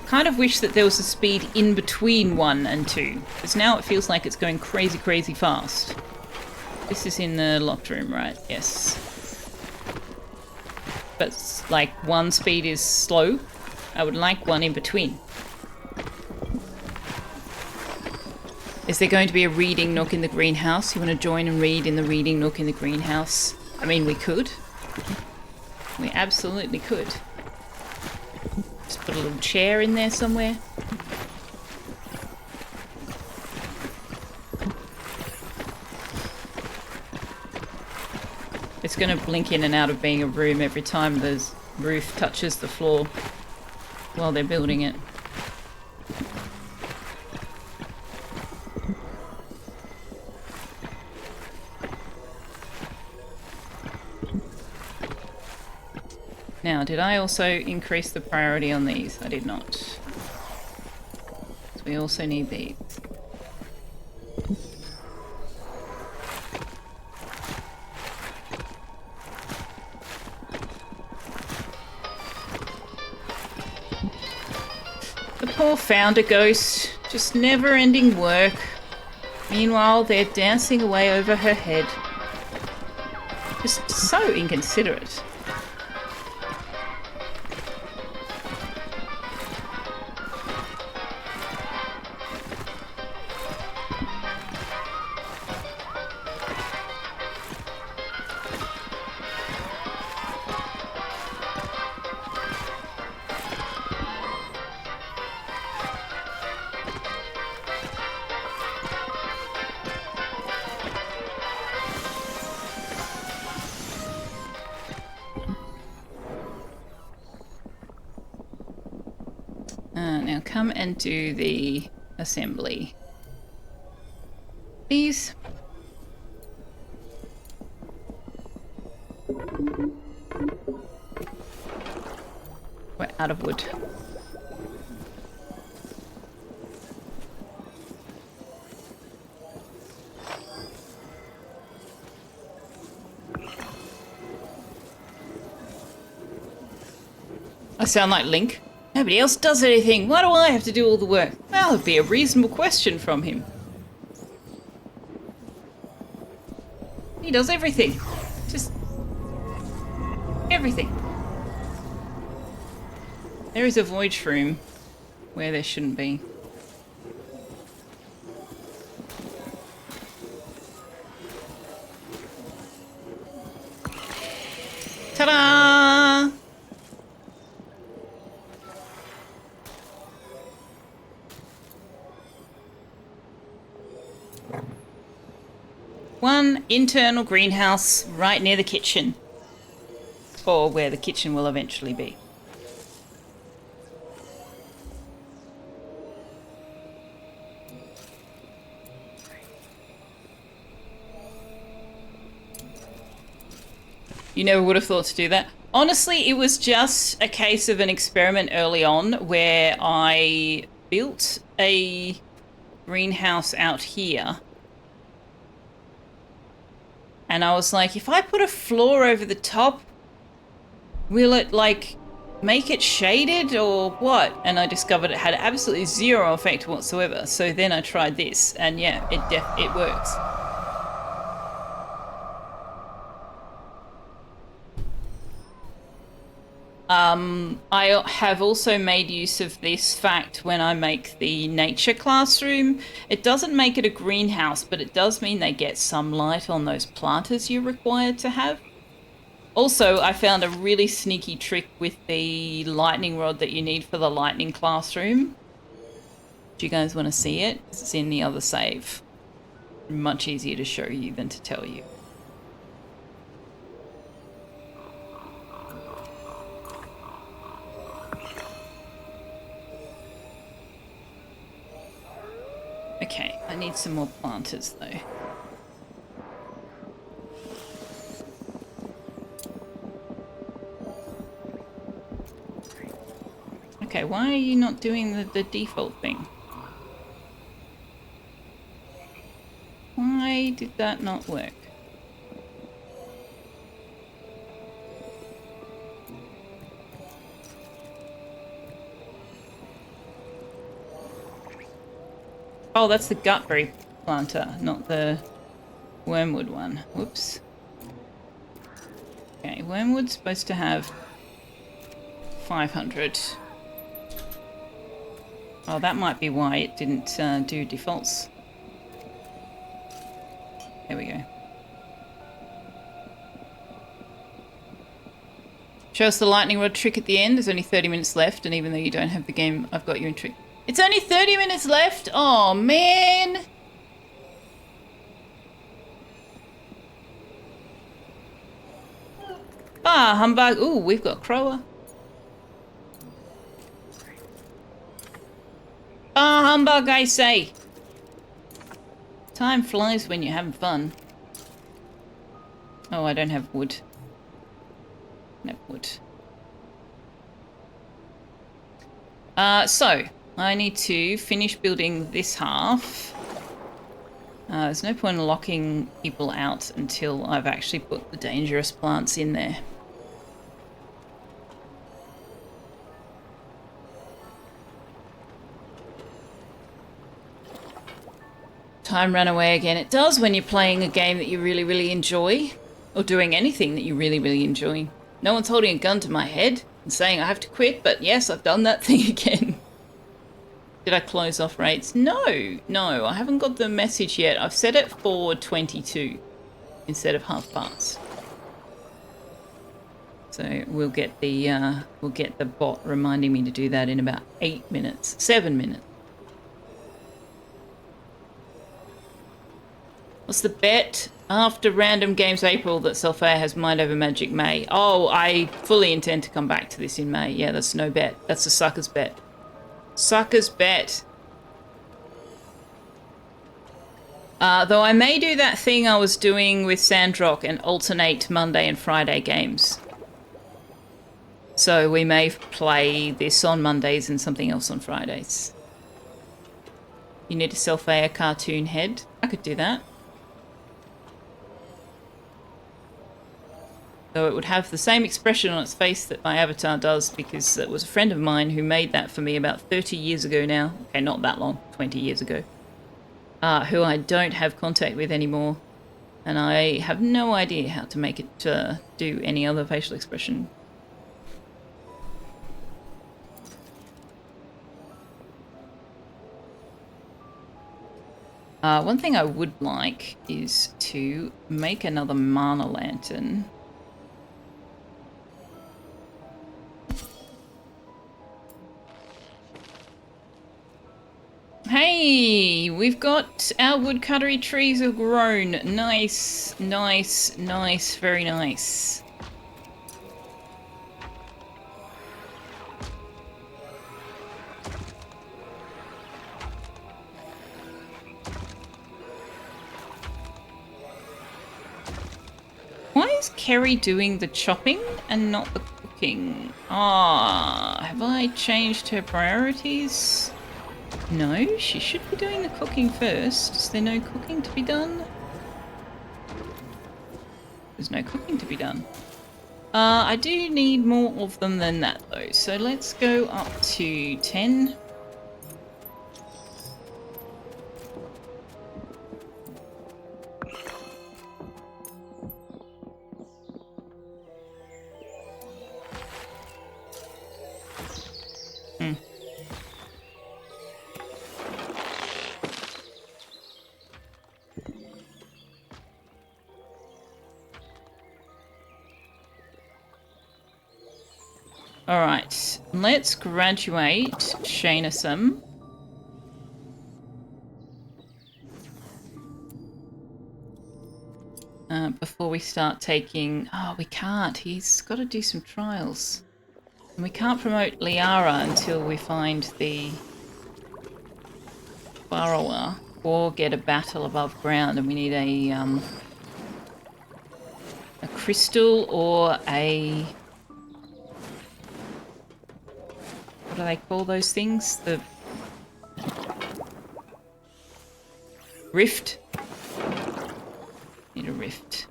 Kind of wish that there was a speed in between 1 and 2, because now it feels like it's going crazy, crazy fast. This is in the locked room, right? Yes. But like 1 speed is slow. I would like 1 in between. Is there going to be a reading nook in the greenhouse? You want to join and read in the reading nook in the greenhouse? I mean, we could. We absolutely could. Just put a little chair in there somewhere. It's going to blink in and out of being a room every time the roof touches the floor while they're building it. Now, did I also increase the priority on these? I did not. So we also need these. The poor founder ghost, just never-ending work. Meanwhile, they're dancing away over her head. Just so inconsiderate. Now come and do the assembly. Please. We're out of wood. I sound like Link. Nobody else does anything. Why do I have to do all the work? Well, it'd be a reasonable question from him. He does everything. Just everything. There is a void shroom where there shouldn't be. Ta-da! One internal greenhouse right near the kitchen. Or where the kitchen will eventually be. You never would have thought to do that. Honestly, it was just a case of an experiment early on where I built a greenhouse out here. And I was like, if I put a floor over the top, will it, like, make it shaded or what? And I discovered it had absolutely zero effect whatsoever. So then I tried this, and yeah, it works. I have also made use of this fact when I make the nature classroom. It doesn't make it a greenhouse, but it does mean they get some light on those planters you're required to have. Also, I found a really sneaky trick with the lightning rod that you need for the lightning classroom. Do you guys want to see it? It's in the other save. Much easier to show you than to tell you. Okay, I need some more planters though. Okay, why are you not doing the default thing? Why did that not work? Oh, that's the gutberry planter, not the wormwood one. Whoops. Okay, wormwood's supposed to have 500. Oh, that might be why it didn't do defaults. There we go. Show us the lightning rod trick at the end. There's only 30 minutes left, and even though you don't have the game, I've got you in trick. It's only 30 minutes left? Oh, man! Ah, humbug. Ooh, we've got Crower. Ah, humbug, I say. Time flies when you're having fun. Oh, I don't have wood. No wood. So, I need to finish building this half. There's no point in locking people out until I've actually put the dangerous plants in there. Time ran away again. It does when you're playing a game that you really, really enjoy. Or doing anything that you really, really enjoy. No one's holding a gun to my head and saying I have to quit, but yes, I've done that thing again. Did I close off rates? No, I haven't got the message yet. I've set it for 22 instead of half past. So we'll get the bot reminding me to do that in about 8 minutes, 7 minutes. What's the bet? After Random Games April that Selfeya has Mind Over Magic May. Oh, I fully intend to come back to this in May. Yeah, that's no bet. That's a sucker's bet. Sucker's bet. Though I may do that thing I was doing with Sandrock and alternate Monday and Friday games. So we may play this on Mondays and something else on Fridays. You need a Selfeya cartoon head? I could do that. Though it would have the same expression on its face that my avatar does, because it was a friend of mine who made that for me about 30 years ago now. Okay, not that long, 20 years ago. Who I don't have contact with anymore. And I have no idea how to make it do any other facial expression. One thing I would like is to make another mana lantern. Hey, we've got our woodcuttery trees have grown. Nice, nice, nice, very nice. Why is Kerry doing the chopping and not the cooking? Ah, have I changed her priorities? No, she should be doing the cooking first. Is there no cooking to be done? There's no cooking to be done. I do need more of them than that though, so let's go up to 10. All right, let's graduate Shayna some. Before we start taking... Oh, we can't. He's got to do some trials. And we can't promote Liara until we find the borrower or get a battle above ground. And we need a crystal or a... What do they call those things? The... Rift? Need a rift.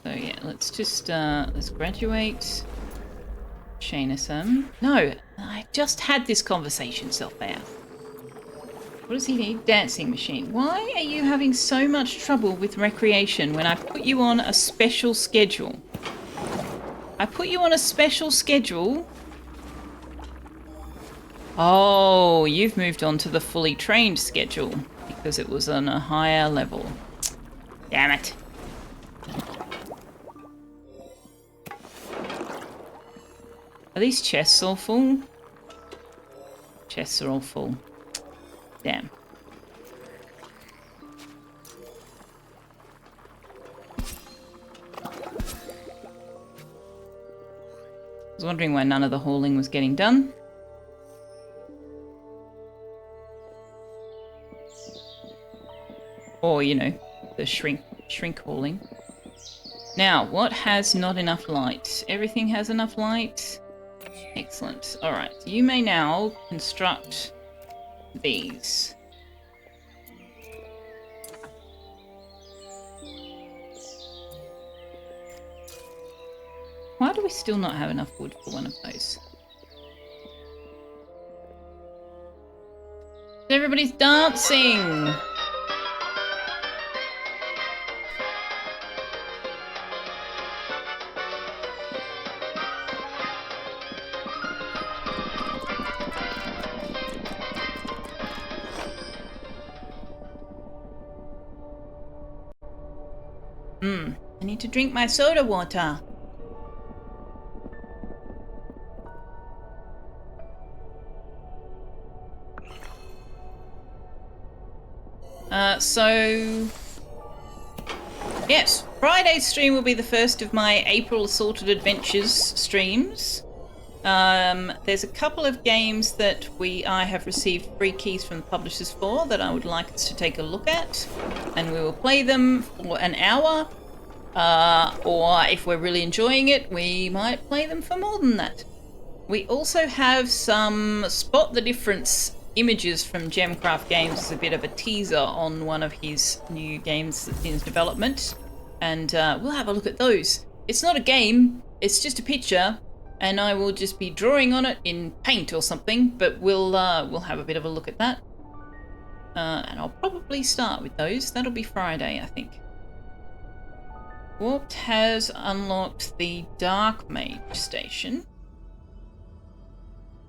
So yeah, let's just let's graduate Shayna some. No, I just had this conversation, Selfeya. What does he need? Dancing machine. Why are you having so much trouble with recreation when I put you on a special schedule? I put you on a special schedule. Oh, you've moved on to the fully trained schedule because it was on a higher level. Damn it. Are these chests all full? Chests are all full. Damn. I was wondering why none of the hauling was getting done. Or, you know, the shrink hauling. Now, what has not enough light? Everything has enough light. Excellent. Alright, you may now construct these. Why do we still not have enough wood for one of those? Everybody's dancing! I need to drink my soda water. So... Yes, Friday's stream will be the first of my April Assorted Adventures streams. There's a couple of games that I have received free keys from the publishers for that I would like us to take a look at. And we will play them for an hour. Or if we're really enjoying it, we might play them for more than that. We also have some Spot the Difference images from Gemcraft Games as a bit of a teaser on one of his new games that's in his development. And we'll have a look at those. It's not a game, it's just a picture, and I will just be drawing on it in paint or something, but we'll have a bit of a look at that. And I'll probably start with those. That'll be Friday, I think. Warped has unlocked the Dark Mage station.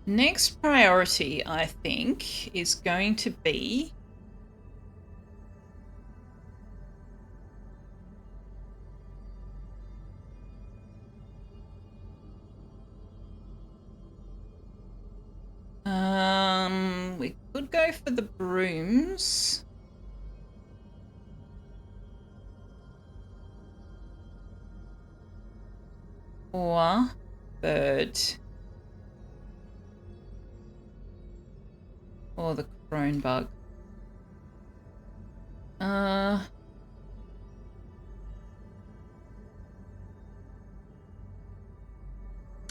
Next priority, I think, is going to be... we could go for the brooms. Or bird. Or the crone bug.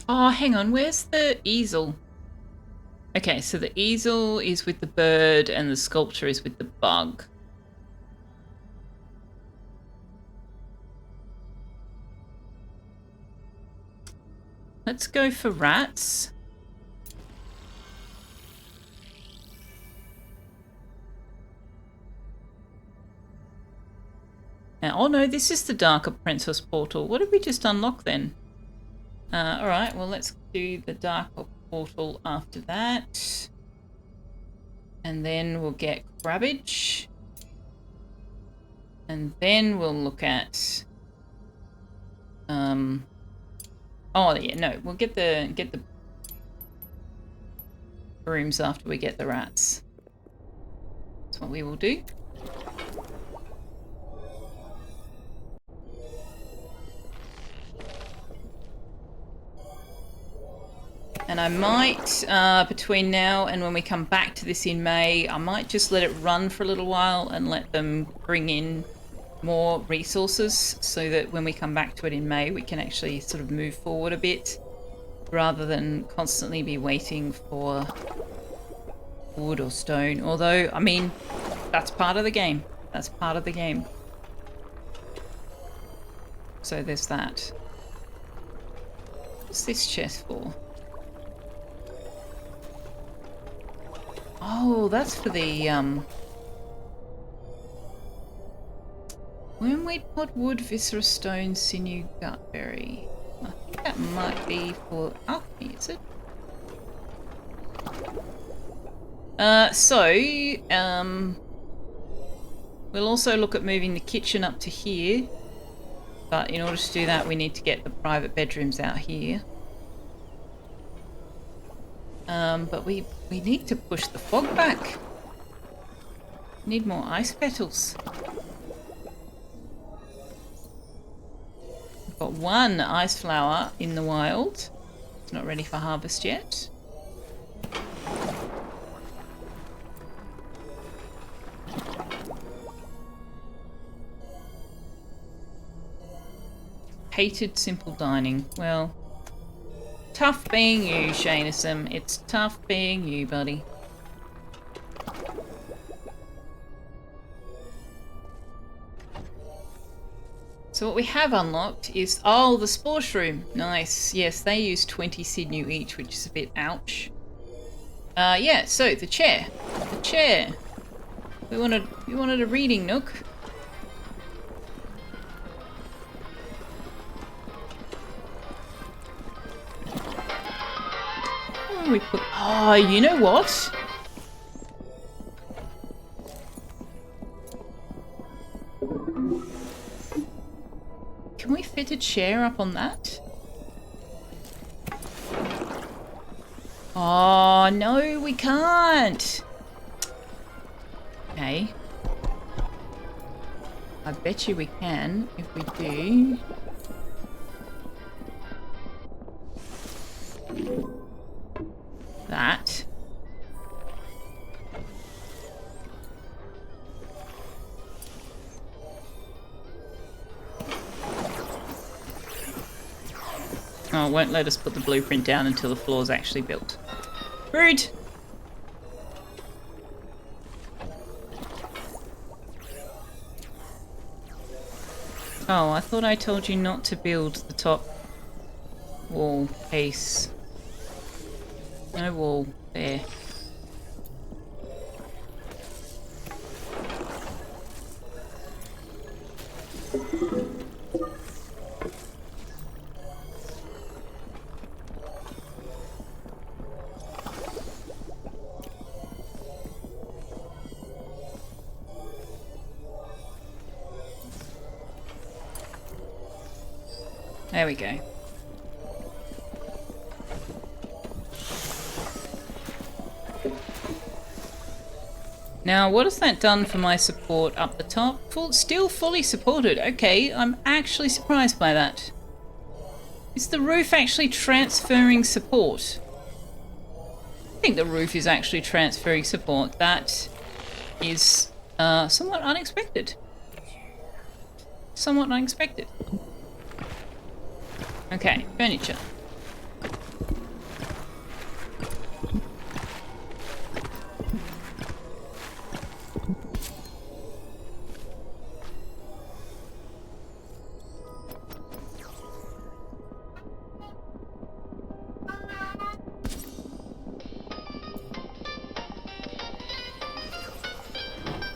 Oh, hang on. Where's the easel? Okay, so the easel is with the bird and the sculpture is with the bug. Let's go for rats. Oh no, this is the Dark Apprentice portal. What did we just unlock then? Alright, well let's do the Dark portal after that. And then we'll get Grabbage. And then we'll look at... Oh yeah, no, we'll get the rooms after we get the rats. That's what we will do. And I might, between now and when we come back to this in May, I might just let it run for a little while and let them bring in more resources so that when we come back to it in May, we can actually sort of move forward a bit rather than constantly be waiting for wood or stone. Although, I mean, that's part of the game. That's part of the game. So there's that. What's this chest for? Oh, that's for the, Wormweed pod, wood, viscera, stone, sinew, gutberry. I think that might be for alchemy, is it? We'll also look at moving the kitchen up to here. But in order to do that, we need to get the private bedrooms out here. But we need to push the fog back. Need more ice petals. We've got one ice flower in the wild. It's not ready for harvest yet. Hated simple dining. Well, tough being you, Shaneism. It's tough being you, buddy. So what we have unlocked is... Oh, the sports room. Nice. Yes, they use 20 sinew each, which is a bit ouch. Yeah, so the chair. The chair. We wanted a reading nook. We put... Oh, you know what? Can we fit a chair up on that? Oh, no, we can't. Okay. I bet you we can if we do. That. Oh, it won't let us put the blueprint down until the floor's actually built. Rude! Oh, I thought I told you not to build the top wall piece. No wall there. There we go. Now, what has that done for my support up the top? Still fully supported. Okay, I'm actually surprised by that. Is the roof actually transferring support? I think the roof is actually transferring support. That is somewhat unexpected. Somewhat unexpected. Okay, furniture.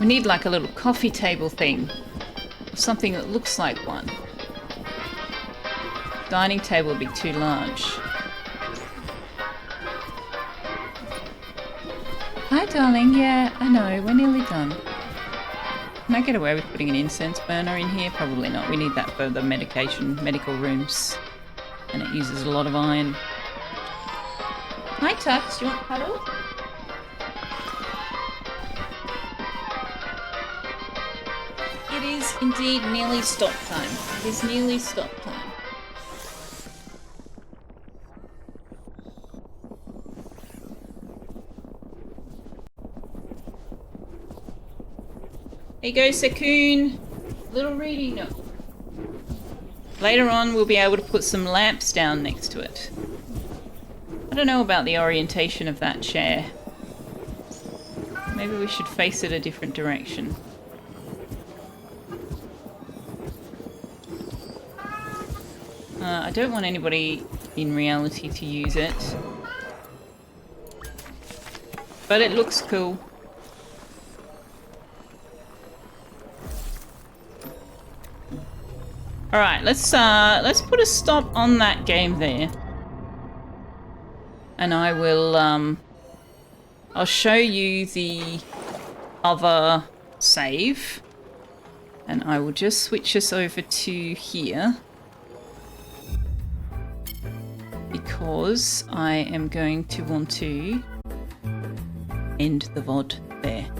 We need like a little coffee table thing. Something that looks like one. Dining table would be too large. Hi, darling. Yeah, I know. We're nearly done. Can I get away with putting an incense burner in here? Probably not. We need that for the medical rooms. And it uses a lot of iron. Hi, Tux. Do you want to cuddle? it is indeed nearly stop time. It is nearly stop time. Here you go, Sekun. Little reading nook. Later on, we'll be able to put some lamps down next to it. I don't know about the orientation of that chair. Maybe we should face it a different direction. I don't want anybody in reality to use it. But it looks cool. Alright, let's put a stop on that game there. And I will I'll show you the other save. And I will just switch us over to here. Because I am going to want to end the VOD there.